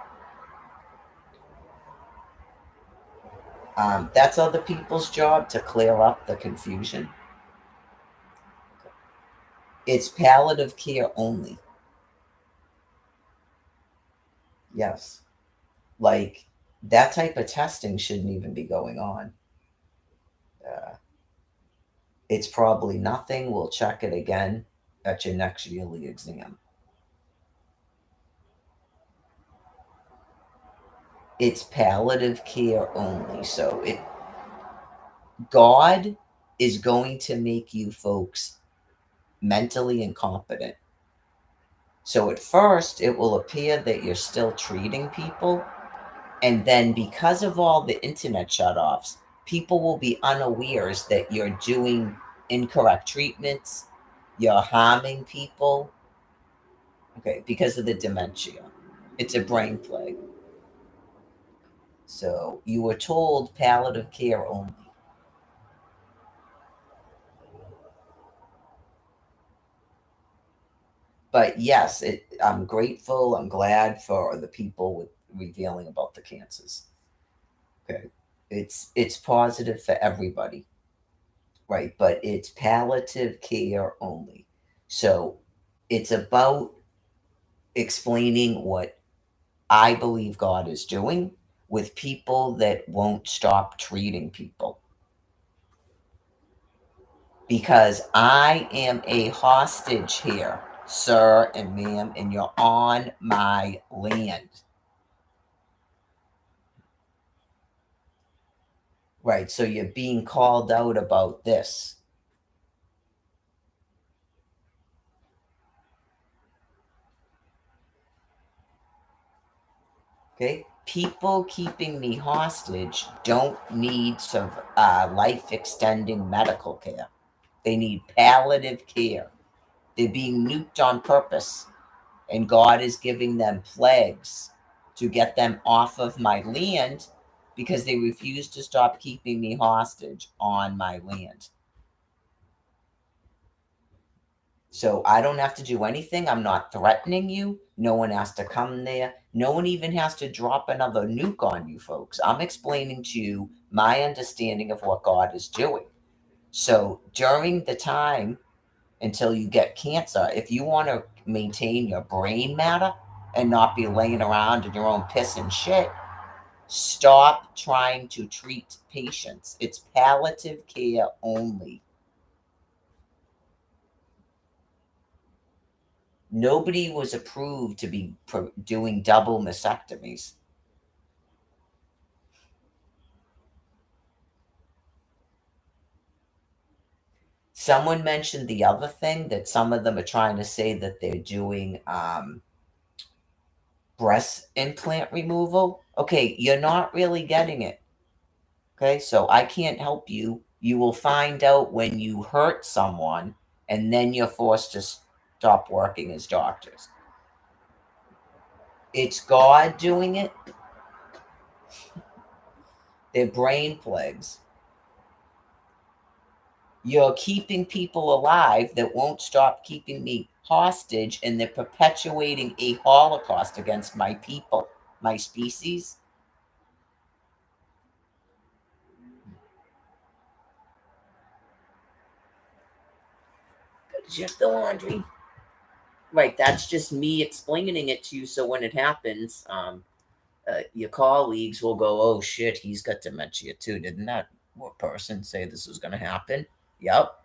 That's other people's job to clear up the confusion. It's palliative care only. Yes. Like, that type of testing shouldn't even be going on. It's probably nothing. We'll check it again at your next yearly exam. It's palliative care only. So God is going to make you folks mentally incompetent. So at first, it will appear that you're still treating people. And then because of all the internet shutoffs, people will be unawares that you're doing incorrect treatments, you're harming people. Okay, because of the dementia. It's a brain plague. So you were told palliative care only. But yes, I'm grateful. I'm glad for the people with revealing about the cancers. Okay, it's positive for everybody, right? But it's palliative care only. So it's about explaining what I believe God is doing with people that won't stop treating people. Because I am a hostage here, sir and ma'am, and you're on my land. Right, so you're being called out about this. Okay, people keeping me hostage don't need some life extending medical care. They need palliative care. They're being nuked on purpose, and God is giving them plagues to get them off of my land because they refuse to stop keeping me hostage on my land. So I don't have to do anything. I'm not threatening you. No one has to come there. No one even has to drop another nuke on you folks. I'm explaining to you my understanding of what God is doing. So during the time until you get cancer, if you want to maintain your brain matter and not be laying around in your own piss and shit, stop trying to treat patients. It's palliative care only. Nobody was approved to be doing double mastectomies. Someone mentioned the other thing that some of them are trying to say that they're doing breast implant removal. Okay, you're not really getting it. Okay, so I can't help you. You will find out when you hurt someone, and then you're forced to stop working as doctors. It's God doing it. They're brain plagues. You're keeping people alive that won't stop keeping me hostage, and they're perpetuating a holocaust against my people, my species. Check the laundry. Right, that's just me explaining it to you, so when it happens, your colleagues will go, "Oh shit, he's got dementia too." Didn't that person say this was going to happen? Yep.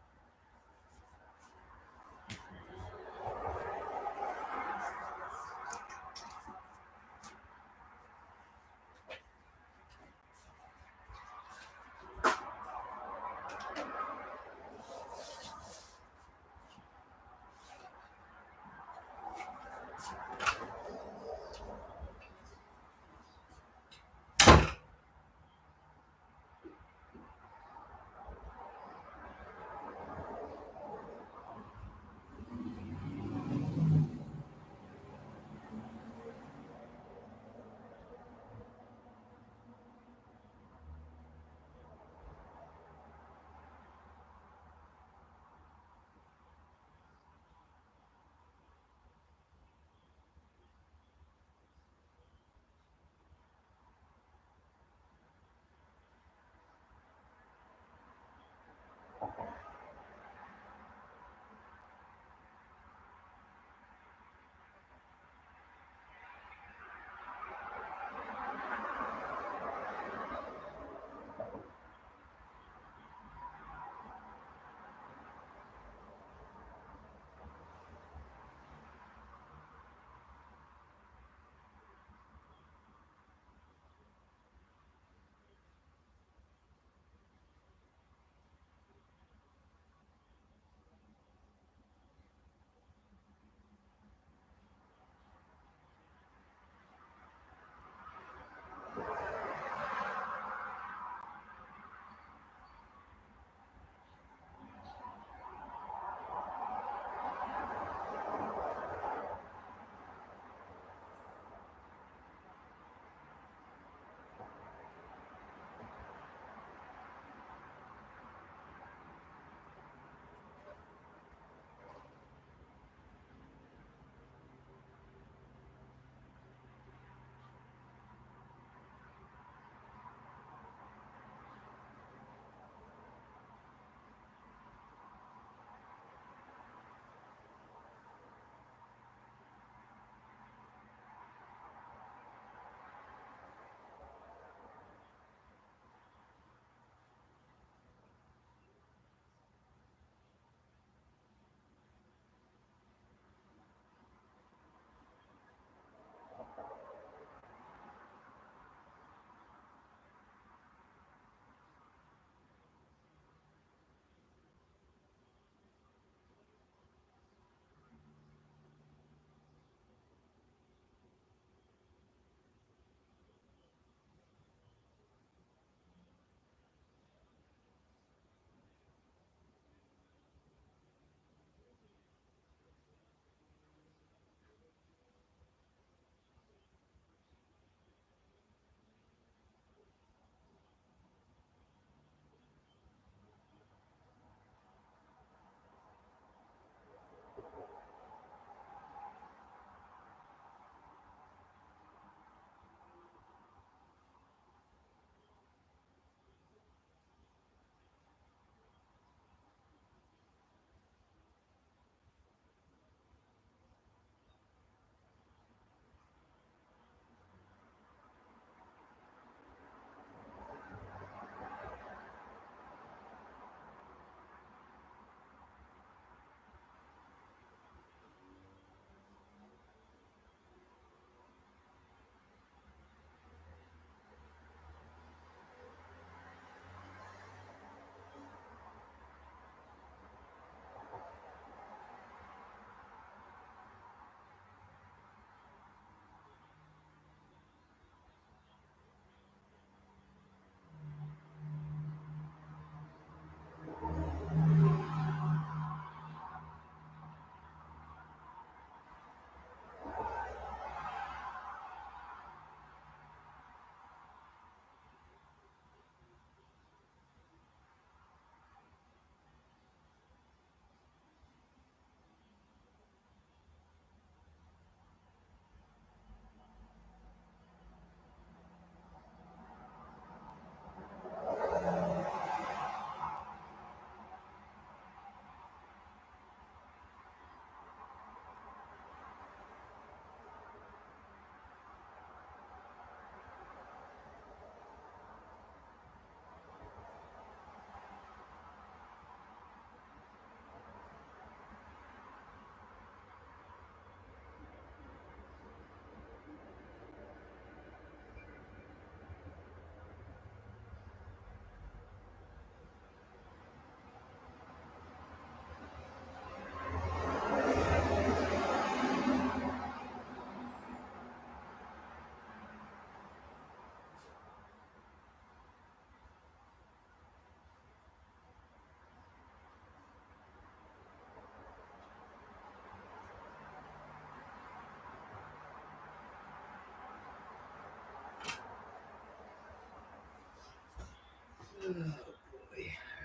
boy.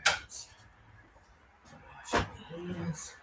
Alright. Wash my hands.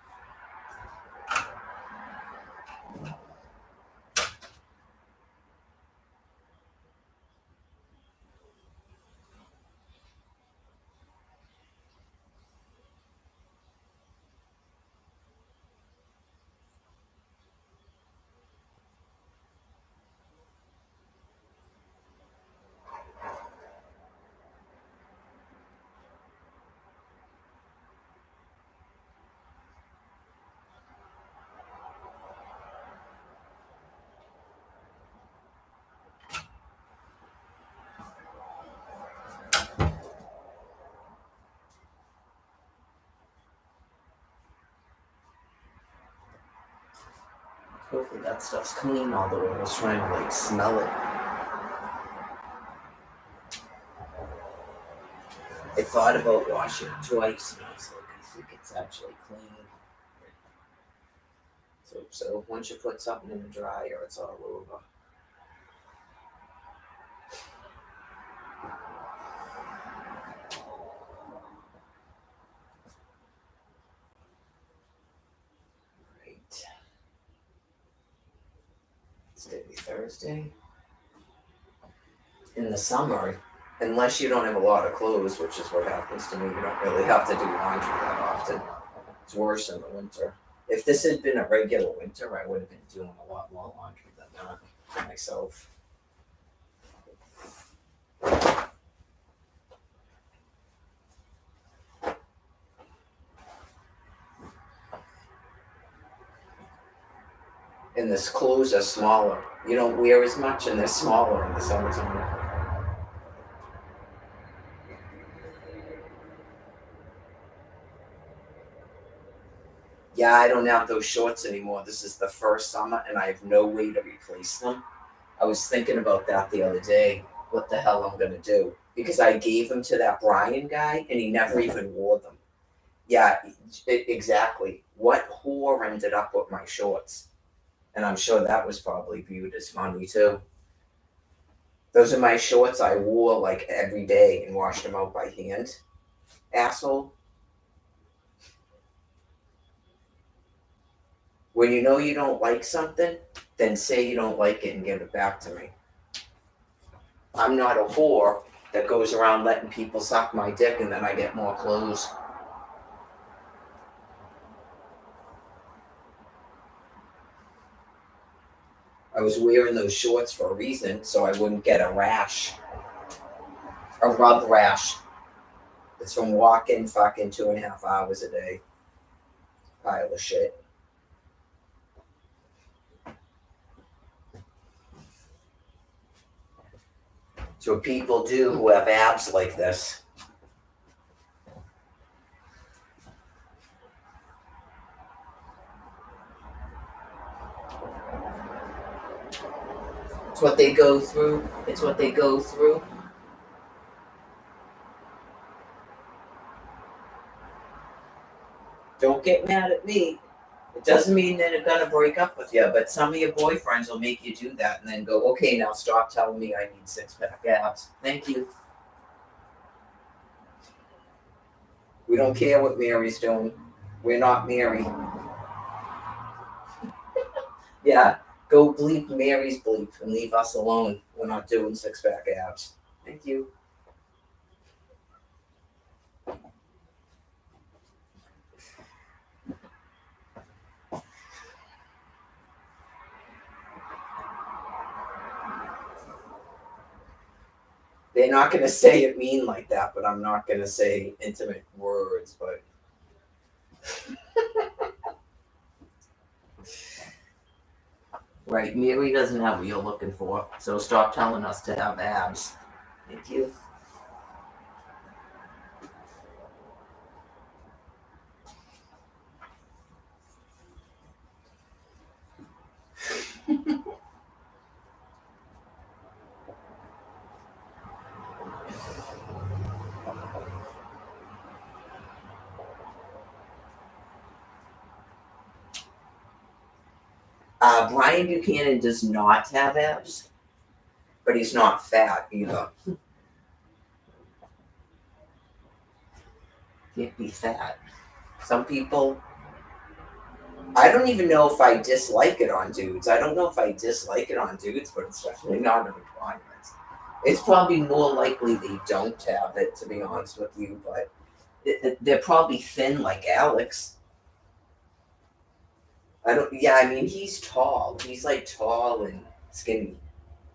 Hopefully that stuff's clean all the way. I was trying to like smell it. I thought about washing it twice and I was like, I think it's actually clean. So once you put something in the dryer, it's all over. Right. It's gonna be Thursday. In the summer, unless you don't have a lot of clothes, which is what happens to me, you don't really have to do laundry that often. It's worse in the winter. If this had been a regular winter, I would have been doing a lot more laundry than that for myself. And the clothes are smaller. You don't wear as much and they're smaller in the summertime. Yeah, I don't have those shorts anymore. This is the first summer and I have no way to replace them. I was thinking about that the other day, what the hell I'm gonna do. Because I gave them to that Brian guy and he never even wore them. Yeah, exactly. What whore ended up with my shorts? And I'm sure that was probably viewed as funny too. Those are my shorts I wore like every day and washed them out by hand. Asshole. When you know you don't like something, then say you don't like it and give it back to me. I'm not a whore that goes around letting people suck my dick and then I get more clothes. I was wearing those shorts for a reason, so I wouldn't get a rash. A rub rash. It's from walking fucking 2.5 hours a day. Pile of shit. It's what people do who have abs like this. It's what they go through. It's what they go through. Don't get mad at me. It doesn't mean that they're gonna break up with you, but some of your boyfriends will make you do that and then go, okay, now stop telling me I need 6-pack abs. Thank you. We don't care what Mary's doing. We're not Mary. Yeah, go bleep Mary's bleep and leave us alone. We're not doing 6-pack abs. Thank you. They're not going to say it mean like that, but I'm not going to say intimate words, but... Right, Mary doesn't have what you're looking for, so stop telling us to have abs. Thank you. Brian Buchanan does not have abs, but he's not fat either. Can't be fat. Some people, I don't even know if I dislike it on dudes. I don't know if I dislike it on dudes, but it's definitely not a requirement. It's probably more likely they don't have it, to be honest with you, but they're probably thin like Alex. I mean, he's tall. He's like tall and skinny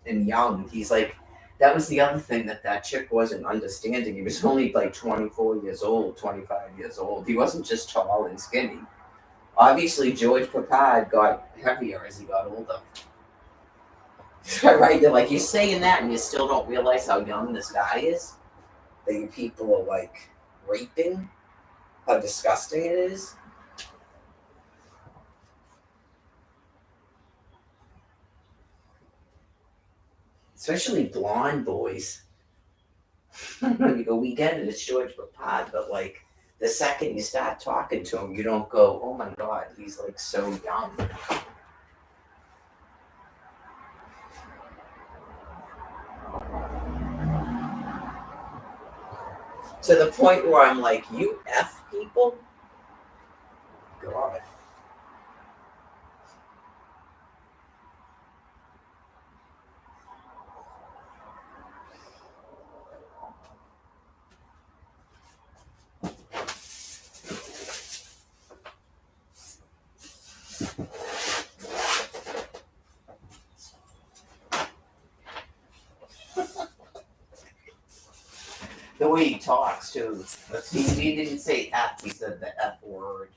and young. He's like, that was the other thing that chick wasn't understanding. He was only like 24 years old, 25 years old. He wasn't just tall and skinny. Obviously, George Papad got heavier as he got older. Right? You're saying that and you still don't realize how young this guy is? That you people are like raping? How disgusting it is? Especially blonde boys. You go, we get it, it's George Papad, but like the second you start talking to him, you don't go, oh my god, he's like so young. To the point where I'm like, you F people? God. The way he talks too. He didn't say F, he said the F word.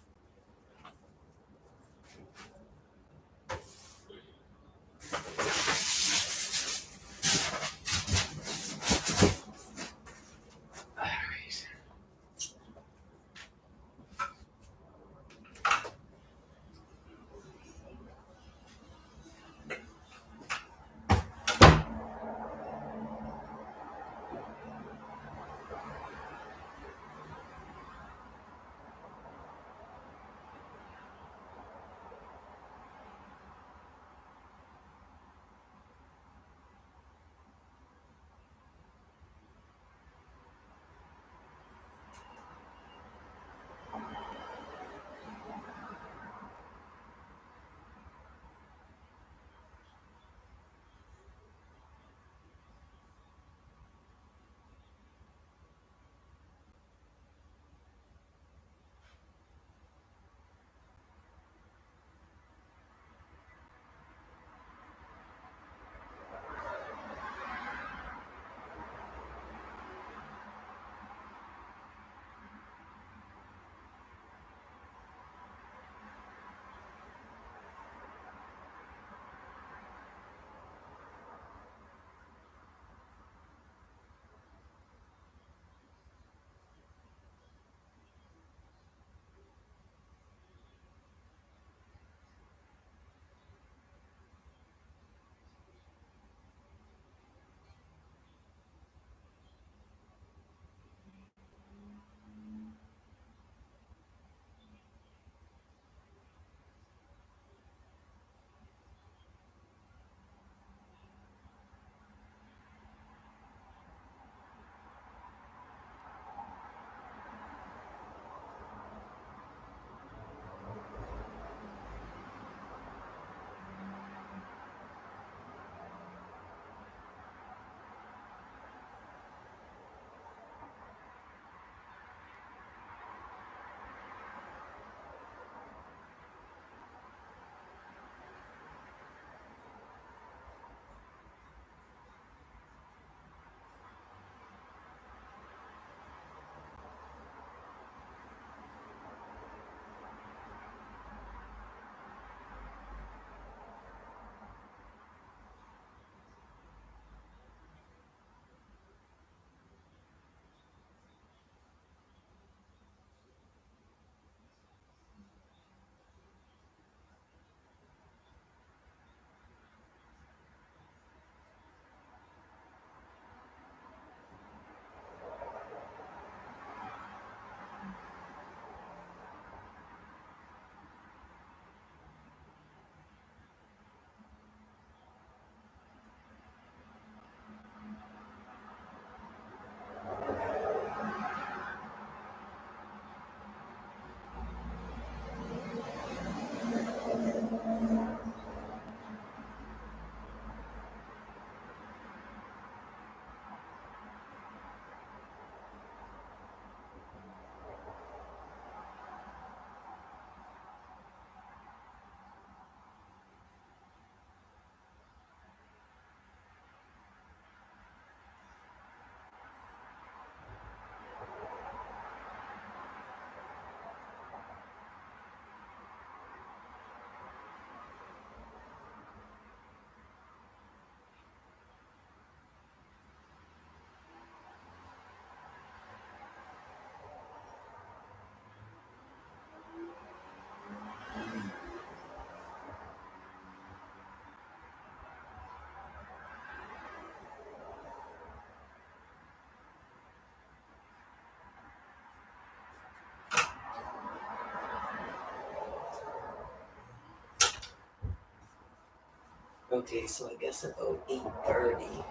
Okay, so I guess about 8:30,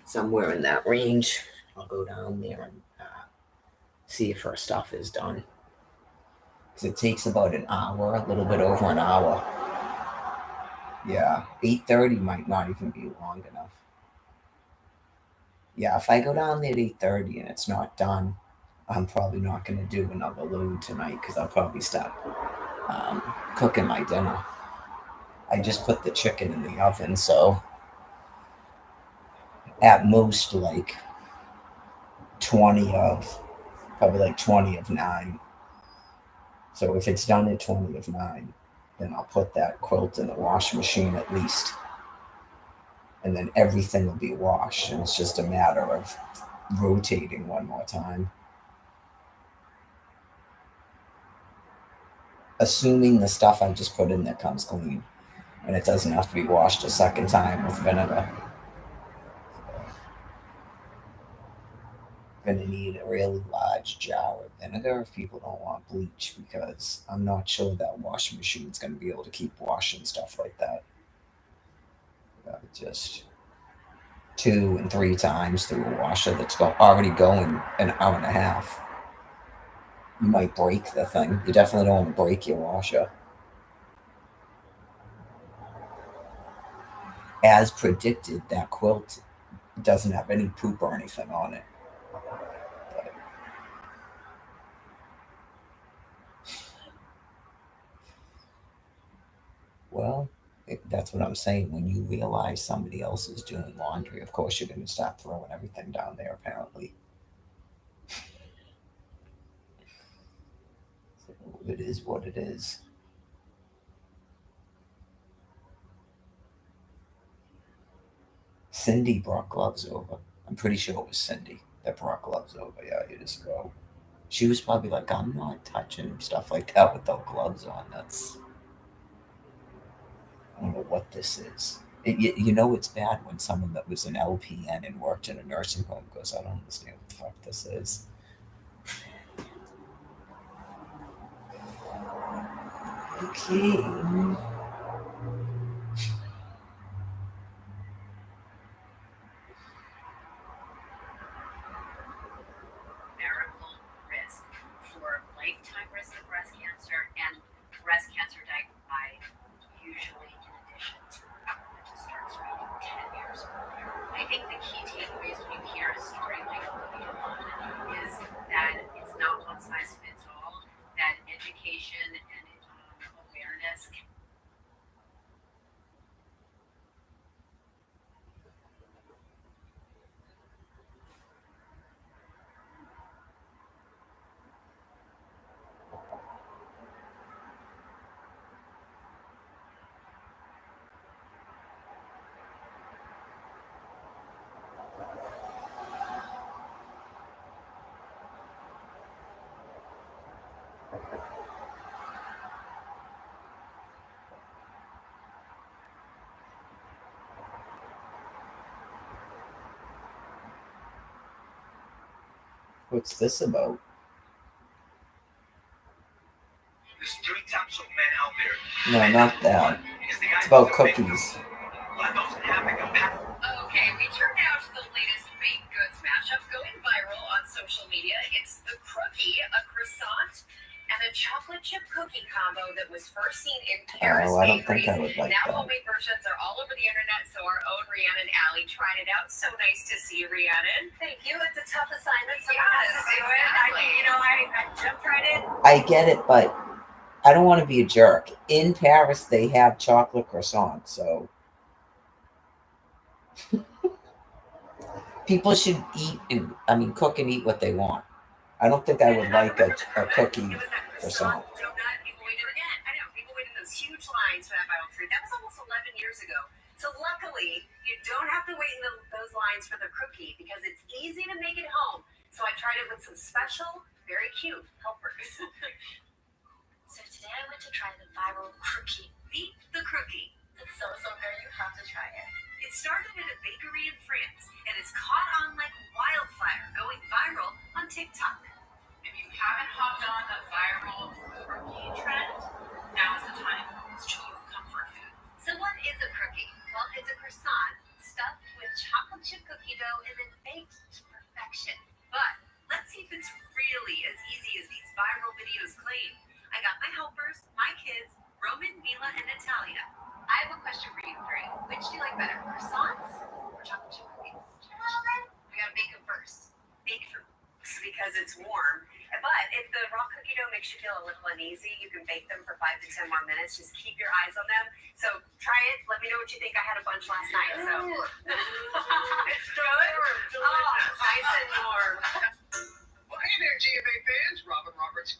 somewhere in that range, I'll go down there and see if her stuff is done. Because it takes about an hour, a little bit over an hour. Yeah, 8:30 might not even be long enough. Yeah, if I go down there at 8:30 and it's not done, I'm probably not going to do another load tonight because I'll probably start cooking my dinner. I just put the chicken in the oven, so at most like 20 of, probably like 20 of 9. So if it's done at 20 of 9, then I'll put that quilt in the wash machine at least. And then everything will be washed, and it's just a matter of rotating one more time. Assuming the stuff I just put in there comes clean, and it doesn't have to be washed a second time with vinegar. Gonna need a really large jar of vinegar if people don't want bleach, because I'm not sure that washing machine's gonna be able to keep washing stuff like that. Just 2 and 3 times through a washer that's already going an hour and a half. You might break the thing. You definitely don't want to break your washer. As predicted, that quilt doesn't have any poop or anything on it. But well, that's what I'm saying. When you realize somebody else is doing laundry, of course you're going to stop throwing everything down there, apparently. So it is what it is. Cindy brought gloves over. I'm pretty sure it was Cindy that brought gloves over. Yeah, years ago. She was probably like, I'm not touching stuff like that without gloves on. I don't know what this is. You know it's bad when someone that was an LPN and worked in a nursing home goes, I don't understand what the fuck this is. Okay. Numerical risk for lifetime risk of breast cancer and breast cancer diagnosed usually in addition to it starts reading 10 years earlier. I think the key takeaways when you hear a story like Olivia Munn is that it's not one size fits all, that education and awareness can What's this about? There's 3 types of men out there. No, not that. It's about cookies. Okay, we turn now to the latest baked goods mashup going viral on social media. It's the Crookie, a croissant, and a chocolate chip cookie combo that was first seen in Paris. Oh, I don't think I would like now that. homemade versions are all over the internet, so our own Rhiannon Alley tried it out. So nice to see you, Rhiannon. Thank you. It's a tough assignment. Someone has to do it. I tried it. I get it, but I don't want to be a jerk. In Paris, they have chocolate croissants, so people should cook and eat what they want. I don't think I would like a cookie croissant. People waited in those huge lines for that viral treat. That was almost 11 years ago. So luckily, you don't have to wait in those lines for the cookie because it's easy to make at home. So I tried it with some special, very cute helpers. So today I went to try the viral Crookie. Meet the Crookie. It's so good. You have to try it. It started at a bakery in France and it's caught on like wildfire, going viral on TikTok. If you haven't hopped on the viral Crookie trend, now is the time. video is clean. I got my helpers, my kids, Roman, Mila, and Natalia. I have a question for you three. Which do you like better, croissants or chocolate chip cookies? We gotta bake them first. Bake them because it's warm. But if the raw cookie dough makes you feel a little uneasy, you can bake them for 5 to 10 more minutes. Just keep your eyes on them. So try it. Let me know what you think. I had a bunch last night. So it's good. Oh, nice and warm. Well, hey there, GMA fans. Robin Roberts.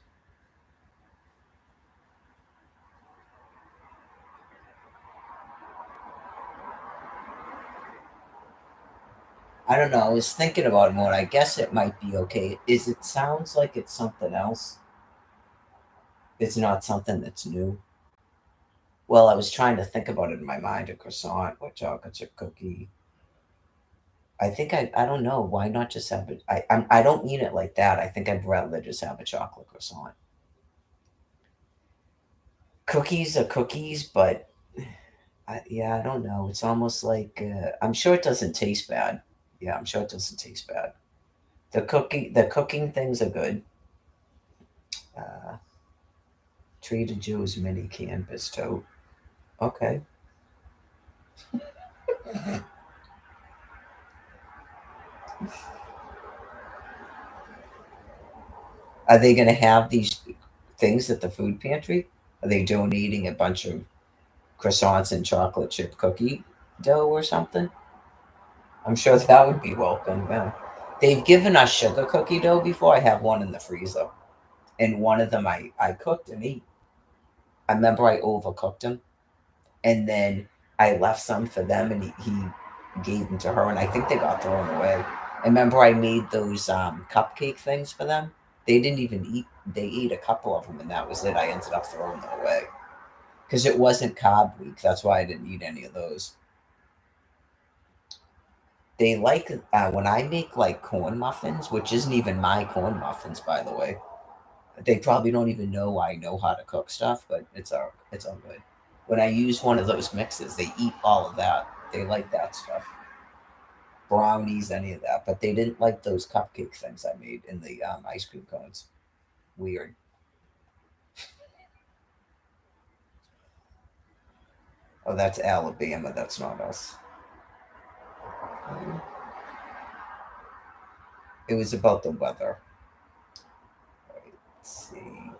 I don't know. I was thinking about it more. I guess it might be okay. It sounds like it's something else. It's not something that's new. Well, I was trying to think about it in my mind. A croissant or chocolate chip cookie. I think I don't know. Why not just have it? I don't mean it like that. I think I'd rather just have a chocolate croissant. Cookies are cookies, but I don't know. It's almost like I'm sure it doesn't taste bad. Yeah, I'm sure it doesn't taste bad. The cooking things are good. Trader Joe's mini canvas tote. Okay. Are they going to have these things at the food pantry? Are they donating a bunch of croissants and chocolate chip cookie dough or something? I'm sure that would be welcome. Yeah. They've given us sugar cookie dough before. I have one in the freezer. And one of them I cooked and ate. I remember I overcooked them. And then I left some for them and he gave them to her. And I think they got thrown away. I remember I made those cupcake things for them. They didn't even eat. They ate a couple of them and that was it. I ended up throwing them away. Because it wasn't carb week. That's why I didn't eat any of those. They like when I make like corn muffins, which isn't even my corn muffins, by the way. They probably don't even know I know how to cook stuff, but it's all good. When I use one of those mixes, they eat all of that. They like that stuff. Brownies, any of that, but they didn't like those cupcake things I made in the ice cream cones. Weird. Oh, that's Alabama. That's not us. It was about the weather. Let's see.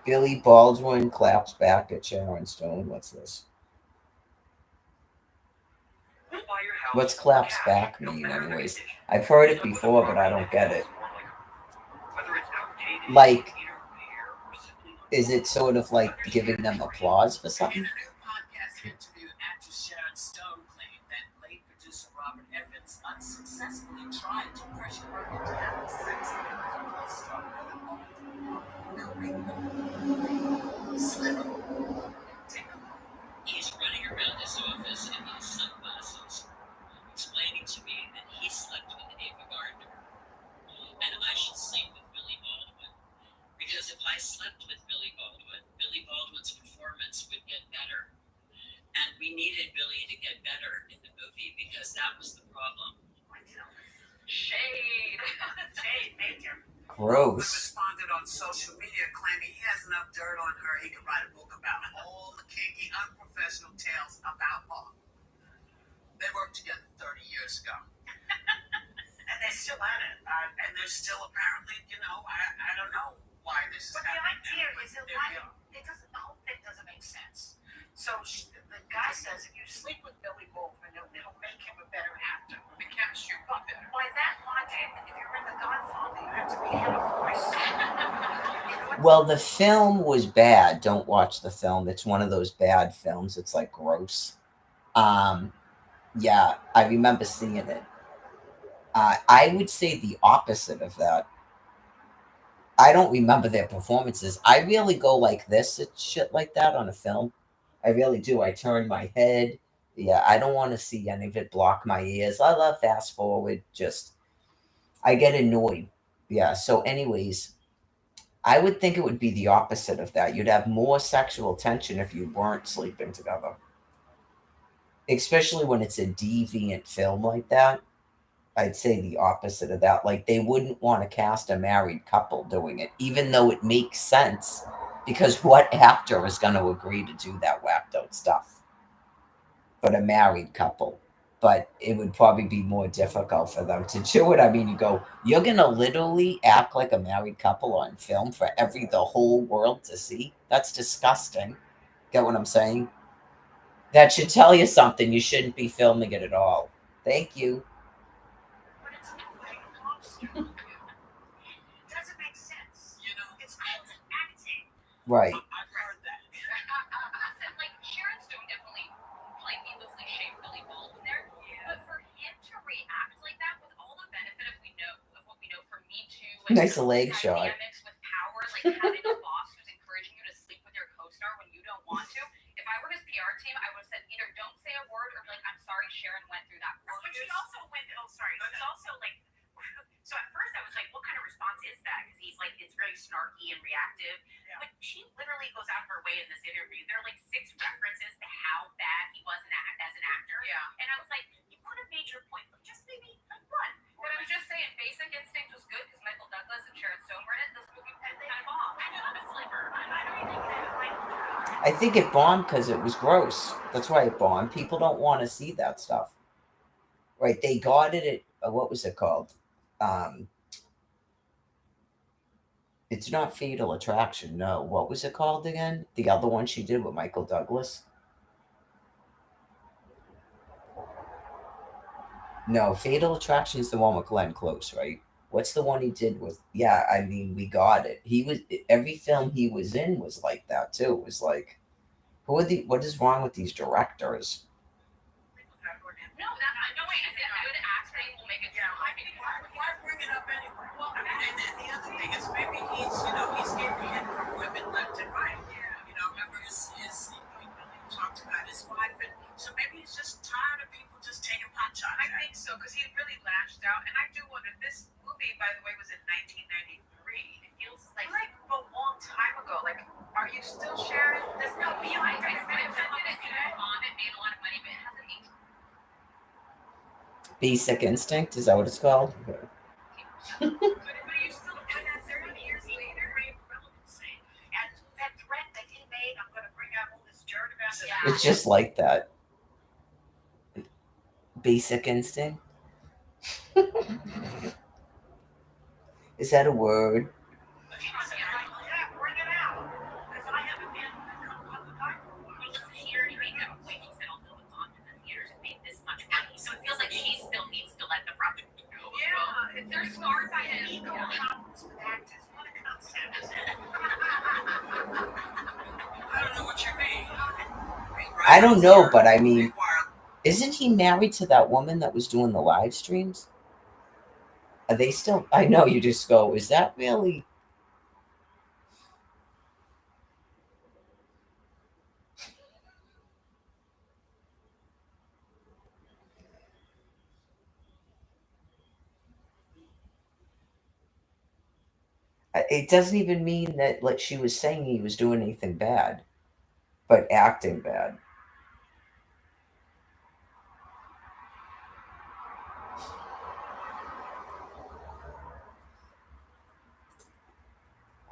Billy Baldwin claps back at Sharon Stone. What's this? What's claps back mean, anyways? I've heard it before, but I don't get it. Like, is it sort of like giving them applause for something? In a new podcast interview, actress Sharon Stone claimed that late producer Robert Evans unsuccessfully tried to pressure her into having sex with a star. He's running around his office in his sunglasses, explaining to me that he slept with Ava Gardner, and I should sleep with Billy Baldwin. Because if I slept with Billy Baldwin's performance would get better. And we needed Billy to get better in the movie because that was the problem. Shade. Shade, major. Gross. Responded on social media claiming he has enough dirt on her he could write a book about all the kinky, unprofessional tales about her. They worked together 30 years ago. And they're still at it. And they're still apparently, I don't know why this is happening. But the idea is that the whole thing doesn't make sense. So the guy says if you sleep with Billy Baldwin, it'll make him a better actor. The chemistry will be better. By that logic, if you're in The Godfather, you have to be head of voice. Well, the film was bad. Don't watch the film. It's one of those bad films. It's like gross. Yeah, I remember seeing it. I would say the opposite of that. I don't remember their performances. I really go like this at shit like that on a film. I really do. I turn my head. Yeah, I don't want to see any of it block my ears. I love fast forward. Just I get annoyed. Yeah. So, anyways, I would think it would be the opposite of that. You'd have more sexual tension if you weren't sleeping together, especially when it's a deviant film like that. I'd say the opposite of that. Like they wouldn't want to cast a married couple doing it, even though it makes sense. Because what actor is going to agree to do that whacked out stuff? But a married couple. But it would probably be more difficult for them to do it. I mean, you're going to literally act like a married couple on film for the whole world to see. That's disgusting. Get what I'm saying? That should tell you something. You shouldn't be filming it at all. Thank you. But it's not like a monster. It doesn't make sense. You know, it's called acting. Right. I've heard that. Like Sharon's doing definitely like needlessly shaped Billy Baldwin there. But for him to react like that with all the benefit of what we know from Me Too and Nice leg shot. dynamics with power, like having a boss who's encouraging you to sleep with your co-star when you don't want to. If I were his PR team, I would have said either don't say a word or be like, I'm sorry Sharon went through that. But she also went, oh, sorry. It's also like, so at first I was like, what kind of response is that? Because he's like, it's very snarky and reactive. Yeah. But she literally goes out of her way in this interview. There are like 6 references to how bad he was as an actor. Yeah. And I was like, you could have made your point, but just maybe like one. But I was just saying, Basic Instinct was good because Michael Douglas and Sharon Stone were in it. This movie kind of bombed. I know, it's like, I don't even think that Michael I think it bombed because it was gross. That's why it bombed. People don't want to see that stuff. Right? They got it at what was it called? It's not Fatal Attraction. No, what was it called again? The other one she did with Michael Douglas. No, Fatal Attraction is the one with Glenn Close, right? What's the one he did with? Yeah, I mean, we got it. He was every film he was in was like that too. It was like, what is wrong with these directors? No, wait. I said good acting will make it. Yeah, why bring it up anyway? Well, and then the other thing is maybe he's getting hit from women left and right. You know, remember he talked about his wife, and so maybe he's just tired of people just taking pot shots. I think so because he really lashed out, and I do wonder. This movie, by the way, was in 1993. It feels like a long time ago. Like, are you still Sharon? There's no feeling. I said it made a lot of money, but it hasn't aged. Basic Instinct, is that what it's called? But you still doing that 30 years later? Relevancy. And that threat that he made, I'm going to bring out all this dirt about it. It's just like that. Basic Instinct. Is that a word? Yeah, bring it out. Because I haven't been a guy for a while. He already made that point. He said, I'll go with on to the theaters and make this much money. So it feels like she still needs to let the project go. Yeah, if they're scarred by him. Ego problems with actors. What a concept. I don't know what you mean. I don't know, but I mean, isn't he married to that woman that was doing the live streams? Are they still? I know you just go, is that really? It doesn't even mean that like she was saying he was doing anything bad, but acting bad.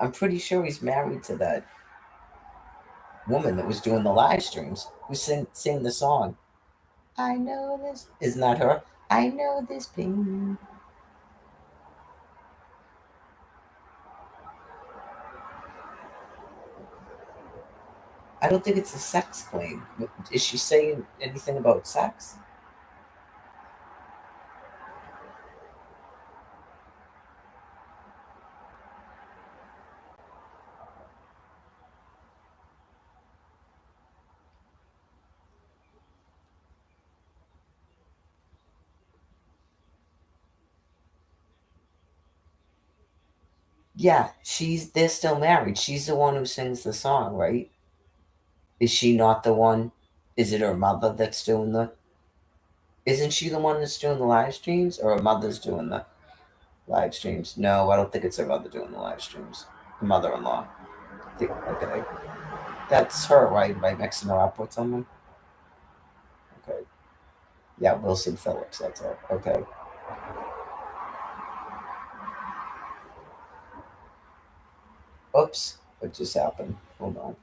I'm pretty sure he's married to that woman that was doing the live streams, who sang the song. I know this. Isn't that her? I know this pain. I don't think it's a sex claim. Is she saying anything about sex? Yeah, they're still married. She's the one who sings the song, right? Is she not the one? Is it her mother that's doing the? Isn't she the one that's doing the live streams, or her mother's doing the live streams? No, I don't think it's her mother doing the live streams. Her mother-in-law. Okay, that's her, right? By mixing her up with someone. Okay. Yeah, Wilson Phillips. That's her. Okay. Oops. What just happened? Hold on.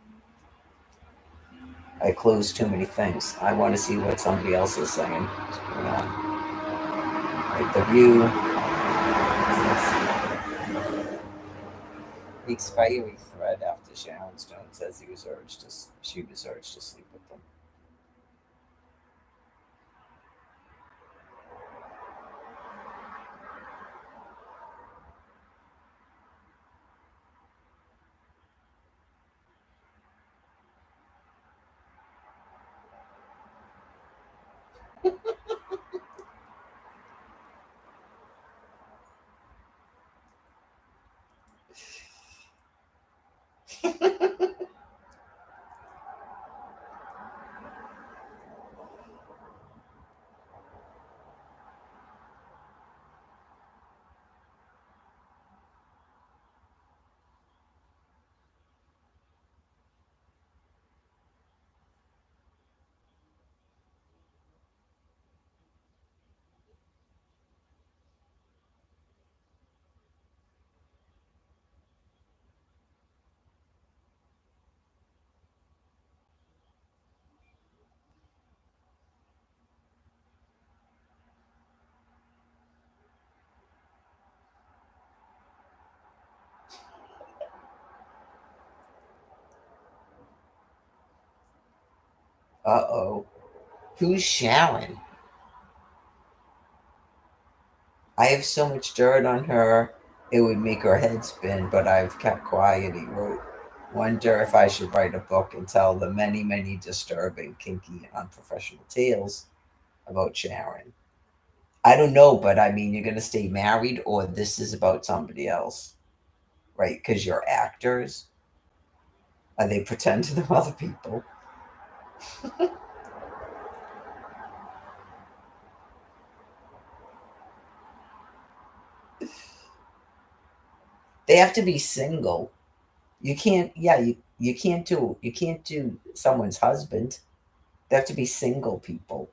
I closed too many things. I want to see what somebody else is saying. What's going on? Right, the View. Week's fiery thread after Sharon Stone says she was urged to sleep with them. Uh-oh. Who's Sharon? I have so much dirt on her, it would make her head spin, but I've kept quiet, he wrote. Wonder if I should write a book and tell the many, many disturbing, kinky, and unprofessional tales about Sharon. I don't know, but I mean, you're going to stay married, or this is about somebody else, right? Because you're actors. Are they pretend to them other people? They have to be single. You can't. Yeah, you can't do someone's husband. They have to be single people.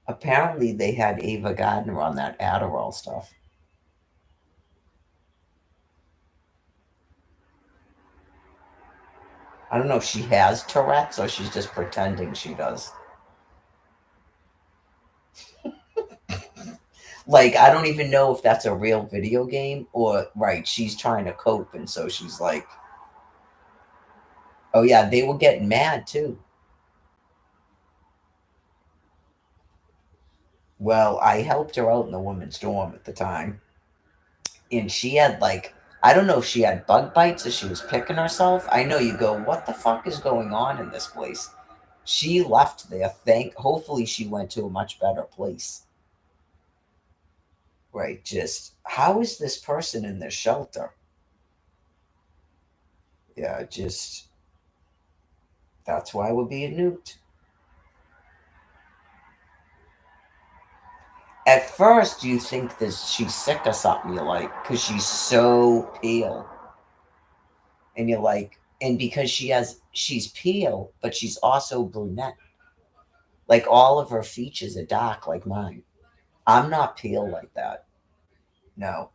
Apparently, they had Ava Gardner on that Adderall stuff. I don't know if she has Tourette's or she's just pretending she does. Like, I don't even know if that's a real video game or, right, she's trying to cope, and so she's like, oh, yeah, they were getting mad too. Well, I helped her out in the women's dorm at the time, and she had like, I don't know if she had bug bites or she was picking herself. I know you go, what the fuck is going on in this place? She left there. Hopefully she went to a much better place. Right, just how is this person in this shelter? Yeah, just that's why we're being nuked. At first, you think that she's sick or something, you're like, because she's so pale. And you're like, and because she's pale, but she's also brunette. Like all of her features are dark like mine. I'm not pale like that. No.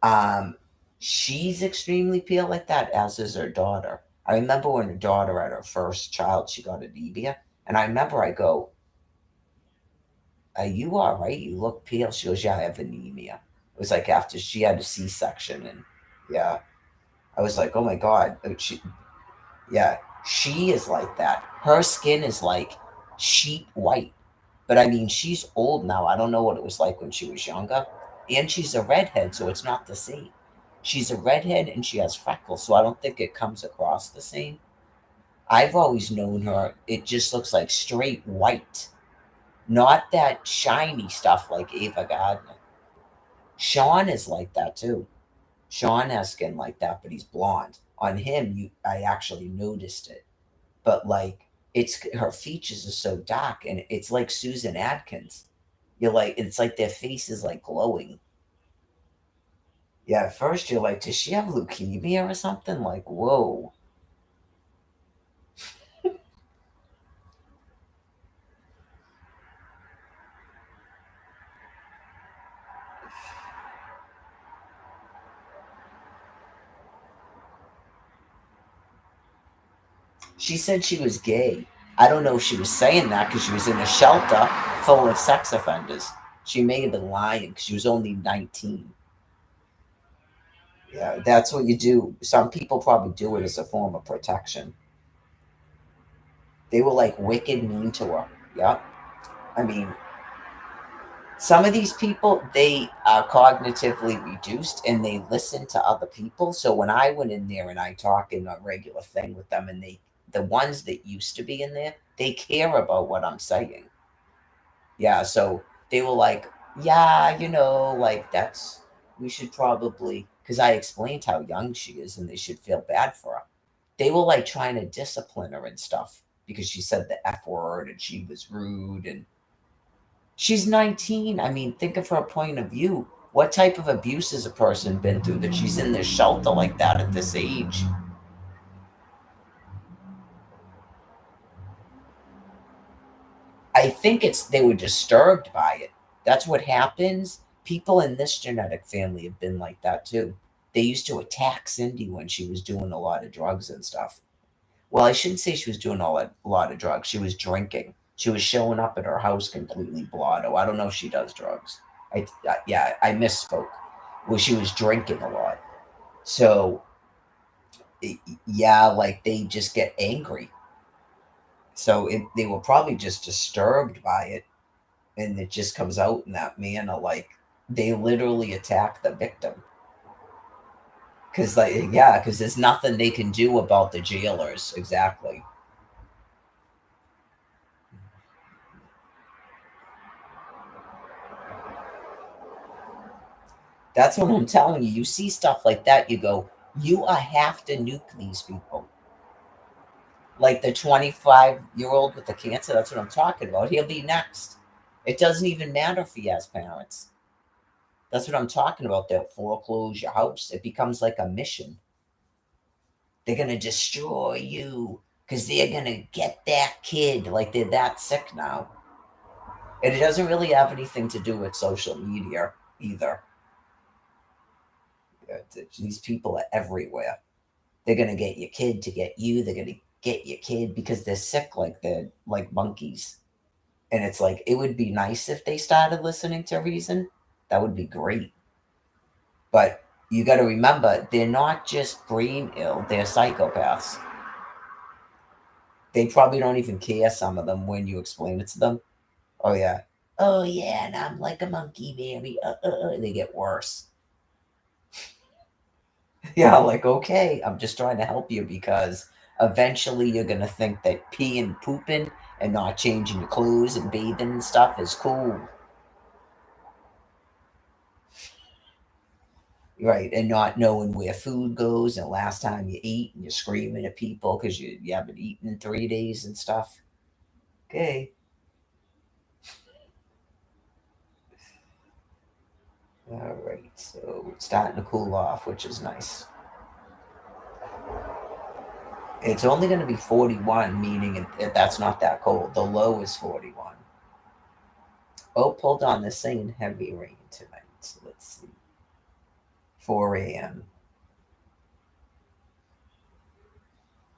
Um, she's extremely pale like that, as is her daughter. I remember when her daughter had her first child, she got anemia. And I remember I go, are you all right? You look pale. She goes, yeah, I have anemia. It was like after she had a C-section. And yeah, I was like, oh my God. Yeah, she is like that. Her skin is like sheet white. But I mean, she's old now. I don't know what it was like when she was younger. And she's a redhead, so it's not the same. She's a redhead and she has freckles, so I don't think it comes across the same. I've always known her, it just looks like straight white, not that shiny stuff like Ava Gardner. Sean is like that too. Sean has skin like that, but he's blonde. On him, I actually noticed it. But like it's her features are so dark and it's like Susan Atkins. You're like it's like their face is like glowing. Yeah, at first you're like, does she have leukemia or something? Like, whoa. She said she was gay. I don't know if she was saying that because she was in a shelter full of sex offenders. She may have been lying because she was only 19. Yeah, that's what you do. Some people probably do it as a form of protection. They were like wicked mean to her. Yeah. I mean, some of these people, they are cognitively reduced and they listen to other people. So when I went in there and I talk in a regular thing with them and the ones that used to be in there, they care about what I'm saying. Yeah, so they were like, yeah, like we should probably, because I explained how young she is and they should feel bad for her. They were like trying to discipline her and stuff because she said the F word and she was rude and she's 19. I mean, think of her point of view. What type of abuse has a person been through that she's in this shelter like that at this age? I think they were disturbed by it. That's what happens. People in this genetic family have been like that too. They used to attack Cindy when she was doing a lot of drugs and stuff. Well, I shouldn't say she was doing a lot of drugs. She was drinking. She was showing up at her house completely blotto. I don't know if she does drugs. Yeah, I misspoke. Well, she was drinking a lot. So, yeah, like they just get angry. So they were probably just disturbed by it. And it just comes out in that manner. Like they literally attack the victim. Because, because there's nothing they can do about the jailers. Exactly. That's what I'm telling you. You see stuff like that, you go, you have to nuke these people. Like the 25-year-old with the cancer, that's what I'm talking about. He'll be next. It doesn't even matter if he has parents. That's what I'm talking about. They'll foreclose your house. It becomes like a mission. They're going to destroy you because they're going to get that kid. Like they're that sick now. And it doesn't really have anything to do with social media either. These people are everywhere. They're going to get your kid to get you. They're going to get your kid because they're sick like they're like monkeys. And it's like, it would be nice if they started listening to reason. That would be great. But you got to remember, they're not just brain ill, they're psychopaths. They probably don't even care, some of them, when you explain it to them. Oh, yeah. Oh, yeah, and I'm like a monkey, baby. They get worse. Yeah, like, okay, I'm just trying to help you because eventually you're going to think that peeing, pooping, and not changing your clothes and bathing and stuff is cool. Right, and not knowing where food goes and last time you eat and you're screaming at people because you haven't eaten in 3 days and stuff. Okay. All right, so it's starting to cool off, which is nice. It's only going to be 41, meaning that's not that cold. The low is 41. Oh, hold on. They're saying heavy rain tonight. So let's see. 4 a.m.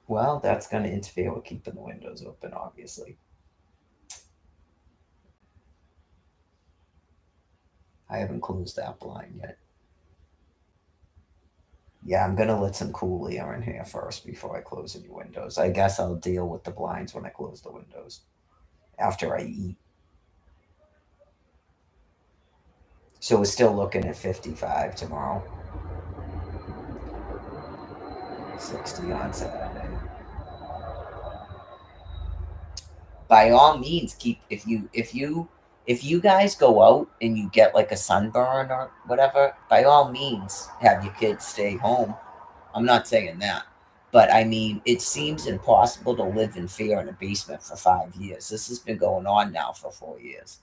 Well, that's going to interfere with keeping the windows open, obviously. I haven't closed that blind yet. Yeah, I'm going to let some cool air in here first before I close any windows. I guess I'll deal with the blinds when I close the windows after I eat. So we're still looking at 55 tomorrow. 60 on Saturday. By all means, if you guys go out and you get like a sunburn or whatever, by all means have your kids stay home. I'm not saying that. But I mean, it seems impossible to live in fear in a basement for 5 years. This has been going on now for 4 years.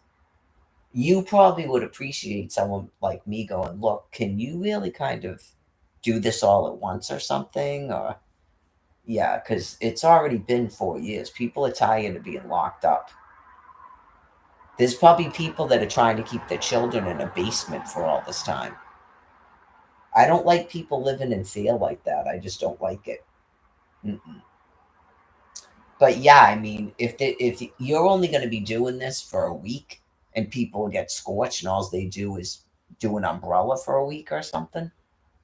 You probably would appreciate someone like me going, look, can you really kind of do this all at once or something? Or yeah, because it's already been 4 years. People are tired of being locked up. There's probably people that are trying to keep their children in a basement for all this time. I don't like people living in fear like that. I just don't like it. Mm-mm. But yeah, I mean, if you're only going to be doing this for a week and people get scorched and all they do is do an umbrella for a week or something.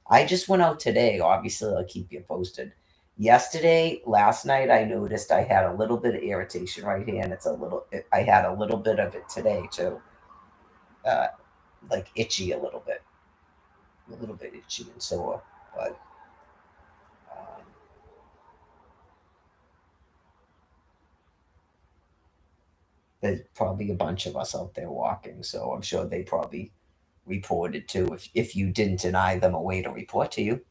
I just went out today. Obviously, I'll keep you posted. Last night, I noticed I had a little bit of irritation right here, and I had a little bit of it today too. Like itchy a little bit itchy and sore, but there's probably a bunch of us out there walking, so I'm sure they probably reported too. If you didn't deny them a way to report to you.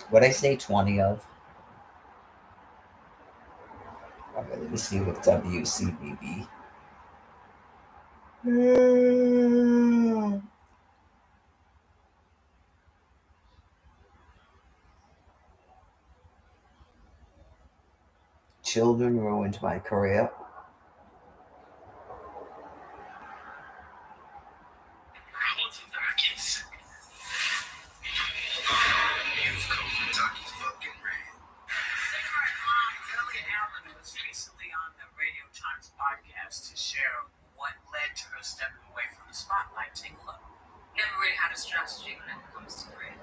What I say 20 of? Okay, let me see what WCBB. Children ruined my career. Podcast to share what led to her stepping away from the spotlight. Take a look. Never really had a strategy when it comes to career.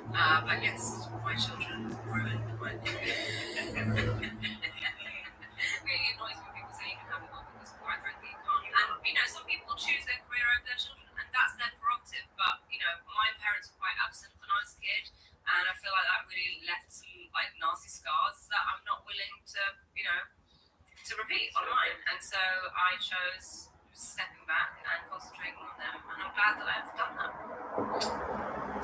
But yes, my children ruined what. It annoys when people say you can have it all because quite frankly you can't. And some people choose their career over their children, and that's their prerogative. But my parents were quite absent when I was a kid, and I feel like that really left some nasty scars that I'm not willing to to repeat online. And so I chose stepping back and concentrating on them, and I'm glad that I've done that.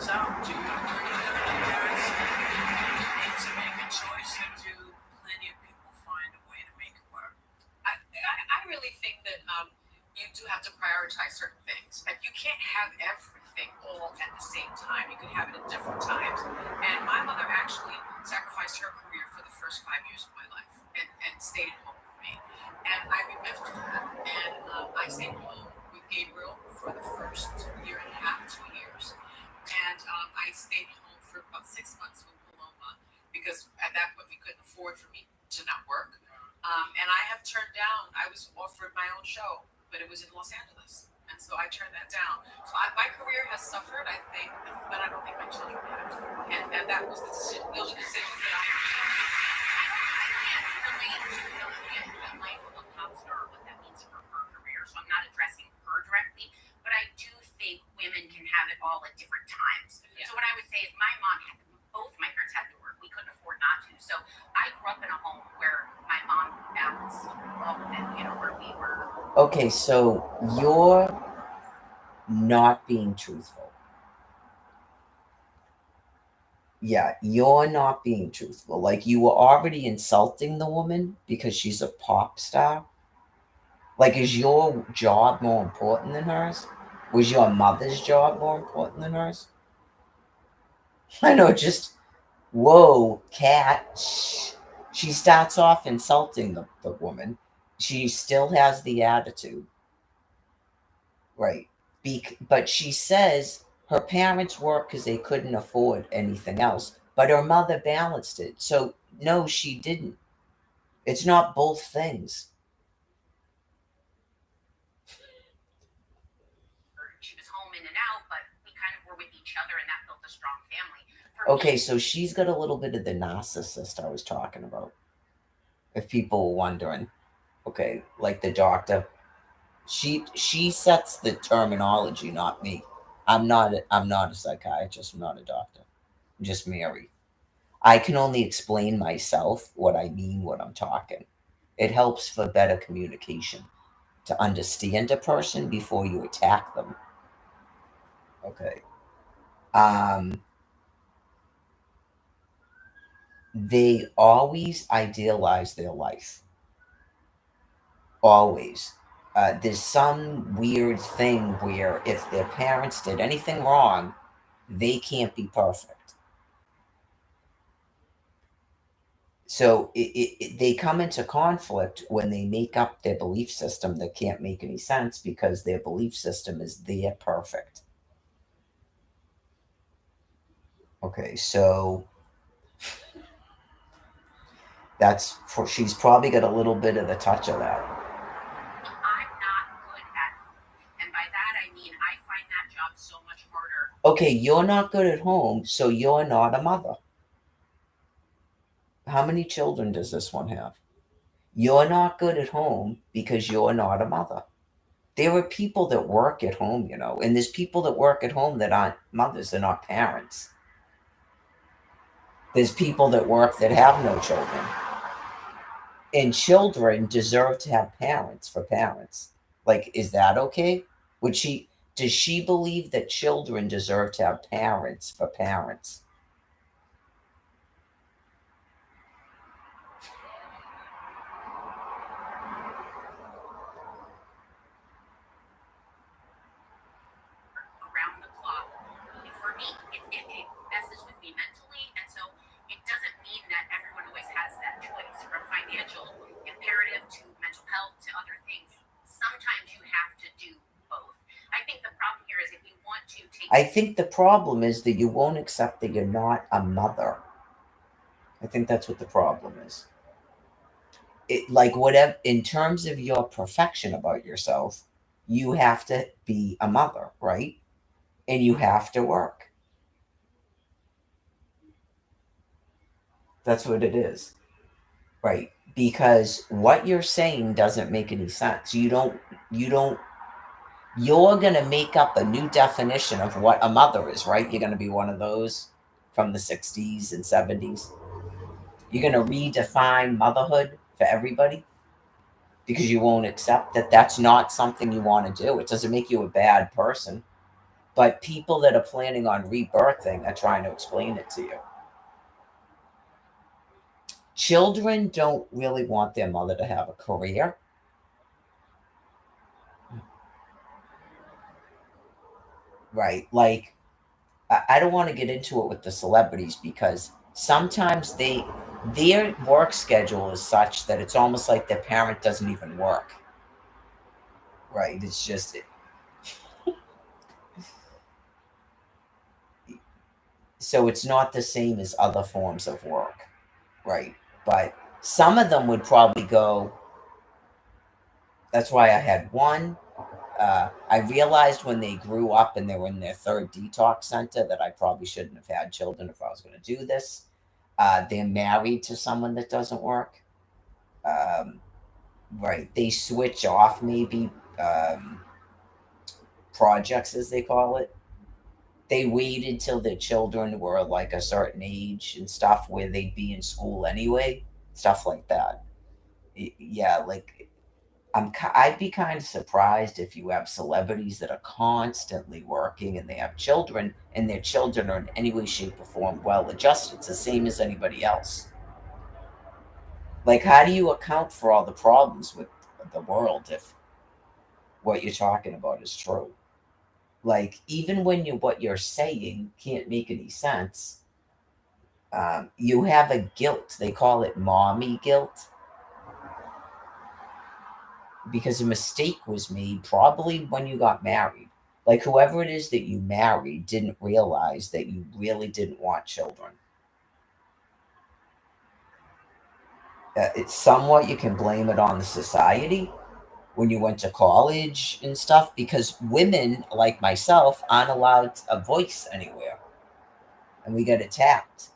So, do you agree that parents need to make a choice, and do plenty of people find a way to make it work? I really think that you do have to prioritize certain things. Like, you can't have everything all at the same time. You can have it at different times. And my mother actually sacrificed her career for the first 5 years of my life and stayed at home with me. And I remember that. And I stayed home with Gabriel for the first year and a half, 2 years. And I stayed home for about 6 months with Paloma because at that point we couldn't afford for me to not work. And I have turned down, I was offered my own show, but it was in Los Angeles. And so I turned that down. So my career has suffered, I think, but I don't think my children have. And that was the decision. Those are the decisions that I have. Life of a pop star, what that means for her career. So I'm not addressing her directly, but I do think women can have it all at different times. Yeah. So what I would say is both my parents had to work. We couldn't afford not to. So I grew up in a home where my mom balanced all of it, where we were. Okay, so you're not being truthful. Yeah, you're not being truthful. Like, you were already insulting the woman because she's a pop star. Like, is your job more important than hers? Was your mother's job more important than hers? I know, just, whoa, Kat. Shh. She starts off insulting the woman. She still has the attitude. Right. But she says her parents worked because they couldn't afford anything else, but her mother balanced it. So, no, she didn't. It's not both things. She was home in and out, but we kind of were with each other, and that built a strong family. Okay, so she's got a little bit of the narcissist I was talking about. If people were wondering, okay, like the doctor, she sets the terminology, not me. I'm not a psychiatrist. I'm not a doctor. I'm just Mary. I can only explain myself, what I mean, what I'm talking. It helps for better communication, to understand a person before you attack them. Okay. They always idealize their life. Always. There's some weird thing where if their parents did anything wrong, they can't be perfect. So they come into conflict when they make up their belief system that can't make any sense because their belief system is they're perfect. Okay, so that's for, she's probably got a little bit of the touch of that. I'm not good at home, and by that I mean I find that job so much harder. Okay, you're not good at home, so you're not a mother. How many children does this one have? You're not good at home because you're not a mother. There are people that work at home, you know, and there's people that work at home that aren't mothers, they're not parents. There's people that work that have no children. And children deserve to have parents for parents. Like, is that okay? Does she believe that children deserve to have parents for parents? Around the clock. For me, it messes with me mentally, and so it doesn't mean that everyone always has that choice, from financial imperative to mental health to other things. Sometimes you have to do both. I think the problem here is if you want to take. I think the problem is that you won't accept that you're not a mother. I think that's what the problem is. Like, whatever, in terms of your perfection about yourself, you have to be a mother, right? And you have to work. That's what it is, right? Because what you're saying doesn't make any sense. You're going to make up a new definition of what a mother is, right? You're going to be one of those from the 60s and 70s. You're going to redefine motherhood for everybody because you won't accept that that's not something you want to do. It doesn't make you a bad person. But people that are planning on rebirthing are trying to explain it to you. Children don't really want their mother to have a career. Right. Like, I don't want to get into it with the celebrities because sometimes their work schedule is such that it's almost like their parent doesn't even work. Right. It's just so it's not the same as other forms of work. Right. But some of them would probably go. That's why I had one. I realized when they grew up and they were in their third detox center that I probably shouldn't have had children if I was going to do this. They're married to someone that doesn't work. Right. They switch off maybe projects, as they call it. They waited till their children were like a certain age and stuff where they'd be in school anyway. Stuff like that. Yeah, like I'd be kind of surprised if you have celebrities that are constantly working and they have children, and their children are in any way, shape, or form well adjusted. It's the same as anybody else. Like, how do you account for all the problems with the world if what you're talking about is true? Like, even when what you're saying can't make any sense, you have a guilt. They call it mommy guilt, because a mistake was made probably when you got married. Like, whoever it is that you married didn't realize that you really didn't want children. It's somewhat, you can blame it on the society when you went to college and stuff, because women like myself aren't allowed a voice anywhere, and we get attacked.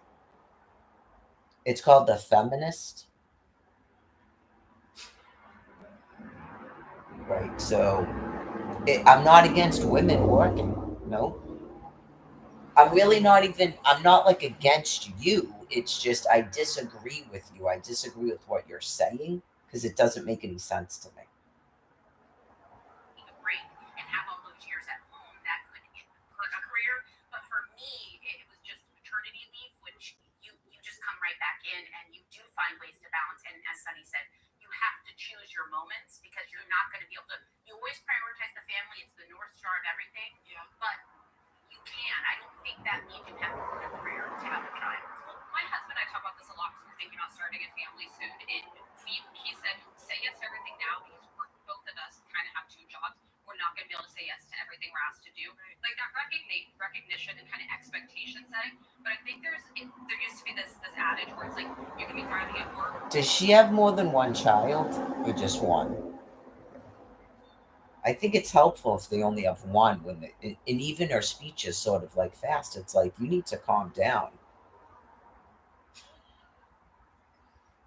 It's called the feminist. Right. So I'm not against women working. No. I'm really not even, I'm not like against you. It's just I disagree with you. I disagree with what you're saying because it doesn't make any sense to me. A break and have all those years at home, that could hurt a career. But for me, it was just maternity leave, which you just come right back in and you do find ways to balance. And as Sunny said, you have to choose your moments because you're not going to be able to. You always prioritize the family; it's the North Star of everything. Yeah. But you can. I don't think that means you have to put a career to have a child. Well, my husband and I talk about this a lot because we're thinking about starting a family soon. And he said, say yes to everything now because both of us kind of have two jobs. We're not going to be able to say yes to everything we're asked to do. Like that recognition and kind of expectation setting. But I think there used to be this adage where it's like you can be thriving at work. Does she have more than one child or just one? I think it's helpful if they only have one. And even her speech is sort of like fast. It's like you need to calm down.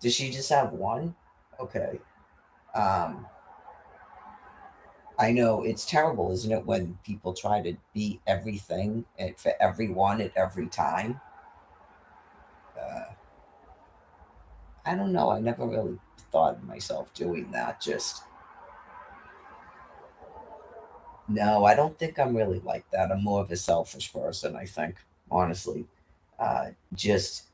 Does she just have one? Okay. I know it's terrible, isn't it, when people try to be everything for everyone at every time? I don't know. I never really thought of myself doing that. Just no, I don't think I'm really like that. I'm more of a selfish person, I think, honestly. Just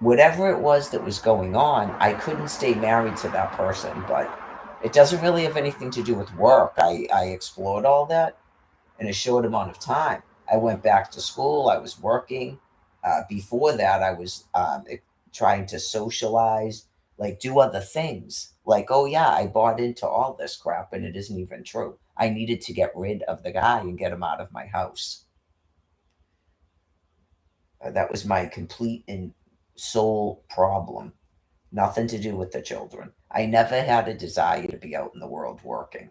whatever it was that was going on, I couldn't stay married to that person, but it doesn't really have anything to do with work. I explored all that in a short amount of time. I went back to school. I was working. Before that, I was trying to socialize, like do other things. Like, oh yeah, I bought into all this crap and it isn't even true. I needed to get rid of the guy and get him out of my house. That was my complete and sole problem. Nothing to do with the children. I never had a desire to be out in the world working.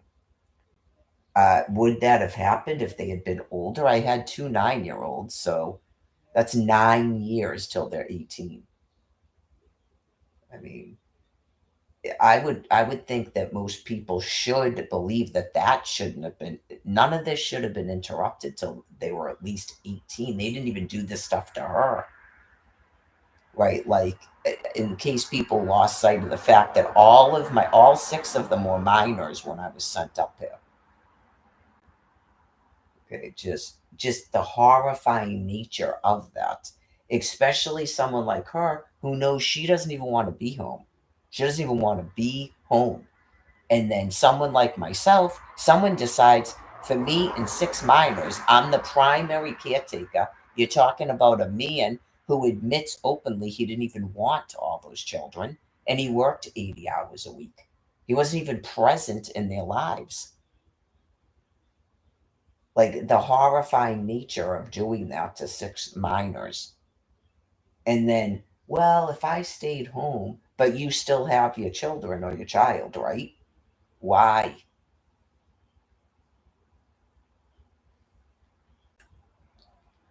Would that have happened if they had been older? I had two 9-year-olds, so that's 9 years till they're 18. I mean, I would think that most people should believe that shouldn't have been, none of this should have been interrupted till they were at least 18. They didn't even do this stuff to her. Right? Like, in case people lost sight of the fact that all 6 of them were minors when I was sent up here. Okay, just the horrifying nature of that, especially someone like her who knows she doesn't even want to be home. She doesn't even want to be home. And then someone like myself, someone decides, for me and 6 minors, I'm the primary caretaker. You're talking about a man who admits openly he didn't even want all those children, and he worked 80 hours a week. He wasn't even present in their lives. Like, the horrifying nature of doing that to 6 minors. And then, well, if I stayed home, but you still have your children or your child, right? Why?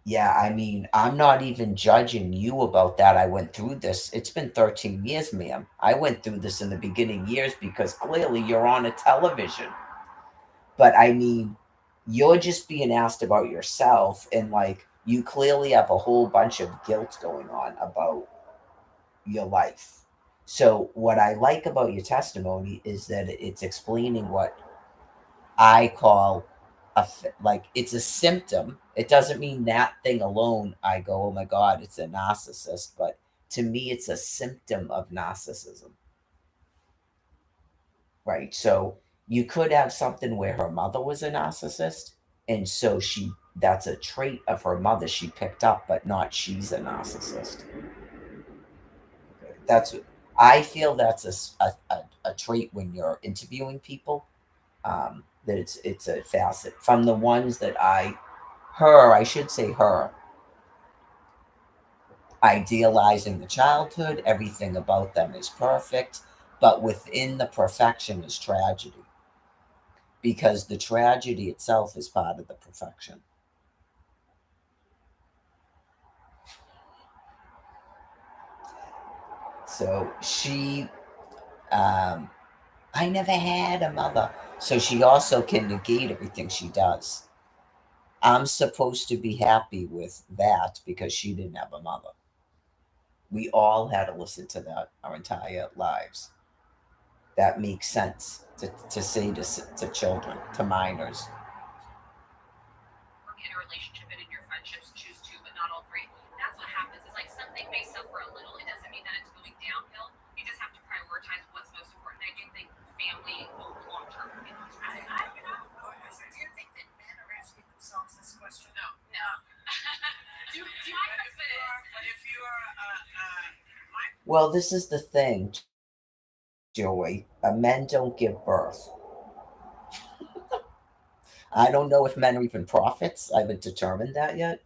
Yeah, I mean, I'm not even judging you about that. I went through this. It's been 13 years, ma'am. I went through this in the beginning years because clearly you're on a television. But I mean, you're just being asked about yourself, and like, you clearly have a whole bunch of guilt going on about your life. So what I like about your testimony is that it's explaining what I call like it's a symptom. It doesn't mean that thing alone I go, oh my God, it's a narcissist. But to me, it's a symptom of narcissism. Right. So you could have something where her mother was a narcissist. And so that's a trait of her mother she picked up, but not she's a narcissist. I feel that's a trait when you're interviewing people. That it's a facet from the ones that I should say her, idealizing the childhood, everything about them is perfect, but within the perfection is tragedy, because the tragedy itself is part of the perfection. So I never had a mother. So she also can negate everything she does. I'm supposed to be happy with that because she didn't have a mother. We all had to listen to that our entire lives. That makes sense to say to children, to minors. In a relationship and in your friendships, choose two, but not all three. That's what happens. Is like something may suffer a little. It doesn't mean that it's going downhill. You just have to prioritize what's most important. I do think family over long term. Do you think that men are asking themselves this question? No. But if you're well, this is the thing, Joey. Men don't give birth. I don't know if men are even prophets. I haven't determined that yet.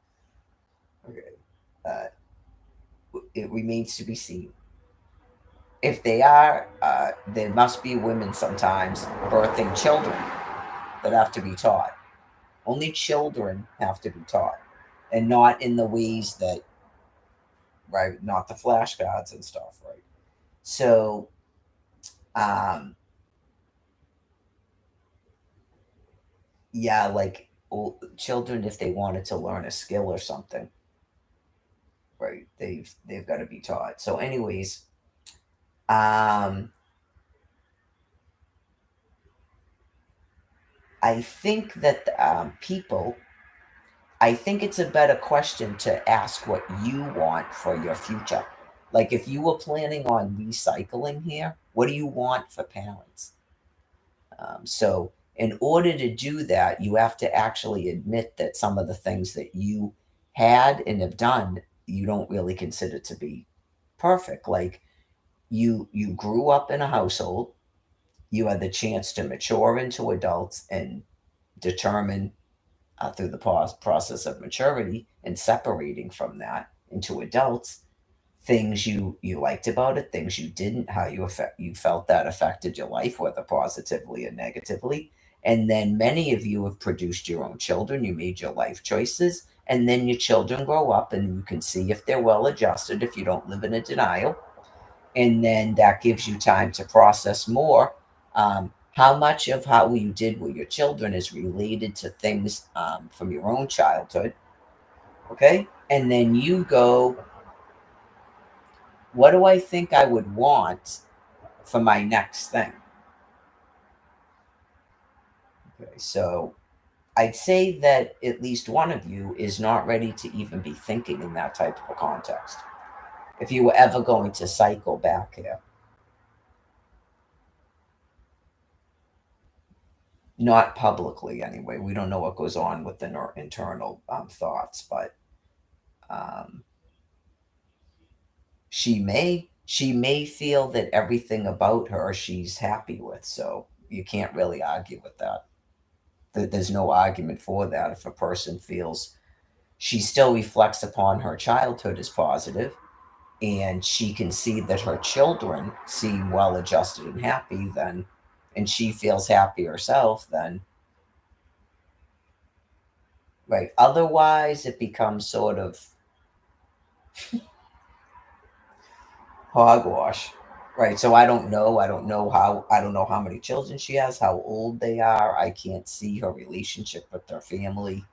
Okay. It remains to be seen. If they are, there must be women sometimes birthing children that have to be taught. Only children have to be taught, and not in the ways that, right, not the flashcards and stuff, right? So, yeah, like children, if they wanted to learn a skill or something, right, they've got to be taught. So, anyways, I think that I think it's a better question to ask what you want for your future. Like if you were planning on recycling here, what do you want for parents? So in order to do that, you have to actually admit that some of the things that you had and have done, you don't really consider to be perfect. Like you grew up in a household, you had the chance to mature into adults and determine through the process of maturity and separating from that into adults, things you liked about it, things you didn't, how you felt that affected your life, whether positively or negatively. And then many of you have produced your own children. You made your life choices, and then your children grow up, and you can see if they're well adjusted, if you don't live in a denial. And then that gives you time to process more. How much of how you did with your children is related to things from your own childhood. Okay. And then you go, what do I think I would want for my next thing? Okay. So I'd say that at least one of you is not ready to even be thinking in that type of a context. If you were ever going to cycle back here. Not publicly, anyway. We don't know what goes on with the internal thoughts, but she may feel that everything about her she's happy with. So you can't really argue with that. There's no argument for that. If a person feels she still reflects upon her childhood as positive, and she can see that her children seem well adjusted and happy, then, and she feels happy herself, then, right. Otherwise, it becomes sort of hogwash, right? So I don't know how many children she has, how old they are. I can't see her relationship with their family.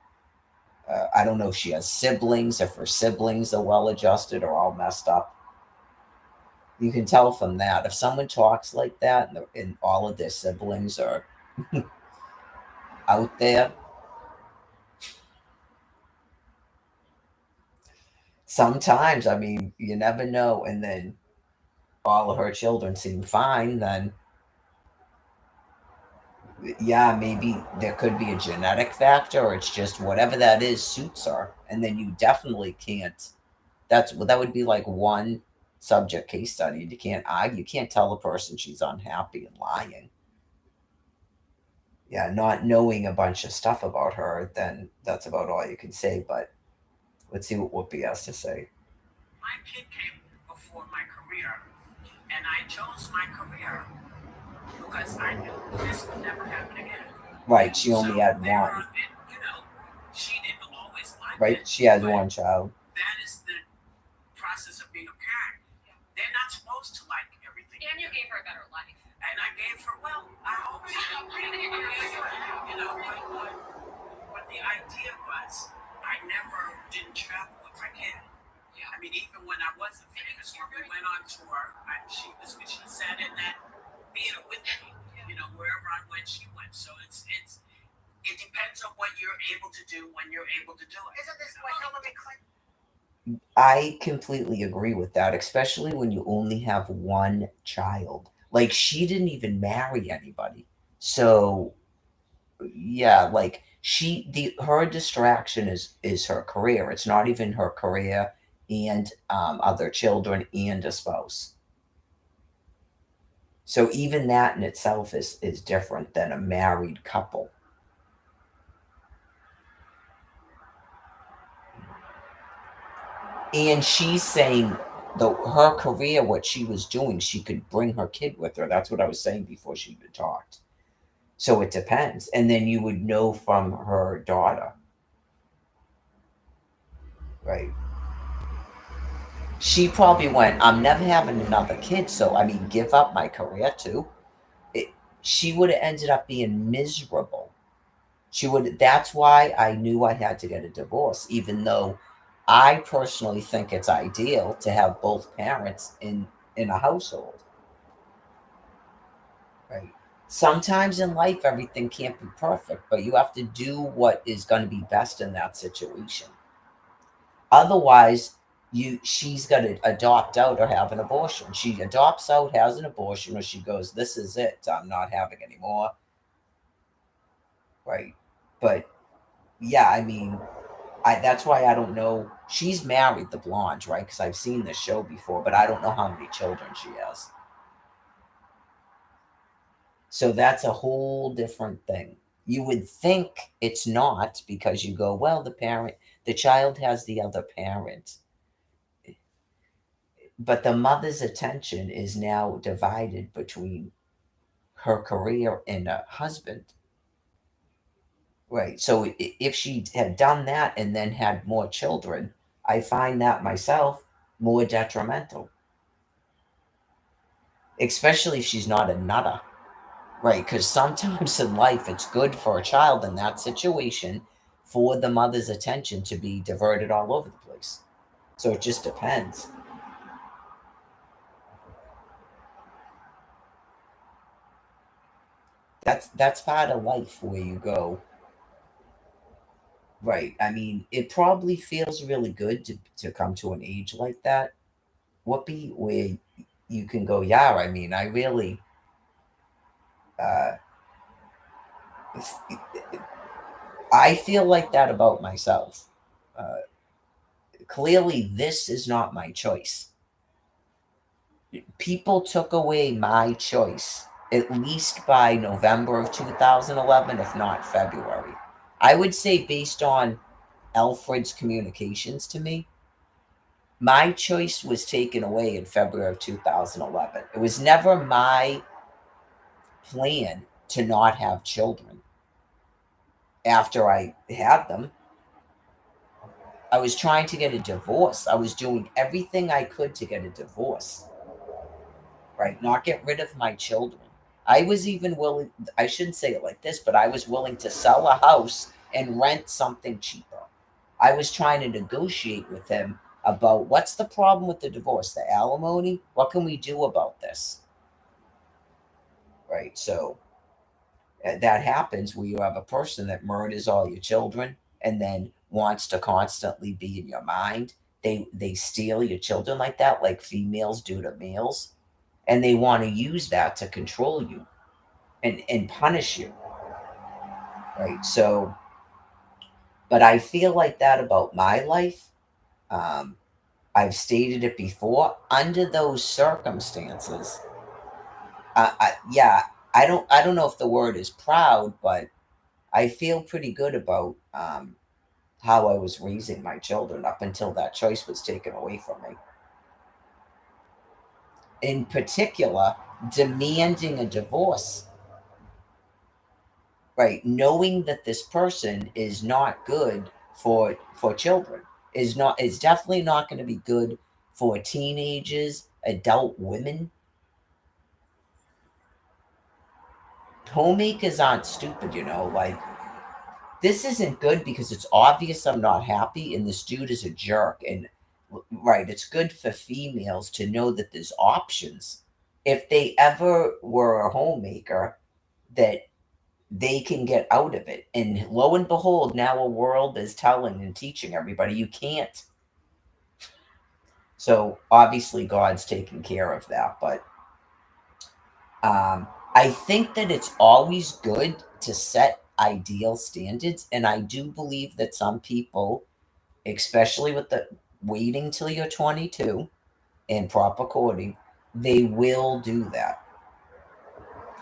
I don't know if she has siblings, if her siblings are well adjusted or all messed up. You can tell from that. If someone talks like that and all of their siblings are out there, sometimes, I mean, you never know. And then all of her children seem fine, then yeah, maybe there could be a genetic factor, or it's just whatever that is suits her. And then you definitely can't. That would be like one subject case study. You can't argue. You can't tell a person she's unhappy and lying. Yeah, not knowing a bunch of stuff about her, then that's about all you can say. But let's see what Whoopi has to say. My kid came before my career, and I chose my career because I knew this would never happen again. Right, she only had one. You know, she didn't always like right, it, she had but one child. that is the process of being a parent. They're not supposed to like everything. And you gave her a better life. And I gave her, well, I hope so. You know, but the idea was, I never didn't travel with my kid. I mean, even when I wasn't famous, when we went on tour, she sat in that theater with me. You know, wherever I went, she went. So it depends on what you're able to do when you're able to do it. Isn't this what Hillary Clinton? I completely agree with that, especially when you only have one child. Like, she didn't even marry anybody. So yeah, like her distraction is her career. It's not even her career and other children and a spouse. So even that in itself is different than a married couple. And she's saying her career, what she was doing, she could bring her kid with her. That's what I was saying before she even talked. So it depends. And then you would know from her daughter. Right. She probably went, I'm never having another kid, so I mean, give up my career too. She would have ended up being miserable. That's why I knew I had to get a divorce, even though I personally think it's ideal to have both parents in a household. Right. Sometimes in life, everything can't be perfect, but you have to do what is going to be best in that situation. Otherwise, she's got to adopt out or have an abortion. She adopts out, has an abortion, or she goes, this is it. I'm not having any more. Right. But yeah, I mean, that's why I don't know. She's married, the blonde, right? Because I've seen this show before, but I don't know how many children she has. So that's a whole different thing. You would think it's not, because you go, well, the child has the other parent. But the mother's attention is now divided between her career and a husband. Right. So if she had done that and then had more children, I find that myself more detrimental. Especially if she's not a nutter. Right. Because sometimes in life, it's good for a child in that situation for the mother's attention to be diverted all over the place. So it just depends. That's part of life where you go, right. I mean, it probably feels really good to come to an age like that, Whoopi, where you can go, yeah, I mean, I really I feel like that about myself. Clearly, this is not my choice. People took away my choice at least by November of 2011, if not February. I would say, based on Alfred's communications to me, my choice was taken away in February of 2011. It was never my plan to not have children. After I had them, I was trying to get a divorce. I was doing everything I could to get a divorce. Right? Not get rid of my children. I was even willing, I shouldn't say it like this, but I was willing to sell a house and rent something cheaper. I was trying to negotiate with him about what's the problem with the divorce, the alimony. What can we do about this? Right. So that happens where you have a person that murders all your children and then wants to constantly be in your mind. They steal your children like that, like females do to males, and they want to use that to control you and punish you. Right. So, but I feel like that about my life. I've stated it before. Under those circumstances, yeah, I don't know if the word is proud, but I feel pretty good about how I was raising my children up until that choice was taken away from me. In particular, demanding a divorce, right? Knowing that this person is not good for children, is definitely not going to be good for teenagers, adult women. Homemakers aren't stupid, like, this isn't good because it's obvious I'm not happy and this dude is a jerk. And right, it's good for females to know that there's options. If they ever were a homemaker, that they can get out of it. And lo and behold, now a world is telling and teaching everybody you can't. So obviously God's taking care of that. But I think that it's always good to set ideal standards. And I do believe that some people, especially with the waiting till you're 22 and proper courting, they will do that.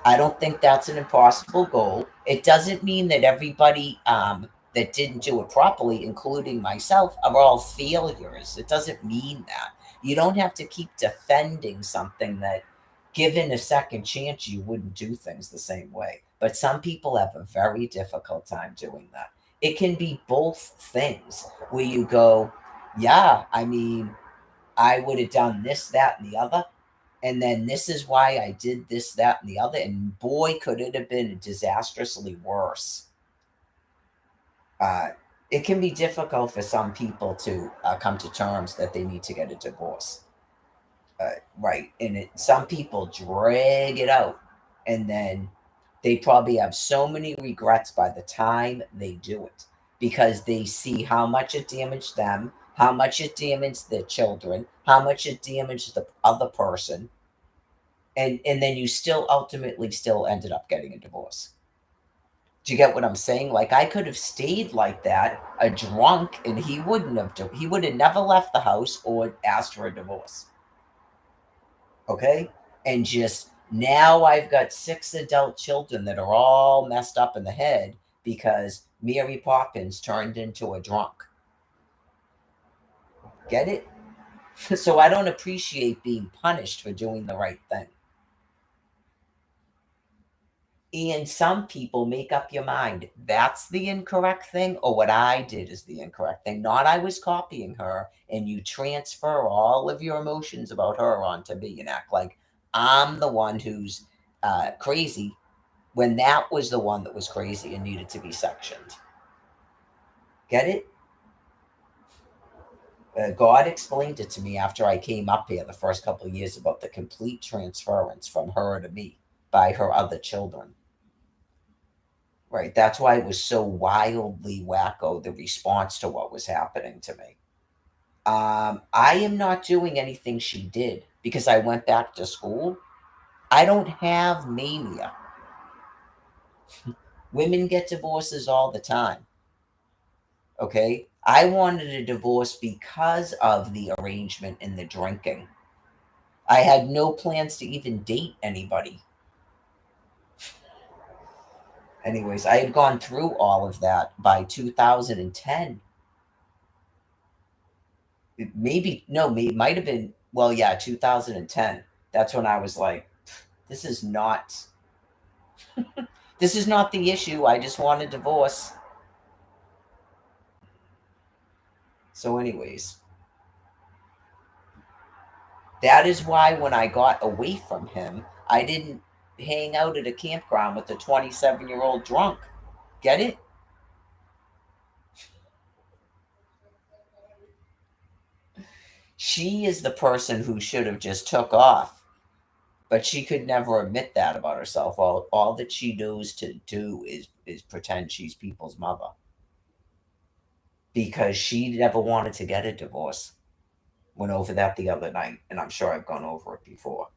I don't think that's an impossible goal. It doesn't mean that everybody that didn't do it properly, including myself, are all failures. It doesn't mean that. You don't have to keep defending something that, given a second chance, you wouldn't do things the same way. But some people have a very difficult time doing that. It can be both things where you go, yeah, I mean, I would have done this, that, and the other. And then this is why I did this, that, and the other. And boy, could it have been disastrously worse. It can be difficult for some people to come to terms that they need to get a divorce. Right. And some people drag it out. And then they probably have so many regrets by the time they do it, because they see how much it damaged them, how much it damaged their children, how much it damaged the other person. And then you still ultimately still ended up getting a divorce. Do you get what I'm saying? Like, I could have stayed like that, a drunk, and he would have never left the house or asked for a divorce. Okay? And just now I've got 6 adult children that are all messed up in the head because Mary Poppins turned into a drunk. Get it? So I don't appreciate being punished for doing the right thing. And some people make up your mind. That's the incorrect thing, or what I did is the incorrect thing. Not I was copying her, and you transfer all of your emotions about her onto me and act like I'm the one who's crazy, when that was the one that was crazy and needed to be sectioned. Get it? God explained it to me after I came up here the first couple of years about the complete transference from her to me by her other children. Right. That's why it was so wildly wacko, the response to what was happening to me. I am not doing anything she did because I went back to school. I don't have mania. Women get divorces all the time. Okay. I wanted a divorce because of the arrangement and the drinking. I had no plans to even date anybody. Anyways, I had gone through all of that by 2010. It might have been, 2010. That's when I was like, this is not the issue. I just want a divorce. So anyways, that is why when I got away from him, I didn't hang out at a campground with a 27-year-old drunk. Get it? She is the person who should have just took off, but she could never admit that about herself. All that she knows to do is pretend she's people's mother, because she never wanted to get a divorce. Went over that the other night, and I'm sure I've gone over it before.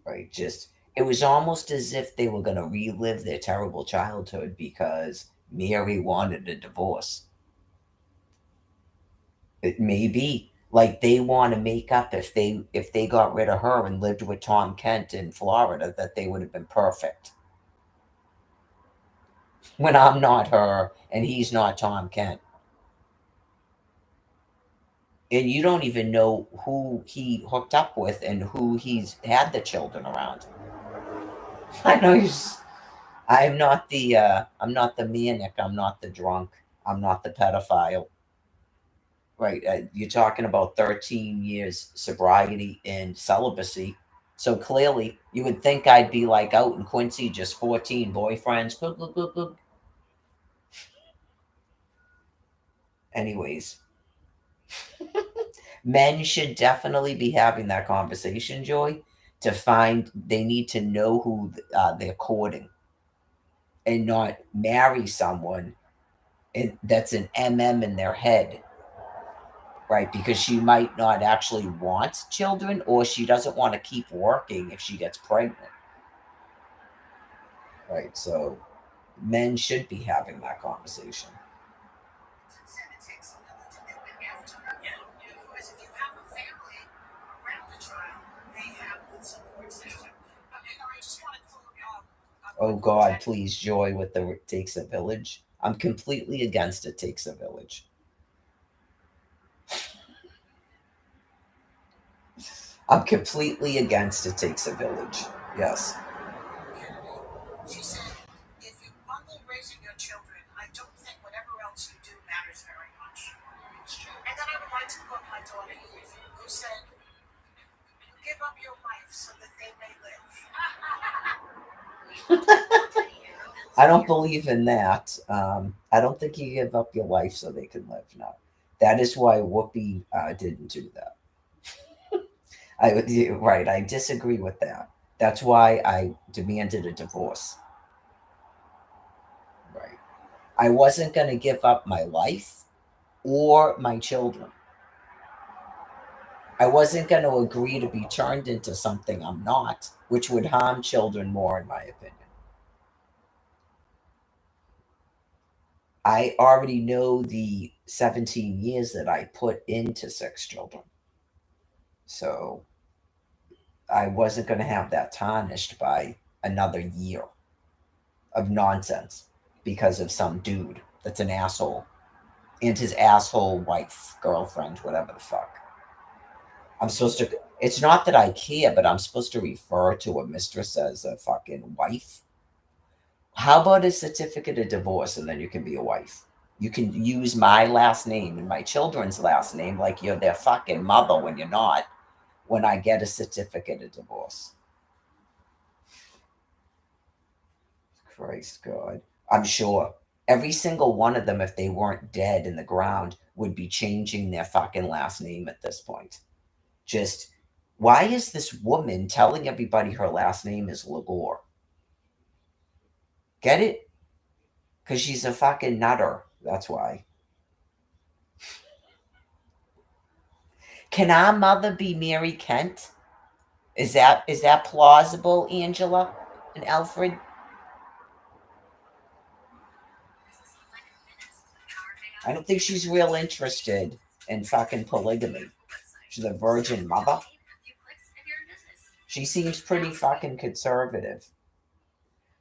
Right? Just, it was almost as if they were going to relive their terrible childhood because Mary wanted a divorce. It may be like they want to make up if they got rid of her and lived with Tom Kent in Florida, that they would have been perfect. When I'm not her and he's not Tom Kent. And you don't even know who he hooked up with and who he's had the children around. I know I'm not the manic, I'm not the drunk, I'm not the pedophile. Right, you're talking about 13 years sobriety and celibacy. So clearly, you would think I'd be like out in Quincy, just 14 boyfriends. Anyways, men should definitely be having that conversation, Joy, to find they need to know who they're courting and not marry someone that's an MM in their head. Right, because she might not actually want children, or she doesn't want to keep working if she gets pregnant. Right, so men should be having that conversation. Oh God, please, Joy, with the It Takes a Village. I'm completely against It Takes a Village. I'm completely against It Takes a Village. Yes. She said, if you bundle raising your children, I don't think whatever else you do matters very much. It's true. And then I would like to quote my daughter Eve, who said, you give up your life so that they may live. I don't believe in that. I don't think you give up your life so they can live. No. That is why Whoopi didn't do that. I disagree with that. That's why I demanded a divorce. Right. I wasn't going to give up my life or my children. I wasn't going to agree to be turned into something I'm not, which would harm children more, in my opinion. I already know the 17 years that I put into 6 children. So I wasn't going to have that tarnished by another year of nonsense because of some dude that's an asshole and his asshole wife, girlfriend, whatever the fuck. I'm supposed to, it's not that I care, but I'm supposed to refer to a mistress as a fucking wife. How about a certificate of divorce and then you can be a wife? You can use my last name and my children's last name like you're their fucking mother when you're not, when I get a certificate of divorce. Christ God. I'm sure every single one of them, if they weren't dead in the ground, would be changing their fucking last name at this point. Just, why is this woman telling everybody her last name is Legore? Get it? Because she's a fucking nutter. That's why. Can our mother be Mary Kent? Is that plausible, Angela and Alfred? I don't think she's real interested in fucking polygamy. She's a virgin mother. She seems pretty fucking conservative.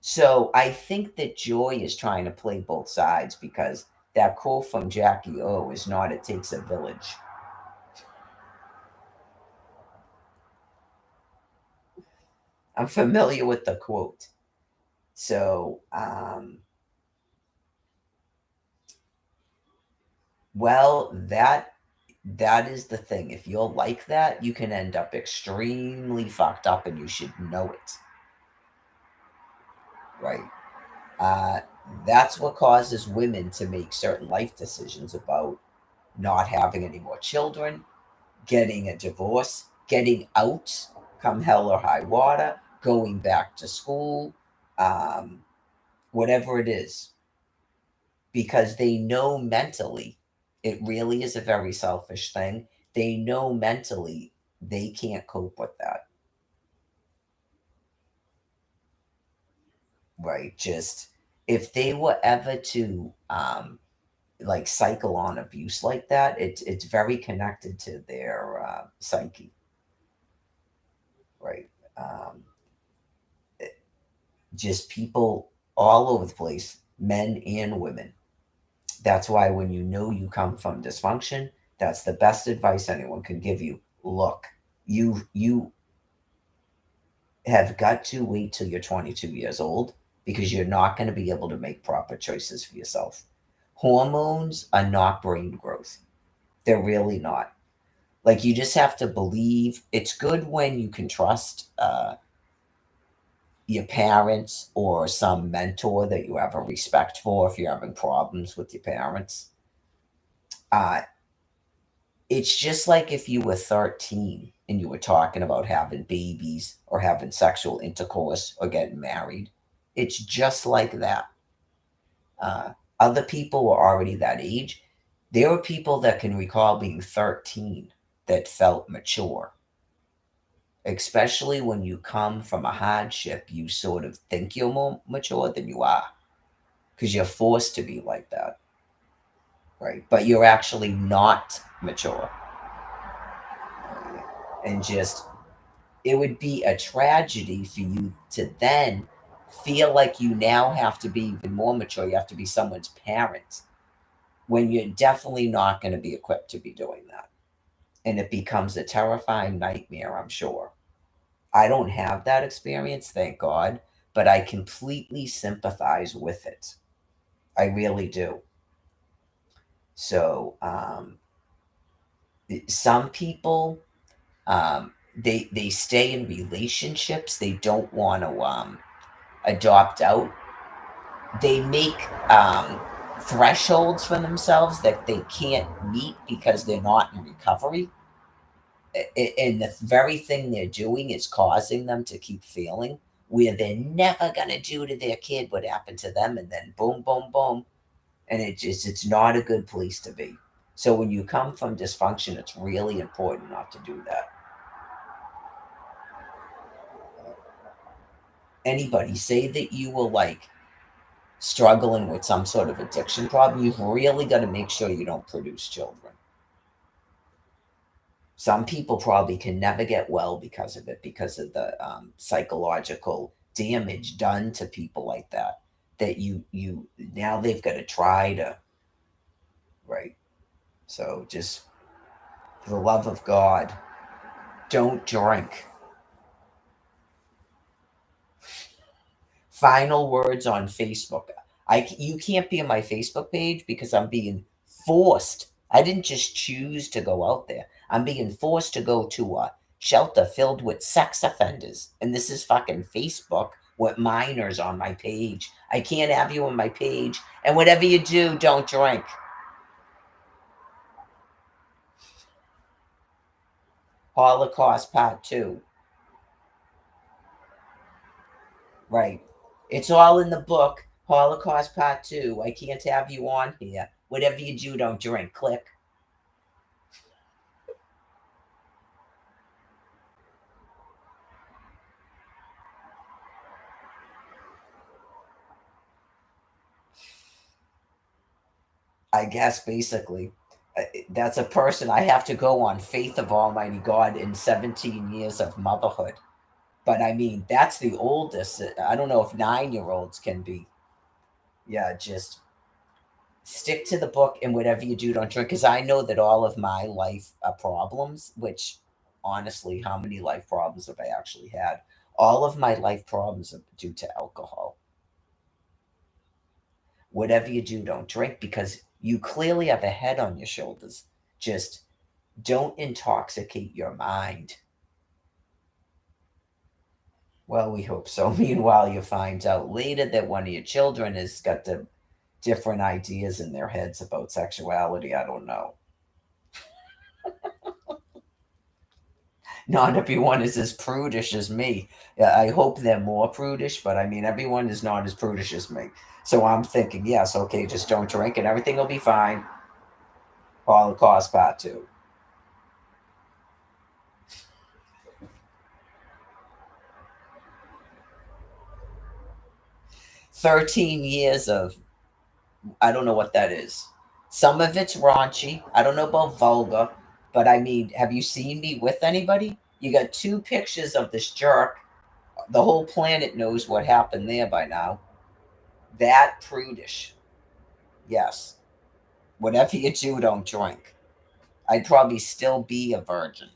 So I think that Joy is trying to play both sides because that quote from Jackie O is not It Takes a Village. I'm familiar with the quote. So, well, that is the thing. If you're like that, you can end up extremely fucked up and you should know it. Right. That's what causes women to make certain life decisions about not having any more children, getting a divorce, getting out come hell or high water, going back to school, whatever it is, because they know mentally it really is a very selfish thing. They know mentally they can't cope with that. Right? Just if they were ever to like cycle on abuse like that, it's very connected to their psyche. Right? Just people all over the place, men and women. That's why when you know you come from dysfunction, that's the best advice anyone can give you. Look, you have got to wait till you're 22 years old because you're not going to be able to make proper choices for yourself. Hormones are not brain growth. They're really not. Like, you just have to believe. It's good when you can trust your parents or some mentor that you have a respect for if you're having problems with your parents. It's just like if you were 13 and you were talking about having babies or having sexual intercourse or getting married. It's just like that. Other people were already that age. There were people that can recall being 13 that felt mature. Especially when you come from a hardship, you sort of think you're more mature than you are because you're forced to be like that. Right? But you're actually not mature. And just, it would be a tragedy for you to then feel like you now have to be even more mature. You have to be someone's parent when you're definitely not going to be equipped to be doing that. And it becomes a terrifying nightmare, I'm sure. I don't have that experience, thank God, but I completely sympathize with it. I really do. So, some people, they stay in relationships. They don't want to adopt out. They make thresholds for themselves that they can't meet because they're not in recovery. And the very thing they're doing is causing them to keep failing, where they're never going to do to their kid what happened to them, and then boom, boom, boom. And it's not a good place to be. So when you come from dysfunction, it's really important not to do that. Anybody say that you were like struggling with some sort of addiction problem, you've really got to make sure you don't produce children. Some people probably can never get well because of it, because of the psychological damage done to people like that. That you now they've got to try to, right? So just for the love of God, don't drink. Final words on Facebook. You can't be on my Facebook page because I'm being forced. I didn't just choose to go out there. I'm being forced to go to a shelter filled with sex offenders. And this is fucking Facebook with minors on my page. I can't have you on my page. And whatever you do, don't drink. Holocaust Part 2. Right. It's all in the book. Holocaust Part 2. I can't have you on here. Whatever you do, don't drink. Click. I guess basically that's a person I have to go on faith of Almighty God in 17 years of motherhood. But I mean, that's the oldest. I don't know if 9-year-olds can be. Yeah, just stick to the book, and whatever you do, don't drink. Because I know that all of my life problems, which honestly, how many life problems have I actually had? All of my life problems are due to alcohol. Whatever you do, don't drink, because you clearly have a head on your shoulders. Just don't intoxicate your mind. Well, we hope so. Meanwhile, you find out later that one of your children has got the different ideas in their heads about sexuality. I don't know. not everyone is as prudish as me. Yeah, I hope they're more prudish, but I mean, everyone is not as prudish as me. So I'm thinking, yes, okay, just don't drink and everything will be fine. Holocaust Part 2. "13 years of," I don't know what that is. Some of it's raunchy. I don't know about vulgar, but I mean, have you seen me with anybody? You got 2 pictures of this jerk. The whole planet knows what happened there by now. That prudish. Yes. Whatever you do, don't drink. I'd probably still be a virgin.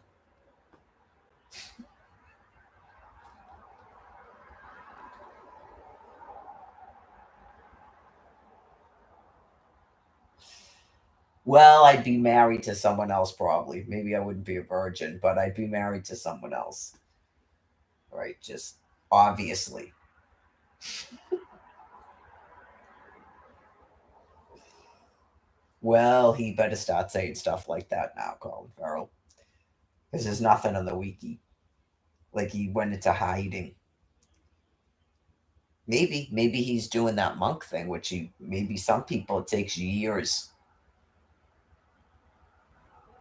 Well, I'd be married to someone else probably. Maybe I wouldn't be a virgin, but I'd be married to someone else. Right? Just obviously. Well, he better start saying stuff like that now, Colin Farrell. Because there's nothing on the wiki. Like he went into hiding. Maybe he's doing that monk thing, which maybe some people it takes years.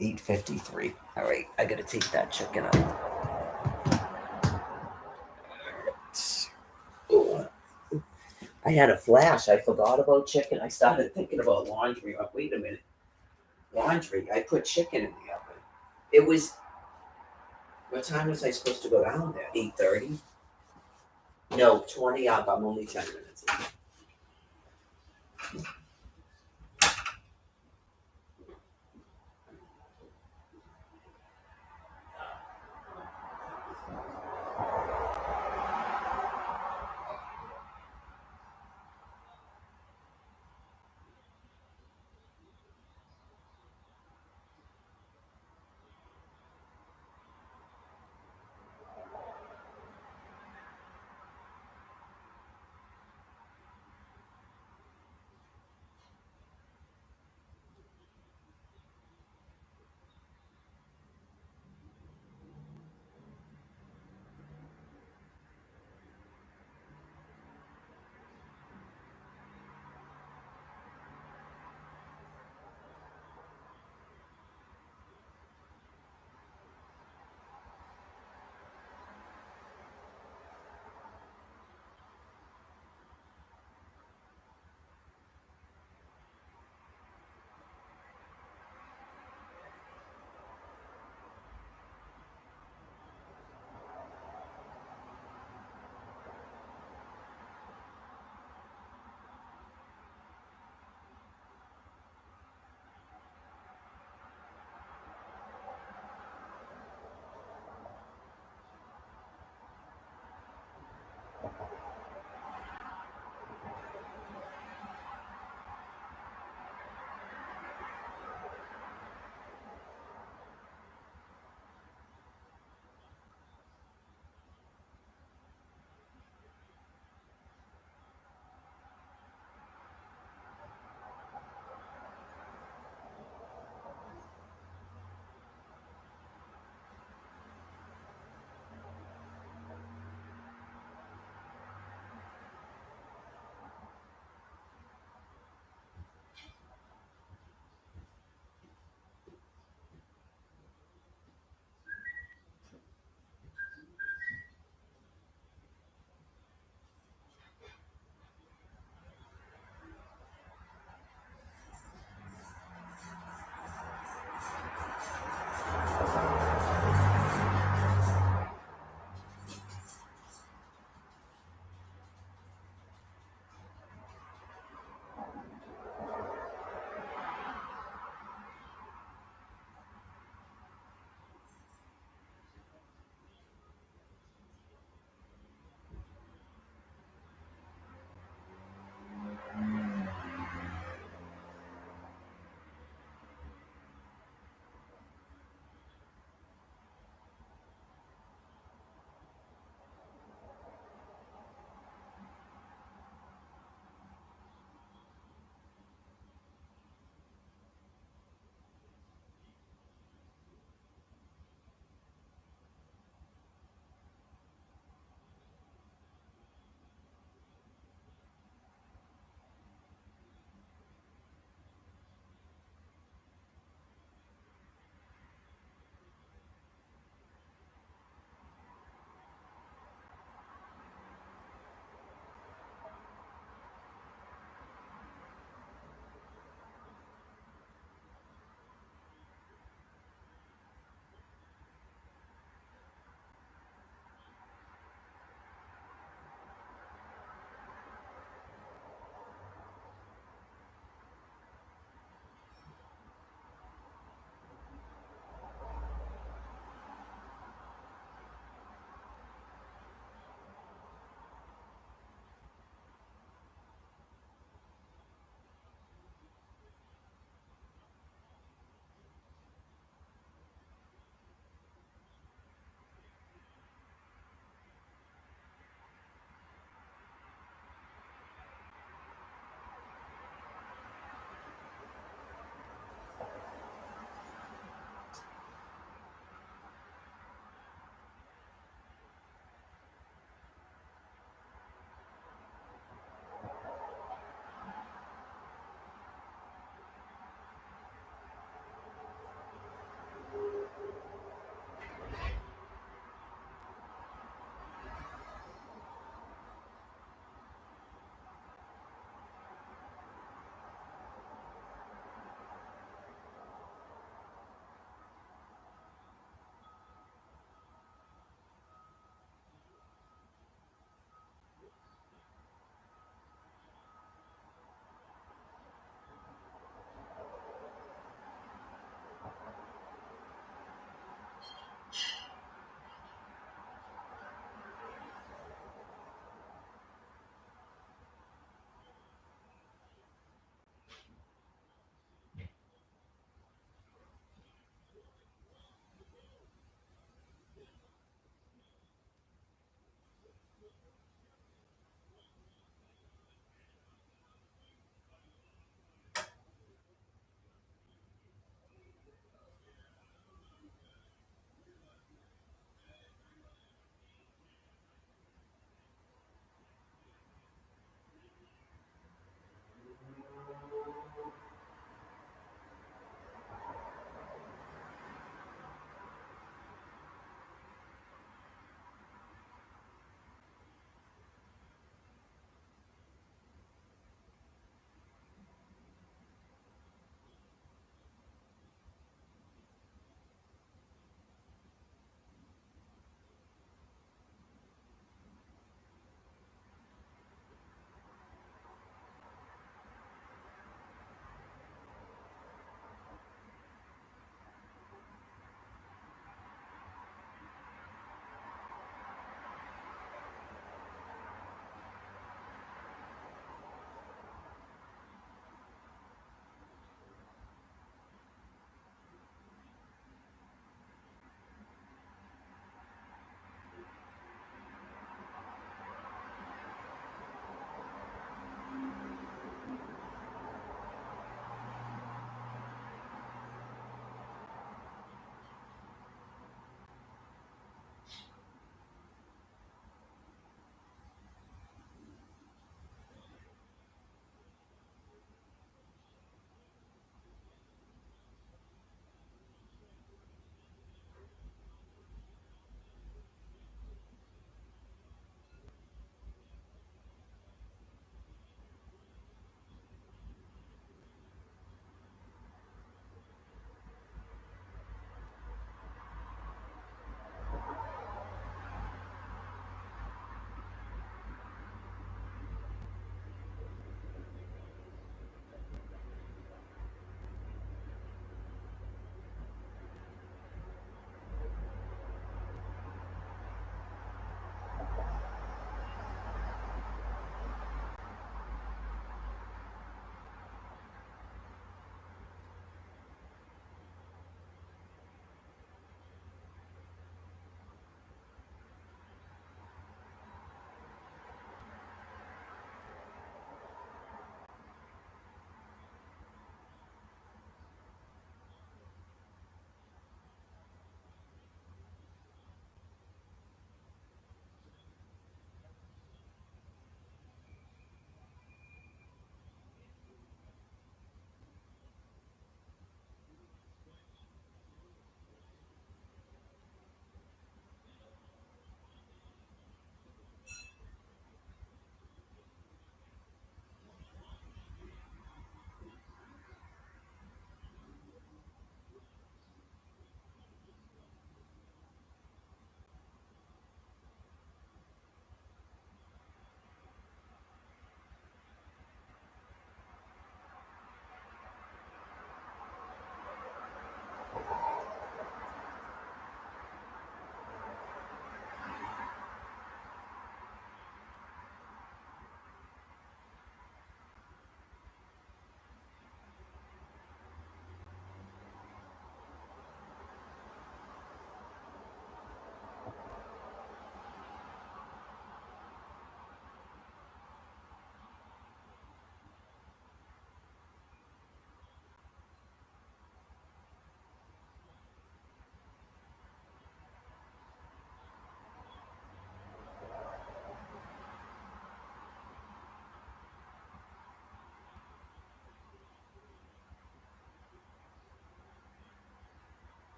8:53. All right, I gotta take that chicken out. Oh, I had a flash. I forgot about chicken. I started thinking about laundry. Oh, wait a minute. Laundry. I put chicken in the oven. It was. What time was I supposed to go down there? 8:30. No, 20 up. I'm only 10 minutes in.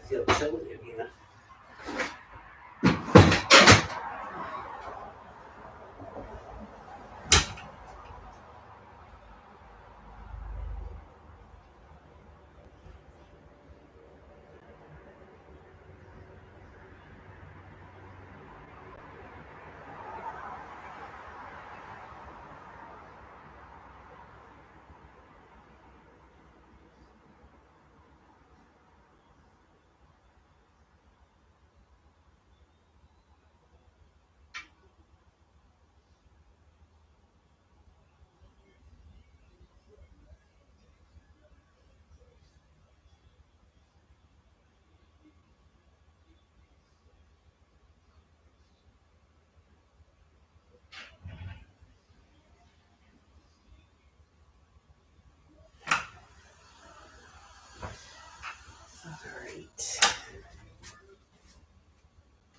feel chilly in here. Alright.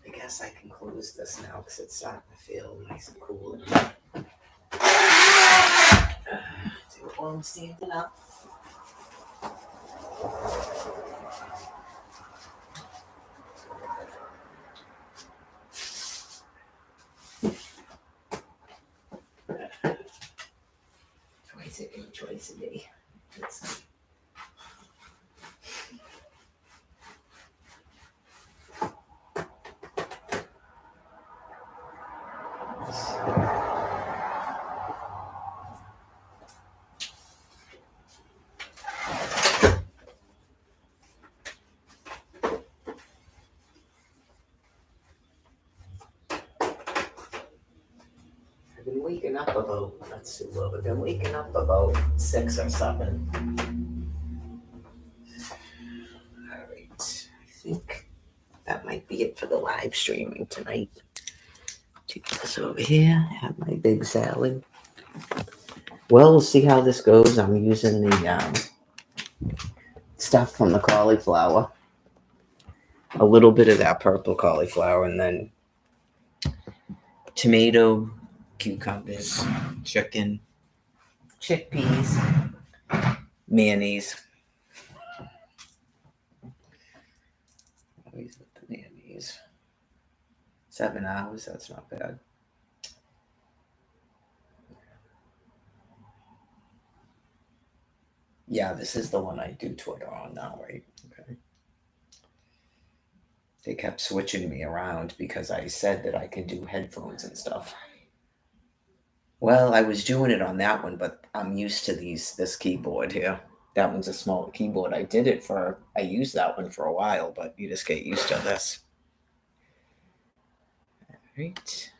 I guess I can close this now because it's starting to feel nice and cool. Do it while I'm standing up. Twice a day. It's I've been waking up about, that's too low, I've been waking up about 6 or 7. Alright, I think that might be it for the live streaming tonight. Take this over here, have my big salad. Well, we'll see how this goes. I'm using the stuff from the cauliflower. A little bit of that purple cauliflower, and then tomato, cucumbers, chicken, chickpeas, mayonnaise. Always with the mayonnaise. 7 hours, that's not bad. Yeah, this is the one I do Twitter on now, right? Okay. They kept switching me around because I said that I can do headphones and stuff. Well, I was doing it on that one, but I'm used to this keyboard here. That one's a smaller keyboard. I used that one for a while, but you just get used to this. All right.